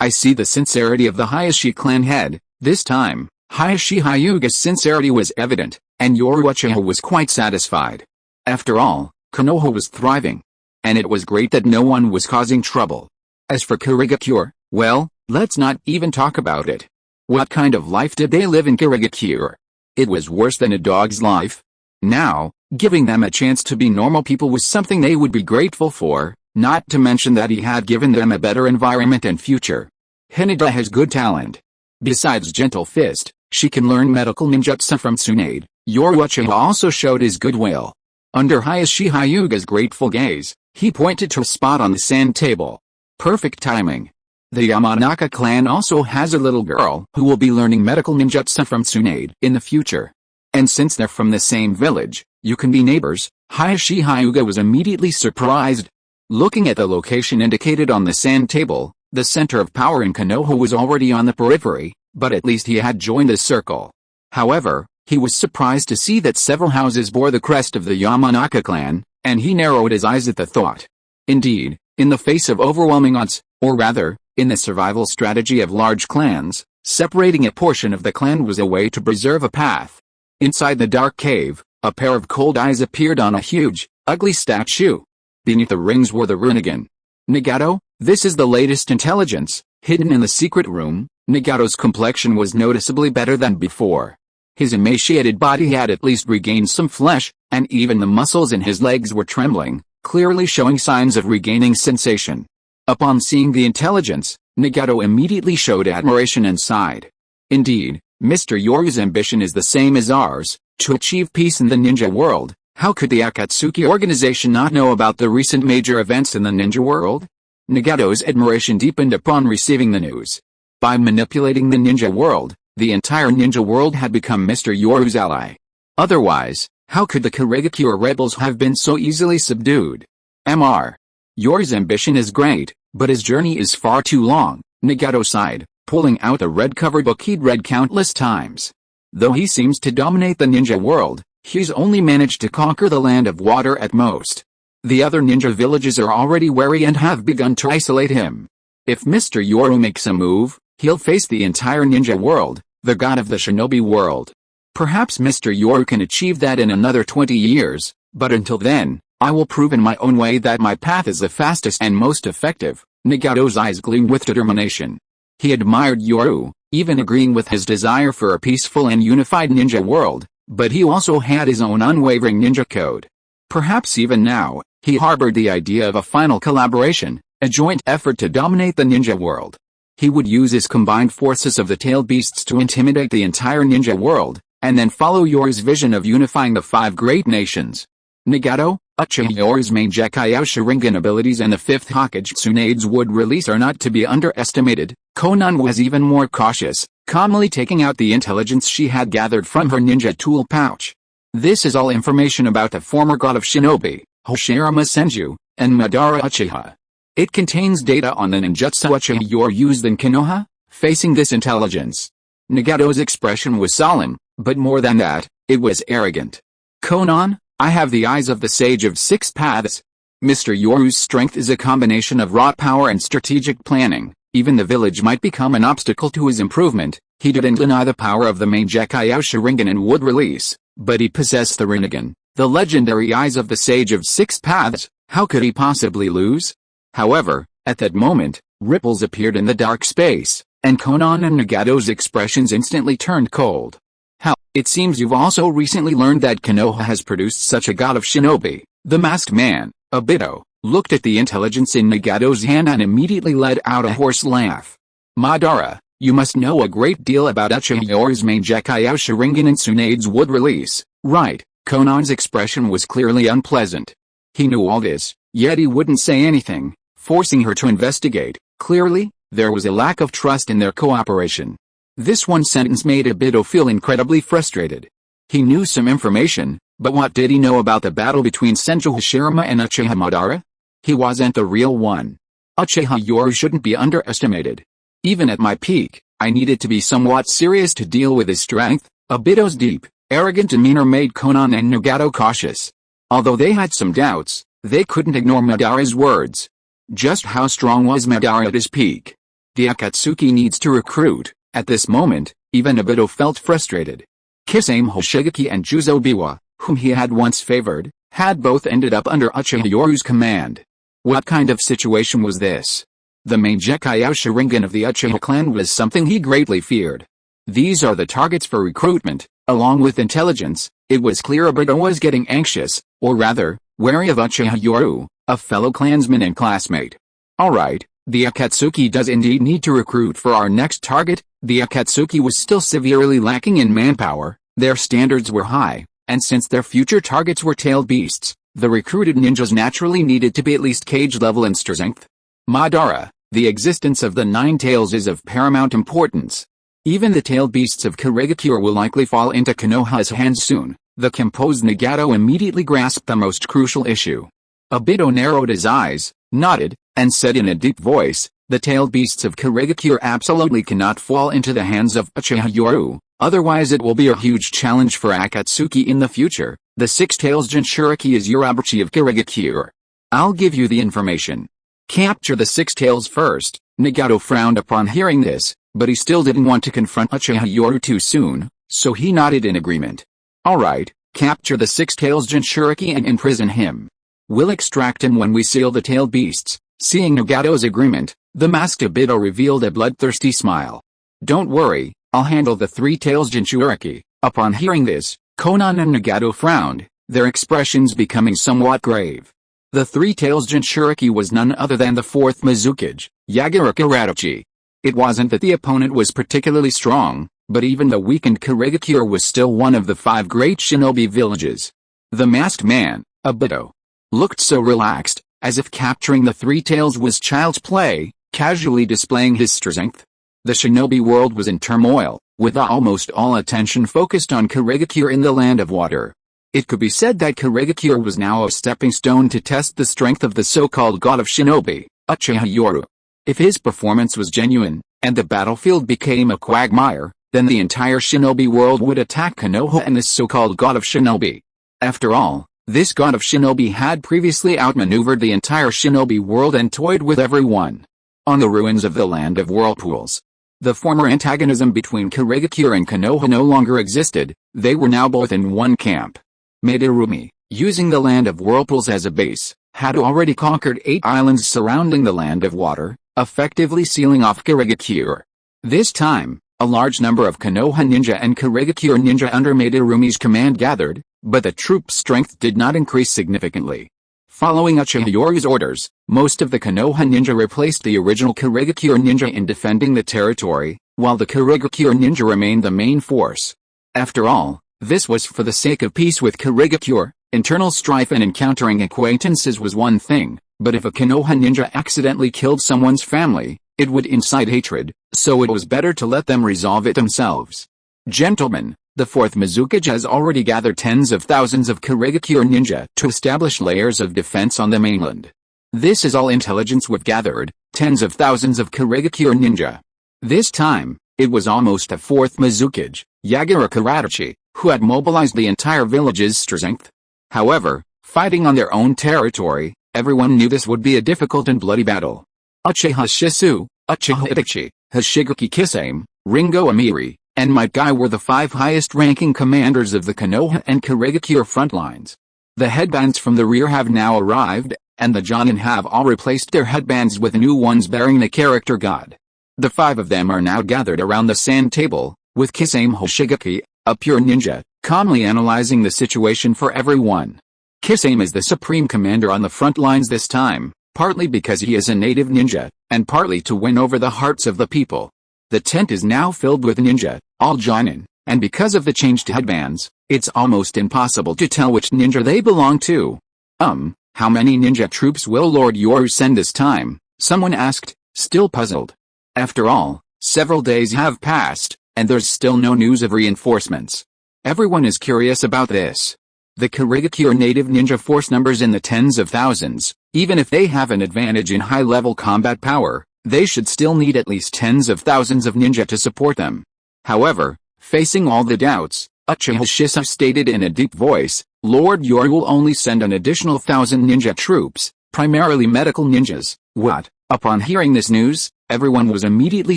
I see the sincerity of the Hayashi clan head. This time, Hayashi Hyuga's sincerity was evident, and Yoru Uchiha was quite satisfied. After all, Konoha was thriving. And it was great that no one was causing trouble. As for Kirigakure, well, let's not even talk about it. What kind of life did they live in Kirigakure? It was worse than a dog's life. Now, giving them a chance to be normal people was something they would be grateful for, not to mention that he had given them a better environment and future. Hinata has good talent. Besides Gentle Fist, she can learn medical ninjutsu from Tsunade. Yoru Uchiha also showed his goodwill. Under Hayashi Hyuga's grateful gaze, he pointed to a spot on the sand table. Perfect timing. The Yamanaka clan also has a little girl who will be learning medical ninjutsu from Tsunade in the future. And since they're from the same village, you can be neighbors. Hayashi Hyuga was immediately surprised. Looking at the location indicated on the sand table, the center of power in Konoha was already on the periphery, but at least he had joined the circle. However, he was surprised to see that several houses bore the crest of the Yamanaka clan, and he narrowed his eyes at the thought. Indeed, in the face of overwhelming odds, or rather, in the survival strategy of large clans, separating a portion of the clan was a way to preserve a path. Inside the dark cave, a pair of cold eyes appeared on a huge, ugly statue. Beneath the rings were the Rinnegan. Nagato, this is the latest intelligence. Hidden in the secret room, Nagato's complexion was noticeably better than before. His emaciated body had at least regained some flesh, and even the muscles in his legs were trembling, clearly showing signs of regaining sensation. Upon seeing the intelligence, Nagato immediately showed admiration and sighed. Indeed, Mr. Yoru's ambition is the same as ours, to achieve peace in the ninja world. How could the Akatsuki organization not know about the recent major events in the ninja world? Nagato's admiration deepened upon receiving the news. By manipulating the ninja world, the entire ninja world had become Mr. Yoru's ally. Otherwise, how could the Kirigakure rebels have been so easily subdued? Mr. Yoru's ambition is great, but his journey is far too long, Nagato sighed, pulling out the red-covered book he'd read countless times. Though he seems to dominate the ninja world, He's only managed to conquer the land of water at most. The other ninja villages are already wary and have begun to isolate him. If Mr. Yoru makes a move, he'll face the entire ninja world, the god of the shinobi world. Perhaps Mr. Yoru can achieve that in another 20 years, but until then, I will prove in my own way that my path is the fastest and most effective. Nagato's eyes gleamed with determination. He admired Yoru, even agreeing with his desire for a peaceful and unified ninja world, but he also had his own unwavering ninja code. Perhaps even now, he harbored the idea of a final collaboration, a joint effort to dominate the ninja world. He would use his combined forces of the tailed beasts to intimidate the entire ninja world, and then follow Yoru's vision of unifying the 5 great nations. Nagato, Uchiha Yoru's main decay Sharingan abilities and the 5th Hokage Tsunade's wood release are not to be underestimated. Konan was even more cautious, calmly taking out the intelligence she had gathered from her ninja tool pouch. This is all information about the former god of shinobi, Hoshirama Senju, and Madara Uchiha. It contains data on the ninjutsu Uchiha Yoru used in Konoha. Facing this intelligence, Nagato's expression was solemn, but more than that, it was arrogant. Konan, I have the eyes of the sage of 6 paths. Mr. Yoru's strength is a combination of raw power and strategic planning. Even the village might become an obstacle to his improvement. He didn't deny the power of the main decay Sharingan and wood release, but he possessed the Rinnegan, the legendary eyes of the sage of 6 paths. How could he possibly lose? However, at that moment, ripples appeared in the dark space, and Konan and Nagato's expressions instantly turned cold. Hell, it seems you've also recently learned that Konoha has produced such a god of shinobi. The masked man, Obito, looked at the intelligence in Nagato's hand and immediately let out a hoarse laugh. Madara, you must know a great deal about Uchiha Yoru's main decay Sharingan and Tsunade's wood release, right? Konan's expression was clearly unpleasant. He knew all this, yet he wouldn't say anything, forcing her to investigate. Clearly, there was a lack of trust in their cooperation. This one sentence made Obito feel incredibly frustrated. He knew some information, but what did he know about the battle between Senju Hoshirama and Uchiha Madara? He wasn't the real one. Uchiha Yoru shouldn't be underestimated. Even at my peak, I needed to be somewhat serious to deal with his strength. Obito's deep, arrogant demeanor made Konan and Nagato cautious. Although they had some doubts, they couldn't ignore Madara's words. Just how strong was Madara at his peak? The Akatsuki needs to recruit. At this moment, even Obito felt frustrated. Kisame Hoshigaki and Juzo-biwa, whom he had once favored, had both ended up under Uchiha Yoru's command. What kind of situation was this? The main decay Sharingan of the Uchiha clan was something he greatly feared. These are the targets for recruitment, along with intelligence. It was clear Obito was getting anxious, or rather, wary of Uchiha Yoru, a fellow clansman and classmate. Alright, the Akatsuki does indeed need to recruit for our next target. The Akatsuki was still severely lacking in manpower, their standards were high, and since their future targets were tailed beasts, the recruited ninjas naturally needed to be at least cage level in strength. Madara, the existence of the 9 tails is of paramount importance. Even the tailed beasts of Kirigakure will likely fall into Konoha's hands soon. The composed Nagato immediately grasped the most crucial issue. Obito narrowed his eyes, nodded, and said in a deep voice, the tailed beasts of Kirigakure absolutely cannot fall into the hands of Uchiha Yoru, otherwise it will be a huge challenge for Akatsuki in the future. The 6 tails Jinchuriki is Urabuchi of Kirigakure. I'll give you the information. Capture the 6 tails first. Nagato frowned upon hearing this, but he still didn't want to confront Uchiha Yoru too soon, so he nodded in agreement. Alright, capture the 6 tails Jinchuriki and imprison him. We'll extract him when we seal the tailed beasts. Seeing Nagato's agreement, the masked Obito revealed a bloodthirsty smile. Don't worry, I'll handle the 3 tails Jinchuriki. Upon hearing this, Konan and Nagato frowned, their expressions becoming somewhat grave. The 3 tails Jinchuriki was none other than the 4th Mizukage, Yagiraka Urabuchi. It wasn't that the opponent was particularly strong, but even the weakened Kirigakure was still one of the 5 great shinobi villages. The masked man, Obito, looked so relaxed, as if capturing the 3 tails was child's play, casually displaying his strength. The shinobi world was in turmoil, with almost all attention focused on Kirigakure in the land of water. It could be said that Kirigakure was now a stepping stone to test the strength of the so-called god of shinobi, Uchiha Yoru. If his performance was genuine, and the battlefield became a quagmire, then the entire shinobi world would attack Konoha and this so-called god of shinobi. After all, this god of shinobi had previously outmaneuvered the entire shinobi world and toyed with everyone. On the ruins of the land of whirlpools, the former antagonism between Kirigakure and Konoha no longer existed, they were now both in one camp. Madarumi, using the land of whirlpools as a base, had already conquered 8 islands surrounding the land of water, effectively sealing off Kirigakure. This time, a large number of Konoha ninja and Kirigakure ninja under Madarumi's command gathered, but the troop strength did not increase significantly. Following Uchiha Yoru's orders, most of the Konoha ninja replaced the original Kirigakure ninja in defending the territory, while the Kirigakure ninja remained the main force. After all, this was for the sake of peace with Kirigakure. Internal strife and encountering acquaintances was one thing, but if a Konoha ninja accidentally killed someone's family, it would incite hatred, so it was better to let them resolve it themselves. Gentlemen, the 4th Mizukage has already gathered tens of thousands of Kirigakure ninja to establish layers of defense on the mainland. This is all intelligence we've gathered, tens of thousands of Kirigakure ninja. This time, it was almost a 4th Mizukage, Yagura Karachi, who had mobilized the entire village's strength. However, fighting on their own territory, everyone knew this would be a difficult and bloody battle. Uchiha Shisui, Uchiha Itachi, Hashigaki Kisame, Ringo Amiri, and Might Guy were the 5 highest-ranking commanders of the Konoha and Kirigakure front lines. The headbands from the rear have now arrived, and the Jonin have all replaced their headbands with new ones bearing the character god. The 5 of them are now gathered around the sand table, with Kisame Hoshigaki, a pure ninja, calmly analyzing the situation for everyone. Kisame is the supreme commander on the front lines this time, partly because he is a native ninja, and partly to win over the hearts of the people. The tent is now filled with ninja, all Jonin, and because of the changed headbands, it's almost impossible to tell which ninja they belong to. How many ninja troops will Lord Yoru send this time? Someone asked, still puzzled. After all, several days have passed, and there's still no news of reinforcements. Everyone is curious about this. The Kirigakure native ninja force numbers in the tens of thousands. Even if they have an advantage in high-level combat power, they should still need at least tens of thousands of ninja to support them. However, facing all the doubts, Uchiha Shisui stated in a deep voice, Lord Yoru will only send an additional 1,000 ninja troops, primarily medical ninjas. What? Upon hearing this news, everyone was immediately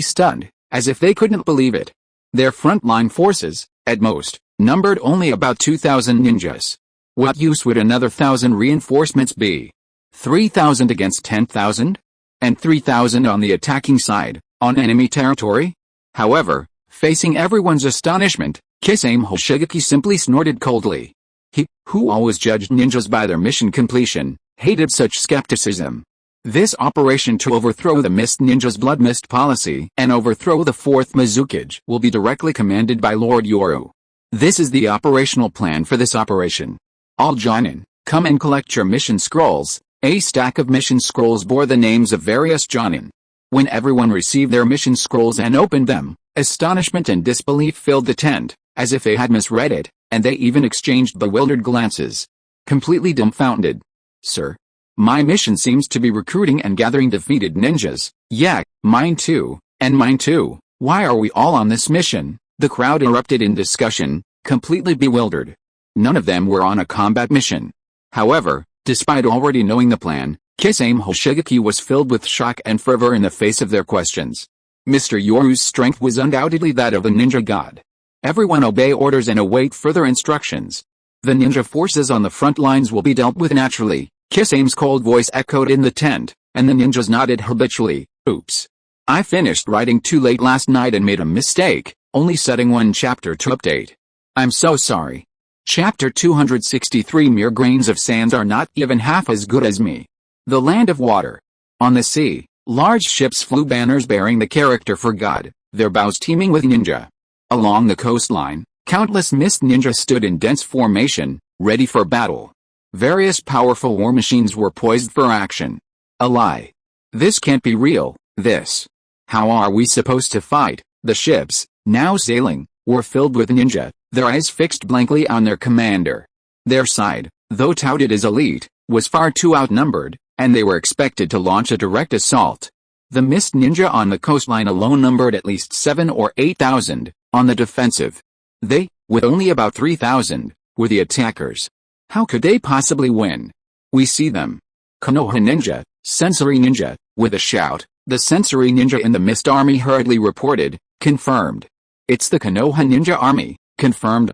stunned, as if they couldn't believe it. Their frontline forces, at most, numbered only about 2,000 ninjas. What use would another 1,000 reinforcements be? 3,000 against 10,000? And 3,000 on the attacking side, on enemy territory? However, facing everyone's astonishment, Kisame Hoshigaki simply snorted coldly. He, who always judged ninjas by their mission completion, hated such skepticism. This operation to overthrow the Mist Ninja's Blood Mist policy and overthrow the 4th Mizukage will be directly commanded by Lord Yoru. This is the operational plan for this operation. All Jonin, come and collect your mission scrolls. A stack of mission scrolls bore the names of various Jonin. When everyone received their mission scrolls and opened them, astonishment and disbelief filled the tent, as if they had misread it, and they even exchanged bewildered glances. Completely dumbfounded. Sir? My mission seems to be recruiting and gathering defeated ninjas. Yeah, mine too, and mine too. Why are we all on this mission? The crowd erupted in discussion, completely bewildered. None of them were on a combat mission. However, despite already knowing the plan, Kisame Hoshigaki was filled with shock and fervor in the face of their questions. Mr. Yoru's strength was undoubtedly that of a ninja god. Everyone obey orders and await further instructions. The ninja forces on the front lines will be dealt with naturally. Kisame's cold voice echoed in the tent, and the ninjas nodded habitually. Oops. I finished writing too late last night and made a mistake, only setting one chapter to update. I'm so sorry. Chapter 263 Mere grains of sand are not even half as good as me. The land of water. On the sea, large ships flew banners bearing the character for God, their bows teeming with ninja. Along the coastline, countless mist ninja stood in dense formation, ready for battle. Various powerful war machines were poised for action. A lie. This can't be real, this. How are we supposed to fight? The ships, now sailing, were filled with ninja, their eyes fixed blankly on their commander. Their side, though touted as elite, was far too outnumbered, and they were expected to launch a direct assault. The mist ninja on the coastline alone numbered at least 7,000 or 8,000, on the defensive. They, with only about 3,000, were the attackers. How could they possibly win? We see them. Konoha ninja, sensory ninja, with a shout, the sensory ninja in the Mist Army hurriedly reported, confirmed. It's the Konoha ninja army, confirmed.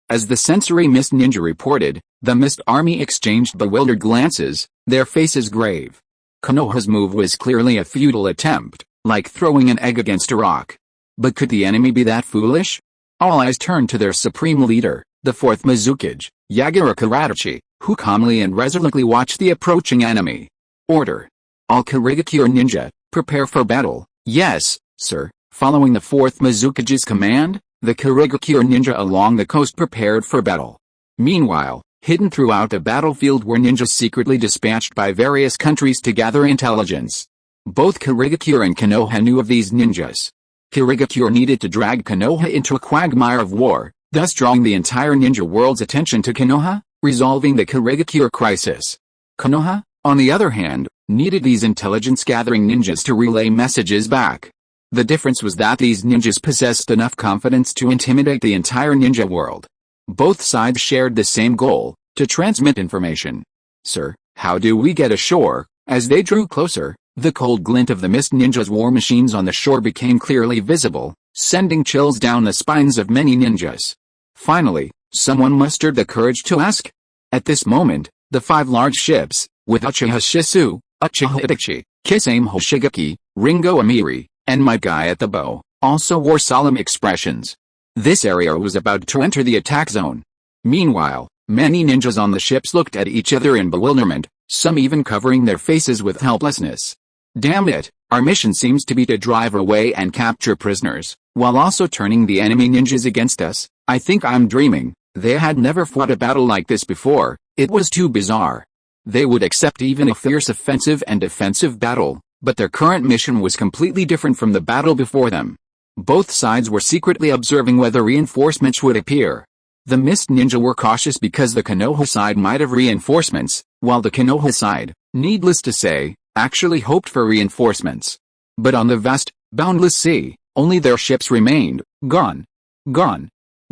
As the sensory Mist ninja reported, the Mist Army exchanged bewildered glances, their faces grave. Konoha's move was clearly a futile attempt, like throwing an egg against a rock. But could the enemy be that foolish? All eyes turned to their supreme leader, the fourth Mizukage, Yagura Itachi, who calmly and resolutely watched the approaching enemy. Order. All Kurigakure ninja, prepare for battle. Yes, sir. Following the fourth Mizukage's command, the Kurigakure ninja along the coast prepared for battle. Meanwhile, hidden throughout the battlefield were ninjas secretly dispatched by various countries to gather intelligence. Both Kurigakure and Konoha knew of these ninjas. Kurigakure needed to drag Konoha into a quagmire of war, thus drawing the entire ninja world's attention to Konoha, resolving the Kurigakure crisis. Konoha, on the other hand, needed these intelligence-gathering ninjas to relay messages back. The difference was that these ninjas possessed enough confidence to intimidate the entire ninja world. Both sides shared the same goal, to transmit information. Sir, how do we get ashore? As they drew closer, the cold glint of the Mist Ninja's war machines on the shore became clearly visible, sending chills down the spines of many ninjas. Finally, someone mustered the courage to ask. At this moment, the 5 large ships, with Uchiha Shisui, Uchiha Itachi, Kisame Hoshigaki, Ringo Amiri, and my guy at the bow, also wore solemn expressions. This area was about to enter the attack zone. Meanwhile, many ninjas on the ships looked at each other in bewilderment, some even covering their faces with helplessness. Damn it, our mission seems to be to drive away and capture prisoners, while also turning the enemy ninjas against us. I think I'm dreaming. They had never fought a battle like this before, it was too bizarre. They would accept even a fierce offensive and defensive battle, but their current mission was completely different from the battle before them. Both sides were secretly observing whether reinforcements would appear. The Mist Ninja were cautious because the Konoha side might have reinforcements, while the Konoha side, needless to say, actually hoped for reinforcements. But on the vast, boundless sea, only their ships remained, gone.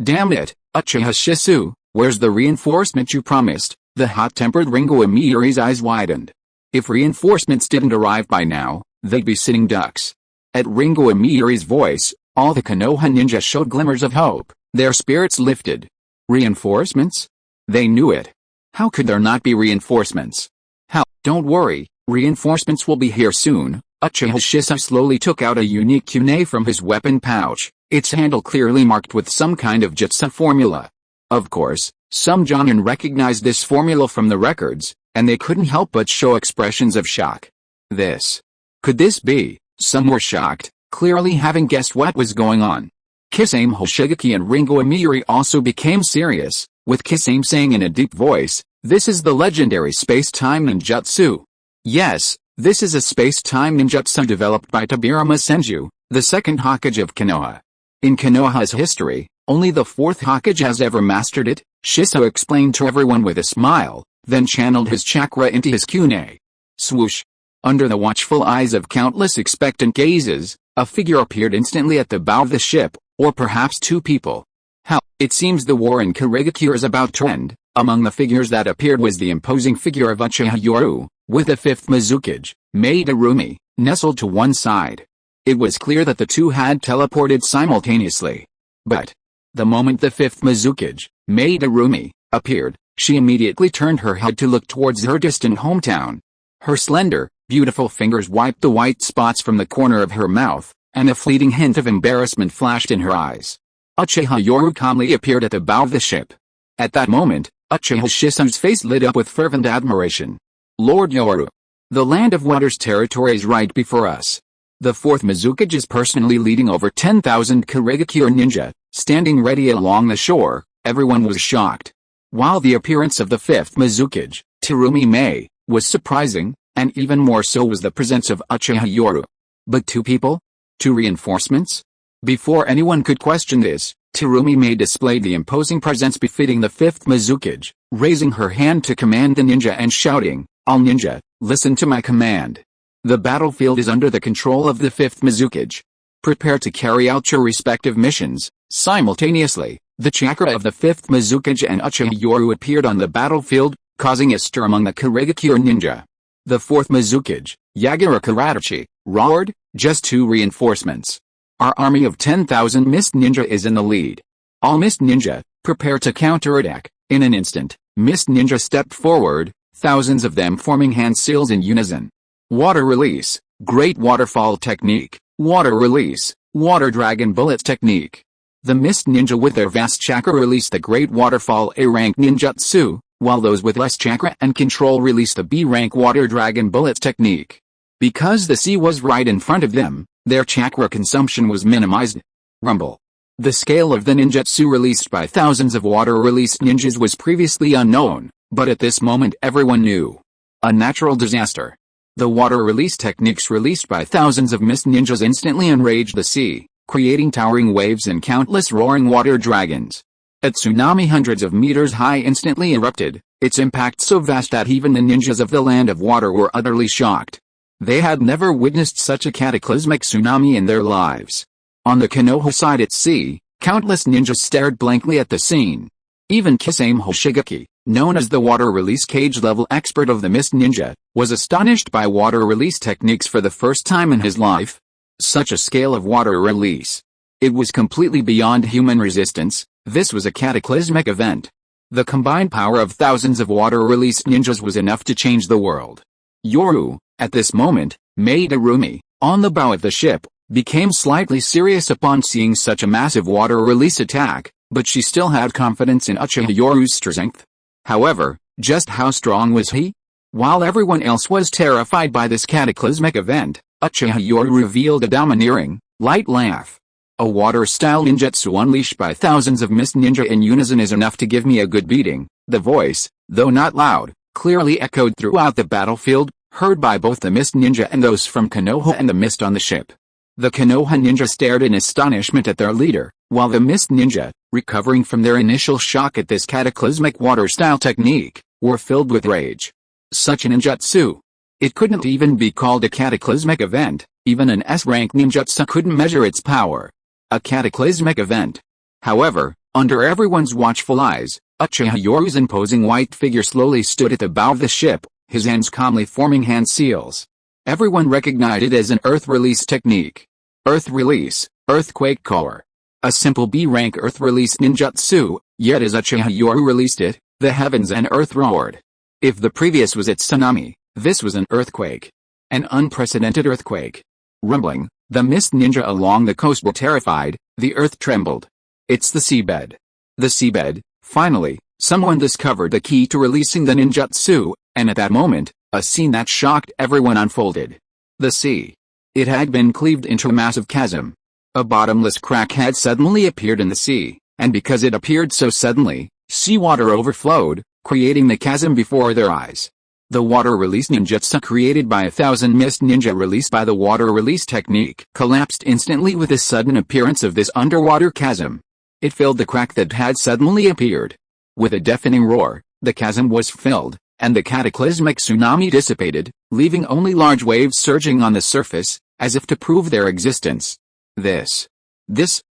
Damn it, Uchiha Shisui, where's the reinforcement you promised? The hot-tempered Ringo Amiri's eyes widened. If reinforcements didn't arrive by now, they'd be sitting ducks. At Ringo Amiri's voice, all the Konoha ninja showed glimmers of hope, their spirits lifted. Reinforcements? They knew it. How could there not be reinforcements? How? Don't worry, reinforcements will be here soon. Uchiha Shisui slowly took out a unique kunai from his weapon pouch, its handle clearly marked with some kind of jutsu formula. Of course, some Jonin recognized this formula from the records, and they couldn't help but show expressions of shock. Could this be? Some were shocked, clearly having guessed what was going on. Kisame Hoshigaki and Ringo Amiri also became serious, with Kisame saying in a deep voice, "This is the legendary space-time ninjutsu." Yes, this is a space-time ninjutsu developed by Tobirama Senju, the second Hokage of Konoha. In Konoha's history, only the fourth Hokage has ever mastered it, Shisui explained to everyone with a smile, then channeled his chakra into his kunai. Swoosh! Under the watchful eyes of countless expectant gazes, a figure appeared instantly at the bow of the ship, or perhaps 2 people. How? It seems the war in Kurigakure is about to end. Among the figures that appeared was the imposing figure of Uchiha Yoru, with the 5th Mizukage, Madarumi, nestled to one side. It was clear that the two had teleported simultaneously. But the moment the 5th Mizukage, Madarumi, appeared, she immediately turned her head to look towards her distant hometown. Her slender, beautiful fingers wiped the white spots from the corner of her mouth, and a fleeting hint of embarrassment flashed in her eyes. Uchiha Yoru calmly appeared at the bow of the ship. At that moment, Uchiha Shisui's face lit up with fervent admiration. Lord Yoru. The land of water's territory is right before us. The 4th Mizukage is personally leading over 10,000 Kurigakure ninja, standing ready along the shore. Everyone was shocked. While the appearance of the 5th Mizukage, Terumi Mei, was surprising, and even more so was the presence of Uchiha Yoru. But 2 people? 2 reinforcements? Before anyone could question this, Terumi Mei displayed the imposing presence befitting the 5th Mizukage, raising her hand to command the ninja and shouting, "All ninja, listen to my command. The battlefield is under the control of the 5th Mizukage. Prepare to carry out your respective missions." Simultaneously, the chakra of the 5th Mizukage and Uchiha Yoru appeared on the battlefield, causing a stir among the Kurigakure ninja. The 4th Mizukage, Yagura Karachi, roared, "Just 2 reinforcements. Our army of 10,000 Mist Ninja is in the lead. All Mist Ninja, prepare to counterattack." In an instant, Mist Ninja stepped forward, thousands of them forming hand seals in unison. Water release, Great Waterfall Technique, Water release, Water Dragon Bullets Technique. The Mist Ninja with their vast chakra released the Great Waterfall A-rank ninjutsu, while those with less chakra and control released the B-rank Water Dragon Bullets Technique. Because the sea was right in front of them, their chakra consumption was minimized. Rumble. The scale of the ninjutsu released by thousands of water-released ninjas was previously unknown, but at this moment everyone knew. A natural disaster. The water-release techniques released by thousands of mist ninjas instantly enraged the sea, creating towering waves and countless roaring water dragons. A tsunami hundreds of meters high instantly erupted, its impact so vast that even the ninjas of the Land of Water were utterly shocked. They had never witnessed such a cataclysmic tsunami in their lives. On the Konoha side at sea, countless ninjas stared blankly at the scene. Even Kisame Hoshigaki, known as the water release cage level expert of the Mist Ninja, was astonished by water release techniques for the first time in his life. Such a scale of water release. It was completely beyond human resistance. This was a cataclysmic event. The combined power of thousands of water release ninjas was enough to change the world. Yoru, at this moment, Maid Arumi, on the bow of the ship, became slightly serious upon seeing such a massive water release attack, but she still had confidence in Uchiha Yoru's strength. However, just how strong was he? While everyone else was terrified by this cataclysmic event, Uchiha Yoru revealed a domineering, light laugh. A water-style ninjutsu unleashed by thousands of mist ninja in unison is enough to give me a good beating. The voice, though not loud, clearly echoed throughout the battlefield, heard by both the mist ninja and those from Konoha and the mist on the ship. The Konoha ninja stared in astonishment at their leader, while the mist ninja, recovering from their initial shock at this cataclysmic water-style technique, were filled with rage. Such a ninjutsu. It couldn't even be called a cataclysmic event, even an S-rank ninjutsu couldn't measure its power. A cataclysmic event. However, under everyone's watchful eyes, Uchiha Yoru's imposing white figure slowly stood at the bow of the ship, his hands calmly forming hand seals. Everyone recognized it as an earth release technique. Earth release, earthquake core. A simple B-rank earth release ninjutsu, yet as Uchiha Yoru released it, the heavens and earth roared. If the previous was a tsunami, this was an earthquake. An unprecedented earthquake. Rumbling, the mist ninja along the coast were terrified, the earth trembled. It's the seabed. The seabed. Finally, someone discovered the key to releasing the ninjutsu, and at that moment, a scene that shocked everyone unfolded. The sea. It had been cleaved into a massive chasm. A bottomless crack had suddenly appeared in the sea, and because it appeared so suddenly, seawater overflowed, creating the chasm before their eyes. The water release ninjutsu created by 1,000 mist ninja released by the water release technique collapsed instantly with the sudden appearance of this underwater chasm. It filled the crack that had suddenly appeared. With a deafening roar, the chasm was filled, and the cataclysmic tsunami dissipated, leaving only large waves surging on the surface, as if to prove their existence. The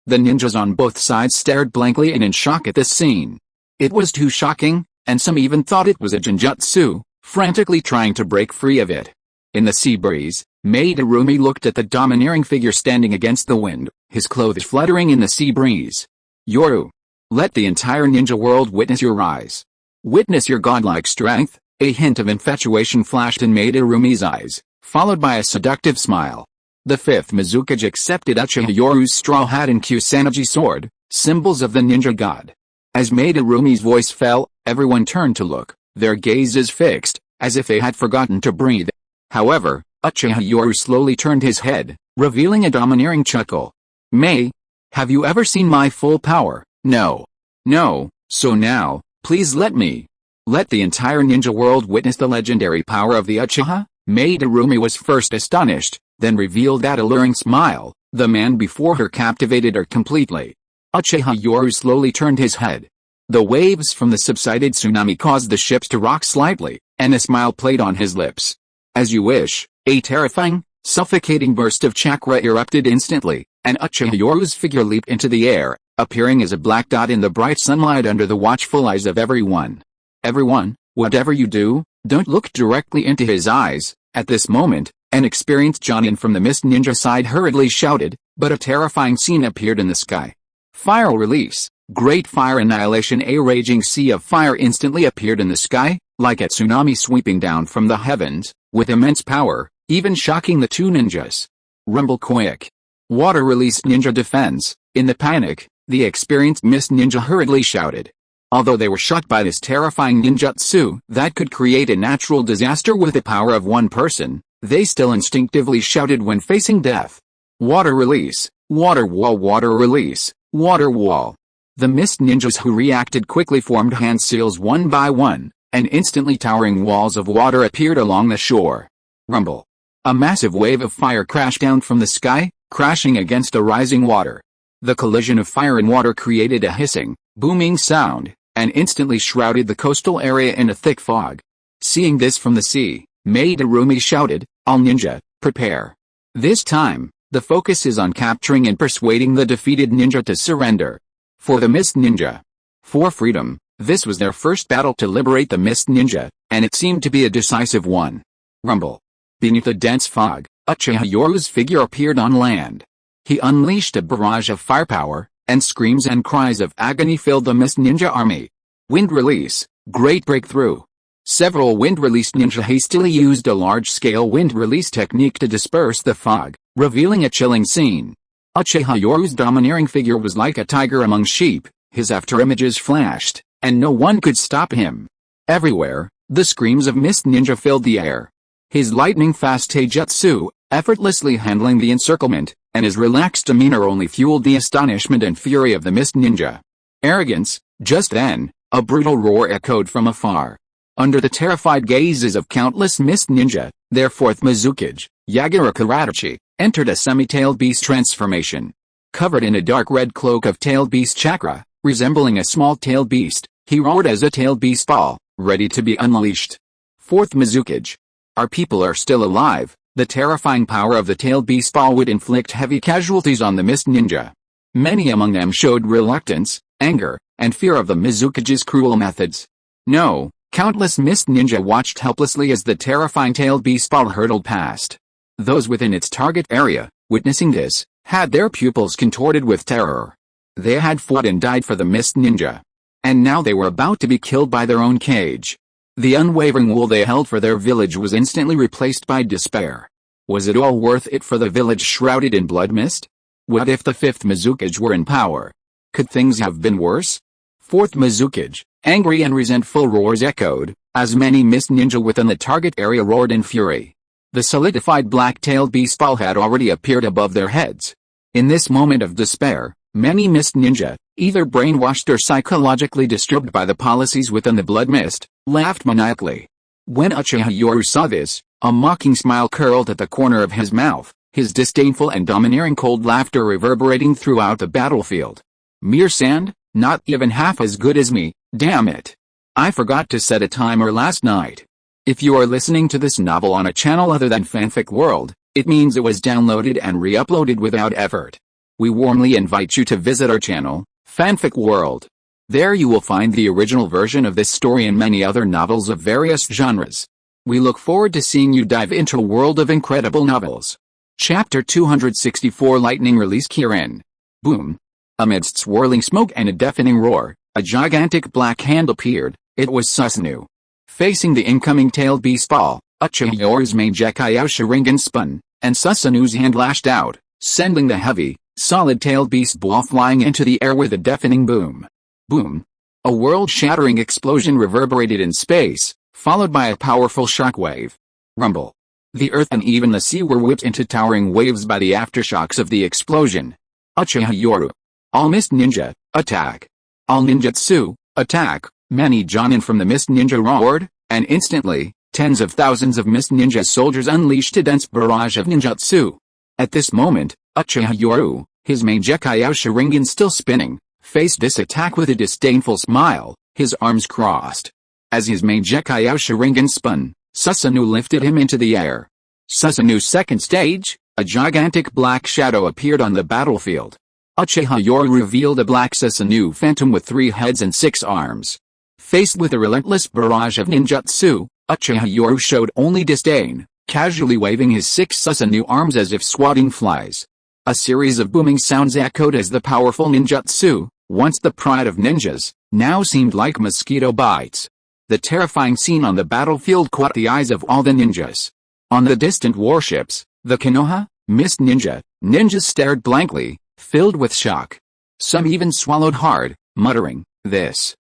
ninjas on both sides stared blankly and in shock at this scene. It was too shocking, and some even thought it was a genjutsu, frantically trying to break free of it. In the sea breeze, Maid Arumi looked at the domineering figure standing against the wind, his clothes fluttering in the sea breeze. Yoru. Let the entire ninja world witness your rise. Witness your godlike strength. A hint of infatuation flashed in Maid Arumi's eyes, followed by a seductive smile. The 5th Mizukage accepted Uchiha Yoru's straw hat and Kusanagi sword, symbols of the ninja god. As Maid Arumi's voice fell, everyone turned to look, their gazes fixed, as if they had forgotten to breathe. However, Uchiha Yoru slowly turned his head, revealing a domineering chuckle. May, have you ever seen my full power? No. No, so now, please let me. Let the entire ninja world witness the legendary power of the Uchiha? Maid Arumi was first astonished, then revealed that alluring smile. The man before her captivated her completely. Uchiha Yoru slowly turned his head. The waves from the subsided tsunami caused the ships to rock slightly, and a smile played on his lips. As you wish. A terrifying, suffocating burst of chakra erupted instantly, and Uchiha Yoru's figure leaped into the air, appearing as a black dot in the bright sunlight under the watchful eyes of everyone. Everyone, whatever you do, don't look directly into his eyes. At this moment, an experienced Jonin from the Mist Ninja side hurriedly shouted, but a terrifying scene appeared in the sky. Fire release. Great fire annihilation. A raging sea of fire instantly appeared in the sky, like a tsunami sweeping down from the heavens, with immense power, even shocking the two ninjas. Rumble quick. Water release. Ninja defense. In the panic, the experienced Mist Ninja hurriedly shouted. Although they were shocked by this terrifying ninjutsu that could create a natural disaster with the power of one person, they still instinctively shouted when facing death. Water release. Water wall. Water release. Water wall. The Mist Ninjas who reacted quickly formed hand seals one by one, and instantly towering walls of water appeared along the shore. Rumble. A massive wave of fire crashed down from the sky, crashing against a rising water. The collision of fire and water created a hissing, booming sound, and instantly shrouded the coastal area in a thick fog. Seeing this from the sea, Madarumi shouted, "All ninja, prepare." This time, the focus is on capturing and persuading the defeated ninja to surrender. For the Mist Ninja. For freedom, this was their first battle to liberate the Mist Ninja, and it seemed to be a decisive one. Rumble. Beneath the dense fog, Uchiha Yoru's figure appeared on land. He unleashed a barrage of firepower, and screams and cries of agony filled the Mist Ninja army. Wind release. Great breakthrough. Several wind-released ninja hastily used a large-scale wind release technique to disperse the fog, revealing a chilling scene. Uchiha Yoru's domineering figure was like a tiger among sheep, his afterimages flashed, and no one could stop him. Everywhere, the screams of Mist Ninja filled the air. His lightning-fast taijutsu, effortlessly handling the encirclement, and his relaxed demeanor only fueled the astonishment and fury of the Mist Ninja. Arrogance. Just then, a brutal roar echoed from afar. Under the terrified gazes of countless Mist Ninja, their fourth Mizukage, Yagura Karachi, entered a semi-tailed beast transformation. Covered in a dark red cloak of tailed beast chakra, resembling a small tailed beast, he roared as a tailed beast ball, ready to be unleashed. Fourth Mizukage. Our people are still alive. The terrifying power of the tailed beast ball would inflict heavy casualties on the Mist Ninja. Many among them showed reluctance, anger, and fear of the Mizukage's cruel methods. No, countless Mist Ninja watched helplessly as the terrifying tailed beast ball hurtled past. Those within its target area, witnessing this, had their pupils contorted with terror. They had fought and died for the Mist Ninja. And now they were about to be killed by their own cage. The unwavering will they held for their village was instantly replaced by despair. Was it all worth it for the village shrouded in blood mist? What if the fifth Mizukage were in power? Could things have been worse? Fourth Mizukage, angry and resentful roars echoed, as many Mist Ninja within the target area roared in fury. The solidified black-tailed beast ball had already appeared above their heads. In this moment of despair, many Mist Ninja, either brainwashed or psychologically disturbed by the policies within the blood mist, laughed maniacally. When Uchiha Yoru saw this, a mocking smile curled at the corner of his mouth, his disdainful and domineering cold laughter reverberating throughout the battlefield. Mere sand, not even half as good as me, damn it. I forgot to set a timer last night. If you are listening to this novel on a channel other than Fanfic World, it means it was downloaded and re-uploaded without effort. We warmly invite you to visit our channel, Fanfic World. There you will find the original version of this story and many other novels of various genres. We look forward to seeing you dive into a world of incredible novels. Chapter 264 Lightning Release Kirin. Boom. Amidst swirling smoke and a deafening roar, a gigantic black hand appeared. It was Susanoo. Facing the incoming tailed beast ball, Uchiha Yoru's main Decay Sharingan spun, and Susanoo's hand lashed out, sending the heavy, solid-tailed beast ball flying into the air with a deafening boom. Boom. A world-shattering explosion reverberated in space, followed by a powerful shockwave. Rumble. The earth and even the sea were whipped into towering waves by the aftershocks of the explosion. Uchiha Yoru. All Mist Ninja, attack. All ninjutsu, attack. Many Jonin from the Mist Ninja roared, and instantly, tens of thousands of Mist Ninja soldiers unleashed a dense barrage of ninjutsu. At this moment, Uchiha Yoru, his main Decay Sharingan still spinning, faced this attack with a disdainful smile, his arms crossed. As his main Decay Sharingan spun, Susanoo lifted him into the air. Susanoo's second stage, A gigantic black shadow appeared on the battlefield. Uchiha Yoru revealed a black Susanoo phantom with 3 heads and 6 arms. Faced with a relentless barrage of ninjutsu, Uchiha Yoru showed only disdain, casually waving his 6 Susanoo arms as if swatting flies. A series of booming sounds echoed as the powerful ninjutsu, once the pride of ninjas, now seemed like mosquito bites. The terrifying scene on the battlefield caught the eyes of all the ninjas. On the distant warships, the Konoha, Mist ninjas stared blankly, filled with shock. Some even swallowed hard, muttering, This,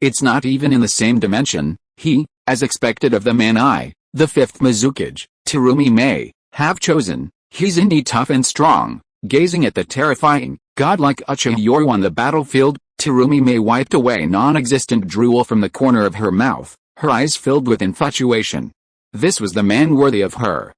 it's not even in the same dimension. He, as expected of the man the 5th Mizukage, Terumi may have chosen. He's indeed tough and strong." Gazing at the terrifying, godlike Uchiha Yoru on the battlefield, Terumi may wiped away non-existent drool from the corner of her mouth, her eyes filled with infatuation. This was the man worthy of her.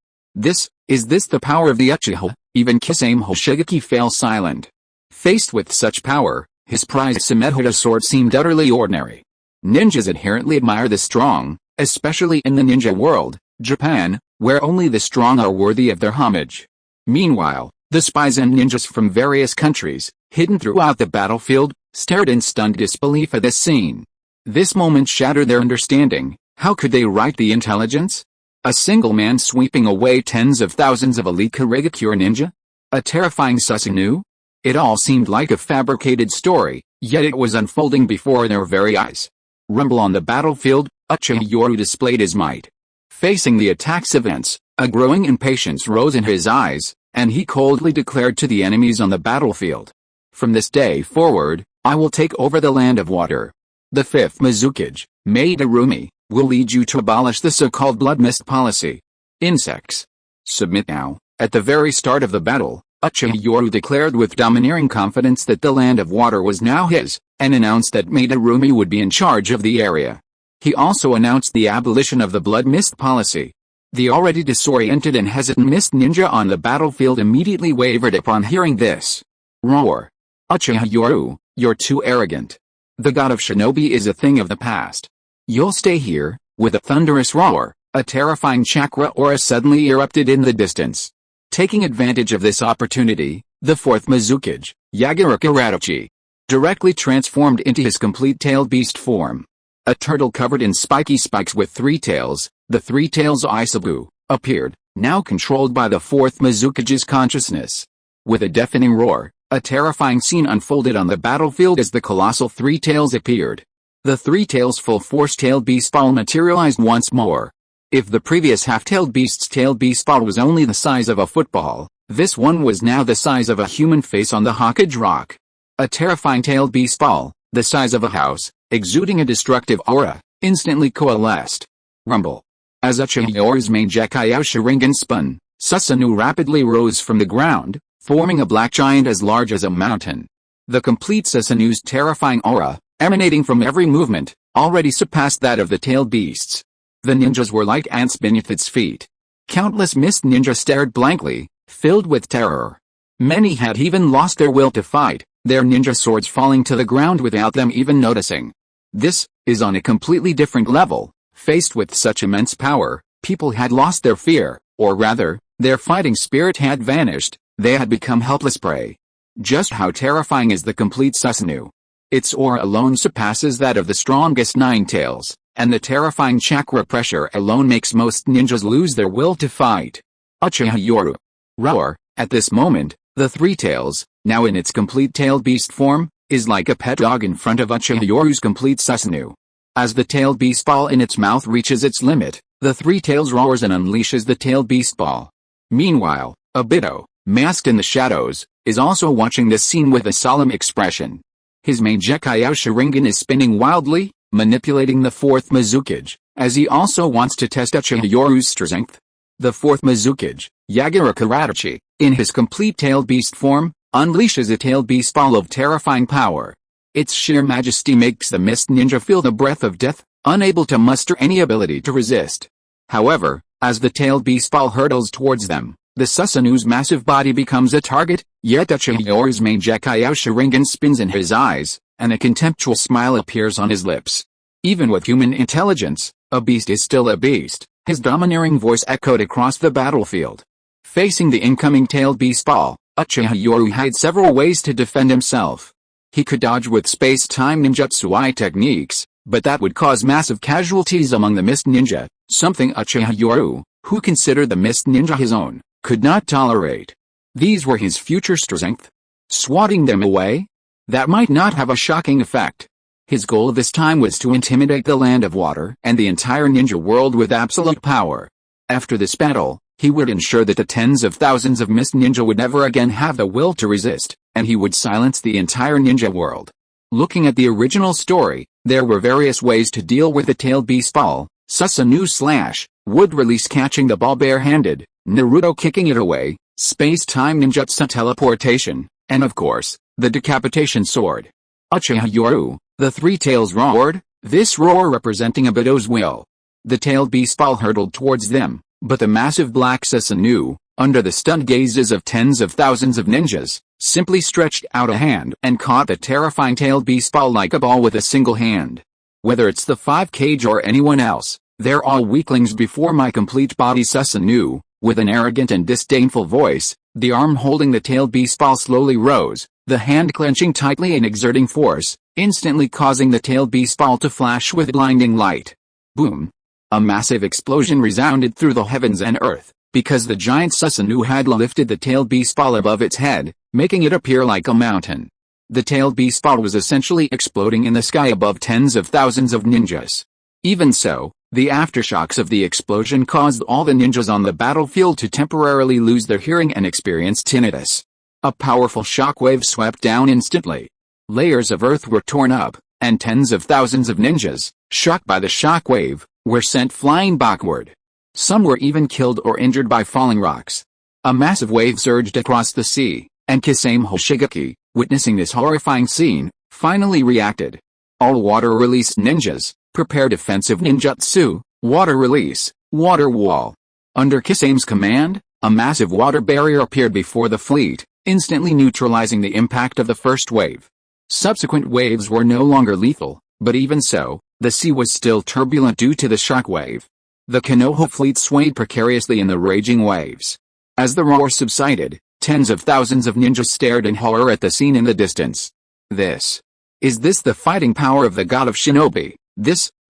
Is this the power of the Uchiha? Even Kisame Hoshigaki fell silent. Faced with such power, his prized Samehada sword seemed utterly ordinary. Ninjas inherently admire the strong, especially in the ninja world, Japan, where only the strong are worthy of their homage. Meanwhile, the spies and ninjas from various countries, hidden throughout the battlefield, stared in stunned disbelief at this scene. This moment shattered their understanding. How could they write the intelligence? A single man sweeping away tens of thousands of elite Karigakure ninja? A terrifying Susanoo? It all seemed like a fabricated story, yet it was unfolding before their very eyes. Rumble on the battlefield, Uchiha Yoru displayed his might. Facing the attack's events, a growing impatience rose in his eyes, and he coldly declared to the enemies on the battlefield, "From this day forward, I will take over the land of water. The 5th Mizukage, Madarumi, will lead you to abolish the so-called blood mist policy. Insects, submit now." At the very start of the battle, Uchiha Yoru declared with domineering confidence that the land of water was now his, and announced that Madarumi would be in charge of the area. He also announced the abolition of the blood mist policy. The already disoriented and hesitant mist ninja on the battlefield immediately wavered upon hearing this. Roar. "Uchiha Yoru, you're too arrogant. The god of shinobi is a thing of the past. You'll stay here." With a thunderous roar, a terrifying chakra aura suddenly erupted in the distance. Taking advantage of this opportunity, the 4th Mizukage, Itachi, directly transformed into his complete tailed beast form. A turtle covered in spiky spikes with 3 tails, the 3 tails Isabu, appeared, now controlled by the 4th Mizukage's consciousness. With a deafening roar, a terrifying scene unfolded on the battlefield as the colossal 3 tails appeared. The 3 tails full force tailed beast ball materialized once more. If the previous half-tailed beast's tailed beast ball was only the size of a football, this one was now the size of a human face on the Hokage rock. A terrifying tailed beast ball, the size of a house, exuding a destructive aura, instantly coalesced. Rumble. As Uchiha Yoru's main Gekkai Sharingan spun, Susanoo rapidly rose from the ground, forming a black giant as large as a mountain. The complete Susanoo's terrifying aura, emanating from every movement, already surpassed that of the tailed beasts. The ninjas were like ants beneath its feet. Countless mist ninjas stared blankly, filled with terror. Many had even lost their will to fight, their ninja swords falling to the ground without them even noticing. This is on a completely different level. Faced with such immense power, people had lost their fear, or rather, their fighting spirit had vanished. They had become helpless prey. Just how terrifying is the complete Susanoo? Its aura alone surpasses that of the strongest 9 tails, and the terrifying chakra pressure alone makes most ninjas lose their will to fight. Uchiha Yoru. Roar. At this moment, the 3 tails, now in its complete tailed beast form, is like a pet dog in front of Uchiha Yoru's complete Susanoo. As the tailed beast ball in its mouth reaches its limit, the 3 tails roars and unleashes the tailed beast ball. Meanwhile, Obito, masked in the shadows, is also watching this scene with a solemn expression. His main Gekkai Sharingan is spinning wildly, manipulating the 4th Mizukage, as he also wants to test Uchiha Yoru's strength. The 4th Mizukage, Itachi, in his complete tailed beast form, unleashes a tailed beast ball of terrifying power. Its sheer majesty makes the mist ninja feel the breath of death, unable to muster any ability to resist. However, as the tailed beast ball hurtles towards them, the Susanoo's massive body becomes a target, yet Uchiha Yoru's main Gekkai Sharingan spins in his eyes, and a contemptuous smile appears on his lips. Even with human intelligence, a beast is still a beast, his domineering voice echoed across the battlefield. Facing the incoming tailed beast ball, Uchiha Yoru had several ways to defend himself. He could dodge with space-time ninjutsu techniques, but that would cause massive casualties among the Mist Ninja, something Uchiha Yoru, who considered the Mist Ninja his own, could not tolerate. These were his future strength. Swatting them away? That might not have a shocking effect. His goal this time was to intimidate the Land of Water and the entire ninja world with absolute power. After this battle, he would ensure that the tens of thousands of Mist Ninja would never again have the will to resist, and he would silence the entire ninja world. Looking at the original story, there were various ways to deal with the tailed beast ball: Susanoo / wood release catching the ball barehanded, Naruto kicking it away, space-time ninjutsu teleportation, and of course, the decapitation sword. Uchiha Yoru, the three tails roared, this roar representing a Budo's will. The tailed beast ball hurtled towards them, but the massive black Susanoo, under the stunned gazes of tens of thousands of ninjas, simply stretched out a hand and caught the terrifying tailed beast ball like a ball with a single hand. Whether it's the 5 Kage or anyone else, they're all weaklings before my complete body. Susanoo, with an arrogant and disdainful voice, the arm holding the tailed beast ball slowly rose, the hand clenching tightly and exerting force, instantly causing the tailed beast ball to flash with blinding light. Boom! A massive explosion resounded through the heavens and earth, because the giant Susanoo had lifted the tailed beast ball above its head, making it appear like a mountain. The tailed beast ball was essentially exploding in the sky above tens of thousands of ninjas. Even so, the aftershocks of the explosion caused all the ninjas on the battlefield to temporarily lose their hearing and experience tinnitus. A powerful shockwave swept down instantly. Layers of earth were torn up, and tens of thousands of ninjas, shocked by the shockwave, were sent flying backward. Some were even killed or injured by falling rocks. A massive wave surged across the sea, and Kisame Hoshigaki, witnessing this horrifying scene, finally reacted. All water release ninjas, prepare defensive ninjutsu, water release, water wall. Under Kisame's command, a massive water barrier appeared before the fleet, instantly neutralizing the impact of the first wave. Subsequent waves were no longer lethal, but even so, the sea was still turbulent due to the shockwave. The Konoha fleet swayed precariously in the raging waves. As the roar subsided, tens of thousands of ninjas stared in horror at the scene in the distance. Is this the fighting power of the god of shinobi?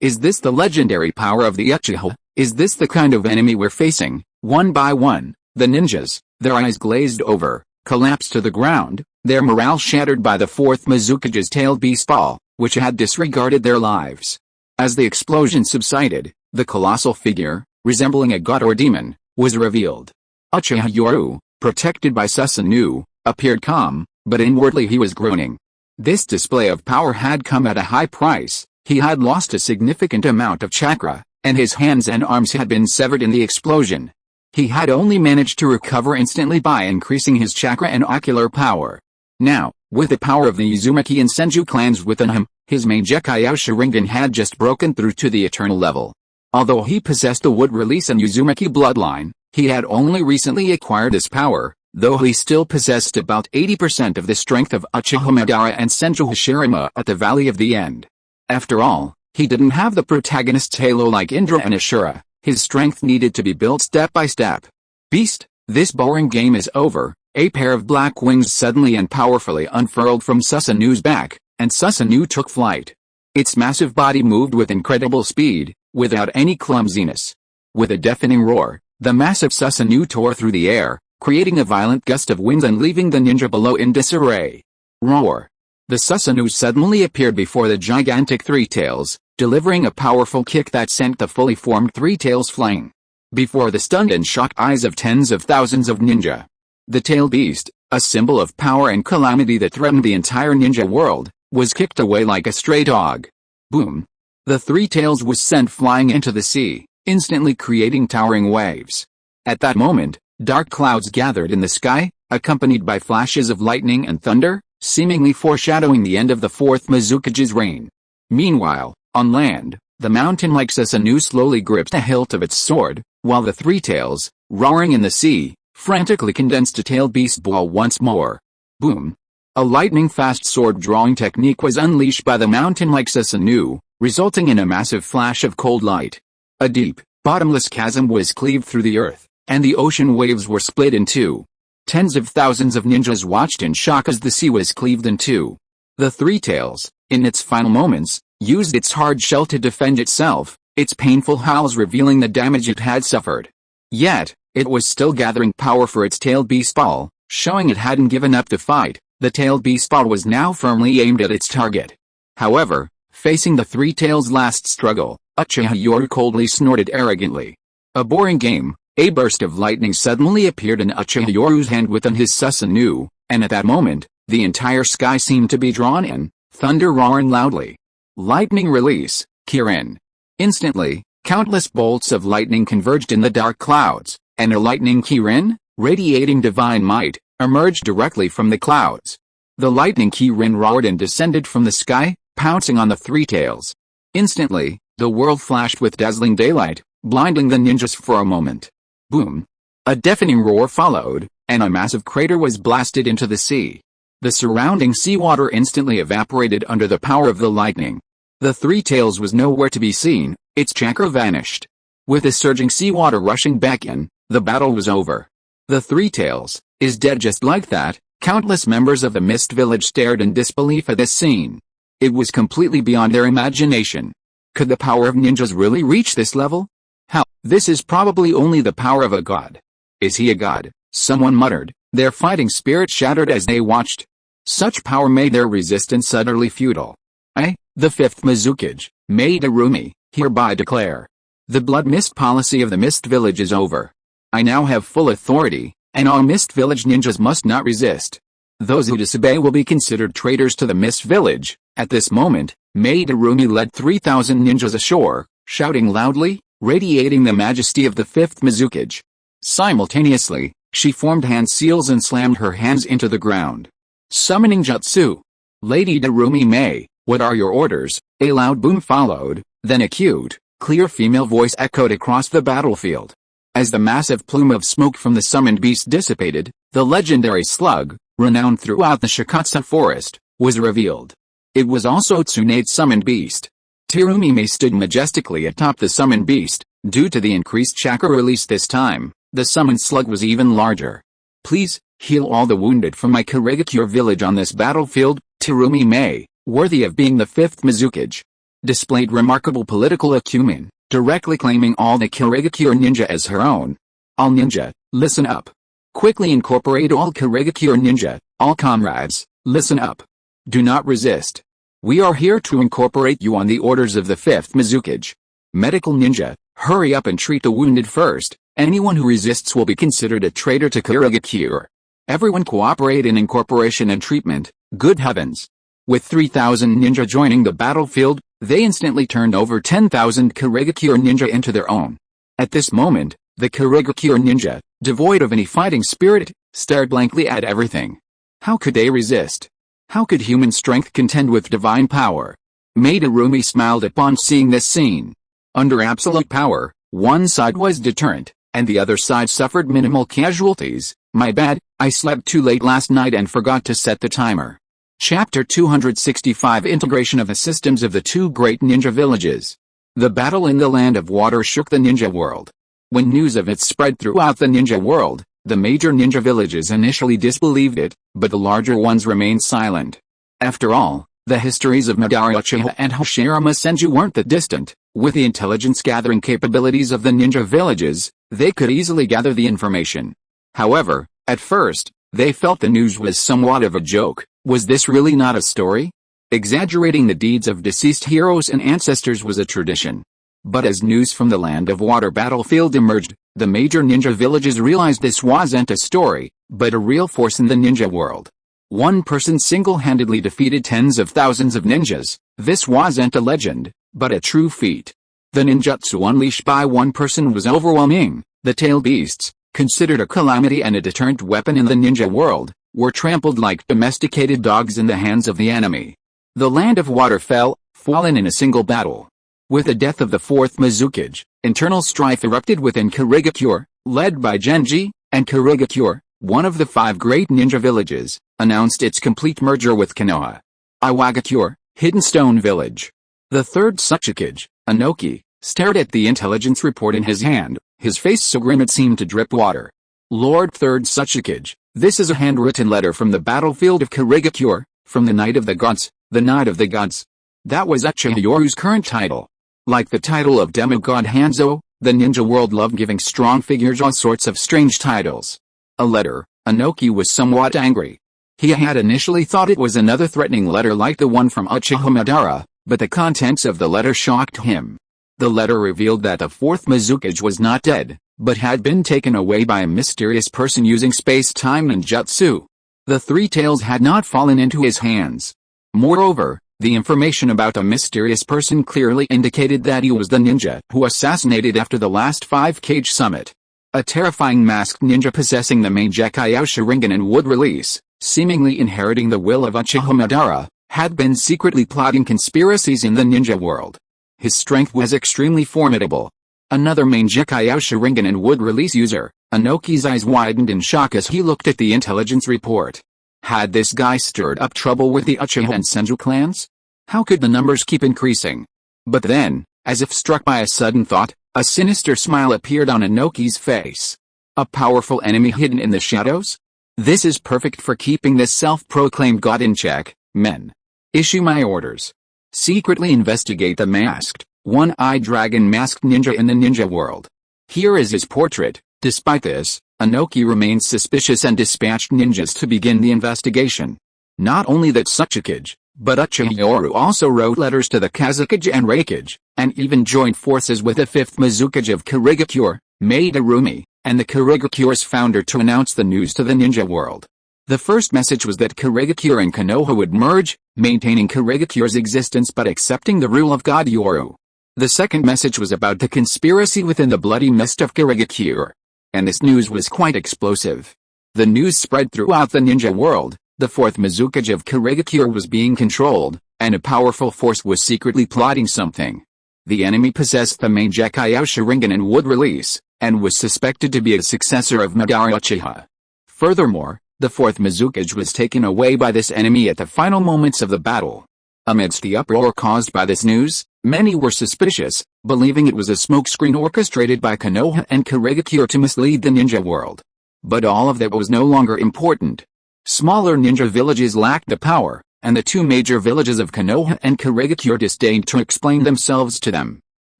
Is this the legendary power of the Uchiha? Is this the kind of enemy we're facing? One by one, the ninjas, their eyes glazed over, collapsed to the ground, their morale shattered by the fourth Mizukage's tailed beast ball, which had disregarded their lives. As the explosion subsided, the colossal figure, resembling a god or demon, was revealed. Uchiha Yoru, protected by Susanoo, appeared calm, but inwardly he was groaning. This display of power had come at a high price. He had lost a significant amount of chakra, and his hands and arms had been severed in the explosion. He had only managed to recover instantly by increasing his chakra and ocular power. Now, with the power of the Uzumaki and Senju clans within him, his main Gekkai Sharingan had just broken through to the eternal level. Although he possessed the wood release and Uzumaki bloodline, he had only recently acquired this power, though he still possessed about 80% of the strength of Uchiha Madara and Senju Hashirama at the Valley of the End. After all, he didn't have the protagonist's halo like Indra and Ashura. His strength needed to be built step by step. Beast, this boring game is over. A pair of black wings suddenly and powerfully unfurled from Susanoo's back, and Susanoo took flight. Its massive body moved with incredible speed, without any clumsiness. With a deafening roar, the massive Susanoo tore through the air, creating a violent gust of wind and leaving the ninja below in disarray. Roar! The Susanoo suddenly appeared before the gigantic Three Tails, delivering a powerful kick that sent the fully formed Three Tails flying. Before the stunned and shocked eyes of tens of thousands of ninja. The tailed beast, a symbol of power and calamity that threatened the entire ninja world, was kicked away like a stray dog. Boom! The Three Tails was sent flying into the sea, instantly creating towering waves. At that moment, dark clouds gathered in the sky, accompanied by flashes of lightning and thunder, seemingly foreshadowing the end of the fourth Mizukage's reign. Meanwhile, on land, the mountain-like Susanoo slowly gripped the hilt of its sword, while the Three Tails, roaring in the sea, frantically condensed a tailed beast ball once more. Boom! A lightning-fast sword-drawing technique was unleashed by the mountain-like Susanoo, resulting in a massive flash of cold light. A deep, bottomless chasm was cleaved through the earth, and the ocean waves were split in two. Tens of thousands of ninjas watched in shock as the sea was cleaved in two. The Three Tails, in its final moments, used its hard shell to defend itself, its painful howls revealing the damage it had suffered. Yet, it was still gathering power for its tailed beast ball, showing it hadn't given up the fight. The tailed beast ball was now firmly aimed at its target. However, facing the Three Tails' last struggle, Uchiha Yoru coldly snorted arrogantly. A boring game. A burst of lightning suddenly appeared in Uchiha Yoru's hand within his Susanoo, and at that moment, the entire sky seemed to be drawn in, thunder roaring loudly. Lightning release, Kirin. Instantly, countless bolts of lightning converged in the dark clouds, and a lightning Kirin, radiating divine might, emerged directly from the clouds. The lightning Kirin roared and descended from the sky, pouncing on the Three Tails. Instantly, the world flashed with dazzling daylight, blinding the ninjas for a moment. Boom! A deafening roar followed, and a massive crater was blasted into the sea. The surrounding seawater instantly evaporated under the power of the lightning. The Three Tails was nowhere to be seen, its chakra vanished. With the surging seawater rushing back in, the battle was over. The Three Tails is dead just like that. Countless members of the Mist Village stared in disbelief at this scene. It was completely beyond their imagination. Could the power of ninjas really reach this level? How? This is probably only the power of a god. Is he a god? Someone muttered, their fighting spirit shattered as they watched. Such power made their resistance utterly futile. I, the fifth Mizukage, Madarumi, hereby declare. The blood mist policy of the Mist Village is over. I now have full authority, and all Mist Village ninjas must not resist. Those who disobey will be considered traitors to the Mist Village. At this moment, Madarumi led 3,000 ninjas ashore, shouting loudly, radiating the majesty of the fifth Mizukage. Simultaneously, she formed hand seals and slammed her hands into the ground. Summoning jutsu. Lady Darumi May, what are your orders? A loud boom followed, then a cute, clear female voice echoed across the battlefield. As the massive plume of smoke from the summoned beast dissipated, the legendary slug, renowned throughout the Shikatsu forest, was revealed. It was also Tsunade's summoned beast. Darumi May stood majestically atop the summoned beast. Due to the increased chakra release this time, the summoned slug was even larger. Please, heal all the wounded from my Kirigakure village on this battlefield. Darumi May, worthy of being the fifth Mizukage, displayed remarkable political acumen, directly claiming all the Kirigakure ninja as her own. All ninja, listen up. Quickly incorporate all Kirigakure ninja, all comrades, listen up. Do not resist. We are here to incorporate you on the orders of the fifth Mizukage. Medical ninja, hurry up and treat the wounded first. Anyone who resists will be considered a traitor to Kirigakure. Everyone cooperate in incorporation and treatment. Good heavens. With 3,000 ninja joining the battlefield, they instantly turned over 10,000 Kirigakure ninja into their own. At this moment, the Kirigakure ninja, devoid of any fighting spirit, stared blankly at everything. How could they resist? How could human strength contend with divine power? Madarumi smiled upon seeing this scene. Under absolute power, one side was deterrent, and the other side suffered minimal casualties. My bad, I slept too late last night and forgot to set the timer. Chapter 265 Integration of the systems of the two great ninja villages. The battle in the land of water shook the ninja world. When news of it spread throughout the ninja world, the major ninja villages initially disbelieved it, but the larger ones remained silent. After all, the histories of Madara Uchiha and Hashirama Senju weren't that distant. With the intelligence-gathering capabilities of the ninja villages, they could easily gather the information. However, at first, they felt the news was somewhat of a joke. Was this really not a story? Exaggerating the deeds of deceased heroes and ancestors was a tradition. But as news from the Land of Water battlefield emerged, the major ninja villages realized this wasn't a story, but a real force in the ninja world. One person single-handedly defeated tens of thousands of ninjas. This wasn't a legend, but a true feat. The ninjutsu unleashed by one person was overwhelming. The tail beasts, considered a calamity and a deterrent weapon in the ninja world, were trampled like domesticated dogs in the hands of the enemy. The Land of Water fell, fallen in a single battle. With the death of the fourth Mizukage, internal strife erupted within Kirigakure, led by Genji, and Kirigakure, one of the 5 great ninja villages, announced its complete merger with Konoha. Iwagakure, Hidden Stone Village. The third Tsuchikage, Anoki, stared at the intelligence report in his hand, His face so grim it seemed to drip water. Lord Third Hokage, this is a handwritten letter from the battlefield of Karigakure, from the Night of the Gods, the Night of the Gods. That was Uchiha Yoru's current title. Like the title of demigod Hanzo, the ninja world loved giving strong figures all sorts of strange titles. A letter. Inoki was somewhat angry. He had initially thought it was another threatening letter like the one from Uchiha Madara, but the contents of the letter shocked him. The letter revealed that the fourth Mizukage was not dead, but had been taken away by a mysterious person using space-time ninjutsu. The three tails had not fallen into his hands. Moreover, the information about the mysterious person clearly indicated that he was the ninja who assassinated after the last 5-Cage summit. A terrifying masked ninja possessing the main Gekkai Sharingan and would release, seemingly inheriting the will of Uchiha Madara, had been secretly plotting conspiracies in the ninja world. His strength was extremely formidable. Another main Gekkai Sharingan and would release user, Inoki's eyes widened in shock as he looked at the intelligence report. Had this guy stirred up trouble with the Uchiha and Senju clans? How could the numbers keep increasing? But then, as if struck by a sudden thought, a sinister smile appeared on Inoki's face. A powerful enemy hidden in the shadows? This is perfect for keeping this self-proclaimed god in check, men. Issue my orders. Secretly investigate the masked, one-eyed dragon masked ninja in the ninja world. Here is his portrait. Despite this, Inoki remained suspicious and dispatched ninjas to begin the investigation. Not only that Hokage, but Uchiha Yoru also wrote letters to the Kazekage and Reikage, and even joined forces with the 5th Mizukage of Karigakure, Madarumi, and the Karigakure's founder to announce the news to the ninja world. The first message was that Karigakure and Konoha would merge, maintaining Karigakure's existence but accepting the rule of God Yoru. The second message was about the conspiracy within the bloody mist of Karigakure. And this news was quite explosive. The news spread throughout the ninja world. The 4th Mizukage of Karigakure was being controlled, and a powerful force was secretly plotting something. The enemy possessed the main Gekkai Sharingan and would release, and was suspected to be a successor of Madara Uchiha. Furthermore, the 4th Mizukage was taken away by this enemy at the final moments of the battle. Amidst the uproar caused by this news, many were suspicious, believing it was a smokescreen orchestrated by Konoha and Karigakure to mislead the ninja world. But all of that was no longer important. Smaller ninja villages lacked the power, and the two major villages of Konoha and Karigakure disdained to explain themselves to them.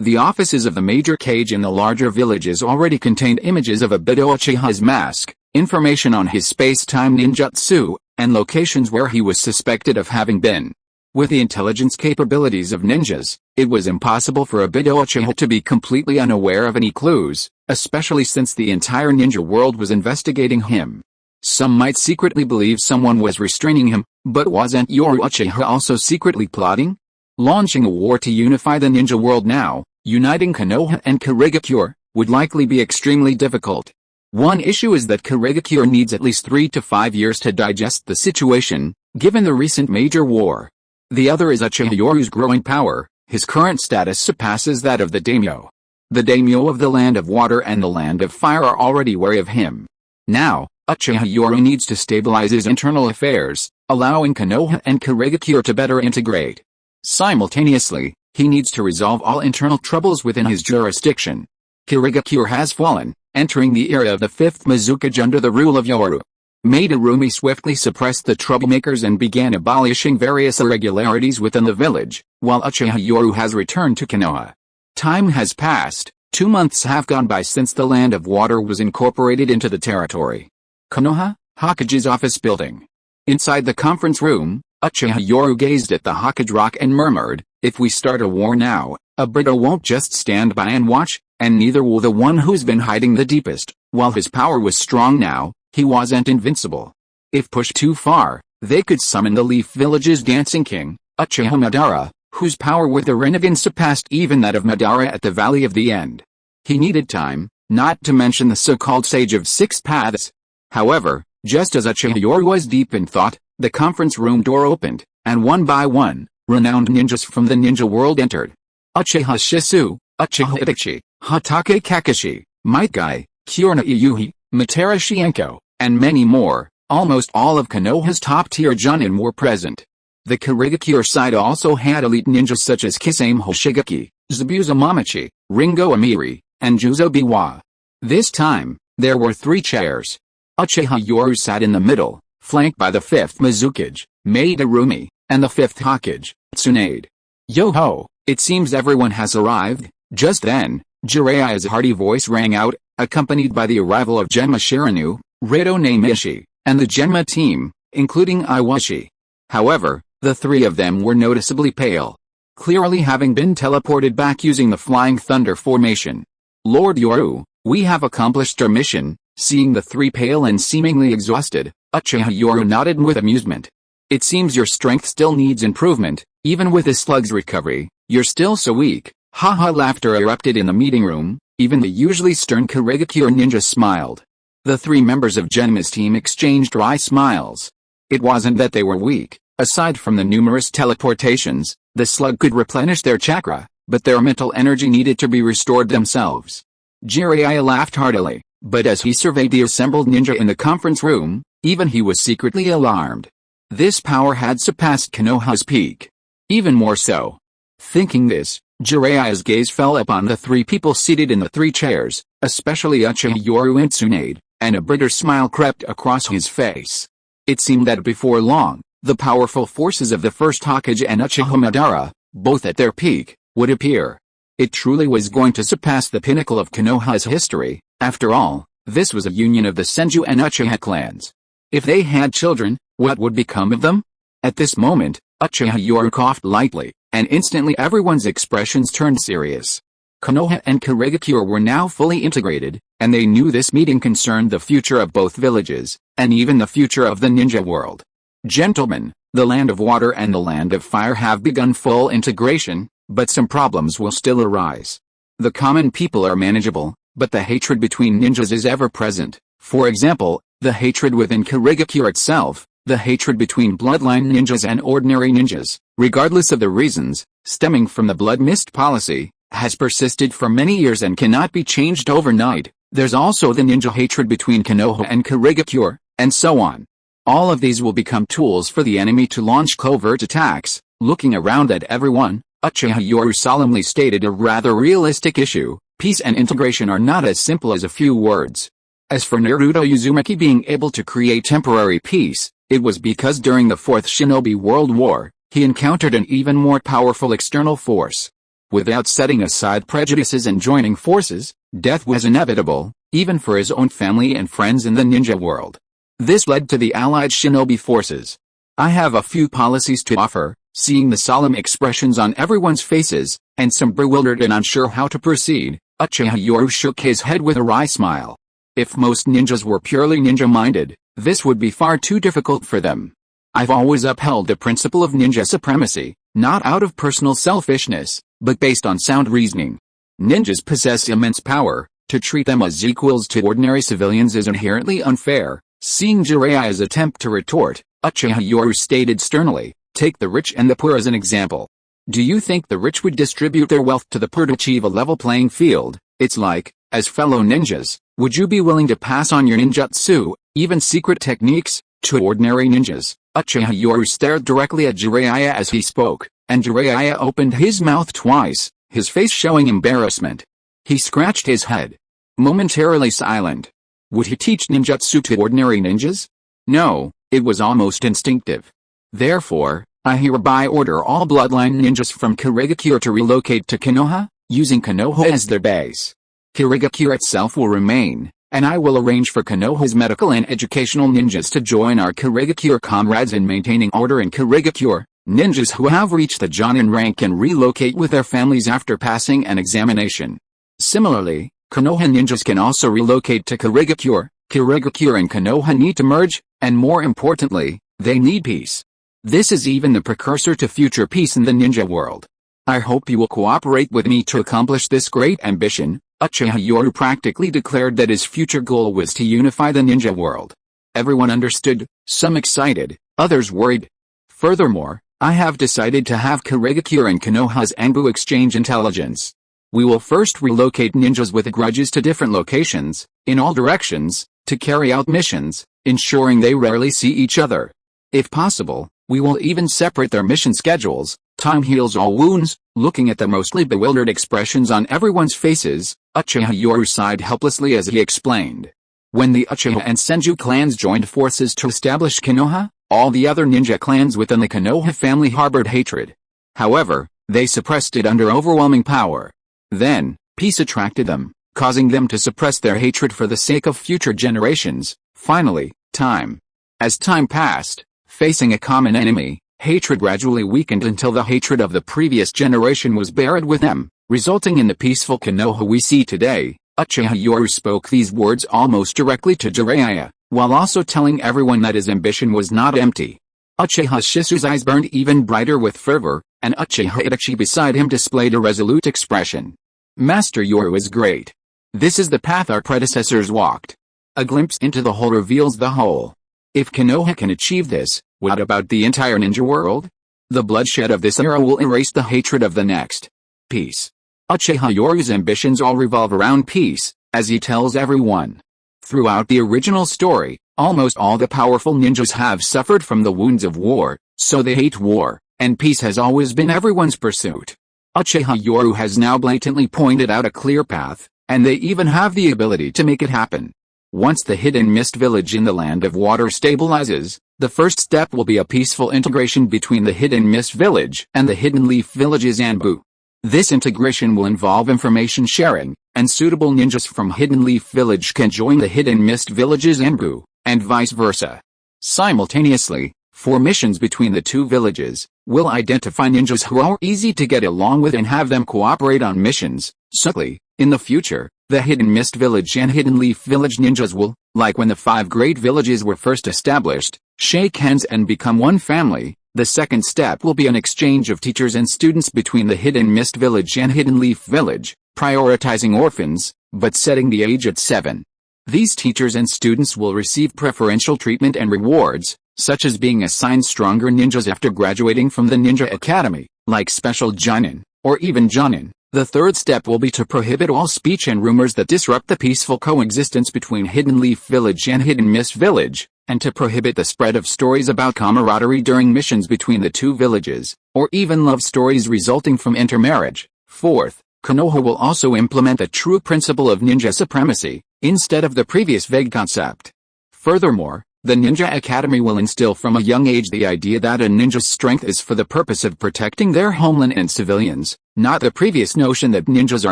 The offices of the major cage in the larger villages already contained images of Obito Uchiha's mask, information on his space-time ninjutsu, and locations where he was suspected of having been. With the intelligence capabilities of ninjas, it was impossible for Obito Uchiha to be completely unaware of any clues, especially since the entire ninja world was investigating him. Some might secretly believe someone was restraining him, but wasn't Yoru Uchiha also secretly plotting? Launching a war to unify the ninja world now, uniting Konoha and Karigakure, would likely be extremely difficult. One issue is that Karigakure needs at least 3 to 5 years to digest the situation, given the recent major war. The other is Uchiha Yoru's growing power. His current status surpasses that of the daimyo. The daimyo of the Land of Water and the Land of Fire are already wary of him. Now, Uchiha Yoru needs to stabilize his internal affairs, allowing Konoha and Karigakure to better integrate. Simultaneously, he needs to resolve all internal troubles within his jurisdiction. Karigakure has fallen, entering the era of the 5th Mizukage under the rule of Yoru. Madarumi swiftly suppressed the troublemakers and began abolishing various irregularities within the village, while Uchiha Yoru has returned to Konoha. Time has passed. 2 months have gone by since the Land of Water was incorporated into the territory. Konoha, Hokage's office building. Inside the conference room, Uchiha Yoru gazed at the Hokage rock and murmured, "If we start a war now, Obito won't just stand by and watch, and neither will the one who's been hiding the deepest." While his power was strong now, he wasn't invincible. If pushed too far, they could summon the Leaf Village's dancing king, Uchiha Madara, whose power with the Rinnegan surpassed even that of Madara at the Valley of the End. He needed time, not to mention the so-called Sage of Six Paths. However, just as Uchiha Yoru was deep in thought, the conference room door opened, and one by one, renowned ninjas from the ninja world entered. Uchiha Shisui, Uchiha Itachi, Hatake Kakashi, Might Guy, Kyorna Iyuhi, Matera Shienko, and many more. Almost all of Konoha's top-tier Junin were present. The Karigakure side also had elite ninjas such as Kisame Hoshigaki, Zabuza Mamachi, Ringo Amiri, and Juzo Biwa. This time, there were 3 chairs. Uchiha Yoru sat in the middle, flanked by the 5th Mizukage, Madarumi, and the 5th Hokage, Tsunade. Yo-ho, it seems everyone has arrived. Just then, Jiraiya's hearty voice rang out, accompanied by the arrival of Genma Shirinu, Rito Namishi, and the Genma team, including Iwashi. However, the 3 of them were noticeably pale, clearly having been teleported back using the Flying Thunder formation. Lord Yoru, we have accomplished our mission. Seeing the 3 pale and seemingly exhausted, Uchiha Yoru nodded with amusement. It seems your strength still needs improvement, even with a slug's recovery, you're still so weak. Haha, laughter erupted in the meeting room, even the usually stern Kurigakure ninja smiled. The 3 members of Genma's team exchanged wry smiles. It wasn't that they were weak, aside from the numerous teleportations, the slug could replenish their chakra, but their mental energy needed to be restored themselves. Jiraiya laughed heartily. But as he surveyed the assembled ninja in the conference room, even he was secretly alarmed. This power had surpassed Konoha's peak. Even more so. Thinking this, Jiraiya's gaze fell upon the 3 people seated in the 3 chairs, especially Uchiha Yoru and Tsunade, and a bitter smile crept across his face. It seemed that before long, the powerful forces of the first Hokage and Uchiha Madara, both at their peak, would appear. It truly was going to surpass the pinnacle of Konoha's history. After all, this was a union of the Senju and Uchiha clans. If they had children, what would become of them? At this moment, Uchiha Yoru coughed lightly, and instantly everyone's expressions turned serious. Konoha and Kurigakure were now fully integrated, and they knew this meeting concerned the future of both villages, and even the future of the ninja world. Gentlemen, the Land of Water and the Land of Fire have begun full integration, but some problems will still arise. The common people are manageable, but the hatred between ninjas is ever present. For example, the hatred within Kurigakure itself, the hatred between bloodline ninjas and ordinary ninjas, regardless of the reasons, stemming from the blood mist policy, has persisted for many years and cannot be changed overnight. There's also the ninja hatred between Konoha and Kurigakure, and so on. All of these will become tools for the enemy to launch covert attacks. Looking around at everyone, Uchiha Yoru solemnly stated a rather realistic issue. Peace and integration are not as simple as a few words. As for Naruto Uzumaki being able to create temporary peace, it was because during the 4th Shinobi World War, he encountered an even more powerful external force. Without setting aside prejudices and joining forces, death was inevitable, even for his own family and friends in the ninja world. This led to the allied shinobi forces. I have a few policies to offer. Seeing the solemn expressions on everyone's faces, and some bewildered and unsure how to proceed, Uchiha Yoru shook his head with a wry smile. If most ninjas were purely ninja-minded, this would be far too difficult for them. I've always upheld the principle of ninja supremacy, not out of personal selfishness, but based on sound reasoning. Ninjas possess immense power. To treat them as equals to ordinary civilians is inherently unfair. Seeing Jiraiya's attempt to retort, Uchiha Yoru stated sternly, take the rich and the poor as an example. Do you think the rich would distribute their wealth to the poor to achieve a level playing field? It's like, as fellow ninjas, would you be willing to pass on your ninjutsu, even secret techniques, to ordinary ninjas? Uchiha Yoru stared directly at Jiraiya as he spoke, and Jiraiya opened his mouth twice, his face showing embarrassment. He scratched his head. Momentarily silent. Would he teach ninjutsu to ordinary ninjas? No, it was almost instinctive. Therefore, I hereby order all bloodline ninjas from Kurigakure to relocate to Konoha, using Konoha as their base. Kurigakure itself will remain, and I will arrange for Konoha's medical and educational ninjas to join our Kurigakure comrades in maintaining order in Kurigakure. Ninjas who have reached the Jonin rank can relocate with their families after passing an examination. Similarly, Konoha ninjas can also relocate to Kurigakure. Kurigakure and Konoha need to merge, and more importantly, they need peace. This is even the precursor to future peace in the ninja world. I hope you will cooperate with me to accomplish this great ambition. Uchiha Yoru practically declared that his future goal was to unify the ninja world. Everyone understood, some excited, others worried. Furthermore, I have decided to have Kurigakure and Konoha's Anbu exchange intelligence. We will first relocate ninjas with grudges to different locations, in all directions, to carry out missions, ensuring they rarely see each other. If possible, we will even separate their mission schedules, Time heals all wounds. Looking at the mostly bewildered expressions on everyone's faces, Uchiha Yoru sighed helplessly as he explained. When the Uchiha and Senju clans joined forces to establish Konoha, all the other ninja clans within the Konoha family harbored hatred. However, they suppressed it under overwhelming power. Then, peace attracted them, causing them to suppress their hatred for the sake of future generations. Finally, time. As time passed, facing a common enemy, hatred gradually weakened until the hatred of the previous generation was buried with them, resulting in the peaceful Konoha we see today. Uchiha Yoru spoke these words almost directly to Jiraiya, while also telling everyone that his ambition was not empty. Uchiha Shisui's eyes burned even brighter with fervor, and Uchiha Itachi beside him displayed a resolute expression. Master Yoru is great. This is the path our predecessors walked. A glimpse into the whole reveals the whole. If Konoha can achieve this, what about the entire ninja world? The bloodshed of this era will erase the hatred of the next. Peace. Uchiha Yoru's ambitions all revolve around peace, as he tells everyone. Throughout the original story, almost all the powerful ninjas have suffered from the wounds of war, so they hate war, and peace has always been everyone's pursuit. Uchiha Yoru has now blatantly pointed out a clear path, and they even have the ability to make it happen. Once the Hidden Mist Village in the Land of Water stabilizes, the first step will be a peaceful integration between the Hidden Mist Village and the Hidden Leaf Villages Anbu. This integration will involve information sharing, and suitable ninjas from Hidden Leaf Village can join the Hidden Mist Villages Anbu, and vice versa. Simultaneously, formations between the two villages will identify ninjas who are easy to get along with and have them cooperate on missions. Subtly, in the future, the Hidden Mist Village and Hidden Leaf Village ninjas will, like when the 5 great villages were first established, shake hands and become one family. The second step will be an exchange of teachers and students between the Hidden Mist Village and Hidden Leaf Village, prioritizing orphans, but setting the age at 7. These teachers and students will receive preferential treatment and rewards, such as being assigned stronger ninjas after graduating from the Ninja Academy, like special Jonin, or even Jonin. The third step will be to prohibit all speech and rumors that disrupt the peaceful coexistence between Hidden Leaf Village and Hidden Mist Village, and to prohibit the spread of stories about camaraderie during missions between the two villages, or even love stories resulting from intermarriage. Fourth, Konoha will also implement the true principle of ninja supremacy, instead of the previous vague concept. Furthermore, the Ninja Academy will instill from a young age the idea that a ninja's strength is for the purpose of protecting their homeland and civilians, not the previous notion that ninjas are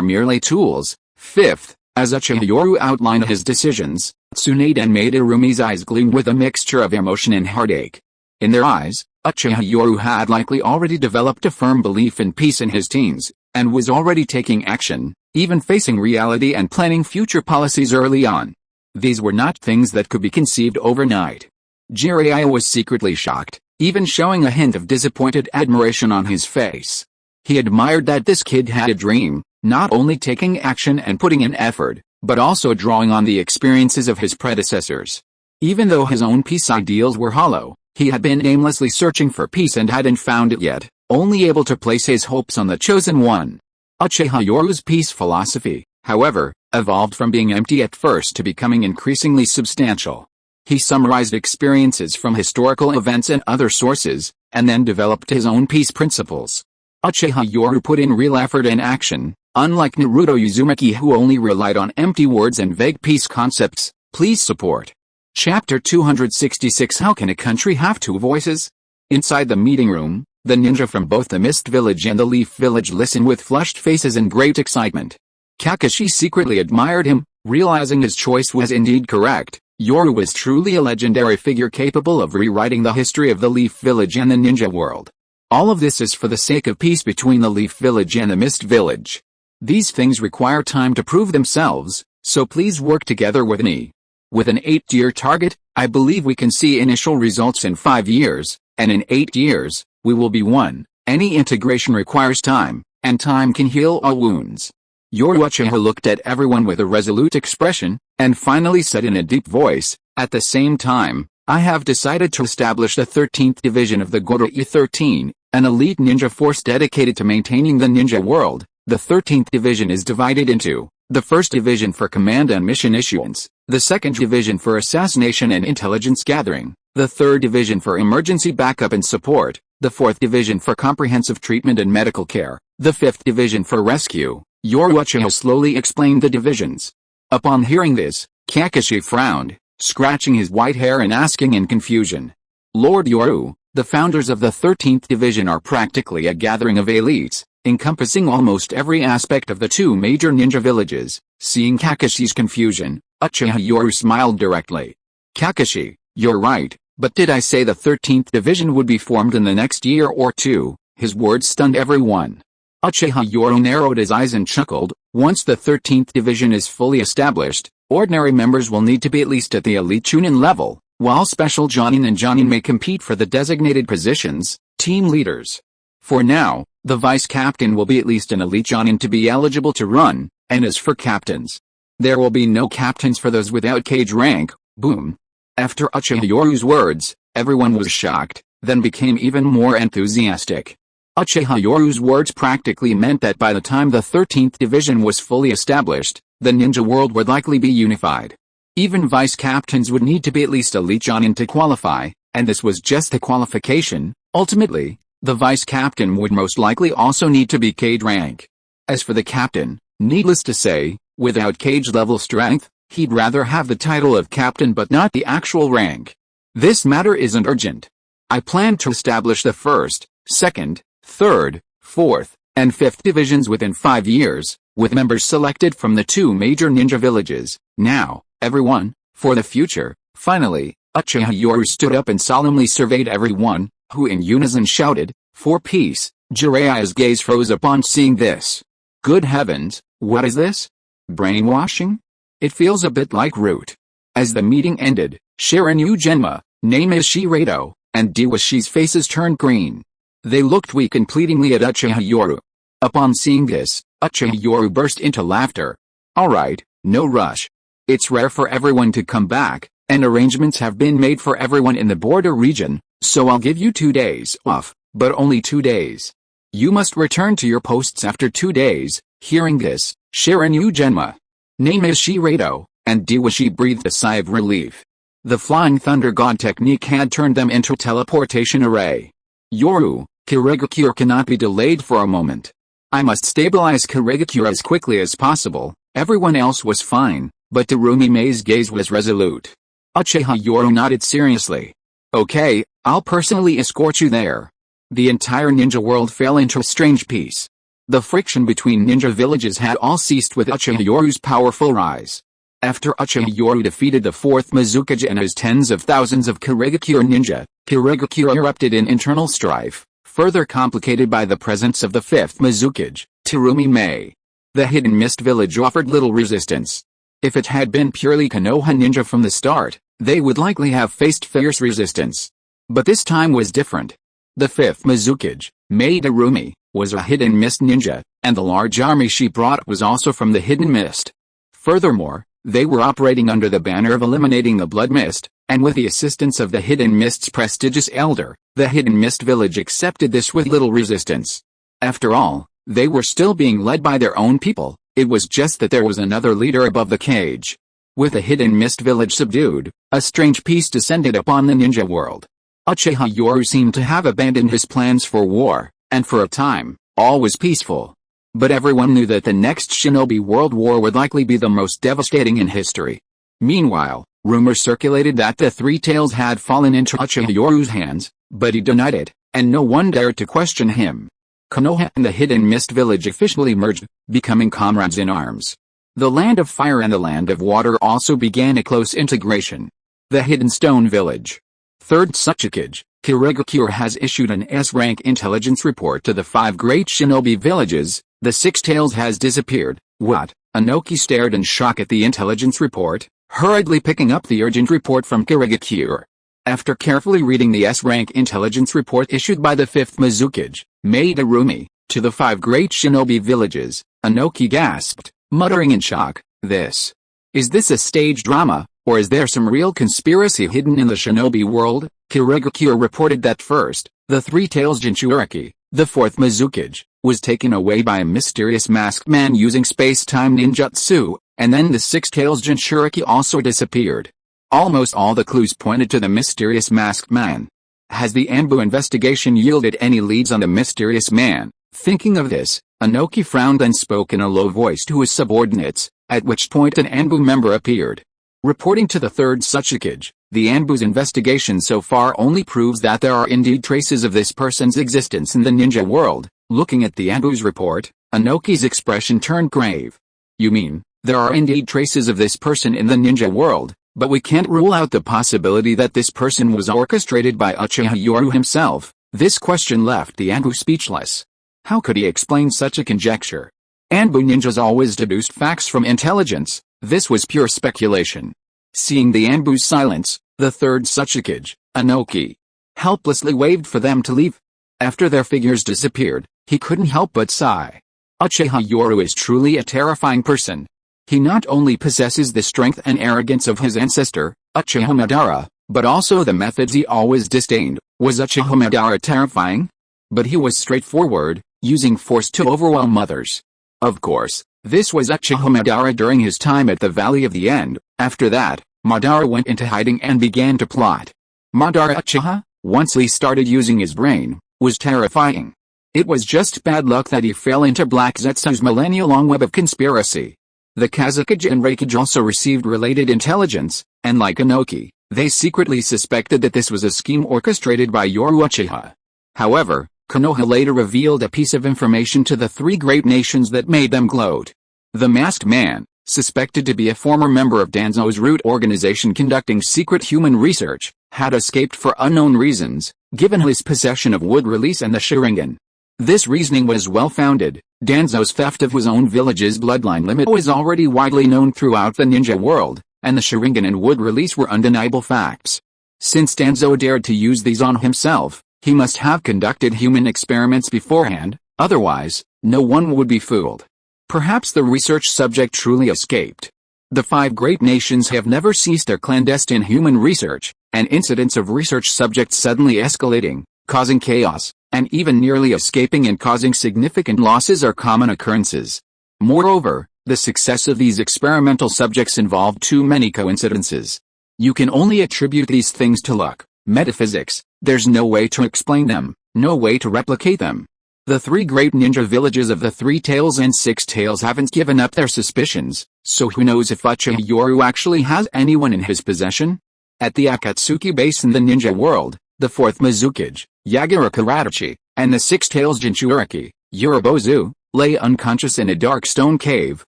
merely tools. Fifth, as Uchiha Yoru outlined his decisions, Tsunade and Maeda-Rumi's eyes gleamed with a mixture of emotion and heartache. In their eyes, Uchiha Yoru had likely already developed a firm belief in peace in his teens, and was already taking action, even facing reality and planning future policies early on. These were not things that could be conceived overnight. Jiraiya was secretly shocked, even showing a hint of disappointed admiration on his face. He admired that this kid had a dream, not only taking action and putting in effort, but also drawing on the experiences of his predecessors. Even though his own peace ideals were hollow, he had been aimlessly searching for peace and hadn't found it yet, only able to place his hopes on the chosen one. Uchiha Yoru's peace philosophy, however, evolved from being empty at first to becoming increasingly substantial. He summarized experiences from historical events and other sources, and then developed his own peace principles. Uchiha Yoru put in real effort and action, unlike Naruto Uzumaki who only relied on empty words and vague peace concepts. Please support. Chapter 266 How can a country have two voices? Inside the meeting room, the ninja from both the Mist Village and the Leaf Village listened with flushed faces and great excitement. Kakashi secretly admired him, realizing his choice was indeed correct. Yoru was truly a legendary figure capable of rewriting the history of the Leaf Village and the ninja world. All of this is for the sake of peace between the Leaf Village and the Mist Village. These things require time to prove themselves, so please work together with me. With an 8-year target, I believe we can see initial results in 5 years, and in 8 years, we will be one. Any integration requires time, and time can heal all wounds. Yoru Uchiha looked at everyone with a resolute expression, and finally said in a deep voice, at the same time, I have decided to establish the 13th division of the Goroi 13, an elite ninja force dedicated to maintaining the ninja world. The 13th division is divided into the first division for command and mission issuance, the second division for assassination and intelligence gathering, the third division for emergency backup and support, the 4th Division for Comprehensive Treatment and Medical Care, the 5th Division for Rescue. Yoru Uchiha slowly explained the divisions. Upon hearing this, Kakashi frowned, scratching his white hair and asking in confusion. Lord Yoru, the founders of the 13th Division are practically a gathering of elites, encompassing almost every aspect of the 2 major ninja villages. Seeing Kakashi's confusion, Uchiha Yoru smiled directly. Kakashi, you're right, but did I say the 13th Division would be formed in the next year or 2? His words stunned everyone. Uchiha Yoru narrowed his eyes and chuckled. Once the 13th Division is fully established, ordinary members will need to be at least at the elite Chunin level, while special Jonin and Jonin may compete for the designated positions, team leaders. For now, the vice captain will be at least an elite Jonin to be eligible to run, and as for captains, there will be no captains for those without cage rank. Boom. After Uchiha Yoru's words, everyone was shocked, then became even more enthusiastic. Uchiha Yoru's words practically meant that by the time the 13th Division was fully established, the ninja world would likely be unified. Even vice captains would need to be at least elite Jonin to qualify, and this was just the qualification. Ultimately, the vice captain would most likely also need to be cage rank. As for the captain, needless to say, without cage level strength, he'd rather have the title of captain but not the actual rank. This matter isn't urgent. I plan to establish the 1st, 2nd, 3rd, 4th, and 5th divisions within 5 years, with members selected from the 2 major ninja villages. Now, everyone, for the future. Finally, Uchiha Yoru stood up and solemnly surveyed everyone, who in unison shouted, "For peace." Jiraiya's gaze froze upon seeing this. Good heavens, what is this? Brainwashing? It feels a bit like Root. As the meeting ended, Shiranyu Genma, Name is Shirado, and Dewashi's faces turned green. They looked weak and pleadingly at Uchiha Yoru. Upon seeing this, Uchiha Yoru burst into laughter. Alright, no rush. It's rare for everyone to come back, and arrangements have been made for everyone in the border region, so I'll give you 2 days off, but only 2 days. You must return to your posts after 2 days. Hearing this, Shiranyu Genma, Name is Shirado, and Dewashi breathed a sigh of relief. The Flying Thunder God technique had turned them into teleportation array. Yoru, Kirigakure cannot be delayed for a moment. I must stabilize Kirigakure as quickly as possible. Everyone else was fine, but Terumi Mei's gaze was resolute. Uchiha Yoru nodded seriously. Okay, I'll personally escort you there. The entire ninja world fell into a strange peace. The friction between ninja villages had all ceased with Uchiha Yoru's powerful rise. After Uchiha Yoru defeated the 4th Mizukage and his tens of thousands of Kirigakure ninja, Kirigakure erupted in internal strife, further complicated by the presence of the 5th Mizukage, Terumi Mei. The Hidden Mist village offered little resistance. If it had been purely Konoha ninja from the start, they would likely have faced fierce resistance. But this time was different. The 5th Mizukage, Mei Terumi, was a Hidden Mist ninja, and the large army she brought was also from the Hidden Mist. Furthermore, they were operating under the banner of eliminating the Blood Mist, and with the assistance of the Hidden Mist's prestigious elder, the Hidden Mist village accepted this with little resistance. After all, they were still being led by their own people, it was just that there was another leader above the cage. With the Hidden Mist village subdued, a strange peace descended upon the ninja world. Uchiha Yoru seemed to have abandoned his plans for war, and for a time, all was peaceful. But everyone knew that the next Shinobi World War would likely be the most devastating in history. Meanwhile, rumors circulated that the Three Tails had fallen into Uchiha Yoru's hands, but he denied it, and no one dared to question him. Konoha and the Hidden Mist village officially merged, becoming comrades in arms. The Land of Fire and the Land of Water also began a close integration. The Hidden Stone village. Third Hokage, Kirigakure has issued an S-rank intelligence report to the 5 great shinobi villages. The Six Tails has disappeared. What? Inoki stared in shock at the intelligence report, hurriedly picking up the urgent report from Kirigakure. After carefully reading the S-rank intelligence report issued by the 5th Mizukage, Mei Terumi, to the 5 great shinobi villages, Inoki gasped, muttering in shock, Is this a stage drama, or is there some real conspiracy hidden in the shinobi world? Kirigakure reported that first, the Three Tails Jinchuriki, the 4th Mizukage, was taken away by a mysterious masked man using space-time ninjutsu, and then the Six Tails Jinchuriki also disappeared. Almost all the clues pointed to the mysterious masked man. Has the Anbu investigation yielded any leads on the mysterious man? Thinking of this, Inoki frowned and spoke in a low voice to his subordinates, at which point an Anbu member appeared. Reporting to the Third Hokage, the Anbu's investigation so far only proves that there are indeed traces of this person's existence in the ninja world. Looking at the Anbu's report, Inoki's expression turned grave. You mean, there are indeed traces of this person in the ninja world, but we can't rule out the possibility that this person was orchestrated by Uchiha Yoru himself? This question left the Anbu speechless. How could he explain such a conjecture? Anbu ninjas always deduced facts from intelligence. This was pure speculation. Seeing the Anbu's silence, the Third Hokage, Inoki, helplessly waved for them to leave. After their figures disappeared, he couldn't help but sigh. Uchiha Yoru is truly a terrifying person. He not only possesses the strength and arrogance of his ancestor, Uchiha Madara, but also the methods he always disdained. Was Uchiha Madara terrifying? But he was straightforward, using force to overwhelm others. Of course, this was Uchiha Madara during his time at the Valley of the End. After that, Madara went into hiding and began to plot. Madara Uchiha, once he started using his brain, was terrifying. It was just bad luck that he fell into Black Zetsu's millennia-long web of conspiracy. The Kazekage and Reikage also received related intelligence, and like Inoki, they secretly suspected that this was a scheme orchestrated by Yoru Uchiha. However, Konoha later revealed a piece of information to the three great nations that made them gloat. The masked man, suspected to be a former member of Danzo's root organization conducting secret human research, had escaped for unknown reasons, given his possession of wood release and the Sharingan. This reasoning was well-founded. Danzo's theft of his own village's bloodline limit was already widely known throughout the ninja world, and the Sharingan and wood release were undeniable facts. Since Danzo dared to use these on himself, he must have conducted human experiments beforehand, otherwise, no one would be fooled. Perhaps the research subject truly escaped. The five great nations have never ceased their clandestine human research, and incidents of research subjects suddenly escalating, causing chaos, and even nearly escaping and causing significant losses are common occurrences. Moreover, the success of these experimental subjects involved too many coincidences. You can only attribute these things to luck, metaphysics. There's no way to explain them, no way to replicate them. The three great ninja villages of the Three Tails and Six Tails haven't given up their suspicions, so who knows if Uchiha Yoru actually has anyone in his possession? At the Akatsuki base in the ninja world, the fourth Mizukage, Yagura Karachi, and the Six Tails Jinchuriki, Yorobozu, lay unconscious in a dark stone cave,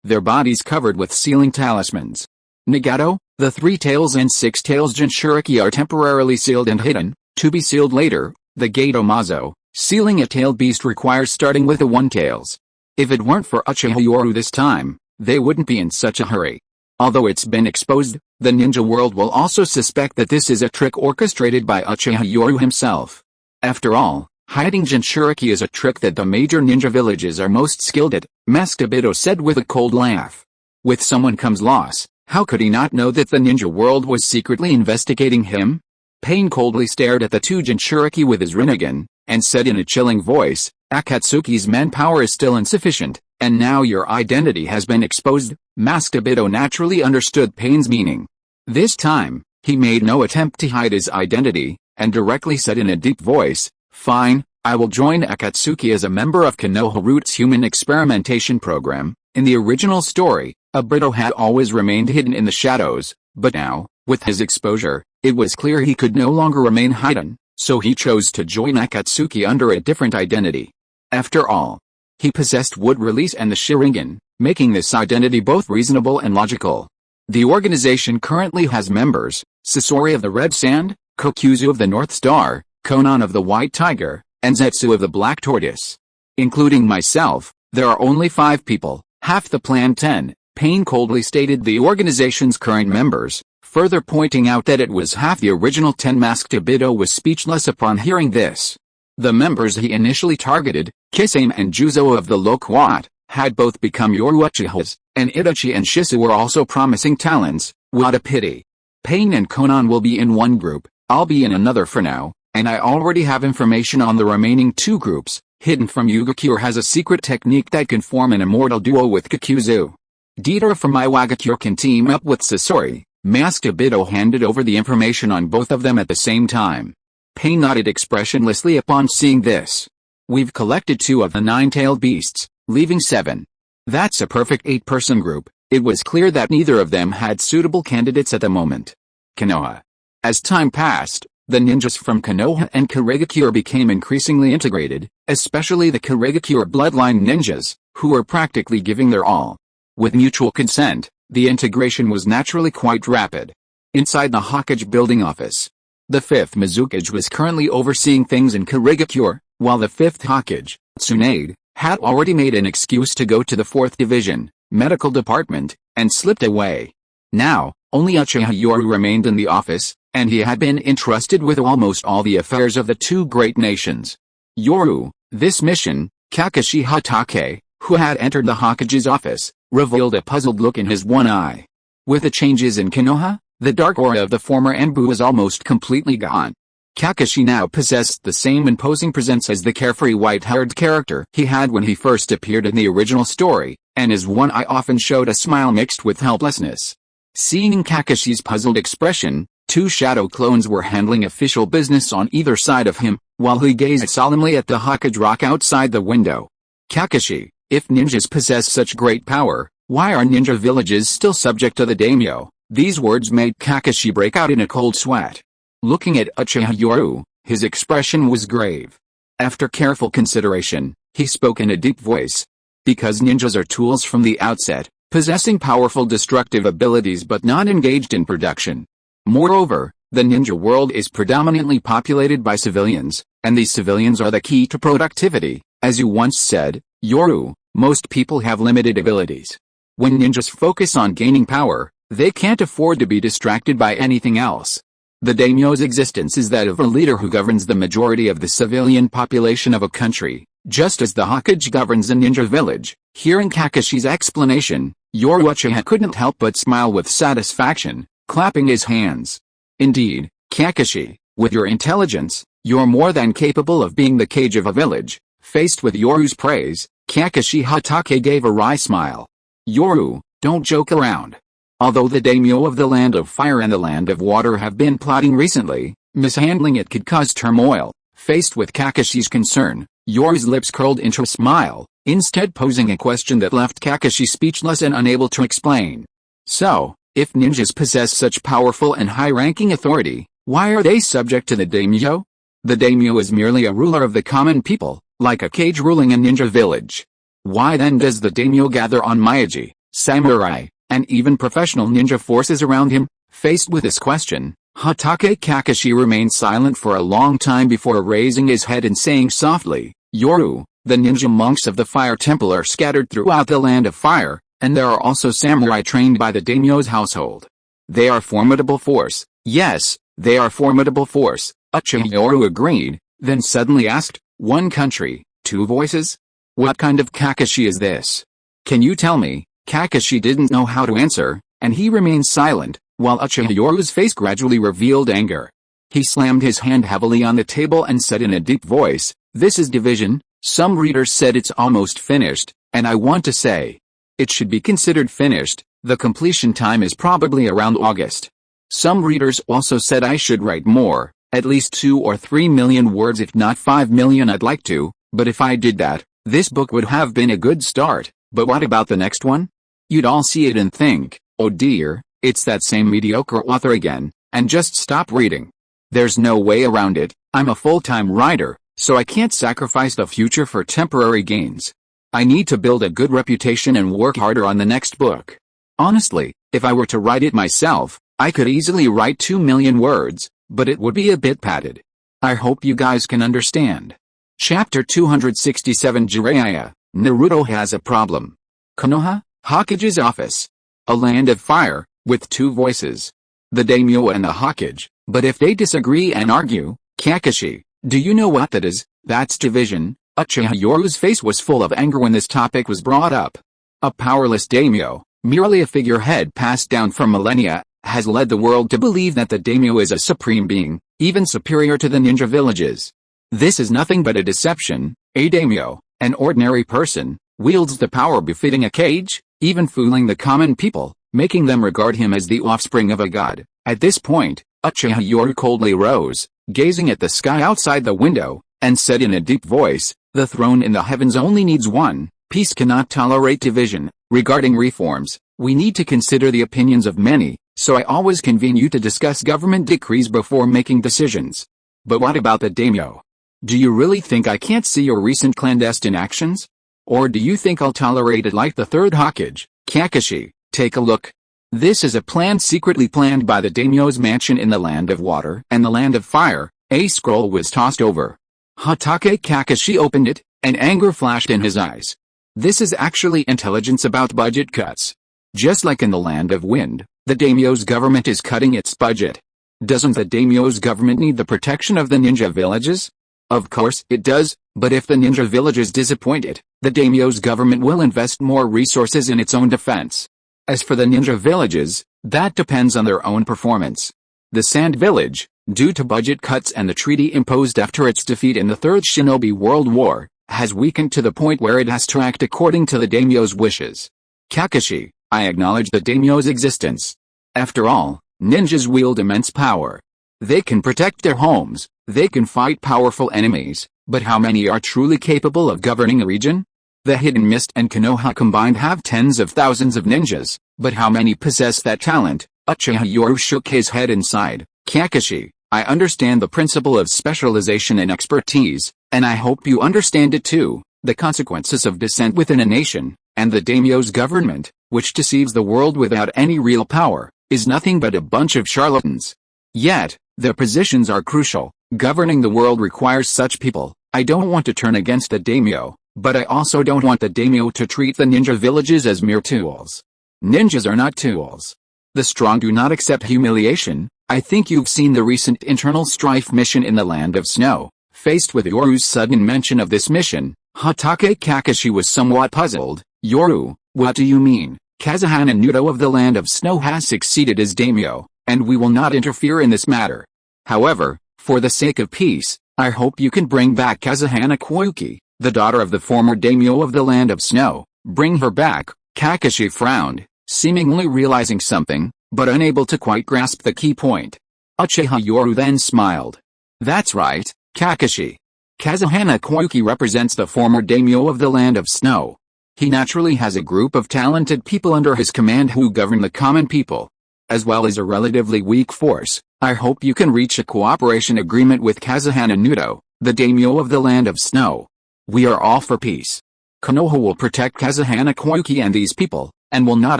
their bodies covered with sealing talismans. Nagato, the Three Tails and Six Tails Jinchuriki are temporarily sealed and hidden, to be sealed later. The Gato Mazo, sealing a tailed beast requires starting with the One Tails. If it weren't for Uchiha Yoru this time, they wouldn't be in such a hurry. Although it's been exposed, the ninja world will also suspect that this is a trick orchestrated by Uchiha Yoru himself. After all, hiding Jinchuriki is a trick that the major ninja villages are most skilled at, Master Bito said with a cold laugh. With someone comes loss, how could he not know that the ninja world was secretly investigating him? Pain coldly stared at the two Jinchuriki with his Rinnegan, and said in a chilling voice, Akatsuki's manpower is still insufficient, and now your identity has been exposed. Master Bito naturally understood Pain's meaning. This time, he made no attempt to hide his identity, and directly said in a deep voice, Fine, I will join Akatsuki as a member of Konoha Root's human experimentation program. In the original story, Bito had always remained hidden in the shadows, but now, with his exposure, it was clear he could no longer remain hidden, so he chose to join Akatsuki under a different identity. After all, he possessed wood release and the Sharingan, making this identity both reasonable and logical. The organization currently has members, Sasori of the Red Sand, Kokuzu of the North Star, Konan of the White Tiger, and Zetsu of the Black Tortoise. Including myself, there are only 5 people, half the planned 10, Pain coldly stated the organization's current members, further pointing out that it was half the original 10. Masked Bito was speechless upon hearing this. The members he initially targeted, Kisame and Juzo of the Loquat, had both become Yoru Uchihas, and Itachi and Shisui were also promising talents. What a pity. Pain and Konan will be in one group, I'll be in another for now, and I already have information on the remaining 2 groups. Hidden from Yugakure has a secret technique that can form an immortal duo with Kokuzu. Deidara from Iwagakure can team up with Sasori. Masked Bito handed over the information on both of them at the same time. Pain nodded expressionlessly upon seeing this. We've collected 2 of the 9-tailed beasts, leaving 7. That's a perfect 8-person group. It was clear that neither of them had suitable candidates at the moment. Konoha. As time passed, the ninjas from Konoha and Karegakure became increasingly integrated, especially the Karegakure bloodline ninjas, who were practically giving their all. With mutual consent, the integration was naturally quite rapid. Inside the Hokage building office, the 5th Mizukage was currently overseeing things in Karegakure, while the 5th Hokage, Tsunade, had already made an excuse to go to the 4th Division, Medical Department, and slipped away. Now, only Uchiha Yoru remained in the office, and he had been entrusted with almost all the affairs of the 2 great nations. Yoru, this mission, Kakashi Hatake, who had entered the Hokage's office, revealed a puzzled look in his one eye. With the changes in Konoha, the dark aura of the former Anbu was almost completely gone. Kakashi now possessed the same imposing presence as the carefree white-haired character he had when he first appeared in the original story, and his one eye often showed a smile mixed with helplessness. Seeing Kakashi's puzzled expression, 2 shadow clones were handling official business on either side of him, while he gazed solemnly at the Hokage rock outside the window. Kakashi, if ninjas possess such great power, why are ninja villages still subject to the daimyo? These words made Kakashi break out in a cold sweat. Looking at Uchiha Yoru, his expression was grave. After careful consideration, he spoke in a deep voice. Because ninjas are tools from the outset, possessing powerful destructive abilities but not engaged in production. Moreover, the ninja world is predominantly populated by civilians, and these civilians are the key to productivity. As you once said, Yoru, most people have limited abilities. When ninjas focus on gaining power, they can't afford to be distracted by anything else. The daimyo's existence is that of a leader who governs the majority of the civilian population of a country, just as the Hokage governs a ninja village. Hearing Kakashi's explanation, Yoru Uchiha couldn't help but smile with satisfaction, clapping his hands. Indeed, Kakashi, with your intelligence, you're more than capable of being the cage of a village. Faced with Yoru's praise, Kakashi Hatake gave a wry smile. Yoru, don't joke around. Although the daimyo of the Land of Fire and the Land of Water have been plotting recently, mishandling it could cause turmoil. Faced with Kakashi's concern, Yoru's lips curled into a smile, instead posing a question that left Kakashi speechless and unable to explain. So, if ninjas possess such powerful and high-ranking authority, why are they subject to the daimyo? The daimyo is merely a ruler of the common people, like a cage ruling a ninja village. Why then does the daimyo gather on Miyagi, samurai, and even professional ninja forces around him? Faced with this question, Hatake Kakashi remained silent for a long time before raising his head and saying softly, Yoru, the ninja monks of the Fire Temple are scattered throughout the Land of Fire, and there are also samurai trained by the daimyo's household. They are formidable force. Yes, they are formidable force, Uchiha Yoru agreed, then suddenly asked, 1 country, 2 voices? What kind of Kakashi is this? Can you tell me? Kakashi didn't know how to answer, and he remained silent, while Uchiha Yoru's face gradually revealed anger. He slammed his hand heavily on the table and said in a deep voice, this is division. Some readers said it's almost finished, and I want to say, it should be considered finished. The completion time is probably around August. Some readers also said I should write more, at least 2 or 3 million words, if not 5 million. I'd like to, but if I did that, this book would have been a good start. But what about the next one? You'd all see it and think, oh dear, it's that same mediocre author again, and just stop reading. There's no way around it. I'm a full-time writer, so I can't sacrifice the future for temporary gains. I need to build a good reputation and work harder on the next book. Honestly, if I were to write it myself, I could easily write 2 million words, but it would be a bit padded. I hope you guys can understand. Chapter 267 Jiraiya, Naruto has a problem. Konoha, Hokage's office. A land of fire, with 2 voices. The daimyo and the Hokage, but if they disagree and argue, Kakashi, do you know what that is? That's division. Uchiha Yoru's face was full of anger when this topic was brought up. A powerless daimyo, merely a figurehead passed down for millennia, has led the world to believe that the daimyo is a supreme being, even superior to the ninja villages. This is nothing but a deception. A daimyo, an ordinary person, wields the power befitting a cage, even fooling the common people, making them regard him as the offspring of a god. At this point, Uchiha Yoru coldly rose, gazing at the sky outside the window, and said in a deep voice, "The throne in the heavens only needs one. Peace cannot tolerate division. Regarding reforms, we need to consider the opinions of many, so I always convene you to discuss government decrees before making decisions. But what about the daimyo? Do you really think I can't see your recent clandestine actions? Or do you think I'll tolerate it like the Third Hokage, Kakashi? Take a look. This is a plan secretly planned by the daimyo's mansion in the land of water and the land of fire." A scroll was tossed over. Hatake Kakashi opened it, and anger flashed in his eyes. This is actually intelligence about budget cuts. Just like in the land of wind, the daimyo's government is cutting its budget. Doesn't the daimyo's government need the protection of the ninja villages? Of course it does, but if the ninja villages disappoint it, the daimyo's government will invest more resources in its own defense. As for the ninja villages, that depends on their own performance. The Sand Village, due to budget cuts and the treaty imposed after its defeat in the Third Shinobi World War, has weakened to the point where it has to act according to the daimyo's wishes. Kakashi, I acknowledge the daimyo's existence. After all, ninjas wield immense power. They can protect their homes, they can fight powerful enemies, but how many are truly capable of governing a region? The Hidden Mist and Konoha combined have tens of thousands of ninjas, but how many possess that talent? Uchiha Yoru shook his head and sighed. Kakashi, I understand the principle of specialization and expertise, and I hope you understand it too. The consequences of dissent within a nation, and the daimyo's government, which deceives the world without any real power, is nothing but a bunch of charlatans. Yet, their positions are crucial. Governing the world requires such people. I don't want to turn against the daimyo, but I also don't want the daimyo to treat the ninja villages as mere tools. Ninjas are not tools. The strong do not accept humiliation. I think you've seen the recent internal strife mission in the Land of Snow. Faced with Yoru's sudden mention of this mission, Hatake Kakashi was somewhat puzzled. Yoru, what do you mean? Kazahana Nudo of the Land of Snow has succeeded as daimyo, and we will not interfere in this matter. However, for the sake of peace, I hope you can bring back Kazahana Koyuki, the daughter of the former daimyo of the Land of Snow. Bring her back. Kakashi frowned, seemingly realizing something, but unable to quite grasp the key point. Uchiha Yoru then smiled. That's right, Kakashi. Kazahana Koyuki represents the former daimyo of the Land of Snow. He naturally has a group of talented people under his command who govern the common people, as well as a relatively weak force. I hope you can reach a cooperation agreement with Kazahana Nudo, the daimyo of the Land of Snow. We are all for peace. Konoha will protect Kazahana Koyuki and these people, and will not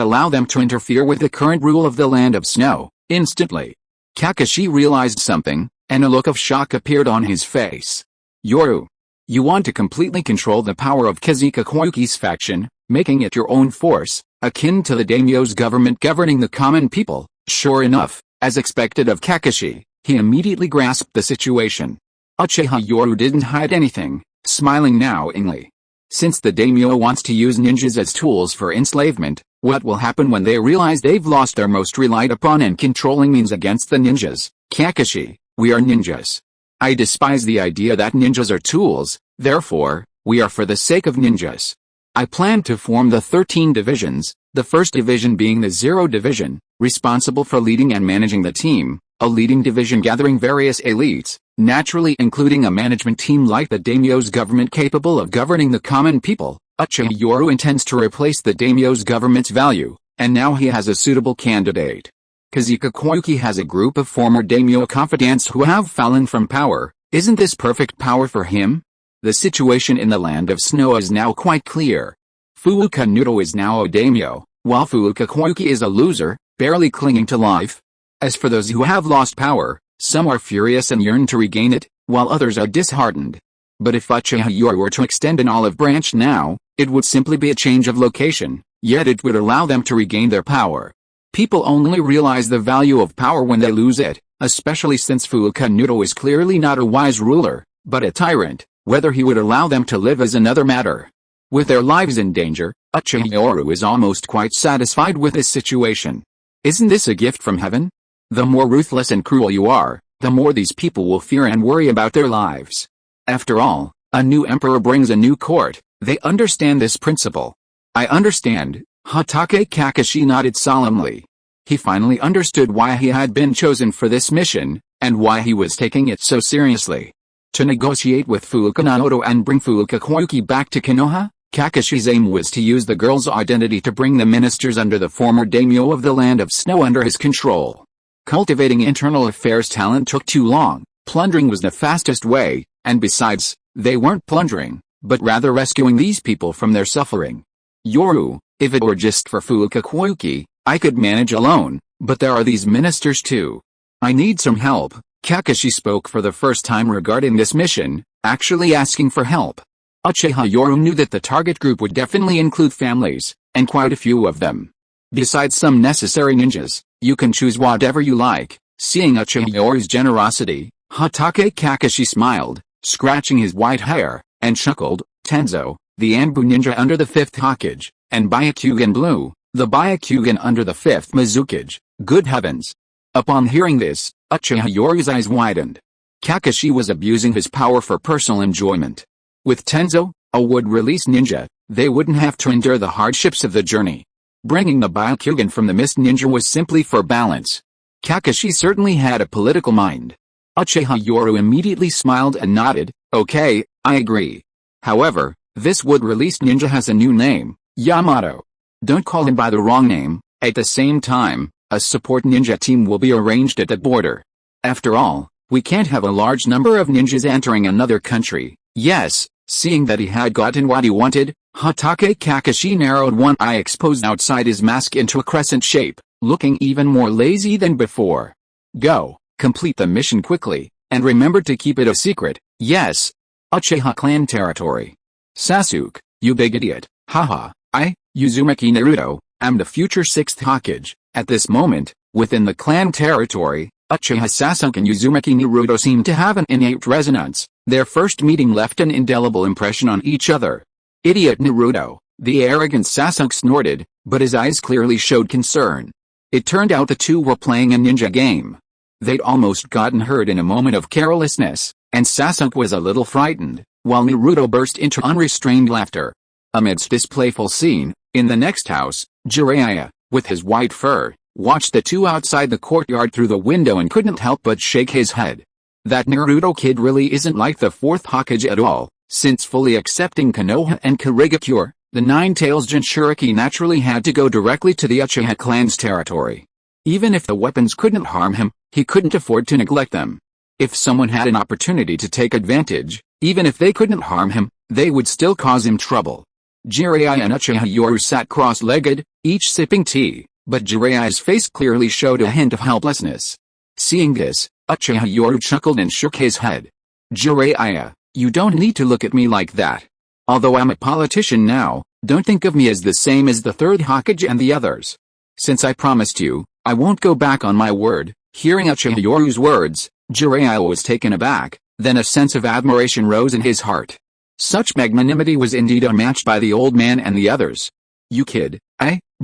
allow them to interfere with the current rule of the Land of Snow. Instantly, Kakashi realized something, and a look of shock appeared on his face. Yoru, you want to completely control the power of Kazika Koyuki's faction, making it your own force, akin to the daimyo's government governing the common people. Sure enough, as expected of Kakashi, he immediately grasped the situation. Uchiha Yoru didn't hide anything, smiling knowingly. Since the daimyo wants to use ninjas as tools for enslavement, what will happen when they realize they've lost their most relied upon and controlling means against the ninjas? Kakashi, we are ninjas. I despise the idea that ninjas are tools, therefore, we are for the sake of ninjas. I plan to form the 13 divisions, the first division being the Zero Division, responsible for leading and managing the team, a leading division gathering various elites, naturally including a management team like the daimyo's government capable of governing the common people. Uchiha Yoru intends to replace the daimyo's government's value, and now he has a suitable candidate. Kazika Koyuki has a group of former daimyo confidants who have fallen from power. Isn't this perfect power for him? The situation in the Land of Snow is now quite clear. Fuuka Nudo is now a daimyo, while Fuuka Koyuki is a loser, barely clinging to life. As for those who have lost power, some are furious and yearn to regain it, while others are disheartened. But if Uchiha Yoru were to extend an olive branch now, it would simply be a change of location, yet it would allow them to regain their power. People only realize the value of power when they lose it, especially since Fuuka Nudo is clearly not a wise ruler, but a tyrant. Whether he would allow them to live is another matter. With their lives in danger, Uchiha Yoru is almost quite satisfied with this situation. Isn't this a gift from heaven? The more ruthless and cruel you are, the more these people will fear and worry about their lives. After all, a new emperor brings a new court. They understand this principle. I understand. Hatake Kakashi nodded solemnly. He finally understood why he had been chosen for this mission. and why he was taking it so seriously. To negotiate with Fuuka Naoto and bring Fuuka Koyuki back to Konoha, Kakashi's aim was to use the girl's identity to bring the ministers under the former daimyo of the Land of Snow under his control. Cultivating internal affairs talent took too long. Plundering was the fastest way, and besides, they weren't plundering, but rather rescuing these people from their suffering. Yoru, if it were just for Fuuka Koyuki, I could manage alone, but there are these ministers too. I need some help. Kakashi spoke for the first time regarding this mission, actually asking for help. Uchiha Yoru knew that the target group would definitely include families, and quite a few of them. Besides some necessary ninjas, you can choose whatever you like. Seeing Uchiha Yoru's generosity, Hatake Kakashi smiled, scratching his white hair, and chuckled. Tenzo, the Anbu ninja under the 5th Hokage, and Byakugan Blue, the Byakugan under the 5th Mizukage. Good heavens! Upon hearing this, Uchiha Yoru's eyes widened. Kakashi was abusing his power for personal enjoyment. With Tenzo, a wood-release ninja, they wouldn't have to endure the hardships of the journey. Bringing the Byakugan from the Mist Ninja was simply for balance. Kakashi certainly had a political mind. Uchiha Yoru immediately smiled and nodded. Okay, I agree. However, this wood-released ninja has a new name, Yamato. Don't call him by the wrong name. At the same time, a support ninja team will be arranged at the border. After all, we can't have a large number of ninjas entering another country. Yes, seeing that he had gotten what he wanted, Hatake Kakashi narrowed one eye exposed outside his mask into a crescent shape, looking even more lazy than before. Go. Complete the mission quickly, and remember to keep it a secret. Yes. Uchiha clan territory. Sasuke, you big idiot. Haha, I, Uzumaki Naruto, am the future 6th Hokage. At this moment, within the clan territory, Uchiha Sasuke and Uzumaki Naruto seemed to have an innate resonance. Their first meeting left an indelible impression on each other. Idiot Naruto, the arrogant Sasuke snorted, but his eyes clearly showed concern. It turned out the two were playing a ninja game. They'd almost gotten hurt in a moment of carelessness, and Sasuke was a little frightened, while Naruto burst into unrestrained laughter. Amidst this playful scene, in the next house, Jiraiya, with his white fur, watched the two outside the courtyard through the window and couldn't help but shake his head. That Naruto kid really isn't like the 4th Hokage at all, since fully accepting Konoha and Kirigakure, the Nine-Tails Jinchuriki naturally had to go directly to the Uchiha clan's territory. Even if the weapons couldn't harm him, he couldn't afford to neglect them. If someone had an opportunity to take advantage, even if they couldn't harm him, they would still cause him trouble. Jiraiya and Uchiha Yoru sat cross-legged, each sipping tea, but Jiraiya's face clearly showed a hint of helplessness. Seeing this, Uchiha Yoru chuckled and shook his head. Jiraiya, you don't need to look at me like that. Although I'm a politician now, don't think of me as the same as the 3rd Hokage and the others. Since I promised you, I won't go back on my word. Hearing Uchiha Yoru's words, Jiraiya was taken aback, then a sense of admiration rose in his heart. Such magnanimity was indeed unmatched by the old man and the others. You kid,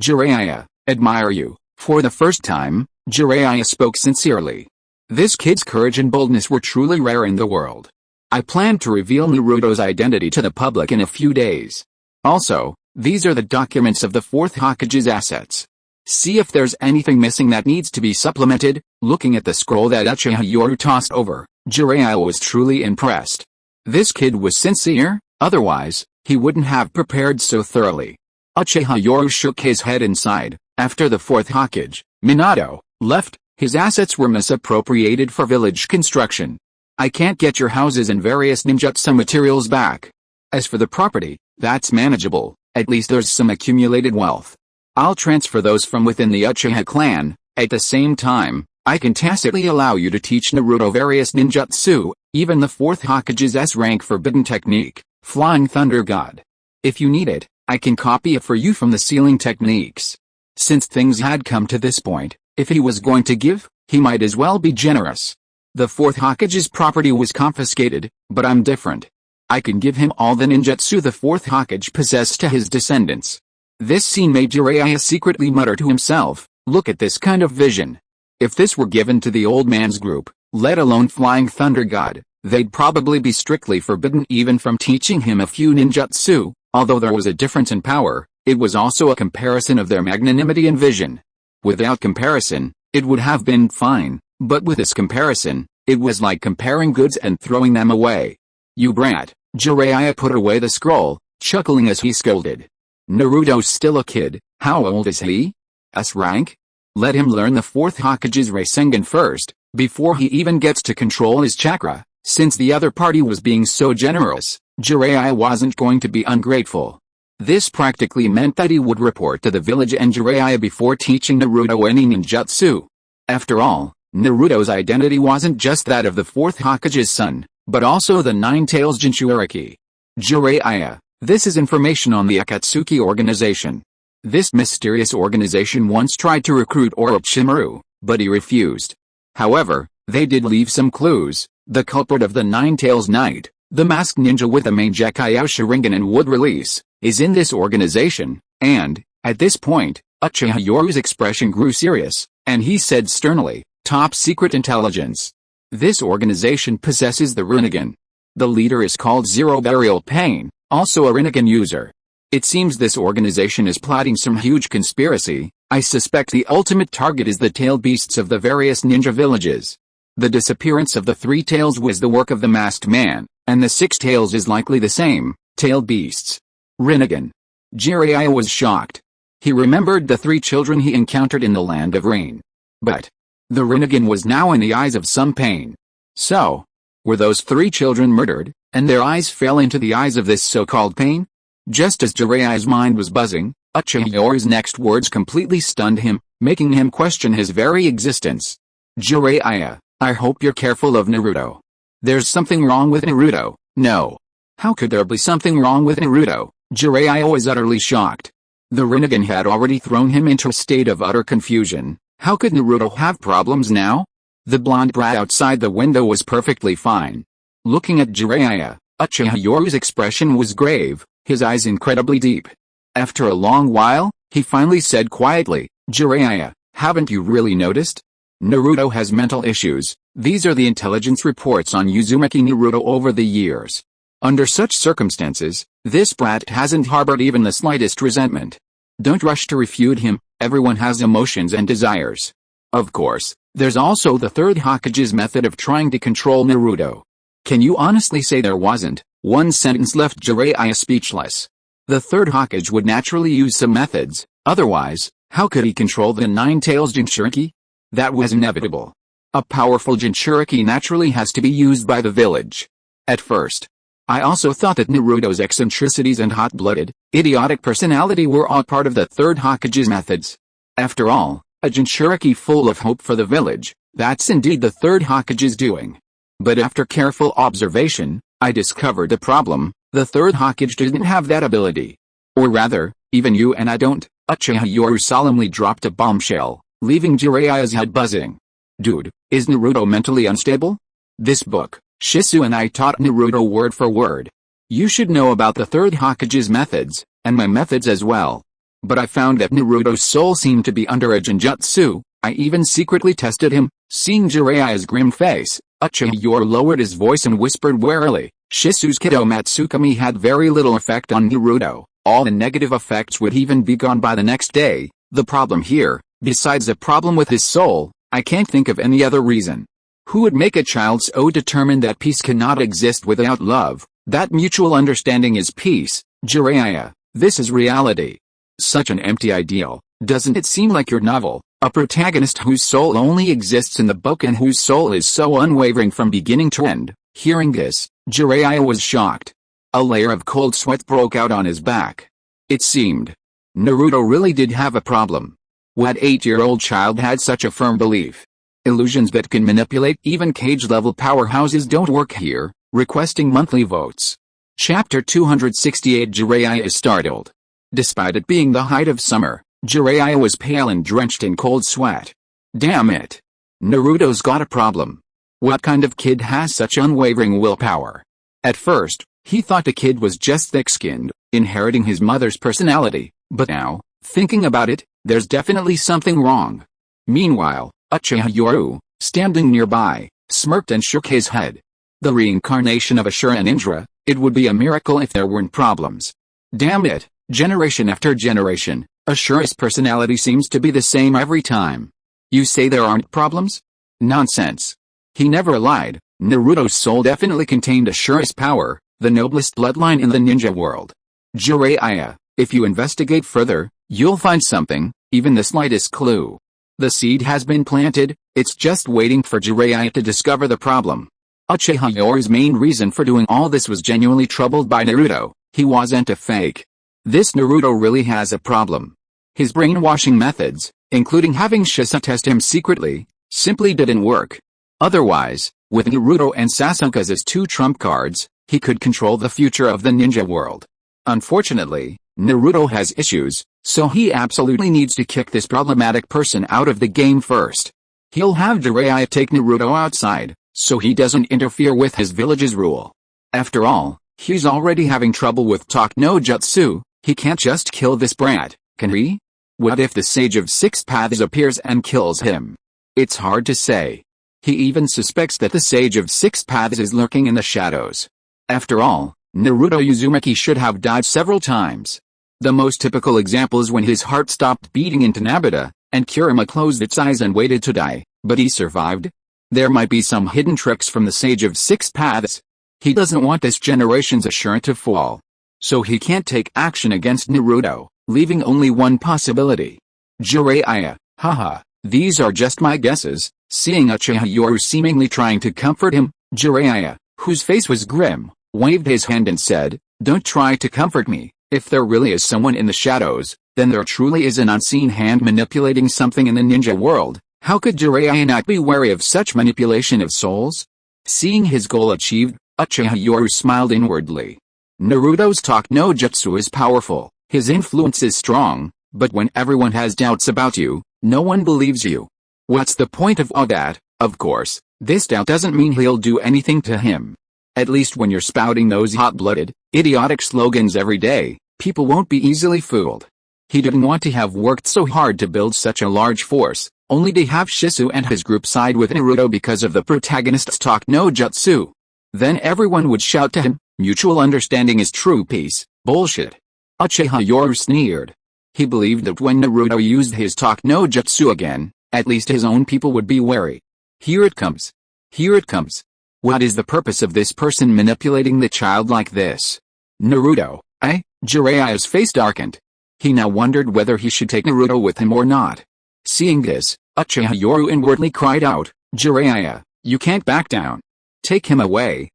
Jiraiya, admire you. For the first time, Jiraiya spoke sincerely. This kid's courage and boldness were truly rare in the world. I plan to reveal Naruto's identity to the public in a few days. Also, these are the documents of the 4th Hokage's assets. See if there's anything missing that needs to be supplemented. Looking at the scroll that Uchiha Yoru tossed over, Jiraiya was truly impressed. This kid was sincere, otherwise, he wouldn't have prepared so thoroughly. Uchiha Yoru shook his head and sighed. After the 4th Hokage, Minato, left, his assets were misappropriated for village construction. I can't get your houses and various ninjutsu materials back. As for the property, that's manageable, at least there's some accumulated wealth. I'll transfer those from within the Uchiha clan. At the same time, I can tacitly allow you to teach Naruto various ninjutsu, even the 4th Hokage's S-rank forbidden technique, Flying Thunder God. If you need it, I can copy it for you from the ceiling techniques. Since things had come to this point, if he was going to give, he might as well be generous. The 4th Hokage's property was confiscated, but I'm different. I can give him all the ninjutsu the 4th Hokage possessed to his descendants. This scene made Jiraiya secretly mutter to himself, look at this kind of vision. If this were given to the old man's group, let alone Flying Thunder God, they'd probably be strictly forbidden even from teaching him a few ninjutsu. Although there was a difference in power, it was also a comparison of their magnanimity and vision. Without comparison, it would have been fine, But with this comparison, it was like comparing goods and throwing them away. "You brat," Jiraiya put away the scroll, chuckling as he scolded. "Naruto's still a kid, how old is he? S rank? Let him learn the fourth Hokage's Rasengan first, before he even gets to control his chakra." Since the other party was being so generous, Jiraiya wasn't going to be ungrateful. This practically meant that he would report to the village and Jiraiya before teaching Naruto any ninjutsu. After all, Naruto's identity wasn't just that of the fourth Hokage's son, but also the Nine-Tails Jinchuriki. "Jiraiya, this is information on the Akatsuki organization. This mysterious organization once tried to recruit Orochimaru, but he refused. However, they did leave some clues. The culprit of the Nine-Tails Knight, the masked ninja with the main Gekkai Sharingan and wood release, is in this organization," and, at this point, Uchiha Yoru's expression grew serious, and he said sternly, "Top secret intelligence. This organization possesses the Rinnegan. The leader is called Zero Burial Pain, also a Rinnegan user. It seems this organization is plotting some huge conspiracy. I suspect the ultimate target is the tail beasts of the various ninja villages. The disappearance of the three tails was the work of the masked man, and the six tails is likely the same, tail beasts. Rinnegan." Jiraiya was shocked. He remembered the three children he encountered in the Land of Rain. But the Rinnegan was now in the eyes of some pain. So, were those three children murdered, and their eyes fell into the eyes of this so-called pain? Just as Jiraiya's mind was buzzing, Uchiha Yoru's next words completely stunned him, making him question his very existence. "Jiraiya, I hope you're careful of Naruto. There's something wrong with Naruto." "No. How could there be something wrong with Naruto?" Jiraiya was utterly shocked. The Rinnegan had already thrown him into a state of utter confusion. How could Naruto have problems now? The blonde brat outside the window was perfectly fine. Looking at Jiraiya, Uchiha Yoru's expression was grave, his eyes incredibly deep. After a long while, he finally said quietly, "Jiraiya, haven't you really noticed? Naruto has mental issues. These are the intelligence reports on Uzumaki Naruto over the years. Under such circumstances, this brat hasn't harbored even the slightest resentment. Don't rush to refute him, everyone has emotions and desires. Of course, there's also the Third Hokage's method of trying to control Naruto." Can you honestly say there wasn't? One sentence left Jiraiya speechless. The Third Hokage would naturally use some methods, otherwise, how could he control the Nine-Tails Jinchuriki? That was inevitable. A powerful Jinchuriki naturally has to be used by the village. At first, I also thought that Naruto's eccentricities and hot-blooded, idiotic personality were all part of the Third Hokage's methods. After all, a Jinchuriki full of hope for the village, that's indeed the Third Hokage's doing. But after careful observation, I discovered the problem. The Third Hokage didn't have that ability. Or rather, even you and I don't. Uchiha Yoru solemnly dropped a bombshell, leaving Jiraiya's head buzzing. Dude, is Naruto mentally unstable? This book, Shisui and I taught Naruto word for word. You should know about the Third Hokage's methods, and my methods as well. But I found that Naruto's soul seemed to be under a genjutsu. I even secretly tested him. Seeing Jiraiya's grim face, Uchiha Yoru lowered his voice and whispered warily, "Shisui's Kido Matsukami had very little effect on Naruto. All the negative effects would even be gone by the next day. The problem here, besides the problem with his soul, I can't think of any other reason. Who would make a child so determined that peace cannot exist without love? That mutual understanding is peace. Jiraiya, this is reality. Such an empty ideal, doesn't it seem like your novel? A protagonist whose soul only exists in the book and whose soul is so unwavering from beginning to end." Hearing this, Jiraiya was shocked. A layer of cold sweat broke out on his back. It seemed Naruto really did have a problem. What 8-year-old child had such a firm belief? Illusions that can manipulate even cage-level powerhouses don't work here. Requesting monthly votes. Chapter 268. Jiraiya is startled. Despite it being the height of summer, Jiraiya was pale and drenched in cold sweat. Damn it. Naruto's got a problem. What kind of kid has such unwavering willpower? At first, he thought the kid was just thick-skinned, inheriting his mother's personality, but now, thinking about it, there's definitely something wrong. Meanwhile, Uchiha Yoru, standing nearby, smirked and shook his head. The reincarnation of Ashura and Indra, it would be a miracle if there weren't problems. Damn it, generation after generation, Ashura's personality seems to be the same every time. You say there aren't problems? Nonsense. He never lied. Naruto's soul definitely contained a surest power, the noblest bloodline in the ninja world. Jiraiya, if you investigate further, you'll find something, even the slightest clue. The seed has been planted, it's just waiting for Jiraiya to discover the problem. Uchiha Yoru's main reason for doing all this was genuinely troubled by Naruto. He wasn't a fake. This Naruto really has a problem. His brainwashing methods, including having Shisui test him secretly, simply didn't work. Otherwise, with Naruto and Sasuke as two trump cards, he could control the future of the ninja world. Unfortunately, Naruto has issues, so he absolutely needs to kick this problematic person out of the game first. He'll have Jiraiya take Naruto outside, so he doesn't interfere with his village's rule. After all, he's already having trouble with talk no jutsu, he can't just kill this brat, can he? What if the Sage of Six Paths appears and kills him? It's hard to say. He even suspects that the Sage of Six Paths is lurking in the shadows. After all, Naruto Uzumaki should have died several times. The most typical example is when his heart stopped beating in Tanabata, and Kurama closed its eyes and waited to die, but he survived. There might be some hidden tricks from the Sage of Six Paths. He doesn't want this generation's Ashura to fall. So he can't take action against Naruto, leaving only one possibility. Jiraiya, haha, these are just my guesses. Seeing Uchiha Yoru seemingly trying to comfort him, Jiraiya, whose face was grim, waved his hand and said, "Don't try to comfort me. If there really is someone in the shadows, then there truly is an unseen hand manipulating something in the ninja world. How could Jiraiya not be wary of such manipulation of souls?" Seeing his goal achieved, Uchiha Yoru smiled inwardly. Naruto's talk no jutsu is powerful, his influence is strong, but when everyone has doubts about you, no one believes you. What's the point of all that? Of course, this doubt doesn't mean he'll do anything to him. At least when you're spouting those hot-blooded, idiotic slogans every day, people won't be easily fooled. He didn't want to have worked so hard to build such a large force, only to have Shisui and his group side with Naruto because of the protagonist's talk no jutsu. Then everyone would shout to him, "Mutual understanding is true peace." Bullshit. Uchiha Yoru sneered. He believed that when Naruto used his talk no jutsu again, at least his own people would be wary. Here it comes. Here it comes. What is the purpose of this person manipulating the child like this? Naruto, eh? Jiraiya's face darkened. He now wondered whether he should take Naruto with him or not. Seeing this, Uchiha Yoru inwardly cried out, "Jiraiya, you can't back down. Take him away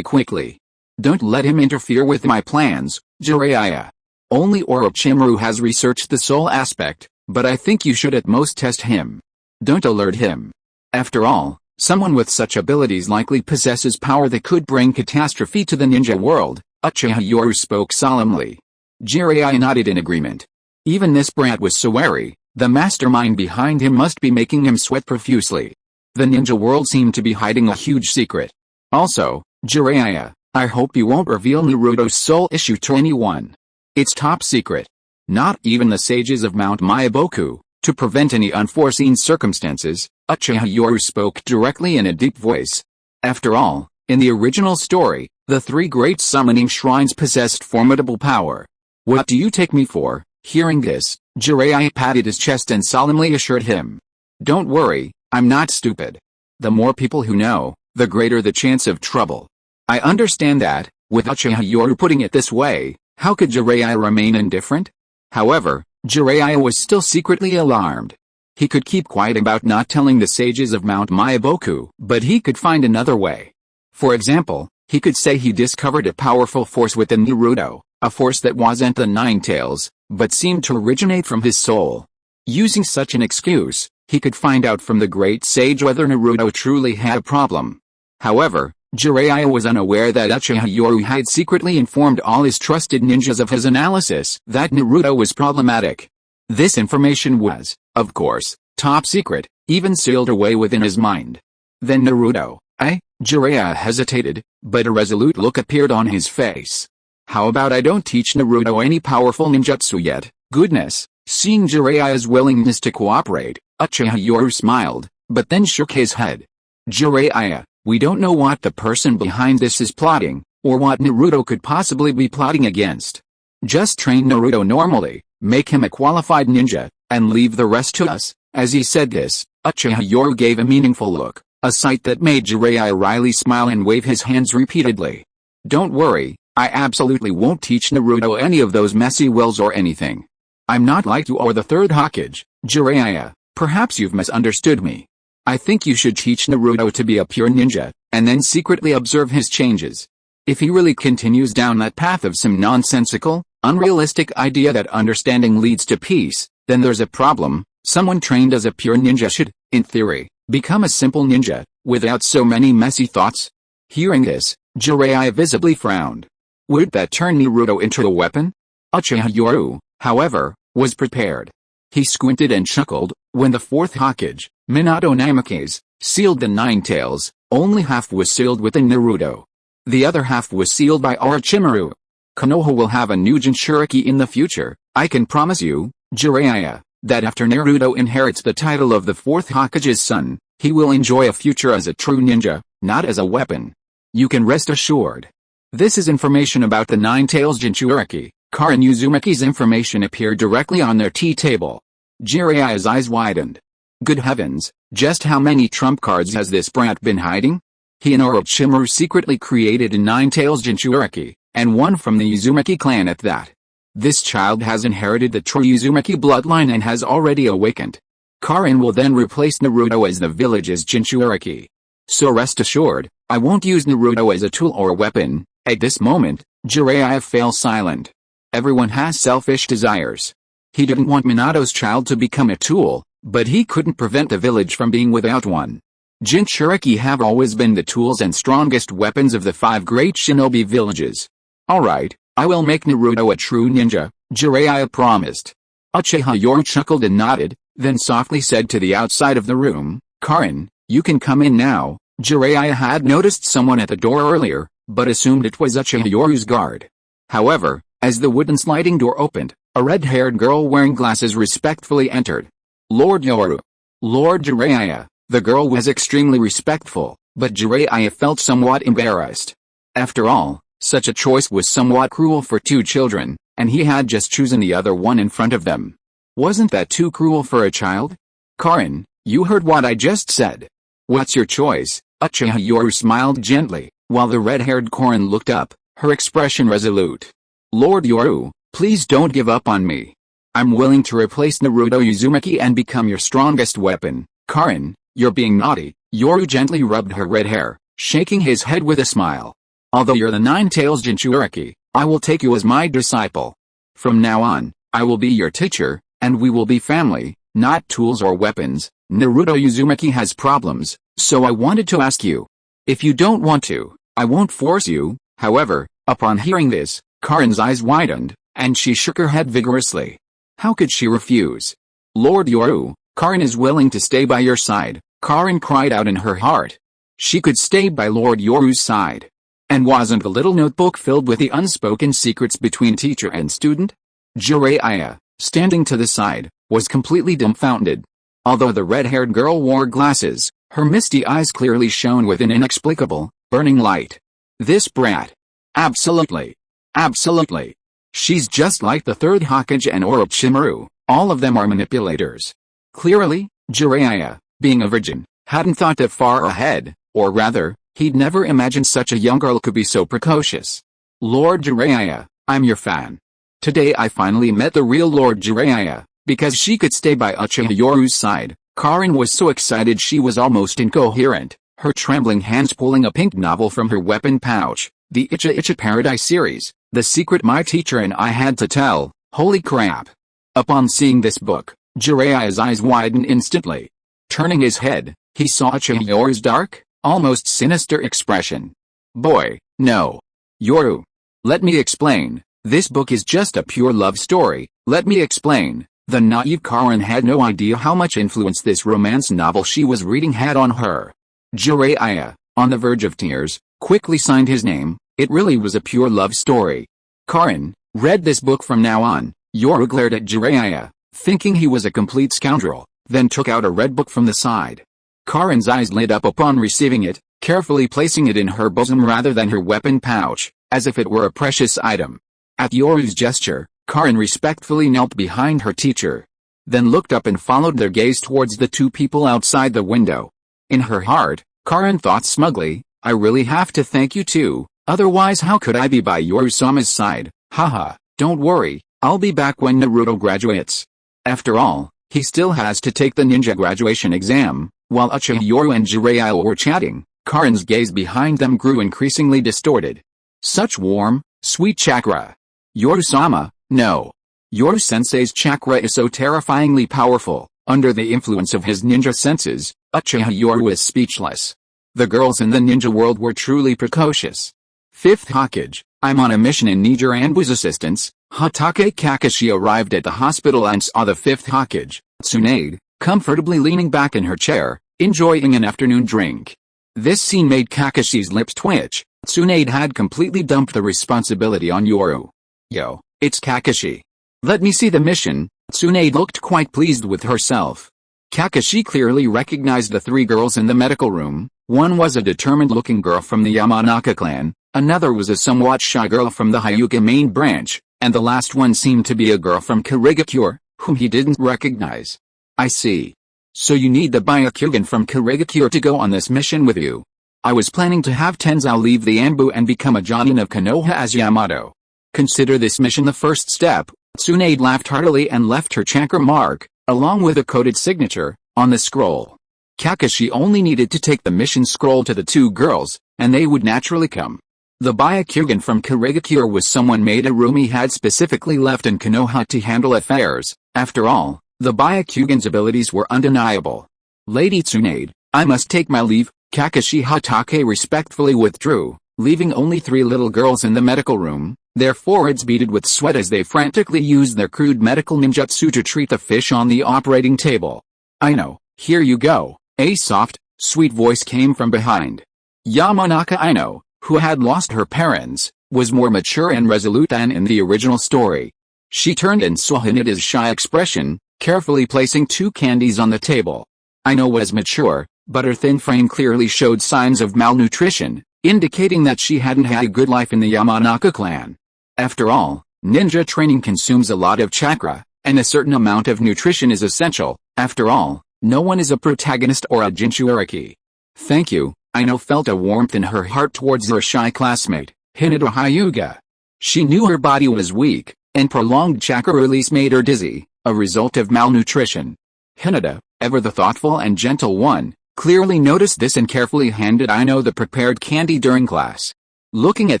quickly. Don't let him interfere with my plans, Jiraiya. Only Orochimaru has researched the soul aspect, but I think you should at most test him. Don't alert him. After all, someone with such abilities likely possesses power that could bring catastrophe to the ninja world." Uchiha Yoru spoke solemnly. Jiraiya nodded in agreement. Even this brat was so wary, the mastermind behind him must be making him sweat profusely. The ninja world seemed to be hiding a huge secret. Also, Jiraiya, I hope you won't reveal Naruto's soul issue to anyone. It's top secret. Not even the sages of Mount Myaboku, to prevent any unforeseen circumstances. Uchiha Yoru spoke directly in a deep voice. After all, in the original story, the three great summoning shrines possessed formidable power. What do you take me for? Hearing this, Jiraiya patted his chest and solemnly assured him. Don't worry, I'm not stupid. The more people who know, the greater the chance of trouble. I understand that. With Uchiha Yoru putting it this way, how could Jiraiya remain indifferent? However, Jiraiya was still secretly alarmed. He could keep quiet about not telling the sages of Mount Myaboku, but he could find another way. For example, he could say he discovered a powerful force within Naruto, a force that wasn't the Nine Tails, but seemed to originate from his soul. Using such an excuse, he could find out from the great sage whether Naruto truly had a problem. However, Jiraiya was unaware that Uchiha Yoru had secretly informed all his trusted ninjas of his analysis that Naruto was problematic. This information was, of course, top secret, even sealed away within his mind. Then Naruto, eh? Jiraiya hesitated, but a resolute look appeared on his face. How about I don't teach Naruto any powerful ninjutsu yet? Goodness. Seeing Jiraiya's willingness to cooperate, Uchiha Yoru smiled, but then shook his head. Jiraiya, we don't know what the person behind this is plotting, or what Naruto could possibly be plotting against. Just train Naruto normally, make him a qualified ninja, and leave the rest to us. As he said this, Uchiha Yoru gave a meaningful look, a sight that made Jiraiya wryly smile and wave his hands repeatedly. Don't worry, I absolutely won't teach Naruto any of those messy wills or anything. I'm not like you or the Third Hokage, Jiraiya, perhaps you've misunderstood me. I think you should teach Naruto to be a pure ninja, and then secretly observe his changes. If he really continues down that path of some nonsensical, unrealistic idea that understanding leads to peace, then there's a problem. Someone trained as a pure ninja should, in theory, become a simple ninja, without so many messy thoughts. Hearing this, Jiraiya visibly frowned. Would that turn Naruto into a weapon? Uchiha Yoru, however, was prepared. He squinted and chuckled. When the fourth Hokage, Minato Namikaze, sealed the Nine Tails, only half was sealed within Naruto. The other half was sealed by Orochimaru. Konoha will have a new Jinchuriki in the future. I can promise you, Jiraiya, that after Naruto inherits the title of the fourth Hokage's son, he will enjoy a future as a true ninja, not as a weapon. You can rest assured. This is information about the Nine Tails Jinchuriki. Karin Uzumaki's information appeared directly on their tea table. Jiraiya's eyes widened. Good heavens, just how many trump cards has this brat been hiding? He and Orochimaru secretly created a Nine Tails Jinchuriki, and one from the Uzumaki clan at that. This child has inherited the true Uzumaki bloodline and has already awakened. Karin will then replace Naruto as the village's Jinchuriki. So rest assured, I won't use Naruto as a tool or weapon. At this moment, Jiraiya fell silent. Everyone has selfish desires. He didn't want Minato's child to become a tool, but he couldn't prevent the village from being without one. Jinchuriki have always been the tools and strongest weapons of the 5 great shinobi villages. Alright, I will make Naruto a true ninja, Jiraiya promised. Uchiha Yoru chuckled and nodded, then softly said to the outside of the room, Karin, you can come in now. Jiraiya had noticed someone at the door earlier, but assumed it was Uchiha Yoru's guard. However, as the wooden sliding door opened, a red-haired girl wearing glasses respectfully entered. Lord Yoru. Lord Jiraiya. The girl was extremely respectful, but Jiraiya felt somewhat embarrassed. After all, such a choice was somewhat cruel for 2 children, and he had just chosen the other one in front of them. Wasn't that too cruel for a child? Karin, you heard what I just said. What's your choice? Uchiha Yoru smiled gently, while the red-haired Karin looked up, her expression resolute. Lord Yoru, please don't give up on me. I'm willing to replace Naruto Uzumaki and become your strongest weapon. Karin, you're being naughty. Yoru gently rubbed her red hair, shaking his head with a smile. Although you're the Nine Tails Jinchuriki, I will take you as my disciple. From now on, I will be your teacher, and we will be family, not tools or weapons. Naruto Uzumaki has problems, so I wanted to ask you. If you don't want to, I won't force you. However, upon hearing this, Karin's eyes widened, and she shook her head vigorously. How could she refuse? Lord Yoru, Karin is willing to stay by your side, Karin cried out in her heart. She could stay by Lord Yoru's side. And wasn't the little notebook filled with the unspoken secrets between teacher and student? Jiraiya, standing to the side, was completely dumbfounded. Although the red-haired girl wore glasses, her misty eyes clearly shone with an inexplicable, burning light. This brat. Absolutely. Absolutely. She's just like the Third Hokage and Orochimaru, all of them are manipulators. Clearly, Jiraiya, being a virgin, hadn't thought that far ahead, or rather, he'd never imagined such a young girl could be so precocious. Lord Jiraiya, I'm your fan. Today I finally met the real Lord Jiraiya, because she could stay by Uchiha Yoru's side. Karin was so excited she was almost incoherent, her trembling hands pulling a pink novel from her weapon pouch, the Icha Paradise series, the secret my teacher and I had to tell. Holy crap. Upon seeing this book, Jiraiya's eyes widened instantly. Turning his head, he saw Uchiha Yoru's dark, almost sinister expression. Boy, no. Yoru. Let me explain. This book is just a pure love story. Let me explain. The naive Karin had no idea how much influence this romance novel she was reading had on her. Jiraiya, on the verge of tears, quickly signed his name. It really was a pure love story. Karin, read this book from now on. Yoru glared at Jiraiya, thinking he was a complete scoundrel, then took out a red book from the side. Karin's eyes lit up upon receiving it, carefully placing it in her bosom rather than her weapon pouch, as if it were a precious item. At Yoru's gesture, Karin respectfully knelt behind her teacher. then looked up and followed their gaze towards the two people outside the window. In her heart, Karin thought smugly, I really have to thank you too, otherwise how could I be by Yoru-sama's side? Haha, don't worry, I'll be back when Naruto graduates. After all, he still has to take the ninja graduation exam. While Uchiha Yoru and Jiraiya were chatting, Karin's gaze behind them grew increasingly distorted. Such warm, sweet chakra. Yoru-sama, no. Yoru-sensei's chakra is so terrifyingly powerful. Under the influence of his ninja senses, Uchiha Yoru is speechless. The girls in the ninja world were truly precocious. Fifth Hokage, I'm on a mission and need your and assistance. Hatake Kakashi arrived at the hospital and saw the fifth Hokage, Tsunade, comfortably leaning back in her chair, enjoying an afternoon drink. This scene made Kakashi's lips twitch. Tsunade had completely dumped the responsibility on Yoru. Yo, it's Kakashi. Let me see the mission. Tsunade looked quite pleased with herself. Kakashi clearly recognized the three girls in the medical room. One was a determined-looking girl from the Yamanaka clan, another was a somewhat shy girl from the Hyuga main branch, and the last one seemed to be a girl from Kirigakure, whom he didn't recognize. I see. So you need the Byakugan from Kirigakure to go on this mission with you. I was planning to have Tenzou leave the Anbu and become a Jonin of Konoha as Yamato. Consider this mission the first step. Tsunade laughed heartily and left her chakra mark, along with a coded signature, on the scroll. Kakashi only needed to take the mission scroll to the two girls, and they would naturally come. The Byakugan from Kirigakure was someone Madarumi had specifically left in Konoha to handle affairs. After all, the Byakugan's abilities were undeniable. Lady Tsunade, I must take my leave. Kakashi Hatake respectfully withdrew, leaving only three little girls in the medical room, their foreheads beaded with sweat as they frantically used their crude medical ninjutsu to treat the fish on the operating table. I know, here you go. A soft, sweet voice came from behind. Yamanaka Aino, who had lost her parents, was more mature and resolute than in the original story. She turned and saw Hinata's shy expression, carefully placing two candies on the table. Aino was mature, but her thin frame clearly showed signs of malnutrition, indicating that she hadn't had a good life in the Yamanaka clan. After all, ninja training consumes a lot of chakra, and a certain amount of nutrition is essential. After all, no one is a protagonist or a Jinchuuriki. Thank you. Aino felt a warmth in her heart towards her shy classmate, Hinata Hyuga. She knew her body was weak, and prolonged chakra release made her dizzy, a result of malnutrition. Hinata, ever the thoughtful and gentle one, clearly noticed this and carefully handed Aino the prepared candy during class. Looking at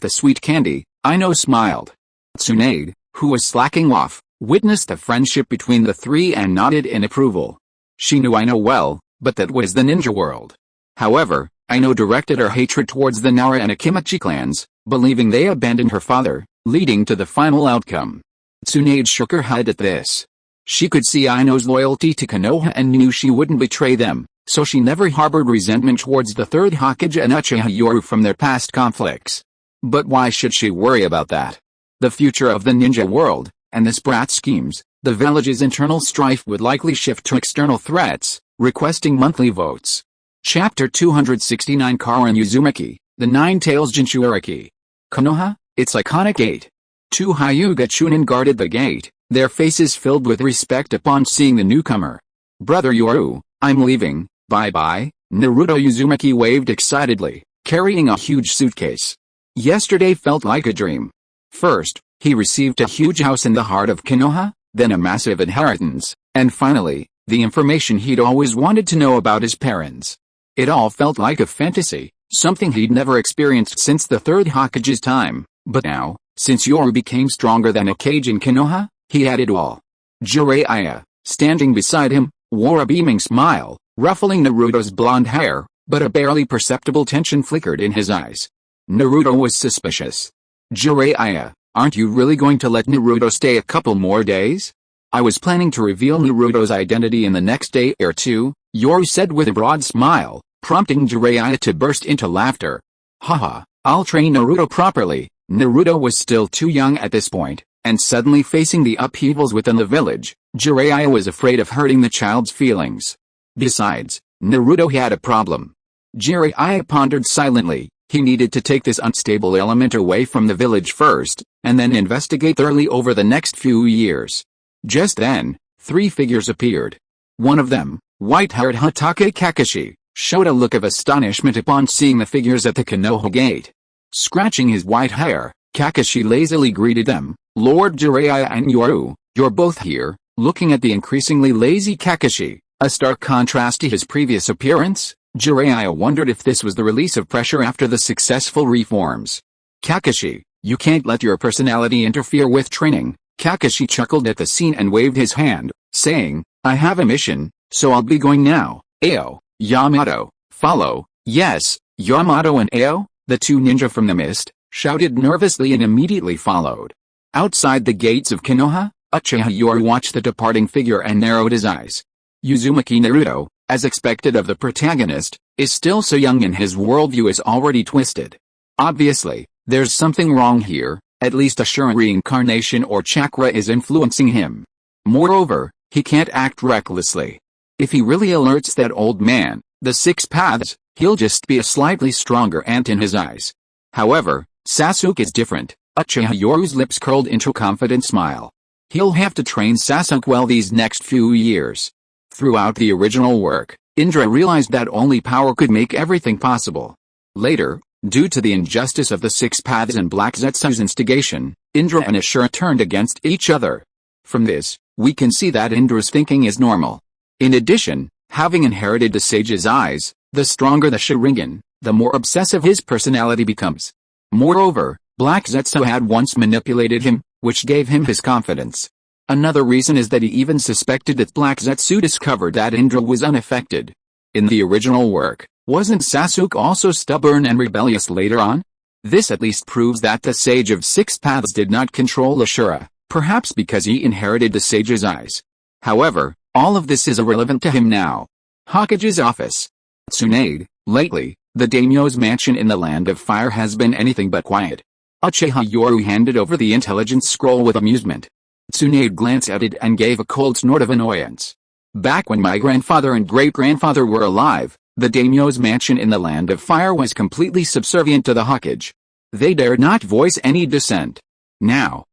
the sweet candy, Aino smiled. Tsunade, who was slacking off, witnessed the friendship between the three and nodded in approval. She knew Aino well, but that was the ninja world. However, Aino directed her hatred towards the Nara and Akimachi clans, believing they abandoned her father, leading to the final outcome. Tsunade shook her head at this. She could see Aino's loyalty to Konoha and knew she wouldn't betray them, so she never harbored resentment towards the Third Hokage and Uchiha Yoru from their past conflicts. But why should she worry about that? The future of the ninja world, and the sprat schemes, the village's internal strife would likely shift to external threats, requesting monthly votes. Chapter 269 Karin Uzumaki, the Nine Tails Jinchuuriki. Konoha, its iconic gate. Two Hyuga Chunin guarded the gate, their faces filled with respect upon seeing the newcomer. Brother Yoru, I'm leaving, bye-bye. Naruto Uzumaki waved excitedly, carrying a huge suitcase. Yesterday felt like a dream. First, he received a huge house in the heart of Konoha, then a massive inheritance, and finally, the information he'd always wanted to know about his parents. It all felt like a fantasy, something he'd never experienced since the Third Hokage's time, but now, since Yoru became stronger than a Hokage in Konoha, he had it all. Jiraiya, standing beside him, wore a beaming smile, ruffling Naruto's blonde hair, but a barely perceptible tension flickered in his eyes. Naruto was suspicious. Jiraiya, aren't you really going to let Naruto stay a couple more days? I was planning to reveal Naruto's identity in the next day or two, Yoru said with a broad smile, prompting Jiraiya to burst into laughter. Haha, I'll train Naruto properly. Naruto was still too young at this point, and suddenly facing the upheavals within the village, Jiraiya was afraid of hurting the child's feelings. Besides, Naruto had a problem. Jiraiya pondered silently. He needed to take this unstable element away from the village first, and then investigate thoroughly over the next few years. Just then, 3 figures appeared. One of them, white-haired Hotake Kakashi, showed a look of astonishment upon seeing the figures at the Konoha gate. Scratching his white hair, Kakashi lazily greeted them, "Lord Jiraiya and Yoru, you're both here." Looking at the increasingly lazy Kakashi, a stark contrast to his previous appearance, Jiraiya wondered if this was the release of pressure after the successful reforms. "Kakashi, you can't let your personality interfere with training." Kakashi chuckled at the scene and waved his hand, saying, "I have a mission, so I'll be going now." "Ao, Yamato, follow." "Yes." Yamato and Ao, the 2 ninja from the mist, shouted nervously and immediately followed. Outside the gates of Konoha, Uchiha Yoru watched the departing figure and narrowed his eyes. Uzumaki Naruto, as expected of the protagonist, is still so young and his worldview is already twisted. Obviously, there's something wrong here, at least a Sharingan reincarnation or chakra is influencing him. Moreover, he can't act recklessly. If he really alerts that old man, the 6 paths, he'll just be a slightly stronger ant in his eyes. However, Sasuke is different. Uchiha Yoru's lips curled into a confident smile. He'll have to train Sasuke well these next few years. Throughout the original work, Indra realized that only power could make everything possible. Later, due to the injustice of the 6 paths and Black Zetsu's instigation, Indra and Ashura turned against each other. From this, we can see that Indra's thinking is normal. In addition, having inherited the sage's eyes, the stronger the Sharingan, the more obsessive his personality becomes. Moreover, Black Zetsu had once manipulated him, which gave him his confidence. Another reason is that he even suspected that Black Zetsu discovered that Indra was unaffected. In the original work, wasn't Sasuke also stubborn and rebellious later on? This at least proves that the Sage of 6 Paths did not control Ashura, perhaps because he inherited the Sage's eyes. However, all of this is irrelevant to him now. Hokage's office. Tsunade, lately, the daimyo's mansion in the Land of Fire has been anything but quiet. Uchiha Yoru handed over the intelligence scroll with amusement. Tsunade glanced at it and gave a cold snort of annoyance. "Back when my grandfather and great-grandfather were alive, the daimyo's mansion in the Land of Fire was completely subservient to the Hokage. They dared not voice any dissent. Now,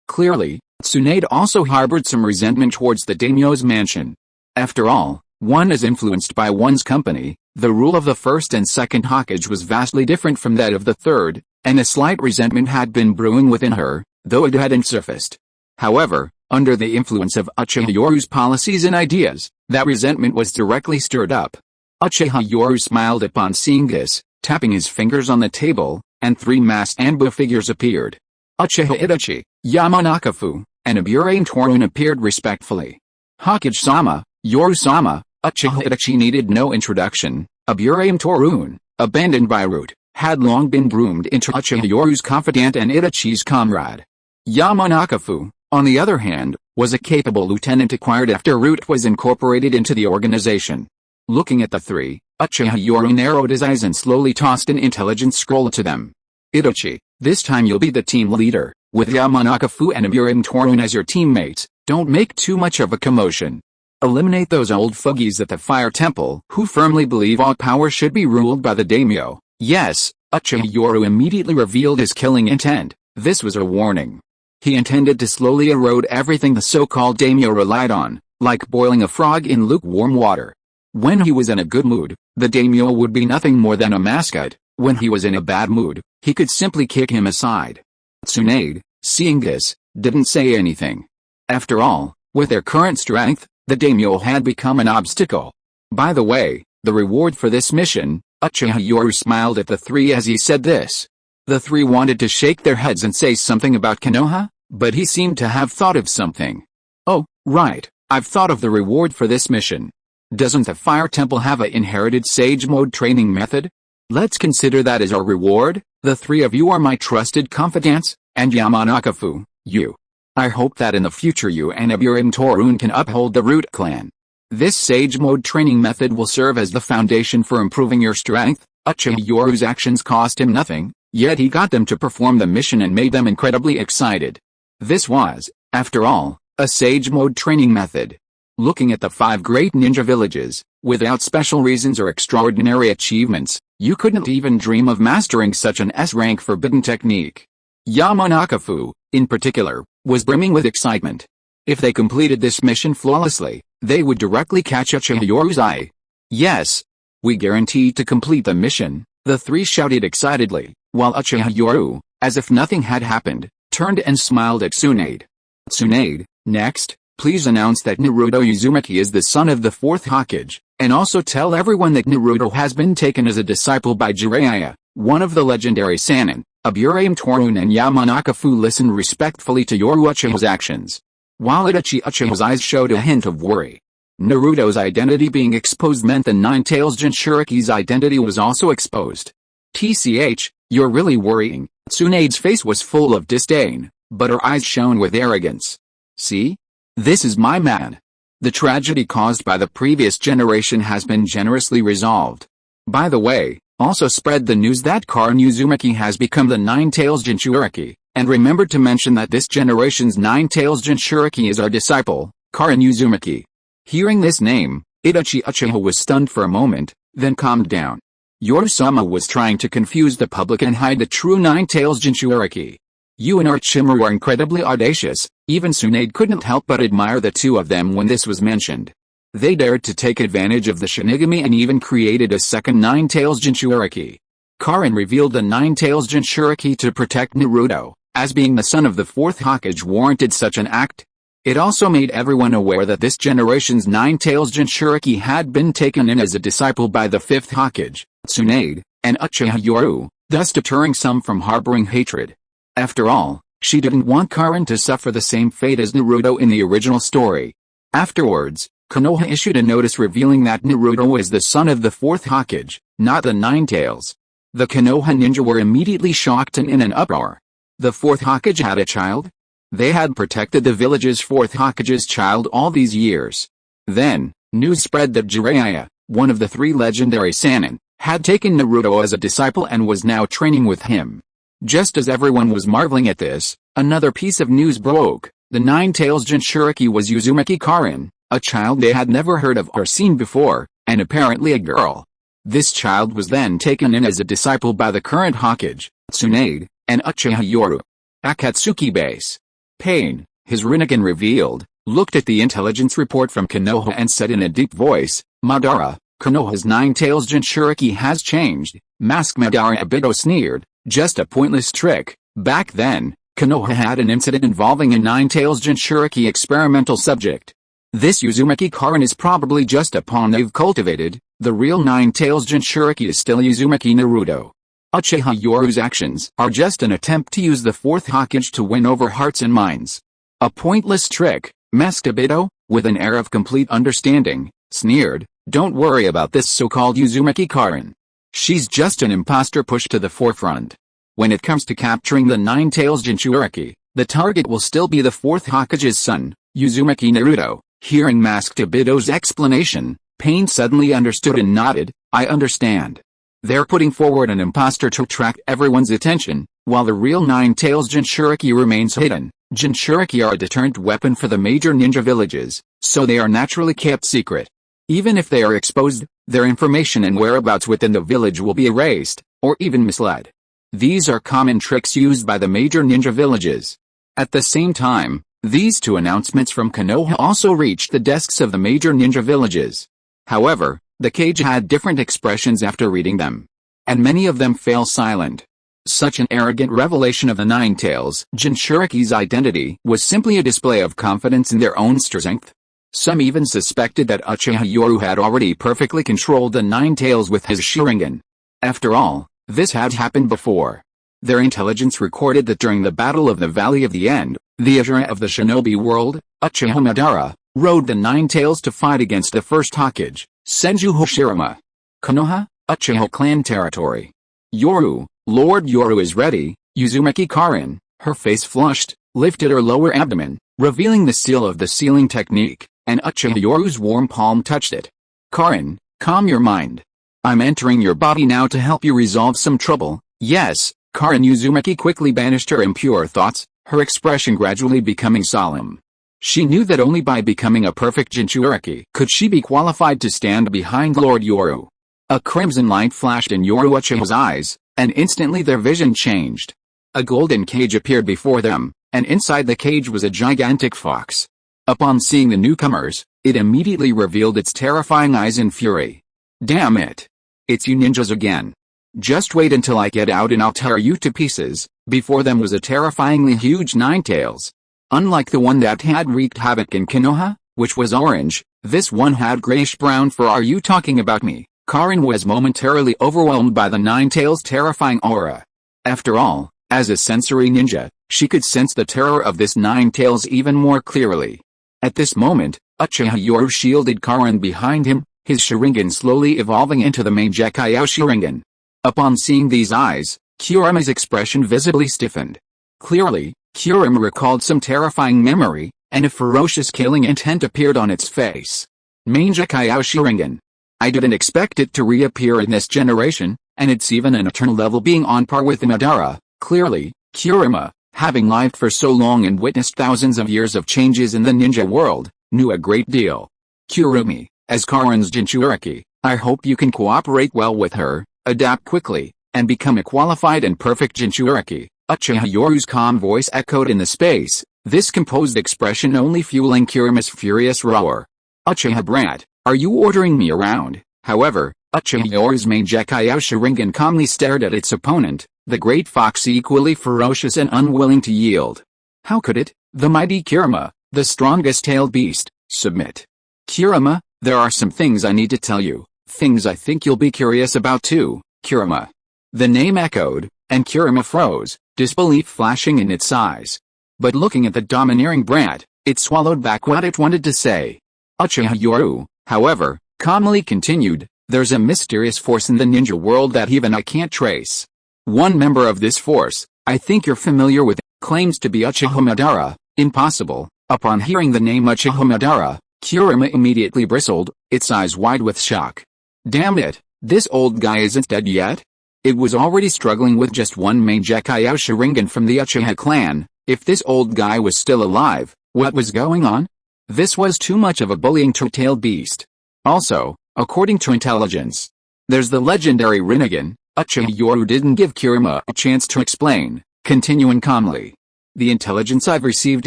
clearly, Tsunade also harbored some resentment towards the daimyo's mansion. After all, one is influenced by one's company. The rule of the first and second Hokage was vastly different from that of the third, and a slight resentment had been brewing within her, though it hadn't surfaced. However, under the influence of Uchiha Yoru's policies and ideas, that resentment was directly stirred up. Uchiha Yoru smiled upon seeing this, tapping his fingers on the table, and 3 masked Anbu figures appeared. Uchiha Itachi, Yamanakafu, and Aburame Torun appeared respectfully. Hokage-sama, Yoru-sama. Uchiha Itachi needed no introduction. Aburame Torun, abandoned by Root, had long been groomed into Uchiha Yoru's confidant and Itachi's comrade. Yamanakafu, on the other hand, was a capable lieutenant acquired after Root was incorporated into the organization. Looking at the 3, Uchiha Yoru narrowed his eyes and slowly tossed an intelligence scroll to them. "Itachi, this time you'll be the team leader, with Yamanakafu and Aburame Torun as your teammates. Don't make too much of a commotion. Eliminate those old fogies at the Fire Temple who firmly believe all power should be ruled by the daimyo." "Yes." Uchiha Yoru immediately revealed his killing intent. This was a warning. He intended to slowly erode everything the so-called daimyo relied on, like boiling a frog in lukewarm water. When he was in a good mood, the daimyo would be nothing more than a mascot. When he was in a bad mood, he could simply kick him aside. Tsunade, seeing this, didn't say anything. After all, with their current strength, the daimyo had become an obstacle. By the way, the reward for this mission, Uchiha Yoru smiled at the 3 as he said this. The 3 wanted to shake their heads and say something about Konoha, but he seemed to have thought of something. "Oh, right, I've thought of the reward for this mission. Doesn't the Fire Temple have a inherited Sage Mode training method? Let's consider that as our reward. The 3 of you are my trusted confidants, and Yamanakafu, you. I hope that in the future you and Aburame Torun can uphold the Root clan. This Sage Mode training method will serve as the foundation for improving your strength." Uchiha Yoru's actions cost him nothing, yet he got them to perform the mission and made them incredibly excited. This was, after all, a Sage Mode training method. Looking at the 5 great ninja villages, without special reasons or extraordinary achievements, you couldn't even dream of mastering such an S-rank forbidden technique. Yamanakafu, in particular, was brimming with excitement. If they completed this mission flawlessly, they would directly catch Uchiha Yoru's eye. Yes! We guaranteed to complete the mission, the three shouted excitedly, while Uchiha Yoru, as if nothing had happened, turned and smiled at Tsunade. Tsunade, next, please announce that Naruto Uzumaki is the son of the fourth Hokage, and also tell everyone that Naruto has been taken as a disciple by Jiraiya, one of the legendary Sannin. Aburame Torun and Yamanaka Fu listened respectfully to Yoru Uchiha's actions, while Itachi Uchiha's eyes showed a hint of worry. Naruto's identity being exposed meant the Nine-Tails Jinchuriki's identity was also exposed. TCH, you're really worrying. Tsunade's face was full of disdain, but her eyes shone with arrogance. See? This is my man. The tragedy caused by the previous generation has been generously resolved. By the way, also spread the news that Karin Uzumaki has become the Nine-Tails Jinchuriki, and remember to mention that this generation's Nine-Tails Jinchuriki is our disciple, Karin Uzumaki. Hearing this name, Itachi Uchiha was stunned for a moment, then calmed down. Yoru-sama was trying to confuse the public and hide the true Nine-Tails Jinchuriki. You and Orochimaru are incredibly audacious. Even Tsunade couldn't help but admire the two of them when this was mentioned. They dared to take advantage of the Shinigami and even created a second Nine-Tails Jinchuriki. Karin revealed the Nine-Tails Jinchuriki to protect Naruto, as being the son of the fourth Hokage warranted such an act. It also made everyone aware that this generation's Nine-Tails Jinchuriki had been taken in as a disciple by the fifth Hokage, Tsunade, and Uchiha Yoru, thus deterring some from harboring hatred. After all, she didn't want Karin to suffer the same fate as Naruto in the original story. Afterwards, Konoha issued a notice revealing that Naruto is the son of the fourth Hokage, not the Nine-Tails. The Konoha ninja were immediately shocked and in an uproar. The fourth Hokage had a child? They had protected the village's fourth Hokage's child all these years. Then, news spread that Jiraiya, one of the three legendary Sannin, had taken Naruto as a disciple and was now training with him. Just as everyone was marveling at this, another piece of news broke. The Nine-Tails Jinchuriki was Uzumaki Karin, a child they had never heard of or seen before, and apparently a girl. This child was then taken in as a disciple by the current Hokage, Tsunade, and Uchiha Yoru. Akatsuki Base. Pain, his Rinnegan revealed, looked at the intelligence report from Konoha and said in a deep voice, Madara, Konoha's Nine-Tails Jinchuriki has changed. Mask Madara Obito sneered, just a pointless trick. Back then, Konoha had an incident involving a Nine-Tails Jinchuriki experimental subject. This Uzumaki Karin is probably just a pawn they've cultivated. The real Nine-Tails Jinchuriki is still Uzumaki Naruto. Uchiha Yoru's actions are just an attempt to use the fourth Hokage to win over hearts and minds. A pointless trick, Mask Obito, with an air of complete understanding, sneered, don't worry about this so-called Uzumaki Karin. She's just an imposter pushed to the forefront. When it comes to capturing the Nine-Tails Jinchuriki, the target will still be the fourth Hokage's son, Uzumaki Naruto. Hearing Masked Obito's explanation, Pain suddenly understood and nodded, I understand. They're putting forward an imposter to attract everyone's attention, while the real Nine-Tails Jinchuriki remains hidden. Jinchuriki are a deterrent weapon for the major ninja villages, so they are naturally kept secret. Even if they are exposed, their information and whereabouts within the village will be erased, or even misled. These are common tricks used by the major ninja villages. At the same time, these two announcements from Konoha also reached the desks of the major ninja villages. However, the cage had different expressions after reading them, and many of them fell silent. Such an arrogant revelation of the Nine-Tails Jinchuriki's identity was simply a display of confidence in their own strength. Some even suspected that Uchiha Yoru had already perfectly controlled the Nine-Tails with his Sharingan. After all, this had happened before. Their intelligence recorded that during the Battle of the Valley of the End, the Ashura of the Shinobi world, Uchiha Madara, rode the Nine-Tails to fight against the first Hokage, Senju Hoshirama. Konoha, Uchiha clan territory. Yoru, Lord Yoru is ready. Uzumaki Karin, her face flushed, lifted her lower abdomen, revealing the seal of the sealing technique, and Uchiha Yoru's warm palm touched it. Karin, calm your mind. I'm entering your body now to help you resolve some trouble. Yes, Karin Uzumaki quickly banished her impure thoughts, her expression gradually becoming solemn. She knew that only by becoming a perfect Jinchuriki could she be qualified to stand behind Lord Yoru. A crimson light flashed in Yoru Uchiha's eyes, and instantly their vision changed. A golden cage appeared before them, and inside the cage was a gigantic fox. Upon seeing the newcomers, it immediately revealed its terrifying eyes in fury. Damn it! It's you ninjas again. Just wait until I get out and I'll tear you to pieces. Before them was a terrifyingly huge Ninetales. Unlike the one that had wreaked havoc in Konoha, which was orange, this one had grayish-brown fur. Are you talking about me? Karin was momentarily overwhelmed by the Ninetales' terrifying aura. After all, as a sensory ninja, she could sense the terror of this Ninetales even more clearly. At this moment, Uchiha Yoru shielded Karin behind him, his Sharingan slowly evolving into the main decay Sharingan. Upon seeing these eyes, Kurama's expression visibly stiffened. Clearly, Kurama recalled some terrifying memory, and a ferocious killing intent appeared on its face. Main decay Sharingan. I didn't expect it to reappear in this generation, and it's even an eternal level being on par with Madara. Clearly, Kurama, having lived for so long and witnessed thousands of years of changes in the ninja world, knew a great deal. Kurumi, as Karin's Jinchuriki, I hope you can cooperate well with her, adapt quickly, and become a qualified and perfect Jinchuriki. Uchiha Yoru's calm voice echoed in the space, this composed expression only fueling Kurama's furious roar. Uchiha brat, are you ordering me around? However, Uchiha Yoru's main decay Sharingan calmly stared at its opponent, the great fox equally ferocious and unwilling to yield. How could it, the mighty Kurama, the strongest tailed beast, submit? Kurama, there are some things I need to tell you, things I think you'll be curious about too, Kurama. The name echoed, and Kurama froze, disbelief flashing in its eyes. But looking at the domineering brat, it swallowed back what it wanted to say. Uchiha Yoru, however, calmly continued, there's a mysterious force in the ninja world that even I can't trace. One member of this force, I think you're familiar with, claims to be Uchiha Madara. Impossible. Upon hearing the name Uchiha Madara, Kurama immediately bristled, its eyes wide with shock. Damn it, this old guy isn't dead yet? It was already struggling with just one main decay Sharingan from the Uchiha clan. If this old guy was still alive, what was going on? This was too much of a bullying two-tailed beast. Also, according to intelligence, there's the legendary Rinnegan. Uchiha Yoru didn't give Kurama a chance to explain, continuing calmly. The intelligence I've received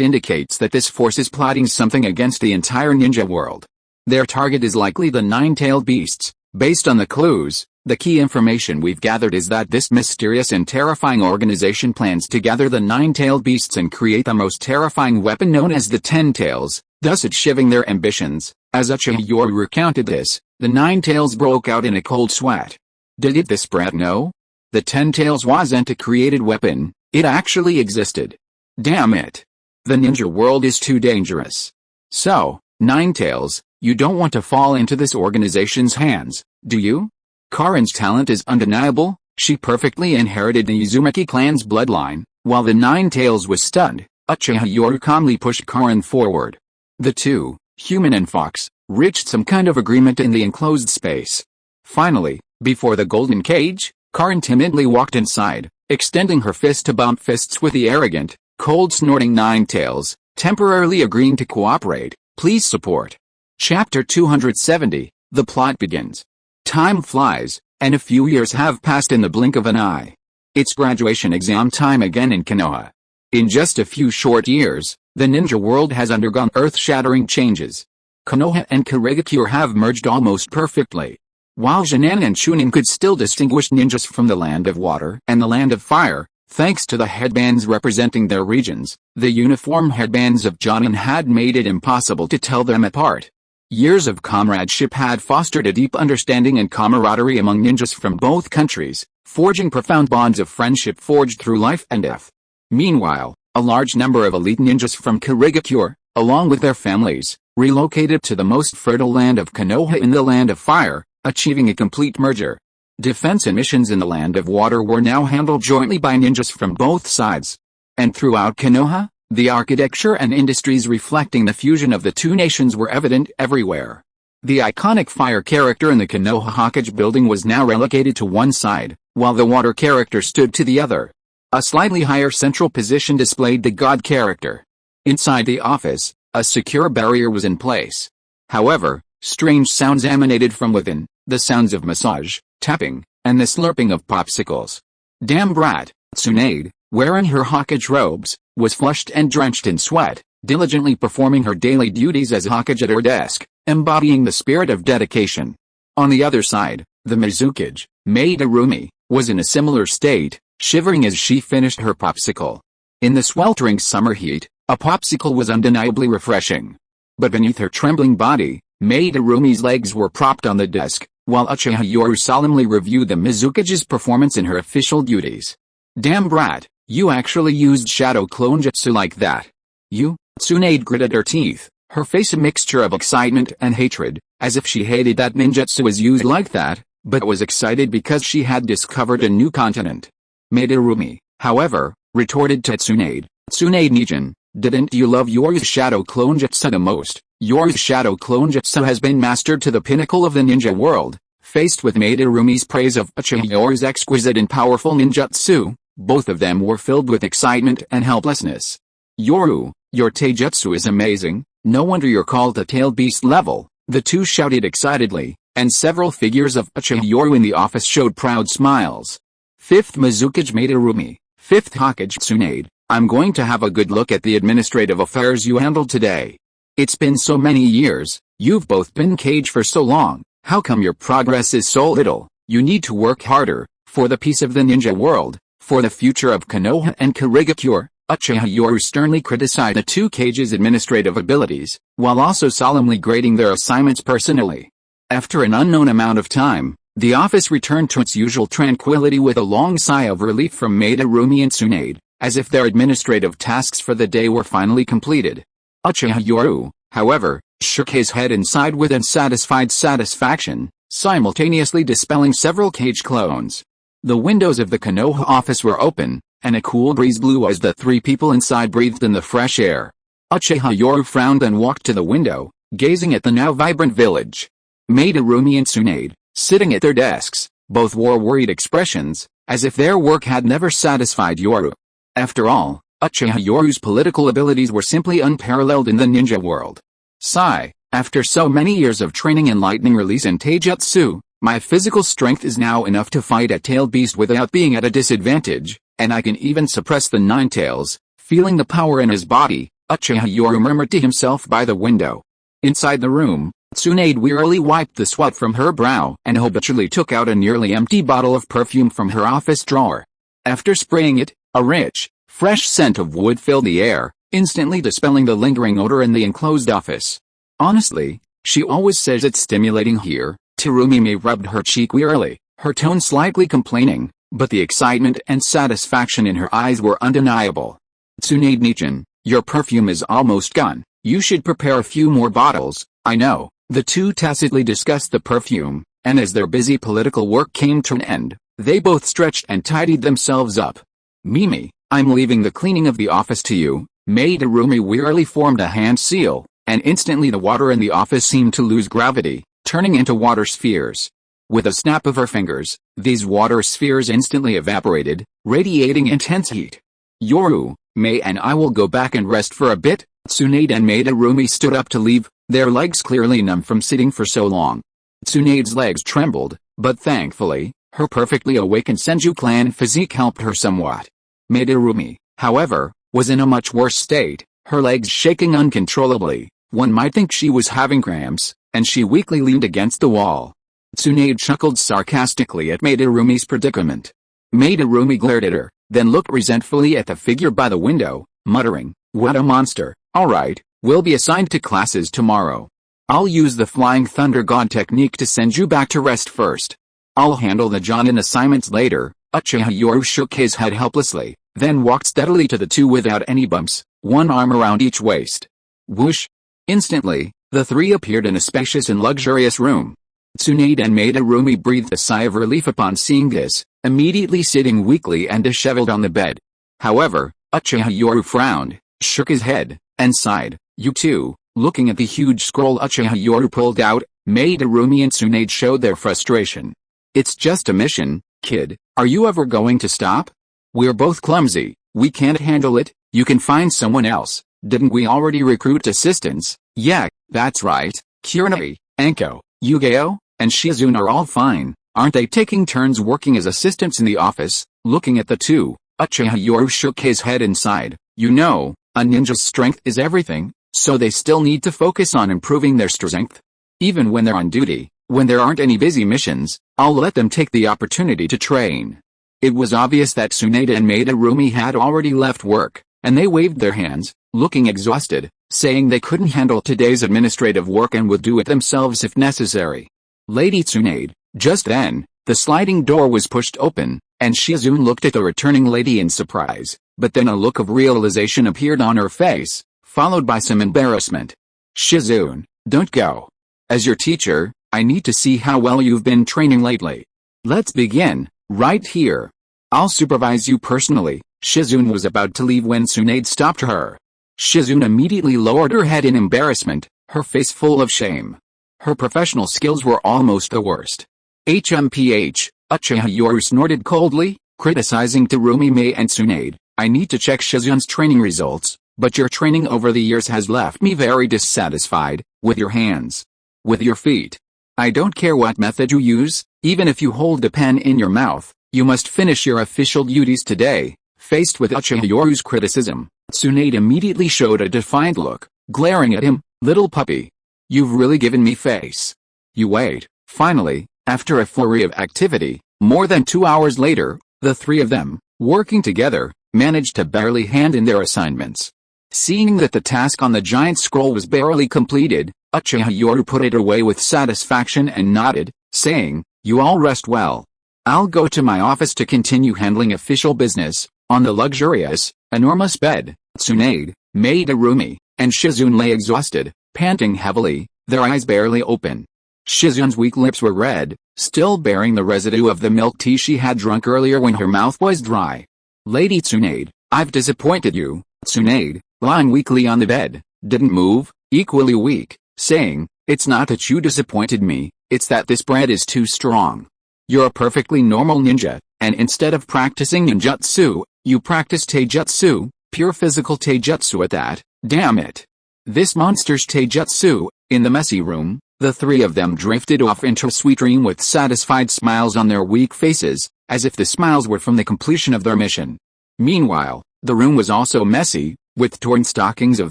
indicates that this force is plotting something against the entire ninja world. Their target is likely the nine-tailed beasts. Based on the clues, the key information we've gathered is that this mysterious and terrifying organization plans to gather the nine-tailed beasts and create the most terrifying weapon known as the Ten Tails, thus achieving their ambitions. As Uchiha Yoru recounted this, the Nine Tails broke out in a cold sweat. Did this brat know? The Ten Tails wasn't a created weapon, it actually existed. Damn it. The ninja world is too dangerous. So, Nine Tails, you don't want to fall into this organization's hands, do you? Karin's talent is undeniable, she perfectly inherited the Uzumaki clan's bloodline. While the Nine Tails was stunned, Uchiha Yoru calmly pushed Karin forward. The two, human and fox, reached some kind of agreement in the enclosed space. Finally, before the golden cage, Karin timidly walked inside, extending her fist to bump fists with the arrogant, cold-snorting Nine Tails, temporarily agreeing to cooperate. Please support. Chapter 270, the plot begins. Time flies, and a few years have passed in the blink of an eye. It's graduation exam time again in Konoha. In just a few short years, the ninja world has undergone earth-shattering changes. Konoha and Kirigakure have merged almost perfectly. While Jinan and Chunin could still distinguish ninjas from the land of water and the land of fire, thanks to the headbands representing their regions, the uniform headbands of Jinan had made it impossible to tell them apart. Years of comradeship had fostered a deep understanding and camaraderie among ninjas from both countries, forging profound bonds of friendship forged through life and death. Meanwhile, a large number of elite ninjas from Kirigakure, along with their families, relocated to the most fertile land of Konoha in the land of fire, achieving a complete merger. Defense and missions in the land of water were now handled jointly by ninjas from both sides. And throughout Konoha, the architecture and industries reflecting the fusion of the two nations were evident everywhere. The iconic fire character in the Konoha Hokage building was now relegated to one side, while the water character stood to the other. A slightly higher central position displayed the god character. Inside the office, a secure barrier was in place. However, strange sounds emanated from within, the sounds of massage, tapping, and the slurping of popsicles. Damn brat, Tsunade, wearing her Hokage robes, was flushed and drenched in sweat, diligently performing her daily duties as Hokage at her desk, embodying the spirit of dedication. On the other side, the Mizukage, Madarumi, was in a similar state, shivering as she finished her popsicle. In the sweltering summer heat, a popsicle was undeniably refreshing. But beneath her trembling body, Madarumi's legs were propped on the desk, while Uchiha Yoru solemnly reviewed the Mizukage's performance in her official duties. "Damn brat, you actually used shadow clone jutsu like that. You?" Tsunade gritted her teeth, her face a mixture of excitement and hatred, as if she hated that ninjutsu was used like that, but was excited because she had discovered a new continent. Madarumi, however, retorted to Tsunade, "Tsunade-Nijin, didn't you love Yoru's shadow clone jutsu the most? Yoru's shadow clone jutsu has been mastered to the pinnacle of the ninja world." Faced with Madarumi's praise of Uchiha Yoru's exquisite and powerful ninjutsu, both of them were filled with excitement and helplessness. "Yoru, your taijutsu is amazing, no wonder you're called the tailed beast level," the two shouted excitedly, and several figures of Uchiha Yoru in the office showed proud smiles. "Fifth Mizukage Madarumi, Fifth Hokage Tsunade, I'm going to have a good look at the administrative affairs you handled today. It's been so many years, you've both been caged for so long, how come your progress is so little? You need to work harder, for the peace of the ninja world, for the future of Konoha and Kirigakure." Uchiha Yoru sternly criticized the two cages' administrative abilities, while also solemnly grading their assignments personally. After an unknown amount of time, the office returned to its usual tranquility with a long sigh of relief from Madarumi and Tsunade, as if their administrative tasks for the day were finally completed. Uchiha Yoru, however, shook his head and sighed with unsatisfied satisfaction, simultaneously dispelling several cage clones. The windows of the Konoha office were open, and a cool breeze blew as the three people inside breathed in the fresh air. Uchiha Yoru frowned and walked to the window, gazing at the now vibrant village. Madarumi and Tsunade, sitting at their desks, both wore worried expressions, as if their work had never satisfied Yoru. After all, Uchiha Yoru's political abilities were simply unparalleled in the ninja world. Sigh, after so many years of training in lightning release and taijutsu, my physical strength is now enough to fight a tailed beast without being at a disadvantage, and I can even suppress the nine tails. Feeling the power in his body, Uchiha Yoru murmured to himself by the window. Inside the room, Tsunade wearily wiped the sweat from her brow and habitually took out a nearly empty bottle of perfume from her office drawer. After spraying it, a rich, fresh scent of wood filled the air, instantly dispelling the lingering odor in the enclosed office. "Honestly, she always says it's stimulating here." Terumi rubbed her cheek wearily, her tone slightly complaining, but the excitement and satisfaction in her eyes were undeniable. "Tsunade-Nichan, your perfume is almost gone, you should prepare a few more bottles." "I know." The two tacitly discussed the perfume, and as their busy political work came to an end, they both stretched and tidied themselves up. "Mimi, I'm leaving the cleaning of the office to you." Madarumi wearily formed a hand seal, and instantly the water in the office seemed to lose gravity, turning into water spheres. With a snap of her fingers, these water spheres instantly evaporated, radiating intense heat. "Yoru, May and I will go back and rest for a bit." Tsunade and Madarumi stood up to leave, their legs clearly numb from sitting for so long. Tsunade's legs trembled, but thankfully, her perfectly awakened Senju clan physique helped her somewhat. Madarumi, however, was in a much worse state, her legs shaking uncontrollably. One might think she was having cramps, and she weakly leaned against the wall. Tsunade chuckled sarcastically at Madarumi's predicament. Madarumi glared at her, then looked resentfully at the figure by the window, muttering, "What a monster. Alright, we'll be assigned to classes tomorrow. I'll use the Flying Thunder God technique to send you back to rest first. I'll handle the Jonin assignments later." Uchiha Yoru shook his head helplessly, then walked steadily to the two without any bumps, one arm around each waist. Whoosh! Instantly, the three appeared in a spacious and luxurious room. Tsunade and Madarumi breathed a sigh of relief upon seeing this, immediately sitting weakly and disheveled on the bed. However, Uchiha Yoru frowned, shook his head, and sighed. "You two." Looking at the huge scroll Uchiha Yoru pulled out, Madarumi and Tsunade showed their frustration. "It's just a mission, kid, are you ever going to stop? We're both clumsy, we can't handle it, you can find someone else. Didn't we already recruit assistants?" "Yeah, that's right, Kurenai, Anko, Yugeo, and Shizune are all fine, aren't they taking turns working as assistants in the office?" Looking at the two, Uchiha Yoru shook his head and sighed. "You know, A ninja's strength is everything, so they still need to focus on improving their strength. Even when they're on duty, when there aren't any busy missions, I'll let them take the opportunity to train. It was obvious that Tsunade and Madarumi had already left work, and they waved their hands, looking exhausted, saying they couldn't handle today's administrative work and would do it themselves if necessary. Lady Tsunade. Just then, the sliding door was pushed open, and Shizune looked at the returning lady in surprise, but then a look of realization appeared on her face, followed by some embarrassment. Shizune, don't go. As your teacher, I need to see how well you've been training lately. Let's begin, right here. I'll supervise you personally. Shizune was about to leave when Tsunade stopped her. Shizune immediately lowered her head in embarrassment, her face full of shame. Her professional skills were almost the worst. HMPH, Uchiha Yoru snorted coldly, criticizing Terumi Mei and Tsunade. I need to check Shizune's training results, but your training over the years has left me very dissatisfied, with your hands. With your feet. I don't care what method you use, even if you hold the pen in your mouth, you must finish your official duties today. Faced with Uchiha Yoru's criticism, Tsunade immediately showed a defiant look, glaring at him. Little puppy. You've really given me face. You wait. Finally, after a flurry of activity, more than 2 hours later, the three of them, working together, managed to barely hand in their assignments. Seeing that the task on the giant scroll was barely completed, Uchiha Yoru put it away with satisfaction and nodded, saying, You all rest well. I'll go to my office to continue handling official business. On the luxurious, enormous bed, Tsunade, Madarumi, and Shizune lay exhausted, panting heavily, their eyes barely open. Shizune's weak lips were red, still bearing the residue of the milk tea she had drunk earlier when her mouth was dry. Lady Tsunade, I've disappointed you. Tsunade, lying weakly on the bed, didn't move, equally weak, saying, It's not that you disappointed me, it's that this bread is too strong. You're a perfectly normal ninja, and instead of practicing ninjutsu, you practice taijutsu, pure physical taijutsu at that. Damn it. This monster's taijutsu. In the messy room, the three of them drifted off into a sweet dream with satisfied smiles on their weak faces, as if the smiles were from the completion of their mission. Meanwhile, the room was also messy, with torn stockings of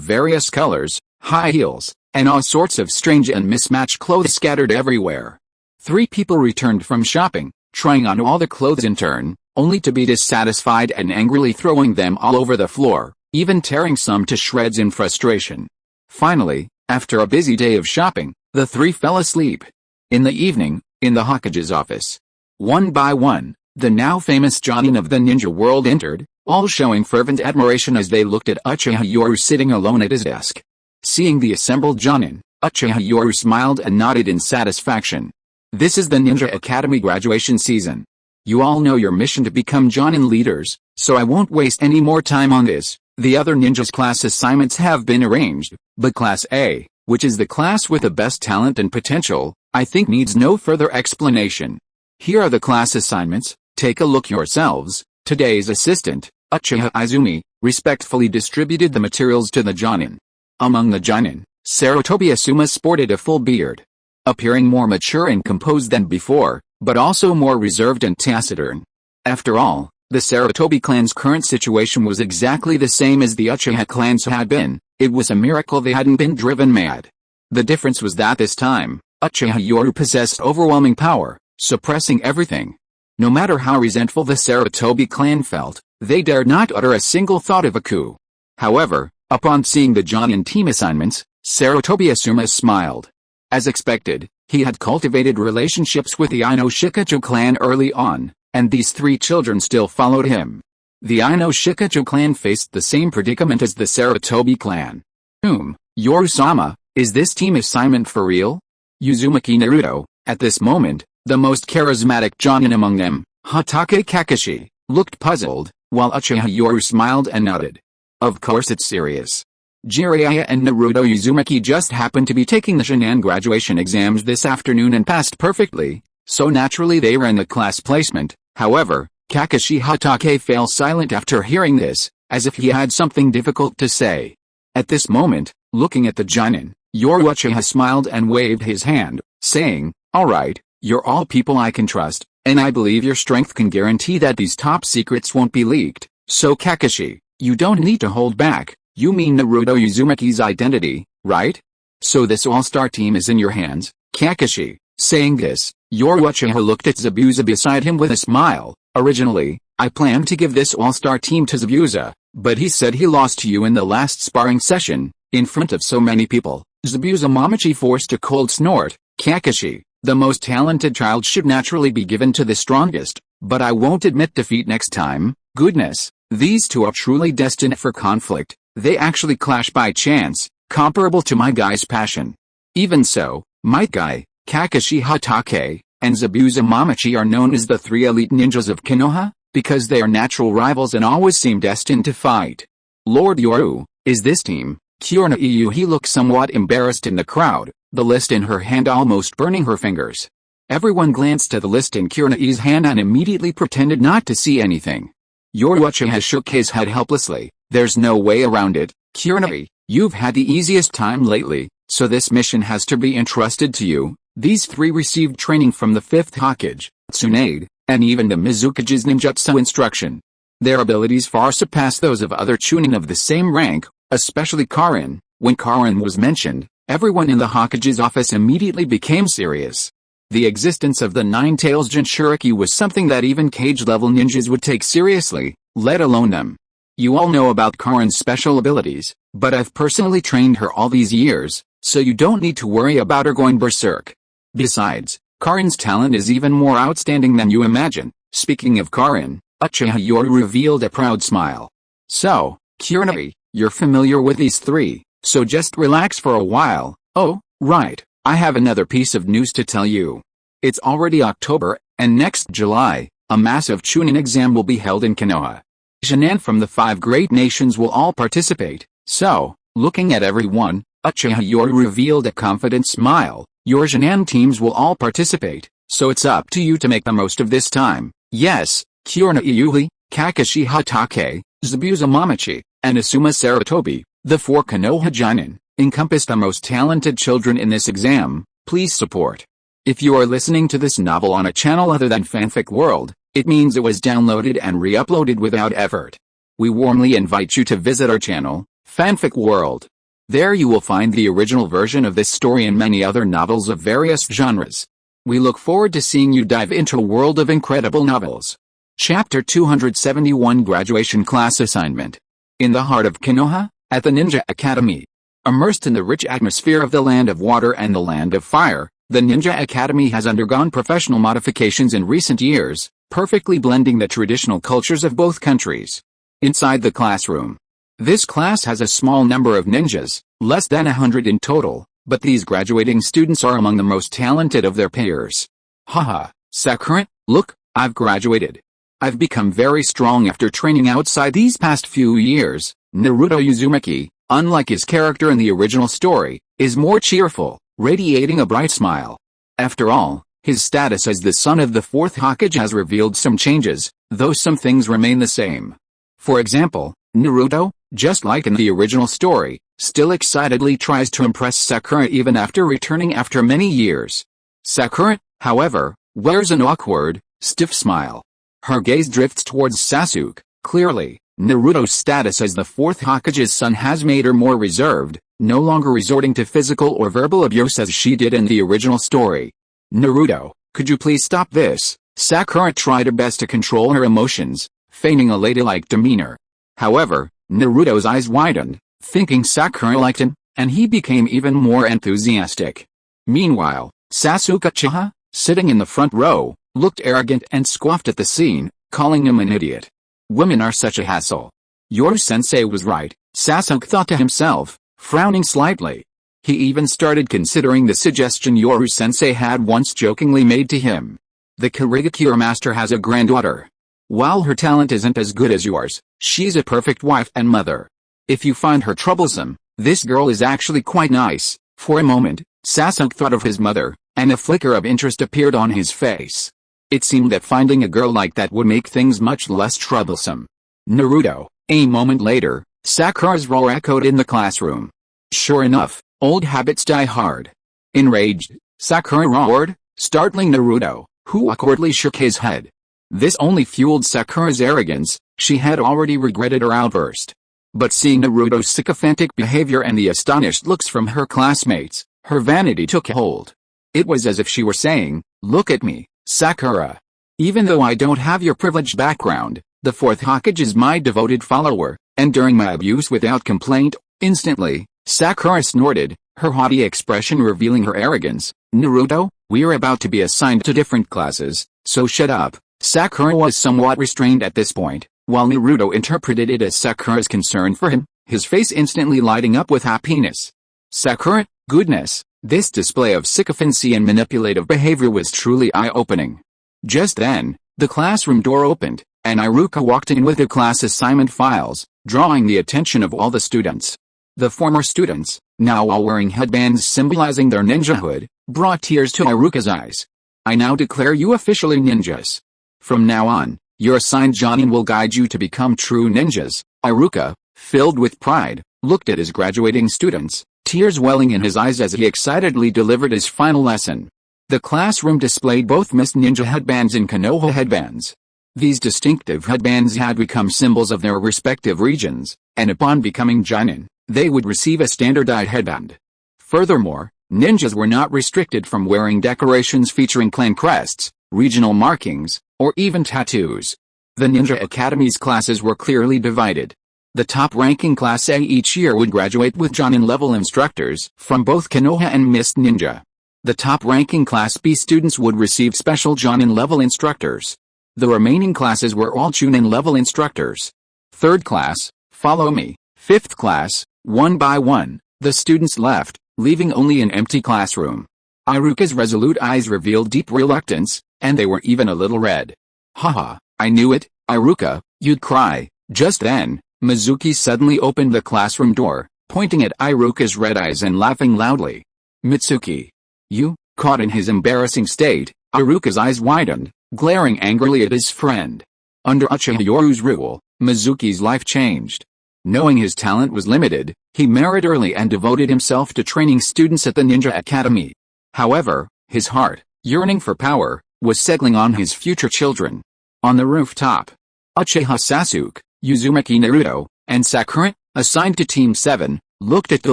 various colors, high heels, and all sorts of strange and mismatched clothes scattered everywhere. Three people returned from shopping, trying on all the clothes in turn, only to be dissatisfied and angrily throwing them all over the floor, even tearing some to shreds in frustration. Finally, after a busy day of shopping, the three fell asleep. In the evening, in the Hokage's office, one by one, the now famous Jonin of the ninja world entered, all showing fervent admiration as they looked at Uchiha Yoru sitting alone at his desk. Seeing the assembled Jonin, Uchiha Yoru smiled and nodded in satisfaction. This is the Ninja Academy graduation season. You all know your mission to become Jonin leaders, so I won't waste any more time on this. The other ninjas' class assignments have been arranged, but Class A, which is the class with the best talent and potential, I think needs no further explanation. Here are the class assignments, take a look yourselves. Today's assistant, Uchiha Izumi, respectfully distributed the materials to the Jonin. Among the Jonin, Sarutobi Asuma sported a full beard. Appearing more mature and composed than before, but also more reserved and taciturn. After all, the Sarutobi clan's current situation was exactly the same as the Uchiha clans had been. It was a miracle they hadn't been driven mad. The difference was that this time, Uchiha Yoru possessed overwhelming power, suppressing everything. No matter how resentful the Sarutobi clan felt, they dared not utter a single thought of a coup. However, upon seeing the Jonin team assignments, Sarutobi Asuma smiled. As expected, he had cultivated relationships with the Ino Shikacho clan early on, and these three children still followed him. The Ino Shikacho clan faced the same predicament as the Sarutobi clan. Yoru-sama, is this team assignment for real? Uzumaki Naruto, at this moment, the most charismatic Jonin among them, Hatake Kakashi, looked puzzled, while Uchiha Yoru smiled and nodded. Of course it's serious. Jiraiya and Naruto Uzumaki just happened to be taking the Sharingan graduation exams this afternoon and passed perfectly, so naturally they ran the class placement. However, Kakashi Hatake fell silent after hearing this, as if he had something difficult to say. At this moment, looking at the Jonin, Yoru Uchiha smiled and waved his hand, saying, Alright, you're all people I can trust, and I believe your strength can guarantee that these top secrets won't be leaked, so Kakashi, you don't need to hold back. You mean Naruto Uzumaki's identity, right? So this all-star team is in your hands, Kakashi. Saying this, Yoru Uchiha looked at Zabuza beside him with a smile. Originally, I planned to give this all-star team to Zabuza, but he said he lost to you in the last sparring session, in front of so many people. Zabuza Mamachi forced a cold snort. Kakashi, the most talented child should naturally be given to the strongest, but I won't admit defeat next time. Goodness, these two are truly destined for conflict. They actually clash by chance, comparable to my guy's passion. Even so, my guy, Kakashi Hatake, and Zabuza Mamachi are known as the three elite ninjas of Konoha, because they are natural rivals and always seem destined to fight. Lord Yoru, is this team? Kurona Iyuhi looked somewhat embarrassed in the crowd, the list in her hand almost burning her fingers. Everyone glanced at the list in Kurona-i's hand and immediately pretended not to see anything. Yoru Uchiha shook his head helplessly. There's no way around it, Kurona-i. You've had the easiest time lately, so this mission has to be entrusted to you. These three received training from the Fifth Hokage, Tsunade, and even the Mizukage's ninjutsu instruction. Their abilities far surpass those of other chunin of the same rank, especially Karin. When Karin was mentioned, everyone in the Hokage's office immediately became serious. The existence of the Nine-Tails Jinchuriki was something that even cage-level ninjas would take seriously, let alone them. You all know about Karin's special abilities, but I've personally trained her all these years, so you don't need to worry about her going berserk. Besides, Karin's talent is even more outstanding than you imagine. Speaking of Karin, Uchiha Yoru revealed a proud smile. So, Kurona-i, you're familiar with these three, so just relax for a while. Oh, right, I have another piece of news to tell you. It's already October, and next July, a massive chunin exam will be held in Konoha. Sharingan from the 5 great nations will all participate, so, looking at everyone, Uchiha Yoru revealed a confident smile. Your Sharingan teams will all participate, so it's up to you to make the most of this time. Yes, Kurona Iyuhi, Kakashi Hatake, Zabuza Mamachi, and Asuma Sarutobi, the 4 Konoha Jonin, encompass the most talented children in this exam. Please support. If you are listening to this novel on a channel other than Fanfic World, it means it was downloaded and re-uploaded without effort. We warmly invite you to visit our channel, Fanfic World. There you will find the original version of this story and many other novels of various genres. We look forward to seeing you dive into a world of incredible novels. Chapter 271 Graduation Class Assignment. In the heart of Konoha, at the Ninja Academy. Immersed in the rich atmosphere of the Land of Water and the Land of Fire, the Ninja Academy has undergone professional modifications in recent years, perfectly blending the traditional cultures of both countries. Inside the classroom. This class has a small number of ninjas, less than 100 in total, but these graduating students are among the most talented of their peers. Haha, Sakura, look, I've graduated. I've become very strong after training outside these past few years. Naruto Uzumaki, unlike his character in the original story, is more cheerful, radiating a bright smile. After all, his status as the son of the 4th Hokage has revealed some changes, though some things remain the same. For example, Naruto, just like in the original story, still excitedly tries to impress Sakura even after returning after many years. Sakura, however, wears an awkward, stiff smile. Her gaze drifts towards Sasuke. Clearly, Naruto's status as the 4th Hokage's son has made her more reserved, no longer resorting to physical or verbal abuse as she did in the original story. Naruto, could you please stop this? Sakura tried her best to control her emotions, feigning a ladylike demeanor. However, Naruto's eyes widened, thinking Sakura liked him, and he became even more enthusiastic. Meanwhile, Sasuke Uchiha, sitting in the front row, looked arrogant and scoffed at the scene, calling him an idiot. Women are such a hassle. Yoru-sensei was right, Sasuke thought to himself, frowning slightly. He even started considering the suggestion Yoru-sensei had once jokingly made to him. The Kirigakure master has a granddaughter. While her talent isn't as good as yours, she's a perfect wife and mother. If you find her troublesome, this girl is actually quite nice. For a moment, Sasuke thought of his mother, and a flicker of interest appeared on his face. It seemed that finding a girl like that would make things much less troublesome. Naruto. A moment later, Sakura's roar echoed in the classroom. Sure enough, old habits die hard. Enraged, Sakura roared, startling Naruto, who awkwardly shook his head. This only fueled Sakura's arrogance. She had already regretted her outburst. But seeing Naruto's sycophantic behavior and the astonished looks from her classmates, her vanity took hold. It was as if she were saying, "Look at me, Sakura. Even though I don't have your privileged background, the Fourth Hokage is my devoted follower, and during my abuse without complaint." Instantly, Sakura snorted, her haughty expression revealing her arrogance. "Naruto, we're about to be assigned to different classes, so shut up." Sakura was somewhat restrained at this point, while Naruto interpreted it as Sakura's concern for him, his face instantly lighting up with happiness. "Sakura, goodness, this display of sycophancy and manipulative behavior was truly eye-opening." Just then, the classroom door opened, and Iruka walked in with the class assignment files, drawing the attention of all the students. The former students, now all wearing headbands symbolizing their ninjahood, brought tears to Iruka's eyes. "I now declare you officially ninjas. From now on, your assigned Jonin will guide you to become true ninjas." Iruka, filled with pride, looked at his graduating students, tears welling in his eyes as he excitedly delivered his final lesson. The classroom displayed both Mist Ninja headbands and Konoha headbands. These distinctive headbands had become symbols of their respective regions, and upon becoming Jonin, they would receive a standardized headband. Furthermore, ninjas were not restricted from wearing decorations featuring clan crests, regional markings, or even tattoos. The Ninja Academy's classes were clearly divided. The top-ranking Class A each year would graduate with Jonin-level instructors from both Konoha and Mist Ninja. The top-ranking Class B students would receive special Jonin-level instructors. The remaining classes were all Chunin-level instructors. Third class, follow me. Fifth class, one by one, the students left, leaving only an empty classroom. Iruka's resolute eyes revealed deep reluctance, and they were even a little red. "Haha, I knew it, Iruka, you'd cry." Just then, Mizuki suddenly opened the classroom door, pointing at Iruka's red eyes and laughing loudly. "Mitsuki. You?" Caught in his embarrassing state, Iruka's eyes widened, glaring angrily at his friend. Under Uchiha Yoru's rule, Mizuki's life changed. Knowing his talent was limited, he married early and devoted himself to training students at the Ninja Academy. However, his heart, yearning for power, was settling on his future children. On the rooftop, Uchiha Sasuke, Uzumaki Naruto, and Sakura, assigned to Team 7, looked at the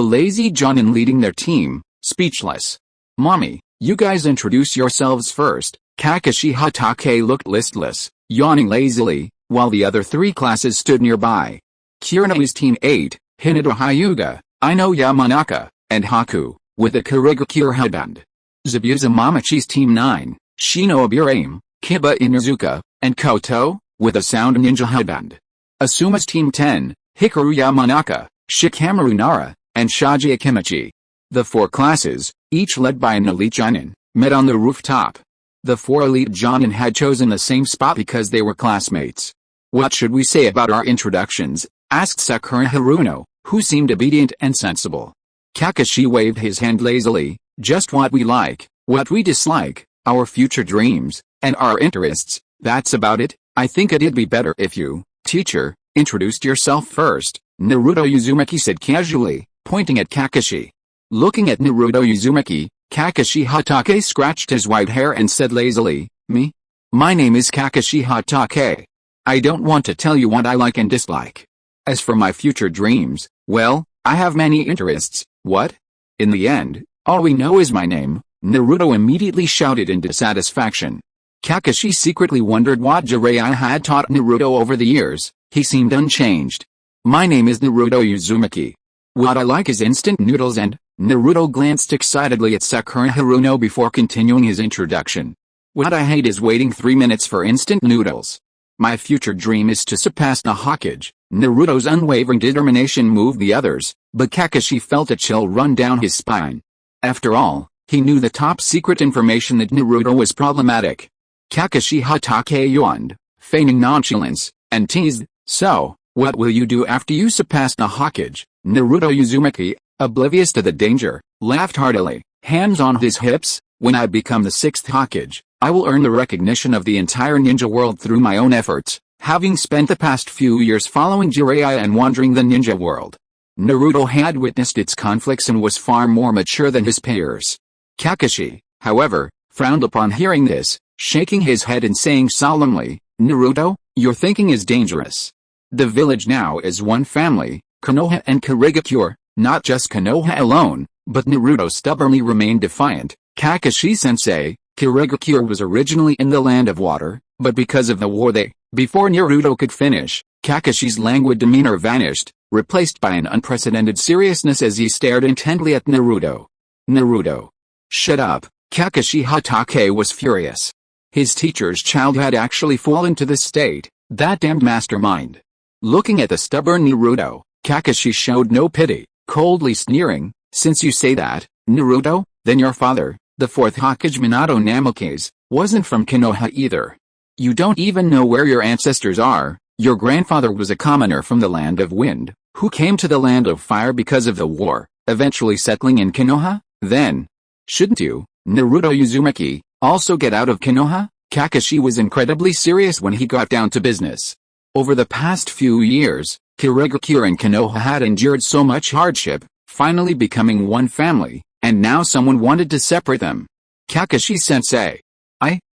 lazy Jonin leading their team, speechless. "Mommy, you guys introduce yourselves first." Kakashi Hatake looked listless, yawning lazily, while the other three classes stood nearby. Kirino's Team 8, Hinata Hyuga, Ino Yamanaka, and Haku, with a Kurigakure headband. Zabuza Mamachi's Team 9, Shino Aburaim, Kiba Inuzuka, and Koto, with a Sound Ninja headband. Asuma's Team 10, Hikaru Yamanaka, Shikamaru Nara, and Shaji Akimichi. The four classes, each led by an elite Jonin, met on the rooftop. The four elite Jonin had chosen the same spot because they were classmates. "What should we say about our introductions?" asked Sakura Haruno, who seemed obedient and sensible. Kakashi waved his hand lazily. "Just what we like, what we dislike, our future dreams, and our interests, that's about it. I think it'd be better if you, teacher, introduced yourself first," Naruto Uzumaki said casually, pointing at Kakashi. Looking at Naruto Uzumaki, Kakashi Hatake scratched his white hair and said lazily, "Me? My name is Kakashi Hatake. I don't want to tell you what I like and dislike. As for my future dreams, well, I have many interests." "What?" "In the end, all we know is my name," Naruto immediately shouted in dissatisfaction. Kakashi secretly wondered what Jiraiya had taught Naruto over the years. He seemed unchanged. "My name is Naruto Uzumaki. What I like is instant noodles and..." Naruto glanced excitedly at Sakura Haruno before continuing his introduction. "What I hate is waiting 3 minutes for instant noodles. My future dream is to surpass the Hokage." Naruto's unwavering determination moved the others, but Kakashi felt a chill run down his spine. After all, he knew the top-secret information that Naruto was problematic. Kakashi Hatake yawned, feigning nonchalance, and teased, "So, what will you do after you surpass the Hokage?" Naruto Uzumaki, oblivious to the danger, laughed heartily, hands on his hips. "When I become the 6th Hokage, I will earn the recognition of the entire ninja world through my own efforts, having spent the past few years following Jiraiya and wandering the ninja world." Naruto had witnessed its conflicts and was far more mature than his peers. Kakashi, however, frowned upon hearing this, shaking his head and saying solemnly, "Naruto, your thinking is dangerous. The village now is one family, Konoha and Karigakure, not just Konoha alone, but Naruto stubbornly remained defiant. Kakashi-sensei, Karigakure was originally in the land of water, but because of the war before Naruto could finish, Kakashi's languid demeanor vanished, replaced by an unprecedented seriousness as he stared intently at Naruto. Naruto. Shut up, Kakashi Hatake was furious. His teacher's child had actually fallen to this state, that damned mastermind. Looking at the stubborn Naruto, Kakashi showed no pity, coldly sneering, since you say that, Naruto, then your father, the fourth Hokage Minato Namikaze, wasn't from Konoha either. You don't even know where your ancestors are. Your grandfather was a commoner from the land of wind, who came to the land of fire because of the war, eventually settling in Konoha. Then, shouldn't you, Naruto Uzumaki, also get out of Konoha? Kakashi was incredibly serious when he got down to business. Over the past few years, Karigakure and Konoha had endured so much hardship, finally becoming one family, and now someone wanted to separate them. Kakashi-sensei.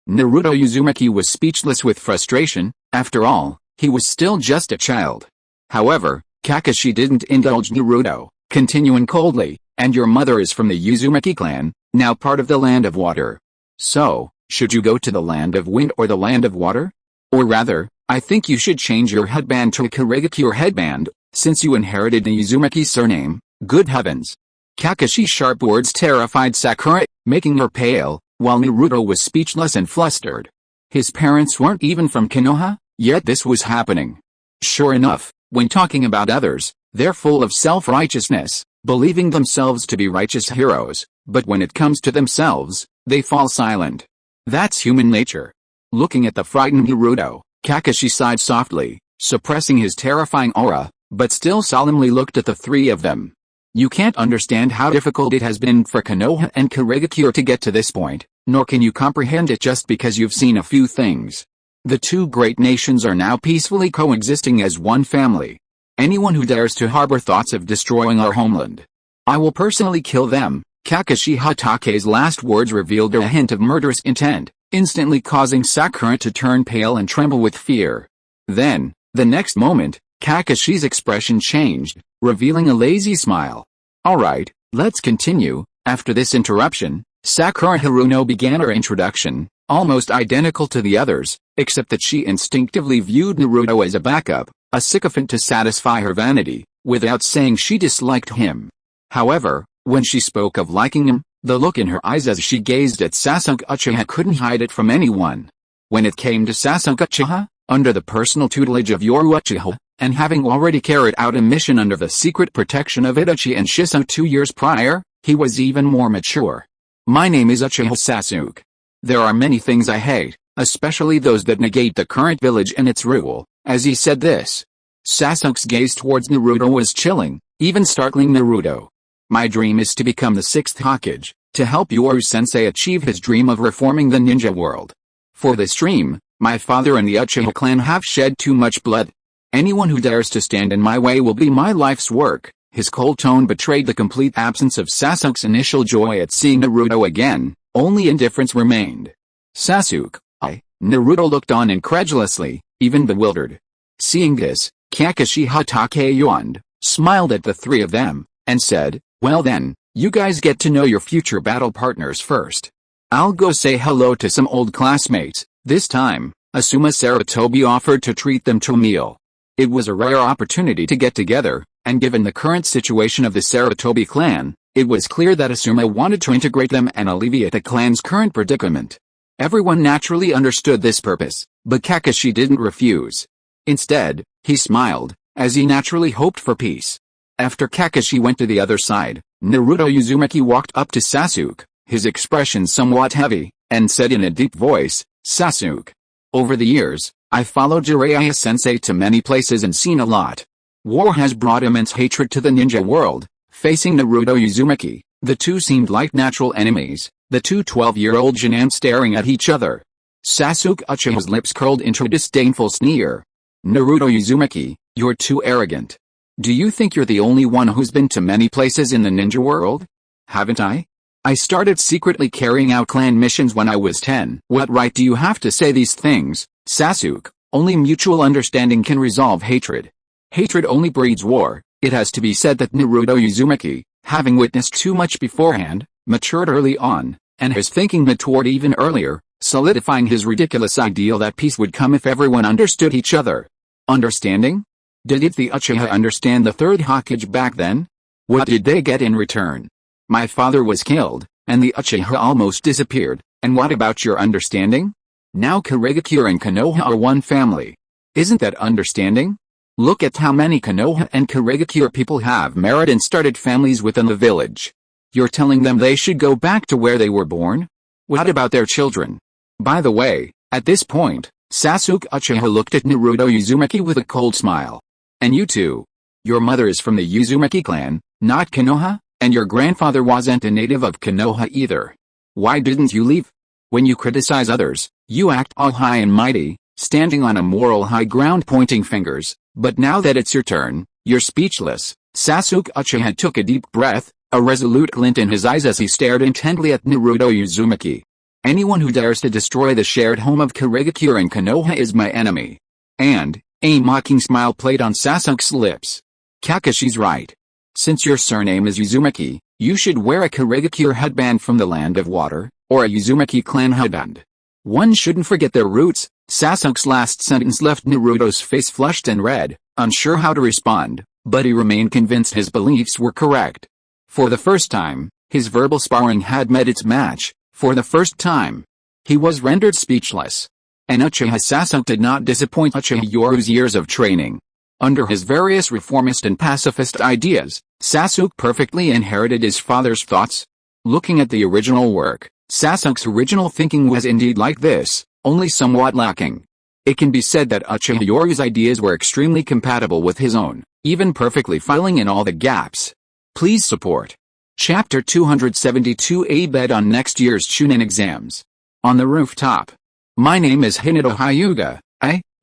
Naruto Uzumaki was speechless with frustration. After all, he was still just a child. However, Kakashi didn't indulge Naruto, continuing coldly, and your mother is from the Uzumaki clan, now part of the land of water. So, should you go to the land of wind or the land of water? Or rather, I think you should change your headband to a Karigakure headband, since you inherited the Uzumaki surname. Good heavens. Kakashi's sharp words terrified Sakura, making her pale, while Naruto was speechless and flustered. His parents weren't even from Konoha, yet this was happening. Sure enough, when talking about others, they're full of self-righteousness, believing themselves to be righteous heroes, but when it comes to themselves, they fall silent. That's human nature. Looking at the frightened Naruto, Kakashi sighed softly, suppressing his terrifying aura, but still solemnly looked at the three of them. You can't understand how difficult it has been for Konoha and Karigakure to get to this point, nor can you comprehend it just because you've seen a few things. The two great nations are now peacefully coexisting as one family. Anyone who dares to harbor thoughts of destroying our homeland, I will personally kill them. Kakashi Hatake's last words revealed a hint of murderous intent, instantly causing Sakura to turn pale and tremble with fear. Then, the next moment, Kakashi's expression changed, revealing a lazy smile. Alright, let's continue. After this interruption, Sakura Haruno began her introduction, almost identical to the others, except that she instinctively viewed Naruto as a backup, a sycophant to satisfy her vanity, without saying she disliked him. However, when she spoke of liking him, the look in her eyes as she gazed at Sasuke Uchiha couldn't hide it from anyone. When it came to Sasuke Uchiha, under the personal tutelage of Yoru Uchiha, and having already carried out a mission under the secret protection of Itachi and Shisui 2 years prior, he was even more mature. My name is Uchiha Sasuke. There are many things I hate, especially those that negate the current village and its rule. As he said this, Sasuke's gaze towards Naruto was chilling, even startling Naruto. My dream is to become the 6th Hokage, to help Yoru-sensei achieve his dream of reforming the ninja world. For this dream, my father and the Uchiha clan have shed too much blood. Anyone who dares to stand in my way will be my life's work. His cold tone betrayed the complete absence of Sasuke's initial joy at seeing Naruto again, only indifference remained. Sasuke, Naruto looked on incredulously, even bewildered. Seeing this, Kakashi Hatake yawned, smiled at the three of them, and said, well then, you guys get to know your future battle partners first. I'll go say hello to some old classmates. This time, Asuma Sarutobi offered to treat them to a meal. It was a rare opportunity to get together, and given the current situation of the Sarutobi clan, it was clear that Asuma wanted to integrate them and alleviate the clan's current predicament. Everyone naturally understood this purpose, but Kakashi didn't refuse. Instead, he smiled, as he naturally hoped for peace. After Kakashi went to the other side, Naruto Uzumaki walked up to Sasuke, his expression somewhat heavy, and said in a deep voice, Sasuke. Over the years, I've followed Jiraiya-sensei to many places and seen a lot. War has brought immense hatred to the ninja world. Facing Naruto Uzumaki, the two seemed like natural enemies, the two 12-year-old Jinan staring at each other. Sasuke Uchiha's lips curled into a disdainful sneer. Naruto Uzumaki, you're too arrogant. Do you think you're the only one who's been to many places in the ninja world? Haven't I? I started secretly carrying out clan missions when I was 10. What right do you have to say these things, Sasuke? Only mutual understanding can resolve hatred. Hatred only breeds war. It has to be said that Naruto Uzumaki, having witnessed too much beforehand, matured early on, and his thinking matured even earlier, solidifying his ridiculous ideal that peace would come if everyone understood each other. Understanding? Did the Uchiha understand the Third Hokage back then? What did they get in return? My father was killed, and the Uchiha almost disappeared, and what about your understanding? Now Karegakure and Konoha are one family. Isn't that understanding? Look at how many Konoha and Karegakure people have married and started families within the village. You're telling them they should go back to where they were born? What about their children? By the way, at this point, Sasuke Uchiha looked at Naruto Uzumaki with a cold smile. And you too. Your mother is from the Uzumaki clan, not Konoha, and your grandfather wasn't a native of Konoha either. Why didn't you leave? When you criticize others, you act all high and mighty, standing on a moral high ground pointing fingers, but now that it's your turn, you're speechless. Sasuke Uchiha took a deep breath, a resolute glint in his eyes as he stared intently at Naruto Uzumaki. Anyone who dares to destroy the shared home of Karegakure and Konoha is my enemy. And a mocking smile played on Sasuke's lips. Kakashi's right. Since your surname is Uzumaki, you should wear a Karegakure headband from the Land of Water, or a Uzumaki clan headband. One shouldn't forget their roots. Sasuke's last sentence left Naruto's face flushed and red, unsure how to respond, but he remained convinced his beliefs were correct. For the first time, his verbal sparring had met its match. For the first time, he was rendered speechless. And Uchiha Sasuke did not disappoint Uchiha Yoru's years of training. Under his various reformist and pacifist ideas, Sasuke perfectly inherited his father's thoughts. Looking at the original work, Sasuke's original thinking was indeed like this, only somewhat lacking. It can be said that Uchiha Yoru's ideas were extremely compatible with his own, even perfectly filling in all the gaps. Please support. Chapter 272, A Bet on next year's Chunin exams. On the rooftop. My name is Hinata Hyuga.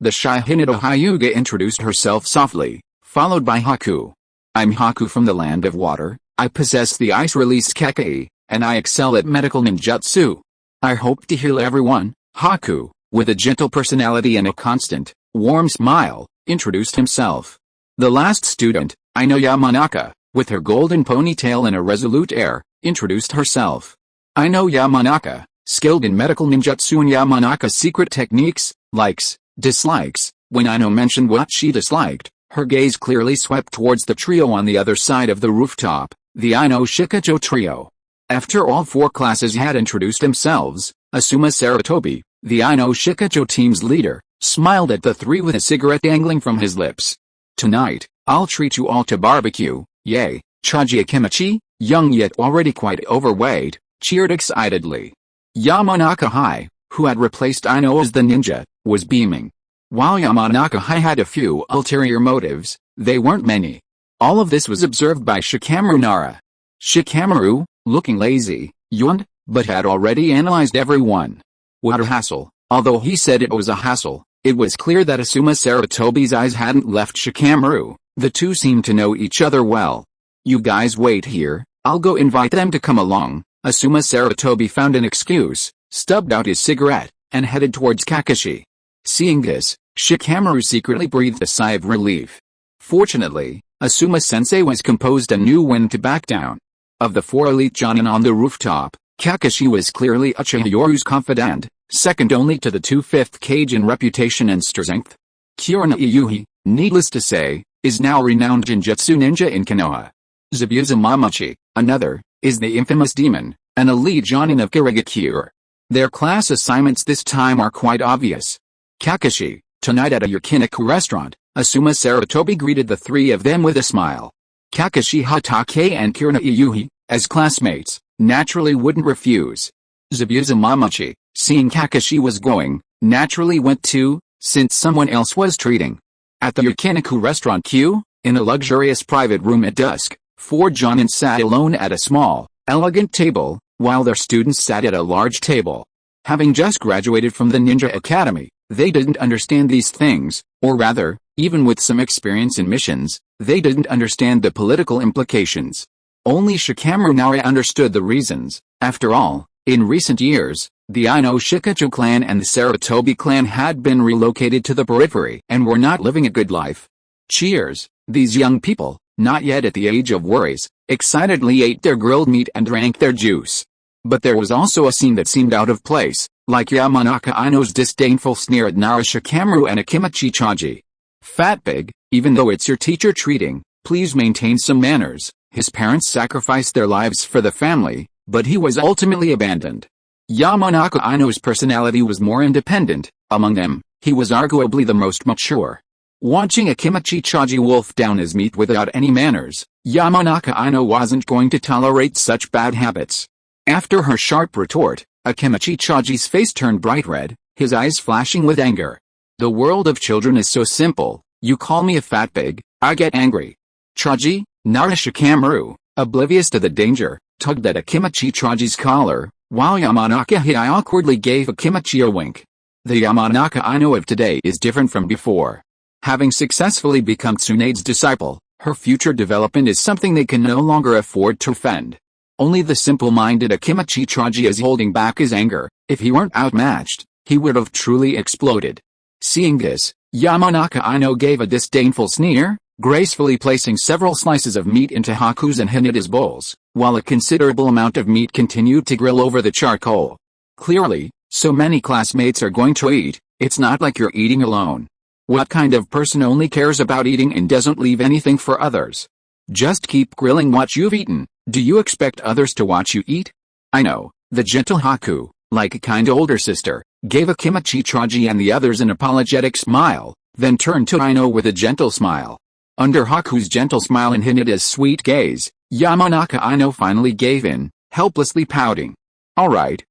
The shy Hinata Hyuga introduced herself softly, followed by Haku. I'm Haku from the Land of Water. I possess the ice-release decay, and I excel at medical ninjutsu. I hope to heal everyone. Haku, with a gentle personality and a constant, warm smile, introduced himself. The last student, Ino Yamanaka, with her golden ponytail and a resolute air, introduced herself. Ino Yamanaka, skilled in medical ninjutsu and Yamanaka's secret techniques, likes, dislikes. When Ino mentioned what she disliked, her gaze clearly swept towards the trio on the other side of the rooftop, the Ino Shikacho trio. After all four classes had introduced themselves, Asuma Sarutobi, the Ino Shikacho team's leader, smiled at the three with a cigarette dangling from his lips. Tonight, I'll treat you all to barbecue, yay. Chaji Akimichi, young yet already quite overweight, cheered excitedly. Yamanaka High, who had replaced Ino as the ninja, was beaming. While Yamanaka High had a few ulterior motives, they weren't many. All of this was observed by Shikamaru Nara. Shikamaru, looking lazy, yawned, but had already analyzed everyone. What a hassle. Although he said it was a hassle, it was clear that Asuma Sarutobi's eyes hadn't left Shikamaru. The two seemed to know each other well. You guys wait here, I'll go invite them to come along. Asuma Sarutobi found an excuse, stubbed out his cigarette, and headed towards Kakashi. Seeing this, Shikamaru secretly breathed a sigh of relief. Fortunately, Asuma-sensei was composed and knew when to back down. Of the four elite jonin on the rooftop, Kakashi was clearly Uchiha Yoru's confidant, second only to the 5th Kage in reputation and strength. Kurona Iyuhi, needless to say, is now renowned Jinjutsu ninja in Konoha. Zabuza Mamachi, another, is the infamous demon, an elite jonin of Karegakure. Their class assignments this time are quite obvious. Kakashi, tonight at a yakiniku restaurant, Asuma Sarutobi greeted the three of them with a smile. Kakashi Hatake and Kurona Iyuhi, as classmates, naturally wouldn't refuse. Zabuza Mamachi, seeing Kakashi was going, naturally went too, since someone else was treating. At the yakiniku restaurant queue, in a luxurious private room at dusk, four jonin sat alone at a small, elegant table, while their students sat at a large table. Having just graduated from the Ninja Academy, they didn't understand these things, or rather, even with some experience in missions, they didn't understand the political implications. Only Shikamaru Nara understood the reasons. After all, in recent years, the Ino Shikacho clan and the Sarutobi clan had been relocated to the periphery and were not living a good life. Cheers, these young people, not yet at the age of worries, excitedly ate their grilled meat and drank their juice. But there was also a scene that seemed out of place, like Yamanaka Aino's disdainful sneer at Narashikamaru and Akimachi Chaji. "Fat pig, even though it's your teacher treating, please maintain some manners." His parents sacrificed their lives for the family, but he was ultimately abandoned. Yamanaka Aino's personality was more independent. Among them, he was arguably the most mature. Watching Akimachi Chaji wolf down his meat without any manners, Yamanaka Aino wasn't going to tolerate such bad habits. After her sharp retort, Akimachi Chaji's face turned bright red, his eyes flashing with anger. "The world of children is so simple. You call me a fat pig, I get angry." Chaji, Narashikamaru, oblivious to the danger, tugged at Akimachi Chaji's collar, while Yamanaka Hiei awkwardly gave Akimachi a wink. The Yamanaka Aino of today is different from before. Having successfully become Tsunade's disciple, her future development is something they can no longer afford to offend. Only the simple-minded Akimachi Chaji is holding back his anger. If he weren't outmatched, he would have truly exploded. Seeing this, Yamanaka Aino gave a disdainful sneer, gracefully placing several slices of meat into Haku's and Hinata's bowls, while a considerable amount of meat continued to grill over the charcoal. "Clearly, so many classmates are going to eat, it's not like you're eating alone. What kind of person only cares about eating and doesn't leave anything for others? Just keep grilling what you've eaten. Do you expect others to watch you eat?" "I know," the gentle Haku, like a kind older sister, gave Akimachi Chaji and the others an apologetic smile, then turned to Aino with a gentle smile. Under Haku's gentle smile and Hinata's sweet gaze, Yamanaka Aino finally gave in, helplessly pouting. All right,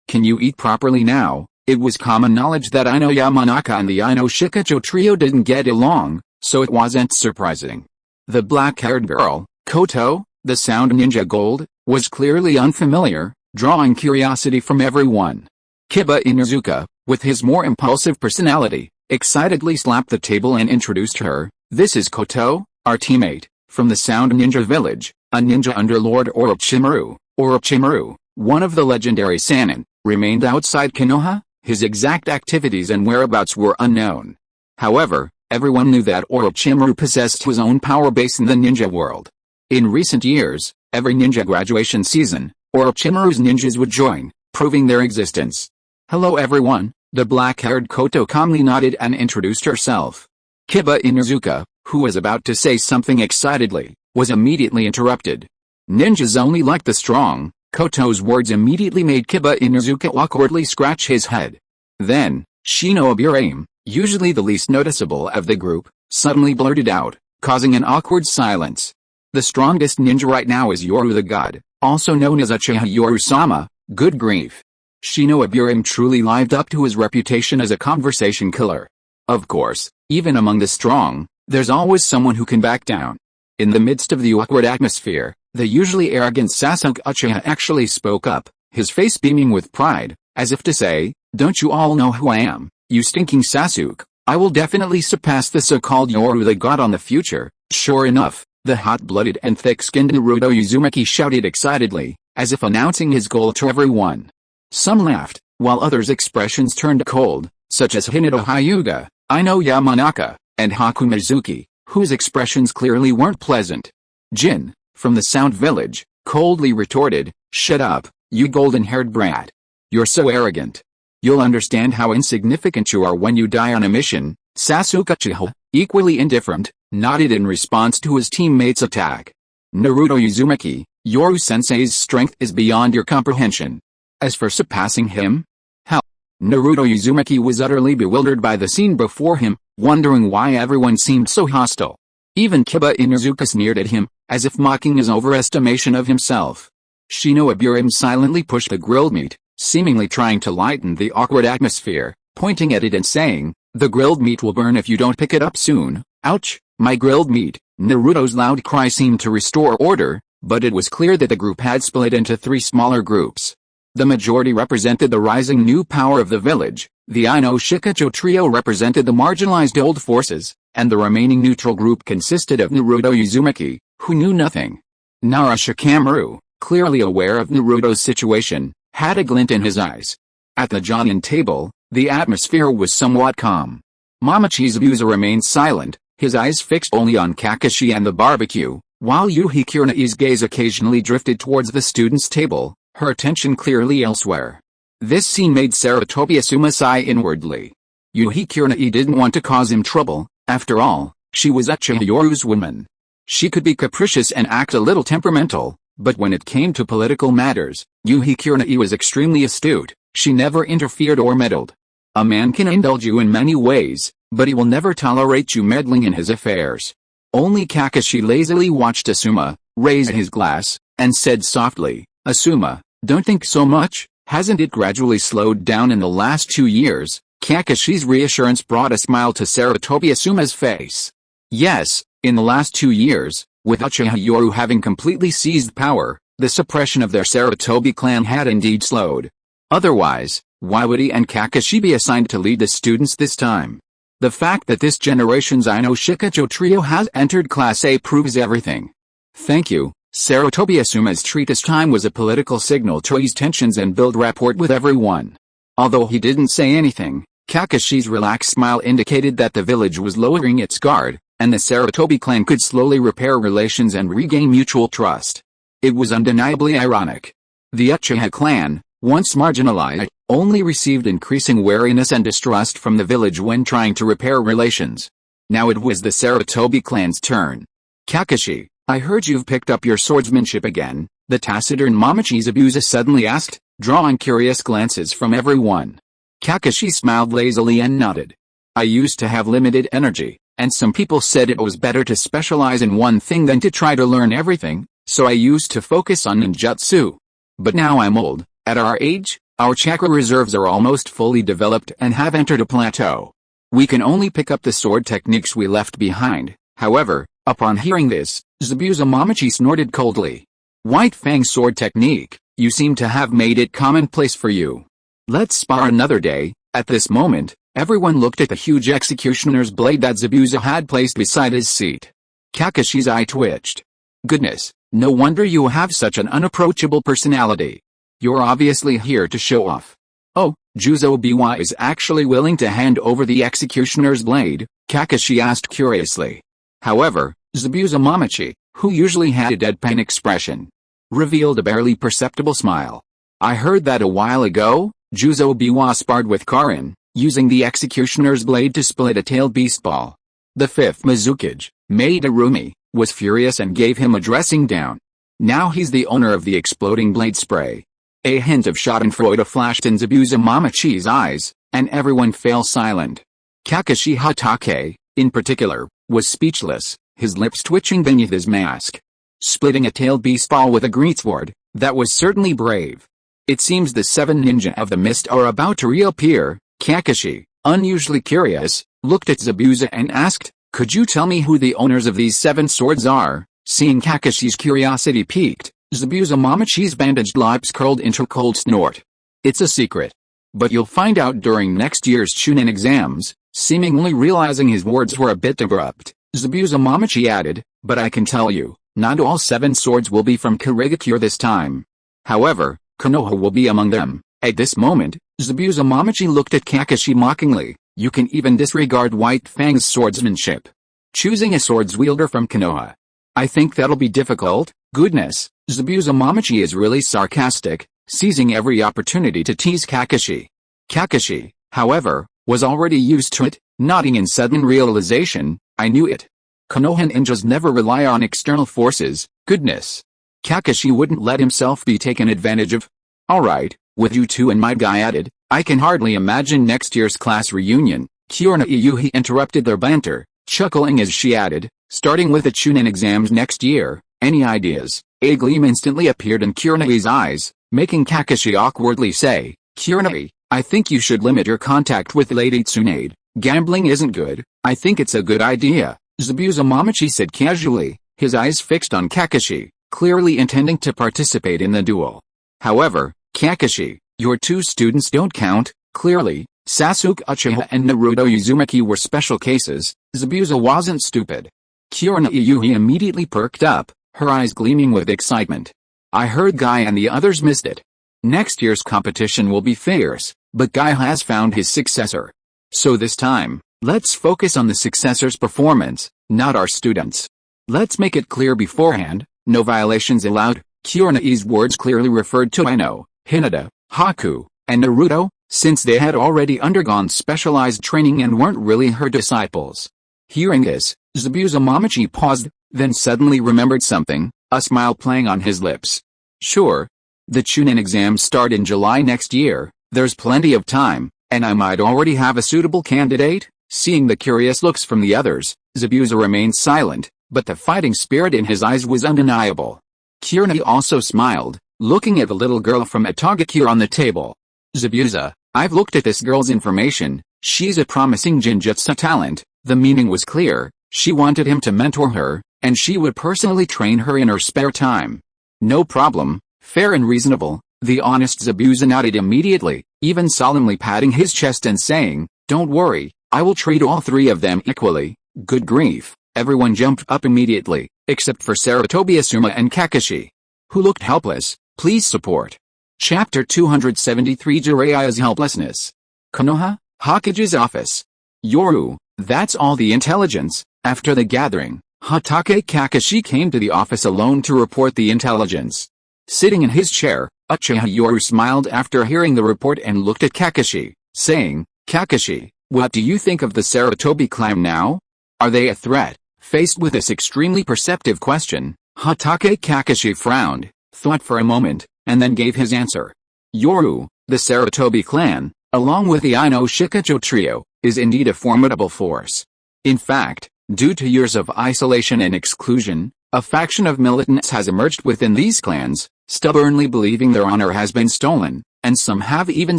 can you eat properly now?" It was common knowledge that Aino Yamanaka and the Aino Shikacho trio didn't get along, so it wasn't surprising. The black-haired girl, Koto, the sound ninja Gold, was clearly unfamiliar, drawing curiosity from everyone. Kiba Inuzuka, with his more impulsive personality, excitedly slapped the table and introduced her. "This is Koto, our teammate, from the Sound Ninja Village, a ninja under Lord Orochimaru." Orochimaru, one of the legendary Sannin, remained outside Konoha. His exact activities and whereabouts were unknown. However, everyone knew that Orochimaru possessed his own power base in the ninja world. In recent years, every ninja graduation season, Orochimaru's ninjas would join, proving their existence. "Hello everyone," the black-haired Koto calmly nodded and introduced herself. Kiba Inuzuka, who was about to say something excitedly, was immediately interrupted. "Ninjas only like the strong." Koto's words immediately made Kiba Inuzuka awkwardly scratch his head. Then, Shinobu, usually the least noticeable of the group, suddenly blurted out, causing an awkward silence. "The strongest ninja right now is Yoru the God, also known as Uchiha Yoru-sama." Good grief. Shinobu truly lived up to his reputation as a conversation killer. Of course, even among the strong, there's always someone who can back down. In the midst of the awkward atmosphere, the usually arrogant Sasuke Uchiha actually spoke up, his face beaming with pride, as if to say, "Don't you all know who I am, you stinking Sasuke? I will definitely surpass the so-called Yoru the God on the future." Sure enough, the hot-blooded and thick-skinned Naruto Uzumaki shouted excitedly, as if announcing his goal to everyone. Some laughed, while others' expressions turned cold, such as Hinata Hyuga, Aino Yamanaka, and Haku Mizuki, whose expressions clearly weren't pleasant. Jin, from the Sound Village, coldly retorted, "Shut up, you golden-haired brat. You're so arrogant. You'll understand how insignificant you are when you die on a mission." Sasuke Uchiha, equally indifferent, nodded in response to his teammate's attack. "Naruto Uzumaki, Yoru-sensei's strength is beyond your comprehension. As for surpassing him? Hell." Naruto Uzumaki was utterly bewildered by the scene before him, wondering why everyone seemed so hostile. Even Kiba Inuzuka sneered at him, as if mocking his overestimation of himself. Shinobu silently pushed the grilled meat, seemingly trying to lighten the awkward atmosphere, pointing at it and saying, "The grilled meat will burn if you don't pick it up soon." "Ouch, my grilled meat." Naruto's loud cry seemed to restore order, but it was clear that the group had split into three smaller groups. The majority represented the rising new power of the village, the Aino Shikacho trio represented the marginalized old forces, and the remaining neutral group consisted of Naruto Uzumaki, who knew nothing. Narashikamaru, clearly aware of Naruto's situation, had a glint in his eyes. At the Jonin table, the atmosphere was somewhat calm. Mama Chizubusa remained silent, his eyes fixed only on Kakashi and the barbecue, while Yuhi Kurenai's gaze occasionally drifted towards the students' table, her attention clearly elsewhere. This scene made Sarutobi Asuma sigh inwardly. Yuhi Kurenai didn't want to cause him trouble, after all, she was Uchiha Yoru's woman. She could be capricious and act a little temperamental, but when it came to political matters, Yuhi Kurenai was extremely astute. She never interfered or meddled. A man can indulge you in many ways, but he will never tolerate you meddling in his affairs. Only Kakashi lazily watched Asuma, raise his glass, and said softly, "Asuma, don't think so much, hasn't it gradually slowed down in the last 2 years?" Kakashi's reassurance brought a smile to Sarutobi Asuma's face. Yes, in the last 2 years, with Uchiha Yoru having completely seized power, the suppression of their Sarutobi clan had indeed slowed. Otherwise, why would he and Kakashi be assigned to lead the students this time? The fact that this generation's Ino Shikacho trio has entered Class A proves everything. Thank you. Sarutobi Asuma's treat this time was a political signal to ease tensions and build rapport with everyone. Although he didn't say anything, Kakashi's relaxed smile indicated that the village was lowering its guard, and the Sarutobi clan could slowly repair relations and regain mutual trust. It was undeniably ironic. The Uchiha clan, once marginalized, only received increasing wariness and distrust from the village when trying to repair relations. Now it was the Sarutobi clan's turn. "Kakashi, I heard you've picked up your swordsmanship again," the taciturn Momochi Zabuza suddenly asked, drawing curious glances from everyone. Kakashi smiled lazily and nodded. "I used to have limited energy, and some people said it was better to specialize in one thing than to try to learn everything, so I used to focus on ninjutsu. But now I'm old. At our age, our chakra reserves are almost fully developed and have entered a plateau. We can only pick up the sword techniques we left behind." However, upon hearing this, Zabuza Momochi snorted coldly. "White Fang's sword technique, you seem to have made it commonplace for you. Let's spar another day." At this moment, everyone looked at the huge executioner's blade that Zabuza had placed beside his seat. Kakashi's eye twitched. "Goodness, no wonder you have such an unapproachable personality. You're obviously here to show off." "Oh, Juzo Biwa is actually willing to hand over the executioner's blade?" Kakashi asked curiously. However, Zabuza Momochi, who usually had a deadpan expression, revealed a barely perceptible smile. "I heard that a while ago, Juzo Biwa sparred with Karin, using the executioner's blade to split a tailed beast ball. The fifth Mizukage, Maeda Rumi, was furious and gave him a dressing down. Now he's the owner of the exploding blade spray." A hint of schadenfreude flashed in Zabuza Momochi's eyes, and everyone fell silent. Kakashi Hatake, in particular, was speechless, his lips twitching beneath his mask. Splitting a tailed beast ball with a greatsword, that was certainly brave. "It seems the 7 ninja of the mist are about to reappear." Kakashi, unusually curious, looked at Zabuza and asked, "Could you tell me who the owners of these 7 swords are?" Seeing Kakashi's curiosity piqued, Zabuza Momochi's bandaged lips curled into a cold snort. "It's a secret. But you'll find out during next year's Chunin exams." Seemingly realizing his words were a bit abrupt, Zabuza Momochi added, "But I can tell you, not all 7 swords will be from Kirigakure this time. However, Konoha will be among them." At this moment, Zabuza Momochi looked at Kakashi mockingly. "You can even disregard White Fang's swordsmanship. Choosing a swords wielder from Konoha. I think that'll be difficult." Goodness, Zabuza Momochi is really sarcastic, seizing every opportunity to tease Kakashi. Kakashi, however, was already used to it, nodding in sudden realization. "I knew it. Konoha ninjas never rely on external forces." Goodness. Kakashi wouldn't let himself be taken advantage of. "Alright, with you two and my guy added, I can hardly imagine next year's class reunion." Kurenai Yuhi interrupted their banter, chuckling as she added, "Starting with the Chunin exams next year, any ideas?" A gleam instantly appeared in Kurenai's eyes, making Kakashi awkwardly say, "Kurenai, I think you should limit your contact with Lady Tsunade. Gambling isn't good." "I think it's a good idea," Zabuza Momochi said casually, his eyes fixed on Kakashi, clearly intending to participate in the duel. "However, Kakashi, your 2 students don't count." Clearly, Sasuke Uchiha and Naruto Uzumaki were special cases. Zabuza wasn't stupid. Kurenai Yuhi immediately perked up, her eyes gleaming with excitement. "I heard Guy and the others missed it. Next year's competition will be fierce, but Guy has found his successor. So this time, let's focus on the successor's performance." not our students. Let's make it clear beforehand, no violations allowed. Kurenai's words clearly referred to Ino, Hinata, Haku, and Naruto, since they had already undergone specialized training and weren't really her disciples. Hearing this, Zabuza Mamachi paused, then suddenly remembered something, a smile playing on his lips. Sure. The Chunin exams start in July next year, there's plenty of time, and I might already have a suitable candidate. Seeing the curious looks from the others, Zabuza remained silent, but the fighting spirit in his eyes was undeniable. Kurenai also smiled, looking at the little girl from Atagakure on the table. Zabuza, I've looked at this girl's information, she's a promising Jinjutsu talent. The meaning was clear, she wanted him to mentor her, and she would personally train her in her spare time. No problem, fair and reasonable, the honest Zabuza nodded immediately, even solemnly patting his chest and saying, don't worry, I will treat all three of them equally. Good grief, everyone jumped up immediately, except for Sarutobi Asuma and Kakashi, who looked helpless. Please support. Chapter 273 Jiraiya's Helplessness. Konoha, Hokage's office. Yoru, that's all the intelligence. After the gathering, Hatake Kakashi came to the office alone to report the intelligence. Sitting in his chair, Uchiha Yoru smiled after hearing the report and looked at Kakashi, saying, Kakashi, what do you think of the Sarutobi clan now? Are they a threat? Faced with this extremely perceptive question, Hatake Kakashi frowned, thought for a moment, and then gave his answer. Yoru, the Sarutobi clan, along with the Ino Shikacho trio, is indeed a formidable force. In fact, due to years of isolation and exclusion, a faction of militants has emerged within these clans, stubbornly believing their honor has been stolen, and some have even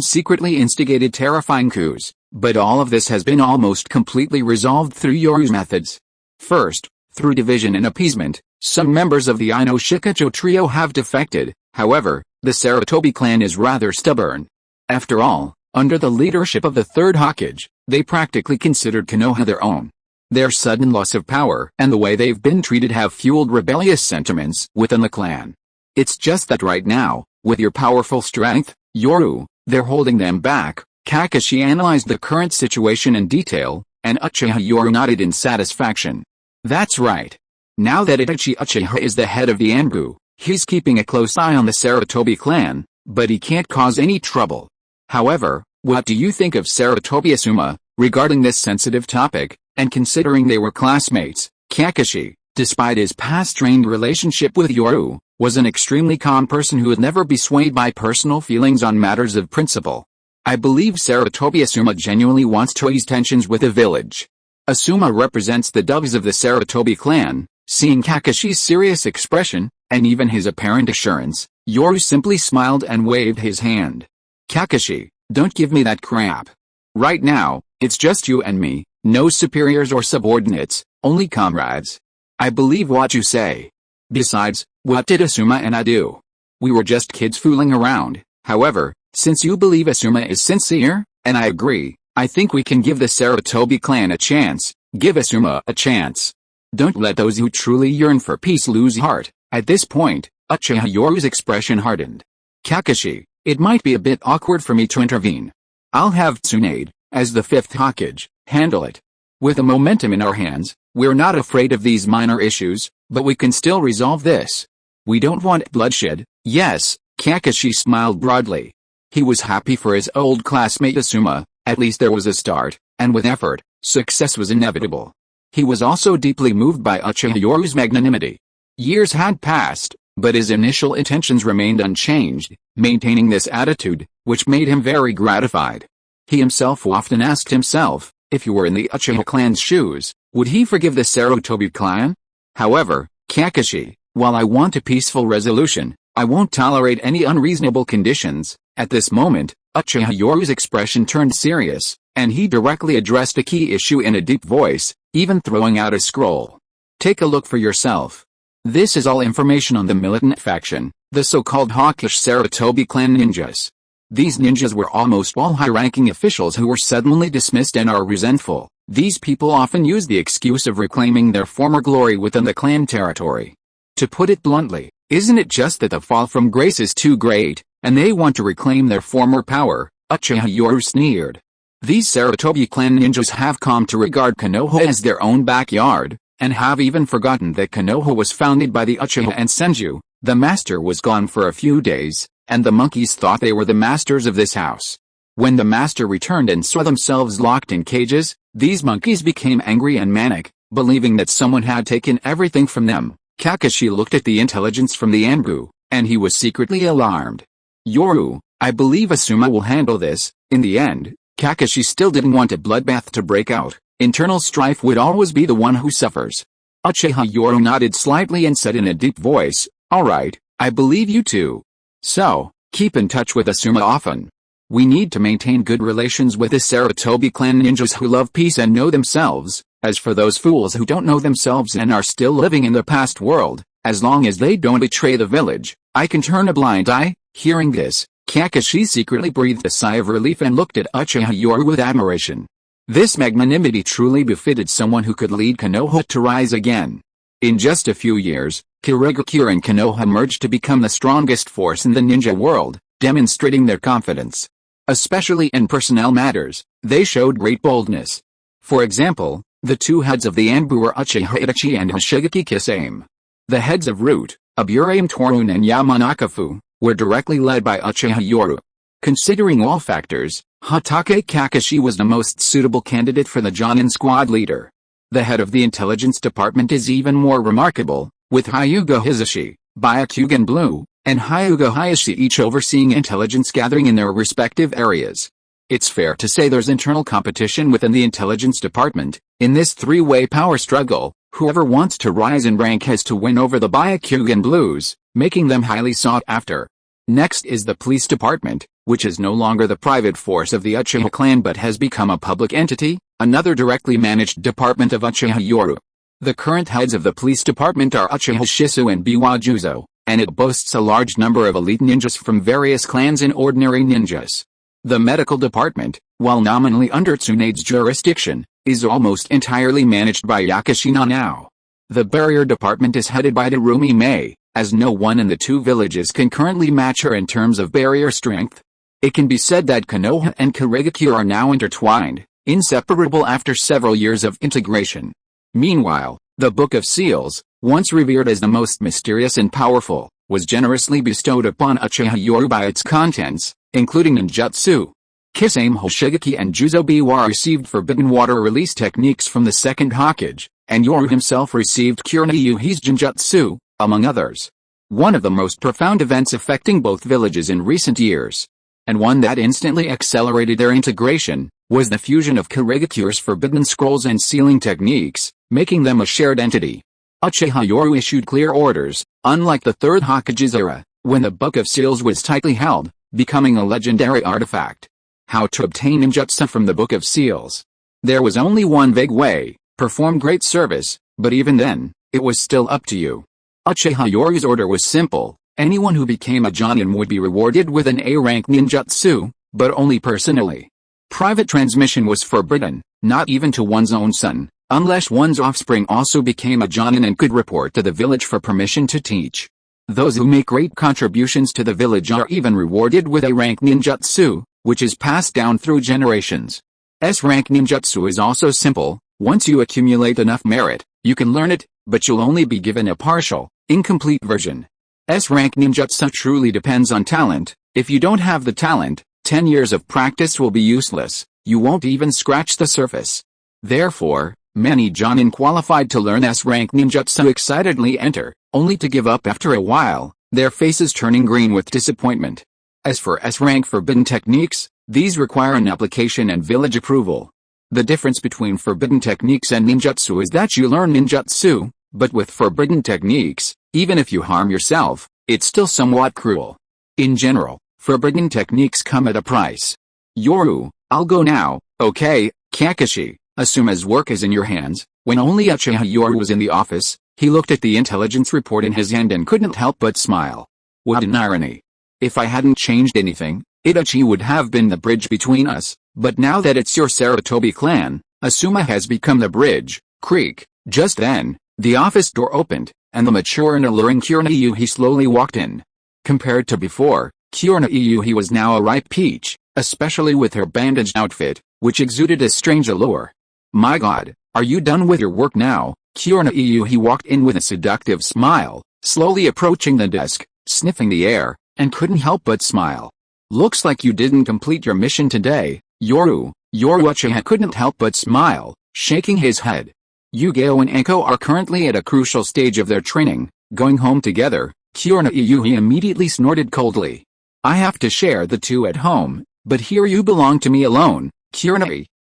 secretly instigated terrifying coups, but all of this has been almost completely resolved through Yoru's methods. First, through division and appeasement, some members of the Ino Shikacho trio have defected. However, the Sarutobi clan is rather stubborn. After all, under the leadership of the Third Hokage, they practically considered Konoha their own. Their sudden loss of power and the way they've been treated have fueled rebellious sentiments within the clan. It's just that right now, with your powerful strength, Yoru, they're holding them back. Kakashi analyzed the current situation in detail, and Uchiha Yoru nodded in satisfaction. That's right. Now that Itachi Uchiha is the head of the Anbu, he's keeping a close eye on the Sarutobi clan, but he can't cause any trouble. However, what do you think of Sarutobi Asuma, regarding this sensitive topic, and considering they were classmates? Kakashi, despite his past strained relationship with Yoru, was an extremely calm person who would never be swayed by personal feelings on matters of principle. I believe Sarutobi Asuma genuinely wants to ease tensions with the village. Asuma represents the doves of the Sarutobi clan. Seeing Kakashi's serious expression, and even his apparent assurance, Yoru simply smiled and waved his hand. Kakashi, don't give me that crap. Right now, it's just you and me, no superiors or subordinates, only comrades. I believe what you say. Besides, what did Asuma and I do? We were just kids fooling around. However, since you believe Asuma is sincere, and I agree, I think we can give the Sarutobi clan a chance. Give Asuma a chance. Don't let those who truly yearn for peace lose heart. At this point, Uchiha Yoru's expression hardened. Kakashi, it might be a bit awkward for me to intervene. I'll have Tsunade, as the fifth Hokage, handle it. With the momentum in our hands, we're not afraid of these minor issues, but we can still resolve this. We don't want bloodshed. Yes, Kakashi smiled broadly. He was happy for his old classmate Asuma. At least there was a start, and with effort, success was inevitable. He was also deeply moved by Uchiha Yoru's magnanimity. Years had passed, but his initial intentions remained unchanged, maintaining this attitude, which made him very gratified. He himself often asked himself, if he were in the Uchiha clan's shoes, would he forgive the Sarutobi clan? However, Kakashi, while I want a peaceful resolution, I won't tolerate any unreasonable conditions. At this moment, Uchiha Yoru's expression turned serious, and he directly addressed a key issue in a deep voice, even throwing out a scroll. Take a look for yourself. This is all information on the militant faction, the so-called hawkish Sarutobi clan ninjas. These ninjas were almost all high-ranking officials who were suddenly dismissed and are resentful. These people often use the excuse of reclaiming their former glory within the clan territory. To put it bluntly, isn't it just that the fall from grace is too great, and they want to reclaim their former power? Uchiha Yoru sneered. These Sarutobi clan ninjas have come to regard Konoha as their own backyard, and have even forgotten that Konoha was founded by the Uchiha and Senju. The master was gone for a few days, and the monkeys thought they were the masters of this house. When the master returned and saw themselves locked in cages, these monkeys became angry and manic, believing that someone had taken everything from them. Kakashi looked at the intelligence from the Anbu, and he was secretly alarmed. Yoru, I believe Asuma will handle this. In the end, Kakashi still didn't want a bloodbath to break out. Internal strife would always be the one who suffers. Uchiha Yoru nodded slightly and said in a deep voice, "Alright, I believe you too. So, keep in touch with Asuma often. We need to maintain good relations with the Sarutobi clan ninjas who love peace and know themselves. As for those fools who don't know themselves and are still living in the past world, as long as they don't betray the village, I can turn a blind eye." Hearing this, Kakashi secretly breathed a sigh of relief and looked at Uchiha Yoru with admiration. This magnanimity truly befitted someone who could lead Konoha to rise again. In just a few years, Kirigakure and Konoha merged to become the strongest force in the ninja world, demonstrating their confidence. Especially in personnel matters, they showed great boldness. For example, the two heads of the Anbu were Uchiha Itachi and Hoshigaki Kisame. The heads of Root, Aburame Torun and Yamanakafu, were directly led by Uchiha Yoru. Considering all factors, Hatake Kakashi was the most suitable candidate for the Jonin squad leader. The head of the intelligence department is even more remarkable, with Hyuga Hisashi, Byakugan Blue, and Hyuga Hayashi each overseeing intelligence gathering in their respective areas. It's fair to say there's internal competition within the intelligence department. In this three-way power struggle, whoever wants to rise in rank has to win over the Byakugan Blues, making them highly sought after. Next is the police department, which is no longer the private force of the Uchiha clan but has become a public entity, another directly managed department of Uchiha Yoru. The current heads of the police department are Uchiha Shisui and Biwa Juzo, and it boasts a large number of elite ninjas from various clans and ordinary ninjas. The medical department, while nominally under Tsunade's jurisdiction, is almost entirely managed by Yakashi Nanao. The barrier department is headed by Darumi Mei, as no one in the two villages can currently match her in terms of barrier strength. It can be said that Konoha and Kirigakure are now intertwined, inseparable after several years of integration. Meanwhile, the Book of Seals, once revered as the most mysterious and powerful, was generously bestowed upon Uchiha Yoru by its contents, including ninjutsu. Kisame Hoshigaki and Juzo Biwa received forbidden water release techniques from the second Hokage, and Yoru himself received Kurina-Yuhi's Genjutsu, among others. One of the most profound events affecting both villages in recent years, and one that instantly accelerated their integration, was the fusion of Kirigakure's forbidden scrolls and sealing techniques, making them a shared entity. Uchiha Yoru issued clear orders, unlike the Third Hokage's era, when the Book of Seals was tightly held, becoming a legendary artifact. How to obtain ninjutsu from the Book of Seals? There was only one vague way: perform great service, but even then, it was still up to you. Uchiha Yoru's order was simple: anyone who became a Jonin would be rewarded with an A-rank ninjutsu, but only personally. Private transmission was forbidden, not even to one's own son, unless one's offspring also became a Jonin and could report to the village for permission to teach. Those who make great contributions to the village are even rewarded with A-rank ninjutsu, which is passed down through generations. S-rank ninjutsu is also simple: once you accumulate enough merit, you can learn it, but you'll only be given a partial, incomplete version. S-rank ninjutsu truly depends on talent. If you don't have the talent, 10 years of practice will be useless, you won't even scratch the surface. Therefore, many Jonin qualified to learn S-rank ninjutsu excitedly enter, only to give up after a while, their faces turning green with disappointment. As for S-rank forbidden techniques, these require an application and village approval. The difference between forbidden techniques and ninjutsu is that you learn ninjutsu, but with forbidden techniques, even if you harm yourself, it's still somewhat cruel. In general, forbidden techniques come at a price. Yoru, I'll go now. Okay, Kakashi, Asuma's work is in your hands. When only Uchiha Yoru was in the office, he looked at the intelligence report in his hand and couldn't help but smile. What an irony. If I hadn't changed anything, Itachi would have been the bridge between us, but now that it's your Sarutobi clan, Asuma has become the bridge. Creak. Just then, the office door opened, and the mature and alluring Kurina-Yuhi slowly walked in. Compared to before, Kurina-Yuhi was now a ripe peach, especially with her bandaged outfit, which exuded a strange allure. My god, are you done with your work now? He walked in with a seductive smile, slowly approaching the desk, sniffing the air, and couldn't help but smile. Looks like you didn't complete your mission today, Yoru. Uchiha couldn't help but smile, shaking his head. Yu-Gi-Oh and Eiko are currently at a crucial stage of their training, going home together. He immediately snorted coldly. I have to share the two at home, but here you belong to me alone.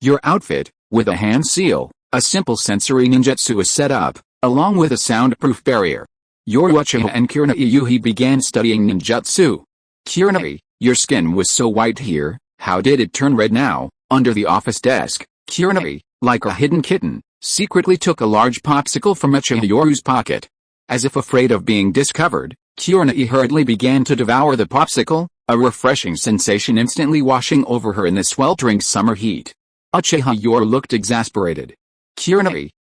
Your outfit, with a hand seal, a simple sensory ninjutsu is set up, along with a soundproof barrier. Uchiha and Yuhi began studying ninjutsu. Your skin was so white here, how did it turn red now? Under the office desk, like a hidden kitten, secretly took a large popsicle from Uchiha Yoru's pocket. As if afraid of being discovered, hurriedly began to devour the popsicle, a refreshing sensation instantly washing over her in the sweltering summer heat. Uchiha Yoru looked exasperated.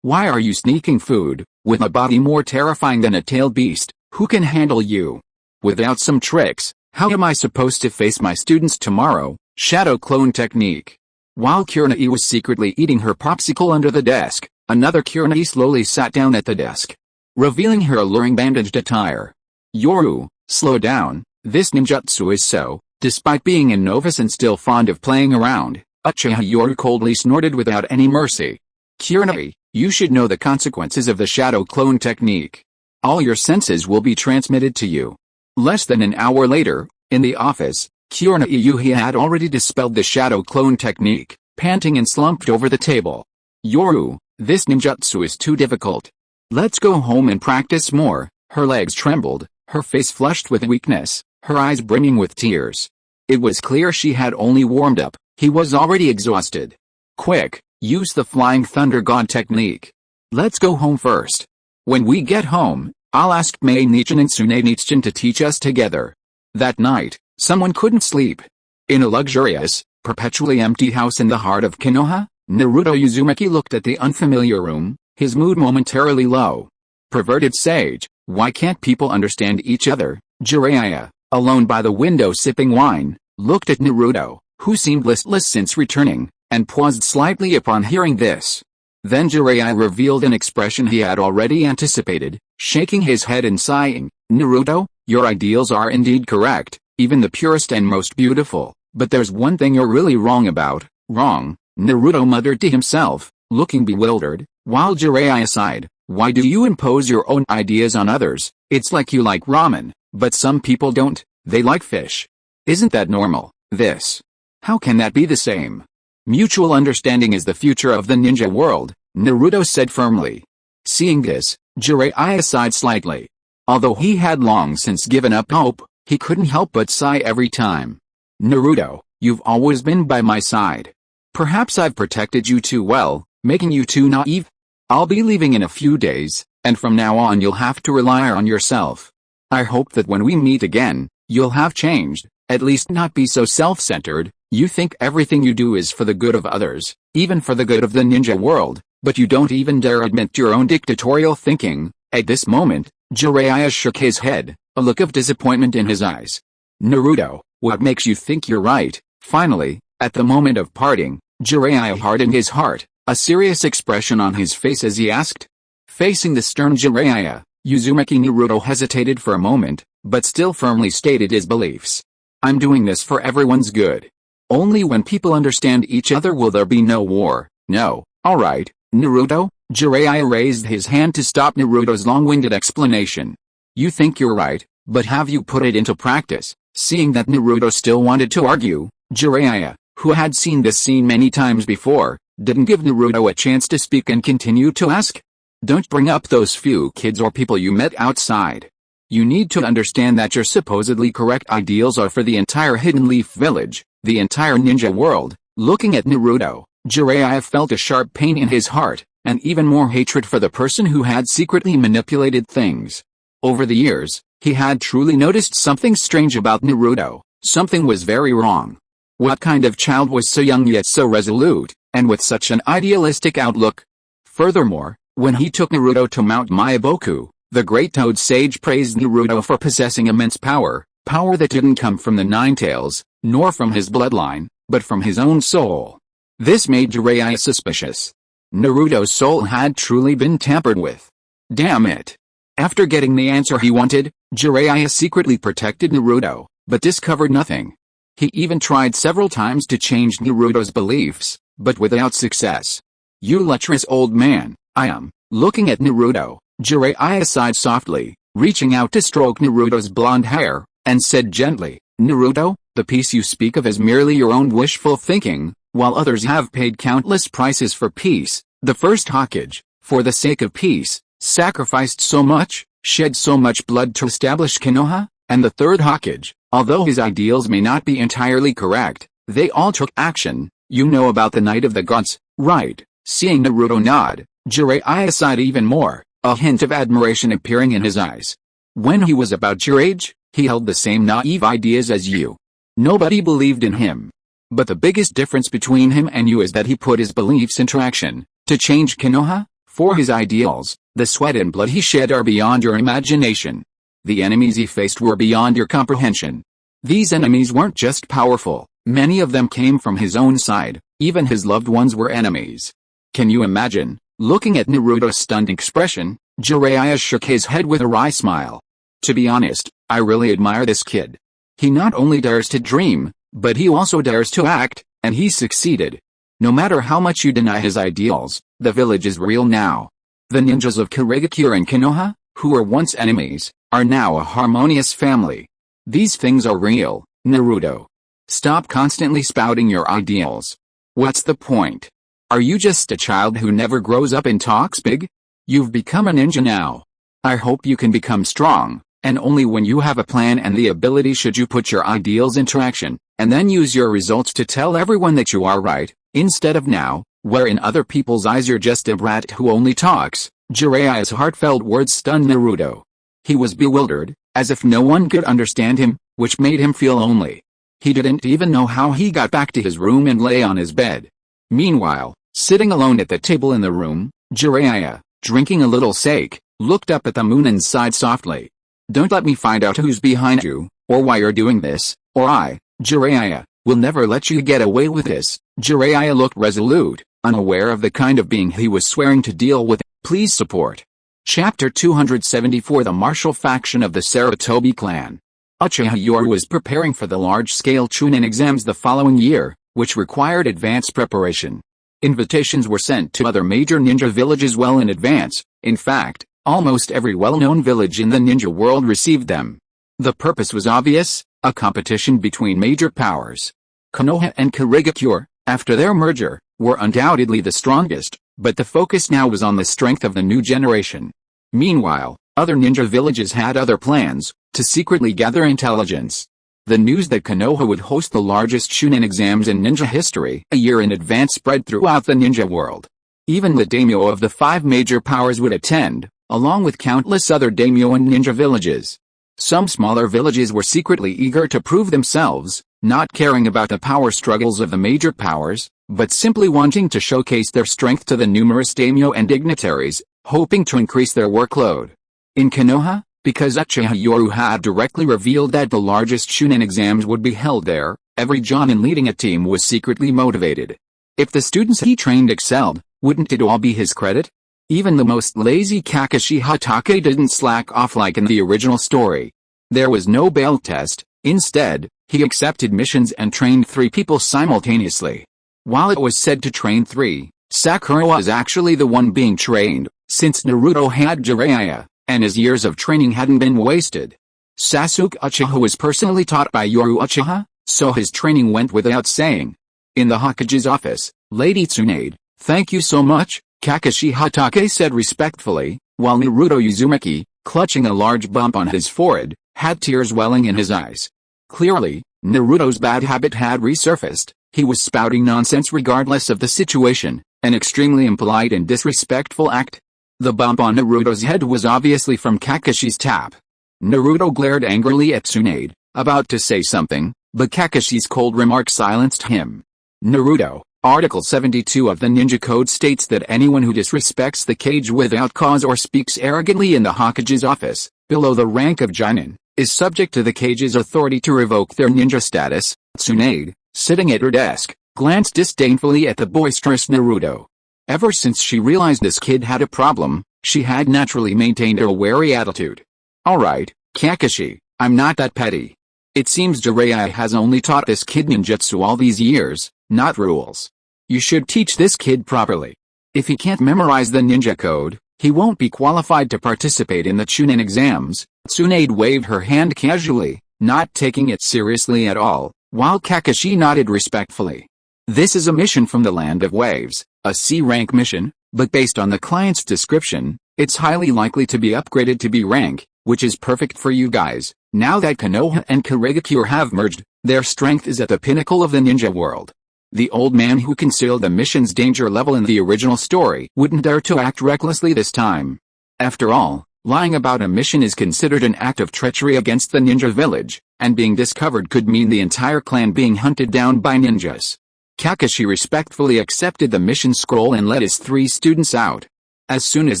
Why are you sneaking food, with a body more terrifying than a tailed beast? Who can handle you? Without some tricks, how am I supposed to face my students tomorrow? Shadow clone technique. While Kurenai was secretly eating her popsicle under the desk, another Kurenai slowly sat down at the desk, revealing her alluring bandaged attire. Yoru, slow down, this ninjutsu is so, despite being a novice and still fond of playing around, Uchiha Yoru coldly snorted without any mercy. Kurenai, you should know the consequences of the shadow clone technique. All your senses will be transmitted to you. Less than an hour later, in the office, Yuhi had already dispelled the shadow clone technique, panting and slumped over the table. Yoru, this ninjutsu is too difficult. Let's go home and practice more. Her legs trembled, her face flushed with weakness, her eyes brimming with tears. It was clear she had only warmed up, he was already exhausted. Quick, use the flying thunder god technique. Let's go home first. When we get home, I'll ask Mei Nichin and Sune Nichin to teach us together. That night, someone couldn't sleep. In a luxurious, perpetually empty house in the heart of Konoha, Naruto Uzumaki looked at the unfamiliar room, his mood momentarily low. Perverted sage, why can't people understand each other? Jiraiya, alone by the window sipping wine, looked at Naruto, who seemed listless since returning, and paused slightly upon hearing this. Then Jiraiya revealed an expression he had already anticipated, shaking his head and sighing. Naruto, your ideals are indeed correct, even the purest and most beautiful, but there's one thing you're really wrong about. Wrong, Naruto muttered to himself, looking bewildered, while Jiraiya sighed. Why do you impose your own ideas on others? It's like you like ramen, but some people don't, they like fish. Isn't that normal? This. How can that be the same? Mutual understanding is the future of the ninja world, Naruto said firmly. Seeing this, Jiraiya sighed slightly. Although he had long since given up hope, he couldn't help but sigh every time. Naruto, you've always been by my side. Perhaps I've protected you too well, making you too naive? I'll be leaving in a few days, and from now on you'll have to rely on yourself. I hope that when we meet again, you'll have changed, at least not be so self-centered. You think everything you do is for the good of others, even for the good of the ninja world, but you don't even dare admit your own dictatorial thinking. At this moment, Jiraiya shook his head, a look of disappointment in his eyes. Naruto, what makes you think you're right? Finally, at the moment of parting, Jiraiya hardened his heart, a serious expression on his face as he asked. Facing the stern Jiraiya, Uzumaki Naruto hesitated for a moment, but still firmly stated his beliefs. I'm doing this for everyone's good. Only when people understand each other will there be no war. No, alright, Naruto? Jiraiya raised his hand to stop Naruto's long-winded explanation. You think you're right, but have you put it into practice? Seeing that Naruto still wanted to argue, Jiraiya, who had seen this scene many times before, didn't give Naruto a chance to speak and continued to ask. Don't bring up those few kids or people you met outside. You need to understand that your supposedly correct ideals are for the entire Hidden Leaf Village, the entire ninja world. Looking at Naruto, Jiraiya felt a sharp pain in his heart, and even more hatred for the person who had secretly manipulated things. Over the years, he had truly noticed something strange about Naruto. Something was very wrong. What kind of child was so young yet so resolute, and with such an idealistic outlook? Furthermore, when he took Naruto to Mount Myaboku, the Great Toad Sage praised Naruto for possessing immense power, power that didn't come from the Nine Tails, nor from his bloodline, but from his own soul. This made Jiraiya suspicious. Naruto's soul had truly been tampered with. Damn it. After getting the answer he wanted, Jiraiya secretly protected Naruto, but discovered nothing. He even tried several times to change Naruto's beliefs, but without success. You lecherous old man, I am. Looking at Naruto, Jiraiya sighed softly, reaching out to stroke Naruto's blonde hair, and said gently, Naruto, the peace you speak of is merely your own wishful thinking, while others have paid countless prices for peace. The first Hokage, for the sake of peace, sacrificed so much, shed so much blood to establish Konoha, and the third Hokage, although his ideals may not be entirely correct, they all took action. You know about the Night of the Gods, right? Seeing Naruto nod, Jiraiya sighed even more, a hint of admiration appearing in his eyes. When he was about your age, he held the same naive ideas as you. Nobody believed in him. But the biggest difference between him and you is that he put his beliefs into action. To change Konoha, for his ideals, the sweat and blood he shed are beyond your imagination. The enemies he faced were beyond your comprehension. These enemies weren't just powerful, many of them came from his own side, even his loved ones were enemies. Can you imagine? Looking at Naruto's stunned expression, Jiraiya shook his head with a wry smile. To be honest, I really admire this kid. He not only dares to dream, but he also dares to act, and he succeeded. No matter how much you deny his ideals, the village is real now. The ninjas of Kirigakure and Konoha, who were once enemies, are now a harmonious family. These things are real, Naruto. Stop constantly spouting your ideals. What's the point? Are you just a child who never grows up and talks big? You've become a ninja now. I hope you can become strong, and only when you have a plan and the ability should you put your ideals into action, and then use your results to tell everyone that you are right, instead of now, where in other people's eyes you're just a brat who only talks. Jiraiya's heartfelt words stunned Naruto. He was bewildered, as if no one could understand him, which made him feel lonely. He didn't even know how he got back to his room and lay on his bed. Meanwhile, sitting alone at the table in the room, Jiraiya, drinking a little sake, looked up at the moon and sighed softly. Don't let me find out who's behind you, or why you're doing this, or I, Jiraiya, will never let you get away with this. Jiraiya looked resolute, unaware of the kind of being he was swearing to deal with. Please support. Chapter 274 The Martial Faction of the Sarutobi Clan. Uchiha Yoru was preparing for the large-scale Chunin exams the following year, which required advanced preparation. Invitations were sent to other major ninja villages well in advance. In fact, almost every well-known village in the ninja world received them. The purpose was obvious, a competition between major powers. Konoha and Kirigakure, after their merger, were undoubtedly the strongest, but the focus now was on the strength of the new generation. Meanwhile, other ninja villages had other plans, to secretly gather intelligence. The news that Konoha would host the largest Chunin exams in ninja history a year in advance spread throughout the ninja world. Even the daimyo of the 5 major powers would attend, along with countless other daimyo and ninja villages. Some smaller villages were secretly eager to prove themselves, not caring about the power struggles of the major powers, but simply wanting to showcase their strength to the numerous daimyo and dignitaries, hoping to increase their workload. In Konoha, because Uchiha Yoru had directly revealed that the largest Chunin exams would be held there, every Jonin leading a team was secretly motivated. If the students he trained excelled, wouldn't it all be his credit? Even the most lazy Kakashi Hatake didn't slack off like in the original story. There was no bail test, instead, he accepted missions and trained 3 people simultaneously. While it was said to train 3, Sakura was actually the one being trained, since Naruto had Jiraiya, and his years of training hadn't been wasted. Sasuke Uchiha was personally taught by Yoru Uchiha, so his training went without saying. In the Hokage's office, Lady Tsunade, thank you so much, Kakashi Hatake said respectfully, while Naruto Uzumaki, clutching a large bump on his forehead, had tears welling in his eyes. Clearly, Naruto's bad habit had resurfaced. He was spouting nonsense regardless of the situation, an extremely impolite and disrespectful act. The bump on Naruto's head was obviously from Kakashi's tap. Naruto glared angrily at Tsunade, about to say something, but Kakashi's cold remark silenced him. Naruto, Article 72 of the Ninja Code states that anyone who disrespects the cage without cause or speaks arrogantly in the Hokage's office, below the rank of Jonin, is subject to the cage's authority to revoke their ninja status. Tsunade, sitting at her desk, glanced disdainfully at the boisterous Naruto. Ever since she realized this kid had a problem, she had naturally maintained a wary attitude. Alright, Kakashi, I'm not that petty. It seems Jiraiya has only taught this kid ninjutsu all these years, not rules. You should teach this kid properly. If he can't memorize the ninja code, he won't be qualified to participate in the Chunin exams. Tsunade waved her hand casually, not taking it seriously at all, while Kakashi nodded respectfully. This is a mission from the Land of Waves, a C-rank mission, but based on the client's description, it's highly likely to be upgraded to B rank, which is perfect for you guys. Now that Konoha and Kirigakure have merged, their strength is at the pinnacle of the ninja world. The old man who concealed the mission's danger level in the original story wouldn't dare to act recklessly this time. After all, lying about a mission is considered an act of treachery against the ninja village, and being discovered could mean the entire clan being hunted down by ninjas. Kakashi respectfully accepted the mission scroll and let his 3 students out. As soon as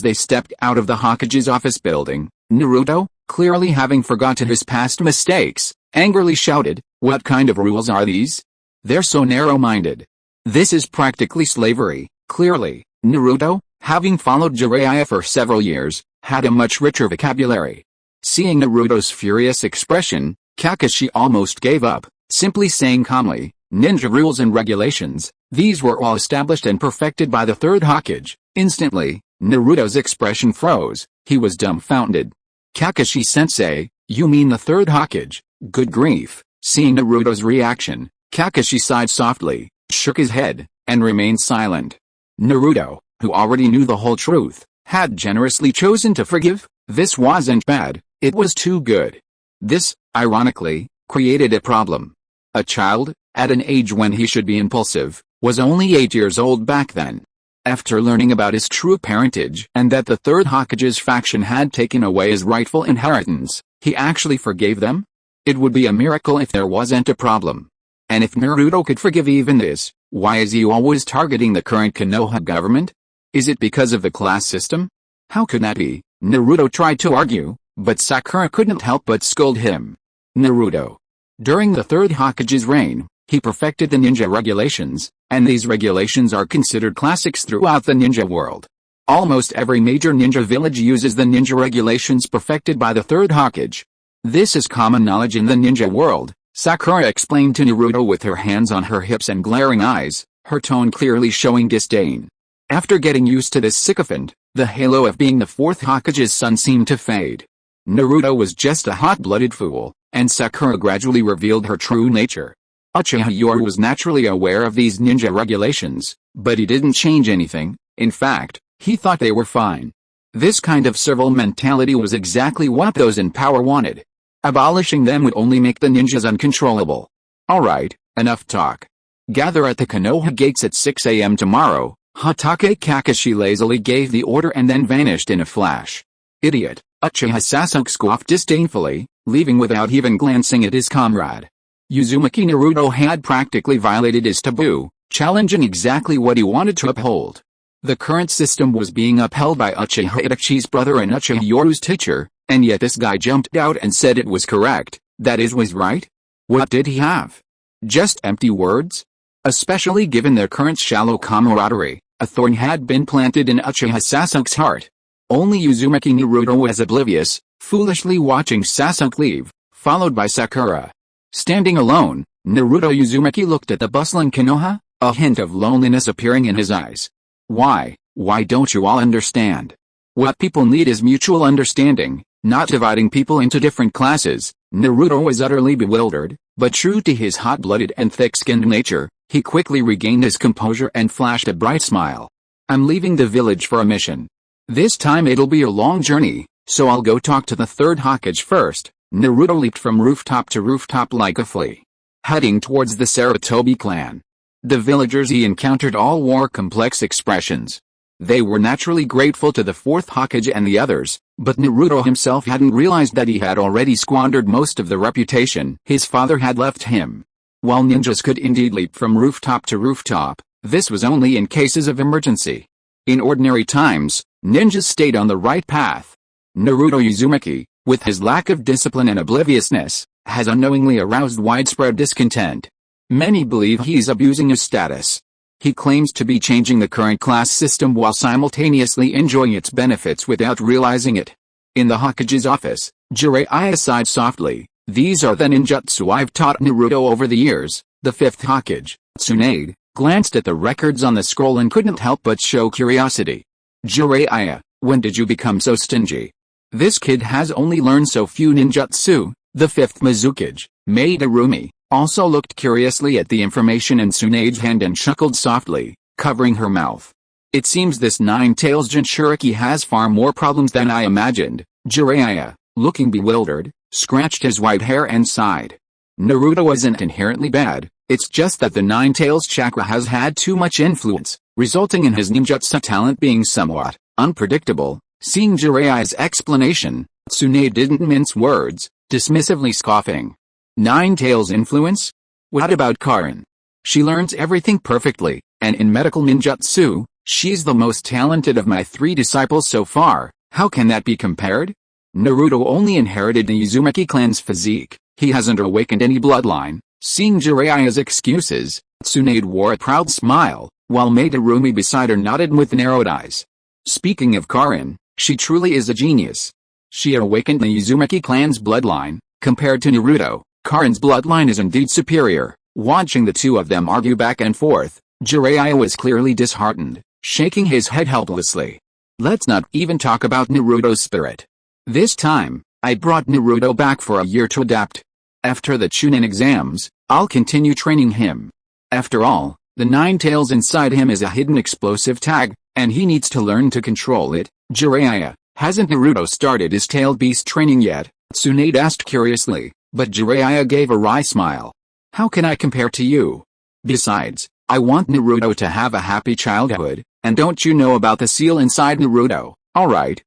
they stepped out of the Hokage's office building, Naruto, clearly having forgotten his past mistakes, angrily shouted, "What kind of rules are these? They're so narrow-minded. This is practically slavery." Clearly, Naruto, having followed Jiraiya for several years, had a much richer vocabulary. Seeing Naruto's furious expression, Kakashi almost gave up, simply saying calmly, "Ninja rules and regulations, these were all established and perfected by the Third Hokage." Instantly, Naruto's expression froze. He was dumbfounded. "Kakashi-sensei, you mean the Third Hokage? Good grief." Seeing Naruto's reaction, Kakashi sighed softly, shook his head, and remained silent. Naruto, who already knew the whole truth, had generously chosen to forgive. This wasn't bad, it was too good. This, ironically, created a problem. A child, at an age when he should be impulsive, was only 8 years old back then. After learning about his true parentage and that the Third Hokage's faction had taken away his rightful inheritance, he actually forgave them? It would be a miracle if there wasn't a problem. And if Naruto could forgive even this, why is he always targeting the current Konoha government? Is it because of the class system? How could that be? Naruto tried to argue, but Sakura couldn't help but scold him. Naruto. During the Third Hokage's reign, he perfected the ninja regulations, and these regulations are considered classics throughout the ninja world. Almost every major ninja village uses the ninja regulations perfected by the Third Hokage. This is common knowledge in the ninja world, Sakura explained to Naruto with her hands on her hips and glaring eyes, her tone clearly showing disdain. After getting used to this sycophant, the halo of being the 4th Hokage's son seemed to fade. Naruto was just a hot-blooded fool, and Sakura gradually revealed her true nature. Uchiha Yoru was naturally aware of these ninja regulations, but he didn't change anything. In fact, he thought they were fine. This kind of servile mentality was exactly what those in power wanted. Abolishing them would only make the ninjas uncontrollable. Alright, enough talk. Gather at the Konoha gates at 6 a.m. tomorrow. Hatake Kakashi lazily gave the order and then vanished in a flash. Idiot, Uchiha Sasuke scoffed disdainfully, leaving without even glancing at his comrade. Uzumaki Naruto had practically violated his taboo, challenging exactly what he wanted to uphold. The current system was being upheld by Uchiha Itachi's brother and Uchiha Yoru's teacher, and yet this guy jumped out and said it was correct, that is was right? What did he have? Just empty words? Especially given their current shallow camaraderie, a thorn had been planted in Uchiha Sasuke's heart. Only Uzumaki Naruto was oblivious, foolishly watching Sasuke leave, followed by Sakura. Standing alone, Naruto Uzumaki looked at the bustling Konoha, a hint of loneliness appearing in his eyes. Why don't you all understand? What people need is mutual understanding, not dividing people into different classes. Naruto was utterly bewildered, but true to his hot-blooded and thick-skinned nature, he quickly regained his composure and flashed a bright smile. I'm leaving the village for a mission. This time it'll be a long journey, so I'll go talk to the Third Hokage first. Naruto leaped from rooftop to rooftop like a flea, heading towards the Sarutobi clan. The villagers he encountered all wore complex expressions. They were naturally grateful to the 4th Hokage and the others, but Naruto himself hadn't realized that he had already squandered most of the reputation his father had left him. While ninjas could indeed leap from rooftop to rooftop, this was only in cases of emergency. In ordinary times, ninjas stayed on the right path. Naruto Uzumaki, with his lack of discipline and obliviousness, has unknowingly aroused widespread discontent. Many believe he's abusing his status. He claims to be changing the current class system while simultaneously enjoying its benefits without realizing it. In the Hokage's office, Jiraiya sighed softly. These are the ninjutsu I've taught Naruto over the years. The fifth Hokage, Tsunade, glanced at the records on the scroll and couldn't help but show curiosity. Jiraiya, when did you become so stingy? This kid has only learned so few ninjutsu. The fifth Mizukage, Madarumi, also looked curiously at the information in Tsunade's hand and chuckled softly, covering her mouth. It seems this nine-tails Jinchuriki has far more problems than I imagined. Jiraiya, looking bewildered, scratched his white hair and sighed. Naruto isn't inherently bad, it's just that the nine-tails chakra has had too much influence, resulting in his ninjutsu talent being somewhat unpredictable. Seeing Jiraiya's explanation, Tsunade didn't mince words, dismissively scoffing. Nine-tails influence? What about Karin? She learns everything perfectly, and in medical ninjutsu, she's the most talented of my 3 disciples so far. How can that be compared? Naruto only inherited the Uzumaki clan's physique. He hasn't awakened any bloodline. Seeing Jiraiya's excuses, Tsunade wore a proud smile, while Madarumi beside her nodded with narrowed eyes. Speaking of Karin, she truly is a genius. She awakened the Uzumaki clan's bloodline. Compared to Naruto, Karin's bloodline is indeed superior. Watching the two of them argue back and forth, Jiraiya was clearly disheartened, shaking his head helplessly. Let's not even talk about Naruto's spirit. This time, I brought Naruto back for a year to adapt. After the Chunin exams, I'll continue training him. After all, the nine tails inside him is a hidden explosive tag, and he needs to learn to control it. Jiraiya, hasn't Naruto started his tailed beast training yet? Tsunade asked curiously, but Jiraiya gave a wry smile. How can I compare to you? Besides, I want Naruto to have a happy childhood, and don't you know about the seal inside Naruto? Alright,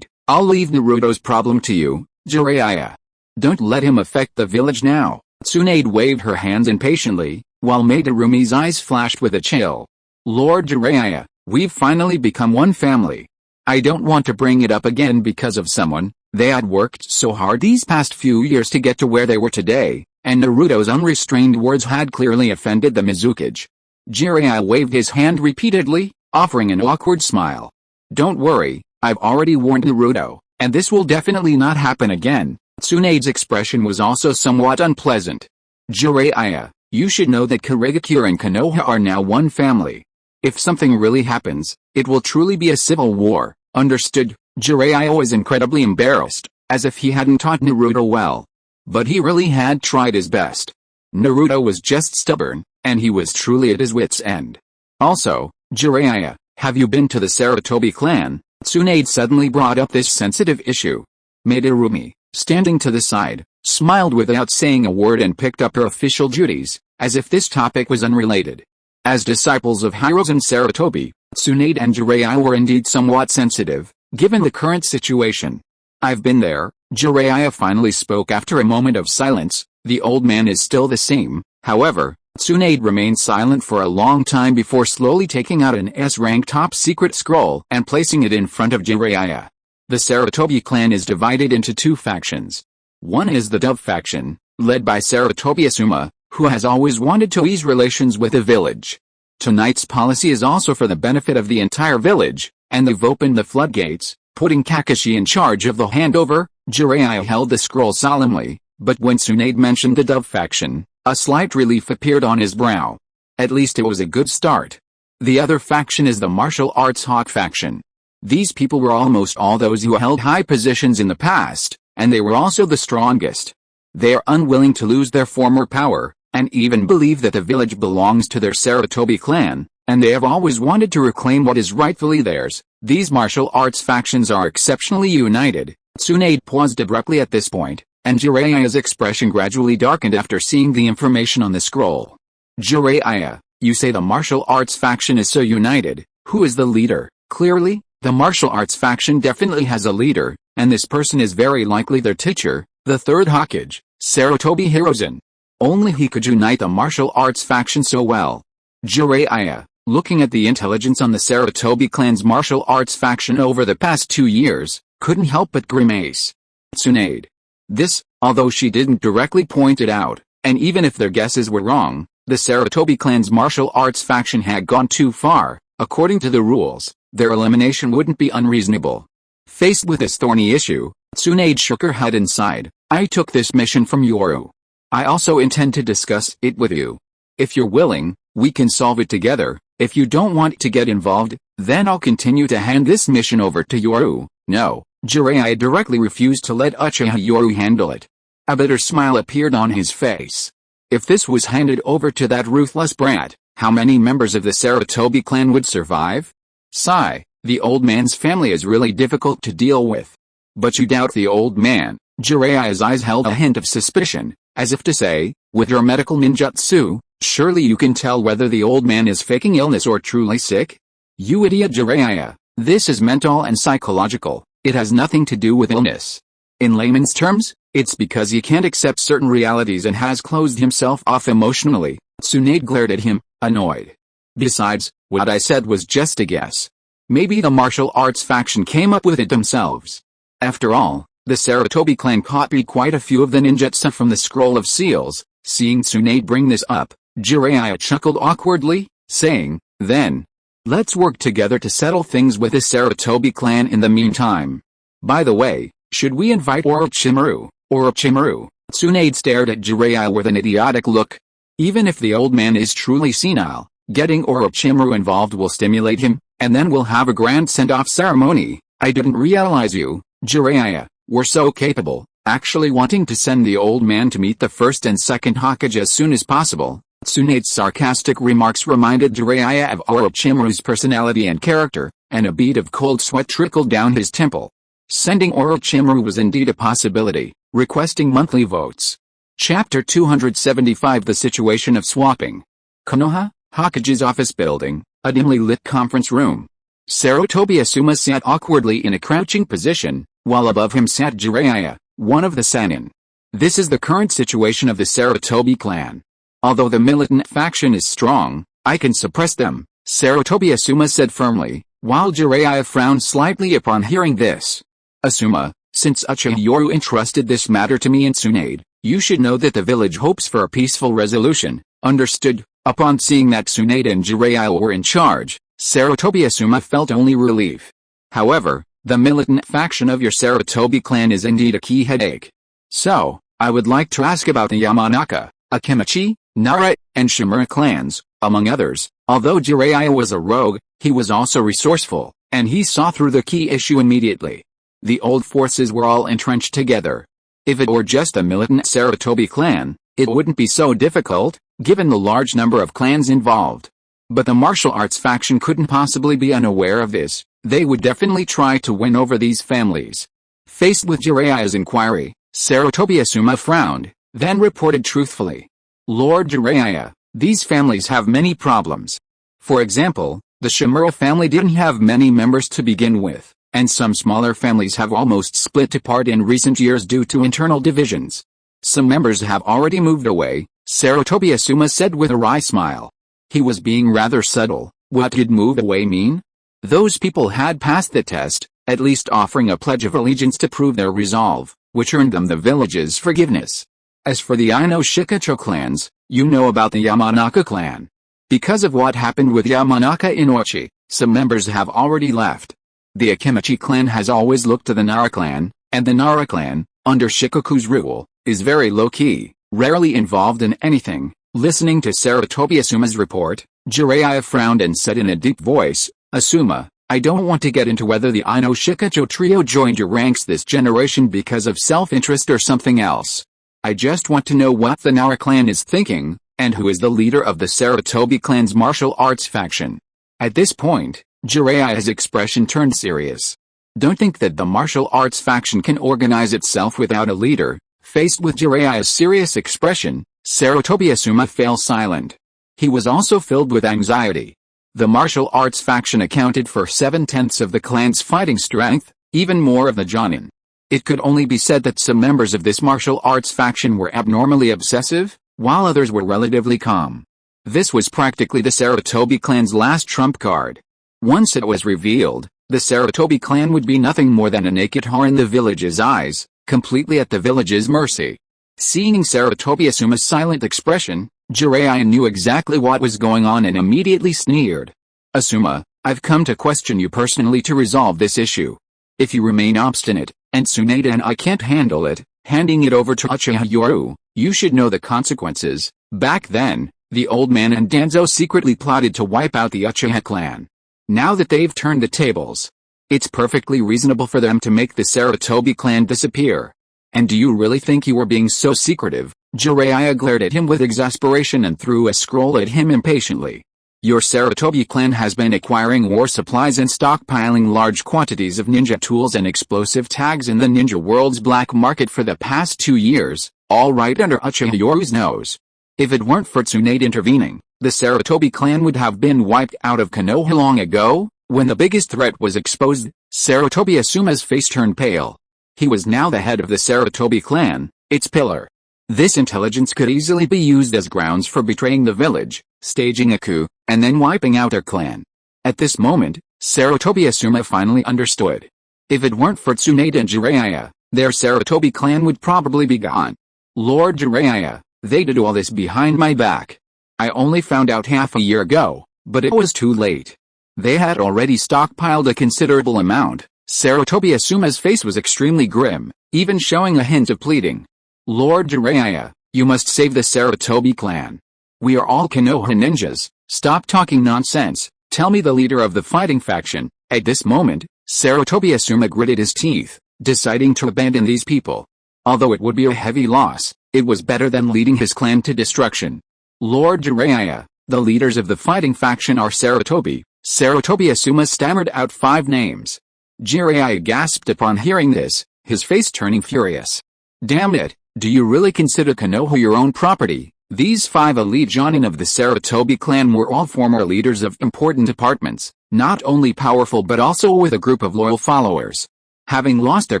I'll leave Naruto's problem to you, Jiraiya. Don't let him affect the village now. Tsunade waved her hands impatiently, while Madarumi's eyes flashed with a chill. Lord Jiraiya, we've finally become one family. I don't want to bring it up again because of someone. They had worked so hard these past few years to get to where they were today, and Naruto's unrestrained words had clearly offended the Mizukage. Jiraiya waved his hand repeatedly, offering an awkward smile. Don't worry, I've already warned Naruto, and this will definitely not happen again. Tsunade's expression was also somewhat unpleasant. Jiraiya, you should know that Kurigakure and Konoha are now one family. If something really happens, it will truly be a civil war. Understood? Jiraiya was incredibly embarrassed, as if he hadn't taught Naruto well. But he really had tried his best. Naruto was just stubborn, and he was truly at his wit's end. Also, Jiraiya, have you been to the Sarutobi clan? Tsunade suddenly brought up this sensitive issue. Madarumi, standing to the side, smiled without saying a word and picked up her official duties, as if this topic was unrelated. As disciples of Hiruzen Sarutobi, Tsunade and Jiraiya were indeed somewhat sensitive, given the current situation. I've been there, Jiraiya finally spoke after a moment of silence. The old man is still the same, however. Tsunade remained silent for a long time before slowly taking out an S-rank top-secret scroll and placing it in front of Jiraiya. The Sarutobi clan is divided into 2 factions. One is the Dove faction, led by Sarutobi Asuma, who has always wanted to ease relations with the village. Tonight's policy is also for the benefit of the entire village, and they've opened the floodgates, putting Kakashi in charge of the handover. Jiraiya held the scroll solemnly, but when Tsunade mentioned the Dove faction, a slight relief appeared on his brow. At least it was a good start. The other faction is the martial arts Hawk faction. These people were almost all those who held high positions in the past, and they were also the strongest. They are unwilling to lose their former power, and even believe that the village belongs to their Sarutobi clan, and they have always wanted to reclaim what is rightfully theirs. These martial arts factions are exceptionally united. Tsunade paused abruptly at this point, and Jiraiya's expression gradually darkened after seeing the information on the scroll. Jiraiya, you say the martial arts faction is so united. Who is the leader? Clearly, the martial arts faction definitely has a leader, and this person is very likely their teacher, the third Hokage, Sarutobi Hiruzen. Only he could unite the martial arts faction so well. Jiraiya, looking at the intelligence on the Sarutobi clan's martial arts faction over the past 2 years, couldn't help but grimace. Tsunade. This, although she didn't directly point it out, and even if their guesses were wrong, The Sarutobi clan's martial arts faction had gone too far. According to the rules, their elimination wouldn't be unreasonable. Faced with this thorny issue, Tsunade shook her head and sighed. I took this mission from Yoru. I also intend to discuss it with you. If you're willing, we can solve it together. If you don't want to get involved, then I'll continue to hand this mission over to Yoru. No, Jiraiya directly refused to let Uchiha Yoru handle it. A bitter smile appeared on his face. If this was handed over to that ruthless brat, how many members of the Sarutobi clan would survive? Sigh, the old man's family is really difficult to deal with. But you doubt the old man. Jiraiya's eyes held a hint of suspicion, as if to say, with your medical ninjutsu, surely you can tell whether the old man is faking illness or truly sick? You idiot Jiraiya, this is mental and psychological, it has nothing to do with illness. In layman's terms, it's because he can't accept certain realities and has closed himself off emotionally. Tsunade glared at him, annoyed. Besides, what I said was just a guess. Maybe the martial arts faction came up with it themselves. After all, the Sarutobi clan copied quite a few of the ninjutsu from the Scroll of Seals. Seeing Tsunade bring this up, Jiraiya chuckled awkwardly, saying, then, let's work together to settle things with the Sarutobi clan in the meantime. By the way, should we invite Orochimaru? Orochimaru? Tsunade stared at Jiraiya with an idiotic look. Even if the old man is truly senile, getting Orochimaru involved will stimulate him, and then we'll have a grand send-off ceremony. I didn't realize you, Jiraiya, were so capable, actually wanting to send the old man to meet the first and second Hokage as soon as possible. Tsunade's sarcastic remarks reminded Jiraiya of Orochimaru's personality and character, and a bead of cold sweat trickled down his temple. Sending Orochimaru was indeed a possibility, requesting monthly votes. Chapter 275 The Situation of Swapping. Konoha, Hokage's office building, a dimly lit conference room. Sarutobi Asuma sat awkwardly in a crouching position, while above him sat Jiraiya, one of the Sannin. This is the current situation of the Sarutobi clan. Although the militant faction is strong, I can suppress them, Sarutobi Asuma said firmly, while Jiraiya frowned slightly upon hearing this. Asuma, since Uchiha Yoru entrusted this matter to me and Tsunade, you should know that the village hopes for a peaceful resolution. Understood. Upon seeing that Tsunade and Jiraiya were in charge, Sarutobi Asuma felt only relief. However, the militant faction of your Sarutobi clan is indeed a key headache. So, I would like to ask about the Yamanaka, Akimichi, Nara, and Shimura clans, among others. Although Jiraiya was a rogue, he was also resourceful, and he saw through the key issue immediately. The old forces were all entrenched together. If it were just a militant Sarutobi clan, it wouldn't be so difficult, given the large number of clans involved. But the martial arts faction couldn't possibly be unaware of this. They would definitely try to win over these families. Faced with Jiraiya's inquiry, Sarutobi Asuma frowned, then reported truthfully. Lord Jiraiya, these families have many problems. For example, the Shimura family didn't have many members to begin with, and some smaller families have almost split apart in recent years due to internal divisions. Some members have already moved away, Sarutobi Asuma said with a wry smile. He was being rather subtle. What did move away mean? Those people had passed the test, at least offering a pledge of allegiance to prove their resolve, which earned them the village's forgiveness. As for the Ino Shikacho clans, you know about the Yamanaka clan. Because of what happened with Yamanaka Inochi, some members have already left. The Akimichi clan has always looked to the Nara clan, and the Nara clan, under Shikoku's rule, is very low-key, rarely involved in anything. Listening to Sarutobi Asuma's report, Jiraiya frowned and said in a deep voice, Asuma, I don't want to get into whether the Ino Shikacho trio joined your ranks this generation because of self-interest or something else. I just want to know what the Nara clan is thinking, and who is the leader of the Sarutobi clan's martial arts faction. At this point, Jiraiya's expression turned serious. Don't think that the martial arts faction can organize itself without a leader. Faced with Jiraiya's serious expression, Sarutobi Asuma fell silent. He was also filled with anxiety. The martial arts faction accounted for 7/10 of the clan's fighting strength, even more of the Jonin. It could only be said that some members of this martial arts faction were abnormally obsessive, while others were relatively calm. This was practically the Sarutobi clan's last trump card. Once it was revealed, the Sarutobi clan would be nothing more than a naked whore in the village's eyes, completely at the village's mercy. Seeing Sarutobi Asuma's silent expression, Jiraiya knew exactly what was going on and immediately sneered. Asuma, I've come to question you personally to resolve this issue. If you remain obstinate, and Tsunade and I can't handle it, handing it over to Uchiha Yoru, you should know the consequences. Back then, the old man and Danzo secretly plotted to wipe out the Uchiha clan. Now that they've turned the tables, it's perfectly reasonable for them to make the Sarutobi clan disappear. And do you really think you were being so secretive? Jiraiya glared at him with exasperation and threw a scroll at him impatiently. Your Sarutobi clan has been acquiring war supplies and stockpiling large quantities of ninja tools and explosive tags in the ninja world's black market for the past 2 years, all right under Uchiha Yoru's nose. If it weren't for Tsunade intervening, the Sarutobi clan would have been wiped out of Konoha long ago. When the biggest threat was exposed, Sarutobi Asuma's face turned pale. He was now the head of the Sarutobi clan, its pillar. This intelligence could easily be used as grounds for betraying the village, staging a coup, and then wiping out their clan. At this moment, Sarutobi Asuma finally understood. If it weren't for Tsunade and Jiraiya, their Sarutobi clan would probably be gone. Lord Jiraiya, they did all this behind my back. I only found out half a year ago, but it was too late. They had already stockpiled a considerable amount. Sarutobi Asuma's face was extremely grim, even showing a hint of pleading. Lord Jiraiya, you must save the Sarutobi clan. We are all Konoha ninjas. Stop talking nonsense. Tell me the leader of the fighting faction. At this moment, Sarutobi Asuma gritted his teeth, deciding to abandon these people. Although it would be a heavy loss, it was better than leading his clan to destruction. Lord Jiraiya, the leaders of the fighting faction are Sarutobi. Sarutobi Asuma stammered out 5 names. Jiraiya gasped upon hearing this, his face turning furious. Damn it, do you really consider Konoha your own property? These 5 elite jonin of the Sarutobi clan were all former leaders of important departments, not only powerful but also with a group of loyal followers. Having lost their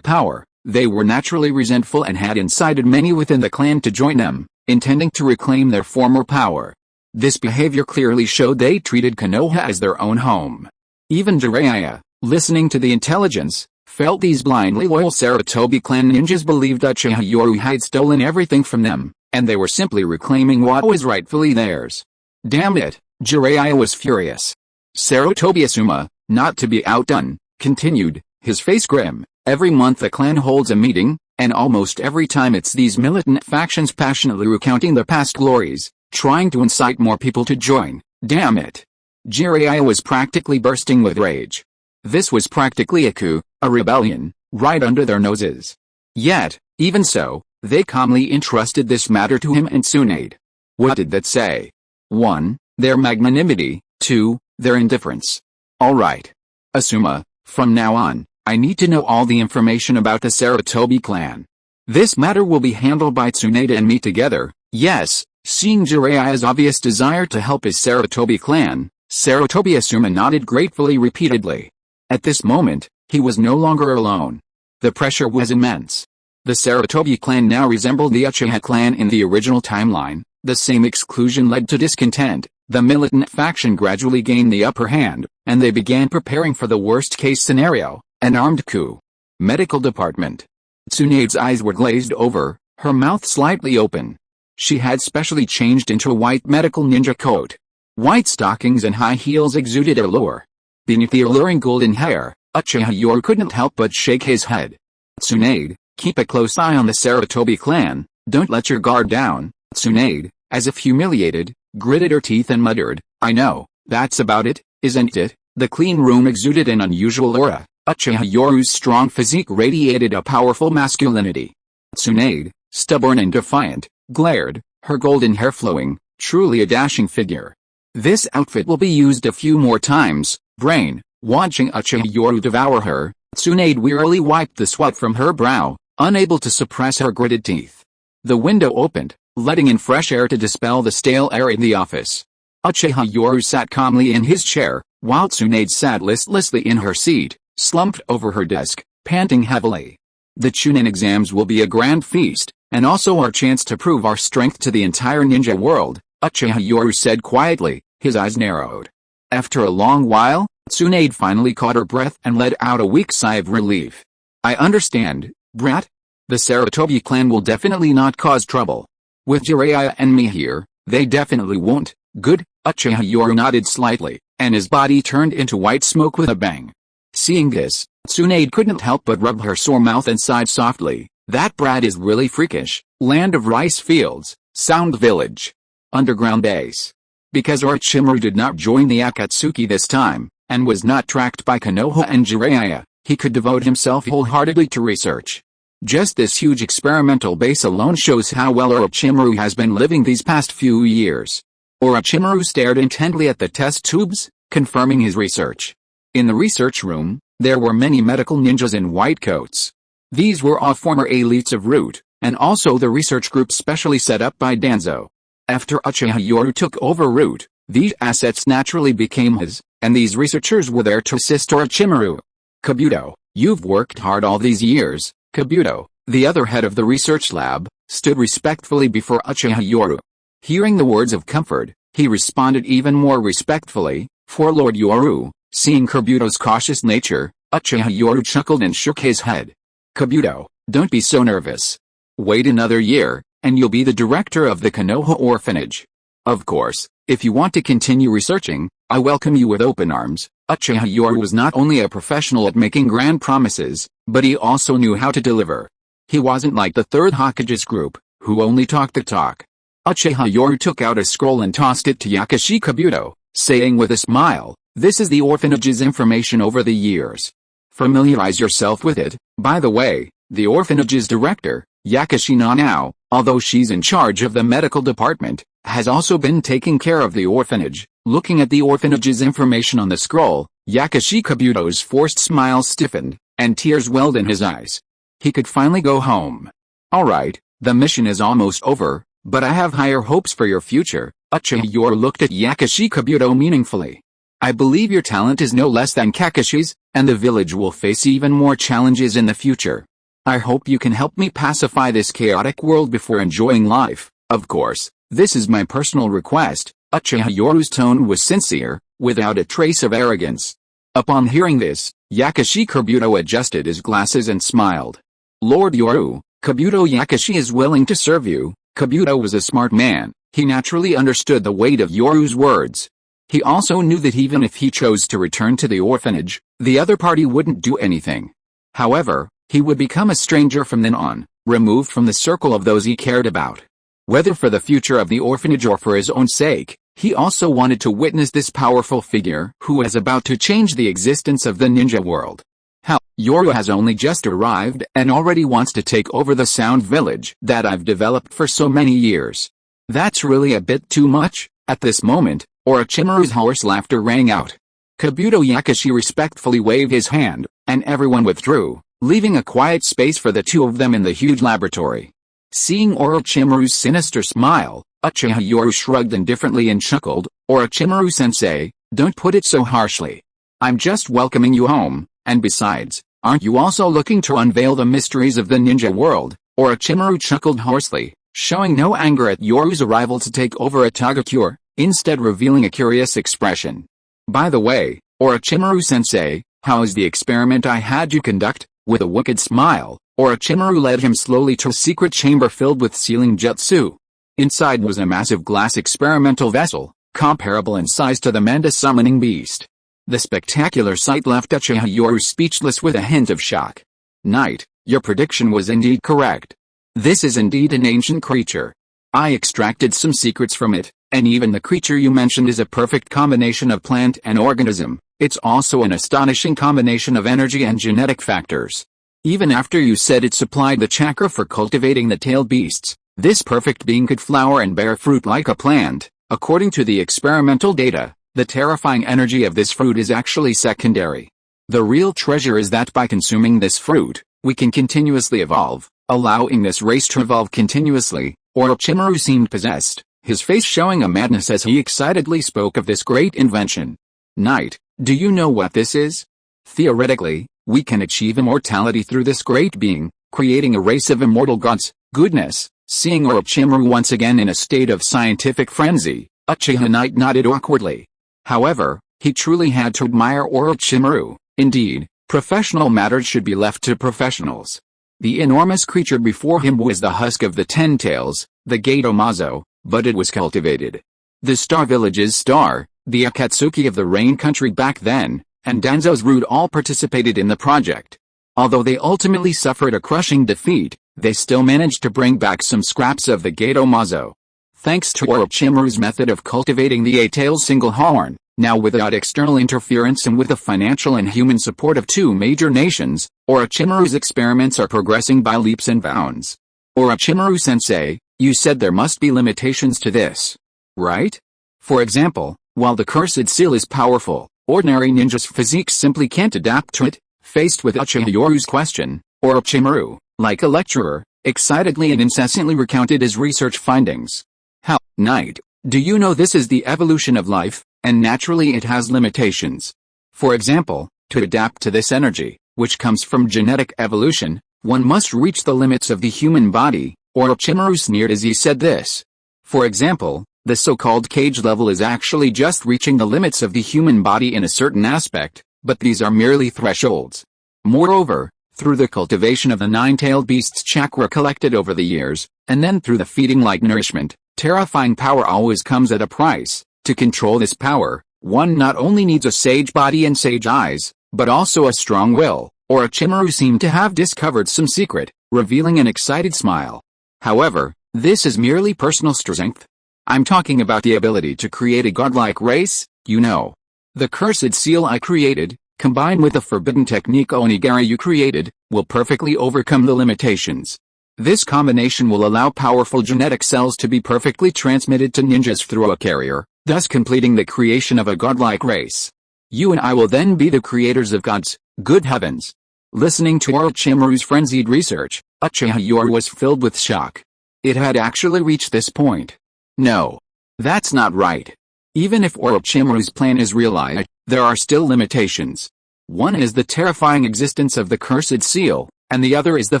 power, they were naturally resentful and had incited many within the clan to join them, intending to reclaim their former power. This behavior clearly showed they treated Konoha as their own home. Even Jiraiya, listening to the intelligence, felt these blindly loyal Sarutobi clan ninjas believed Uchiha Yoru had stolen everything from them, and they were simply reclaiming what was rightfully theirs. Damn it, Jiraiya was furious. Sarutobi Asuma, not to be outdone, continued, his face grim. Every month the clan holds a meeting, and almost every time it's these militant factions passionately recounting their past glories, trying to incite more people to join. Damn it. Jiraiya was practically bursting with rage. This was practically a coup, a rebellion, right under their noses. Yet, even so, they calmly entrusted this matter to him and Tsunade. What did that say? 1. Their magnanimity. 2. Their indifference. Alright. Asuma, from now on, I need to know all the information about the Sarutobi clan. This matter will be handled by Tsunade and me together. Yes. Seeing Jiraiya's obvious desire to help his Sarutobi clan, Sarutobi Asuma nodded gratefully repeatedly. At this moment, he was no longer alone. The pressure was immense. The Sarutobi clan now resembled the Uchiha clan in the original timeline. The same exclusion led to discontent. The militant faction gradually gained the upper hand, and they began preparing for the worst-case scenario, an armed coup. Medical department. Tsunade's eyes were glazed over, her mouth slightly open. She had specially changed into a white medical ninja coat. White stockings and high heels exuded allure. Beneath the alluring golden hair, Uchiha Yoru couldn't help but shake his head. Tsunade, keep a close eye on the Sarutobi clan, don't let your guard down. Tsunade, as if humiliated, gritted her teeth and muttered, I know, that's about it, isn't it? The clean room exuded an unusual aura. Uchiha Yoru's strong physique radiated a powerful masculinity. Tsunade, stubborn and defiant, glared, her golden hair flowing, truly a dashing figure. This outfit will be used a few more times. Brain, watching Uchiha Yoru devour her, Tsunade wearily wiped the sweat from her brow, unable to suppress her gritted teeth. The window opened, letting in fresh air to dispel the stale air in the office. Uchiha Yoru sat calmly in his chair, while Tsunade sat listlessly in her seat, slumped over her desk, panting heavily. The Chunin exams will be a grand feast, and also our chance to prove our strength to the entire ninja world, Uchiha Yoru said quietly, his eyes narrowed. After a long while, Tsunade finally caught her breath and let out a weak sigh of relief. I understand, brat. The Sarutobi clan will definitely not cause trouble. With Jiraiya and me here, They definitely won't. Good. Uchiha Yoru nodded slightly, and his body turned into white smoke with a bang. Seeing this, Tsunade couldn't help but rub her sore mouth and sighed softly. That brat is really freakish. Land of rice fields, Sound Village, underground base. Because Orochimaru did not join the Akatsuki this time, and was not tracked by Konoha and Jiraiya, he could devote himself wholeheartedly to research. Just this huge experimental base alone shows how well Orochimaru has been living these past few years. Orochimaru stared intently at the test tubes, confirming his research. In the research room, there were many medical ninjas in white coats. These were all former elites of Root, and also the research group specially set up by Danzo. After Uchiha Yoru took over Root, these assets naturally became his, and these researchers were there to assist Orochimaru. Kabuto, you've worked hard all these years. Kabuto, the other head of the research lab, stood respectfully before Uchiha Yoru. Hearing the words of comfort, he responded even more respectfully, "For Lord Yoru." Seeing Kabuto's cautious nature, Uchiha Yoru chuckled and shook his head. "Kabuto, don't be so nervous. Wait another year, and you'll be the director of the Konoha orphanage. Of course, if you want to continue researching, I welcome you with open arms." Uchiha Yoru was not only a professional at making grand promises, but he also knew how to deliver. He wasn't like the Third Hokage's group, who only talked the talk. Uchiha Yoru took out a scroll and tossed it to Yakashi Kabuto, saying with a smile, "This is the orphanage's information over the years. Familiarize yourself with it." By the way, the orphanage's director, Yakashi Nanao, although she's in charge of the medical department, has also been taking care of the orphanage. Looking at the orphanage's information on the scroll, Yakashi Kabuto's forced smile stiffened, and tears welled in his eyes. He could finally go home. "Alright, the mission is almost over, but I have higher hopes for your future." Uchiha Yoru looked at Yakashi Kabuto meaningfully. "I believe your talent is no less than Kakashi's, and the village will face even more challenges in the future. I hope you can help me pacify this chaotic world before enjoying life. Of course, this is my personal request." Uchiha Yoru's tone was sincere, without a trace of arrogance. Upon hearing this, Yakashi Kabuto adjusted his glasses and smiled. "Lord Yoru, Kabuto Yakashi is willing to serve you." Kabuto was a smart man. He naturally understood the weight of Yoru's words. He also knew that even if he chose to return to the orphanage, the other party wouldn't do anything. However, he would become a stranger from then on, removed from the circle of those he cared about. Whether for the future of the orphanage or for his own sake, he also wanted to witness this powerful figure who was about to change the existence of the ninja world. Hell, Yoru has only just arrived and already wants to take over the Sound Village that I've developed for so many years. That's really a bit too much." At this moment, Orochimaru's hoarse laughter rang out. Kabuto Yakashi respectfully waved his hand, and everyone withdrew, leaving a quiet space for the two of them in the huge laboratory. Seeing Orochimaru's sinister smile, Uchiha Yoru shrugged indifferently and chuckled. "Orochimaru-sensei, don't put it so harshly. I'm just welcoming you home, and besides, aren't you also looking to unveil the mysteries of the ninja world?" Orochimaru chuckled hoarsely, showing no anger at Yoru's arrival to take over Itagakure, instead revealing a curious expression. "By the way, Orochimaru-sensei, how is the experiment I had you conduct?" With a wicked smile, Orochimaru led him slowly to a secret chamber filled with sealing jutsu. Inside was a massive glass experimental vessel, comparable in size to the Manda summoning beast. The spectacular sight left Uchiha Yoru speechless with a hint of shock. "Knight, your prediction was indeed correct. This is indeed an ancient creature. I extracted some secrets from it, and even the creature you mentioned is a perfect combination of plant and organism. It's also an astonishing combination of energy and genetic factors. Even after you said it supplied the chakra for cultivating the tailed beasts, this perfect being could flower and bear fruit like a plant. According to the experimental data, the terrifying energy of this fruit is actually secondary. The real treasure is that by consuming this fruit, we can continuously evolve, allowing this race to evolve continuously." Orochimaru seemed possessed, his face showing a madness as he excitedly spoke of this great invention. "Knight, do you know what this is? Theoretically, we can achieve immortality through this great being, creating a race of immortal gods." Goodness! Seeing Orochimaru once again in a state of scientific frenzy, Uchiha Knight nodded awkwardly. However, he truly had to admire Orochimaru. Indeed, professional matters should be left to professionals. The enormous creature before him was the husk of the Ten Tails, the Gato Mazo, but it was cultivated. The Star Village's star, the Akatsuki of the Rain Country back then, and Danzo's root all participated in the project. Although they ultimately suffered a crushing defeat, they still managed to bring back some scraps of the Gato Mazo. Thanks to Orochimaru's method of cultivating the eight-tailed single horn, now without external interference and with the financial and human support of two major nations, Orochimaru's experiments are progressing by leaps and bounds. Orochimaru-sensei, you said there must be limitations to this, right? For example, while the Cursed Seal is powerful, ordinary ninjas' physiques simply can't adapt to it. Faced with Uchiha Yoru's question, Orochimaru, like a lecturer, excitedly and incessantly recounted his research findings. How, Knight, do you know this is the evolution of life, and naturally it has limitations. For example, to adapt to this energy, which comes from genetic evolution, one must reach the limits of the human body. Orochimaru sneered as he said this. For example, the so-called cage level is actually just reaching the limits of the human body in a certain aspect, but these are merely thresholds. Moreover, through the cultivation of the nine-tailed beast's chakra collected over the years, and then through the feeding like nourishment, terrifying power always comes at a price. To control this power, one not only needs a sage body and sage eyes, but also a strong will. Orochimaru seemed to have discovered some secret, revealing an excited smile. However, this is merely personal strength. I'm talking about the ability to create a godlike race, you know. The Cursed Seal I created, combined with the forbidden technique Onigiri you created, will perfectly overcome the limitations. This combination will allow powerful genetic cells to be perfectly transmitted to ninjas through a carrier, thus completing the creation of a godlike race. You and I will then be the creators of gods, good heavens. Listening to Orochimaru's frenzied research, Uchiha Yoru was filled with shock. It had actually reached this point. No. That's not right. Even if Orochimaru's plan is realized, there are still limitations. One is the terrifying existence of the Cursed Seal, and the other is the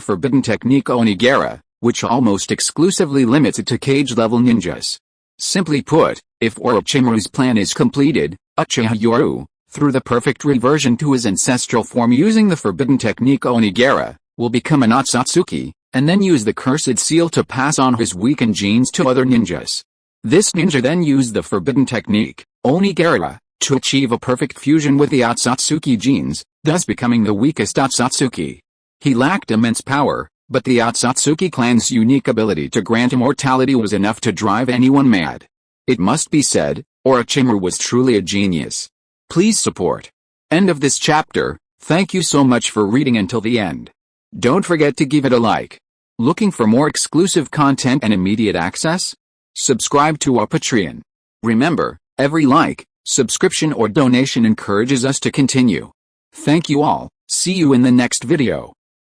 forbidden technique Onigiri, which almost exclusively limits it to cage-level ninjas. Simply put, if Orochimaru's plan is completed, Uchiha Yoru, through the perfect reversion to his ancestral form using the forbidden technique Onigiri, will become an Otsutsuki, and then use the Cursed Seal to pass on his weakened genes to other ninjas. This ninja then used the forbidden technique, Onigiri, to achieve a perfect fusion with the Otsutsuki genes, thus becoming the weakest Otsutsuki. He lacked immense power, but the Otsutsuki clan's unique ability to grant immortality was enough to drive anyone mad. It must be said, Orochimaru was truly a genius. Please support. End of this chapter. Thank you so much for reading until the end. Don't forget to give it a like. Looking for more exclusive content and immediate access? Subscribe to our Patreon. Remember, every like, subscription or donation encourages us to continue. Thank you all. See you in the next video.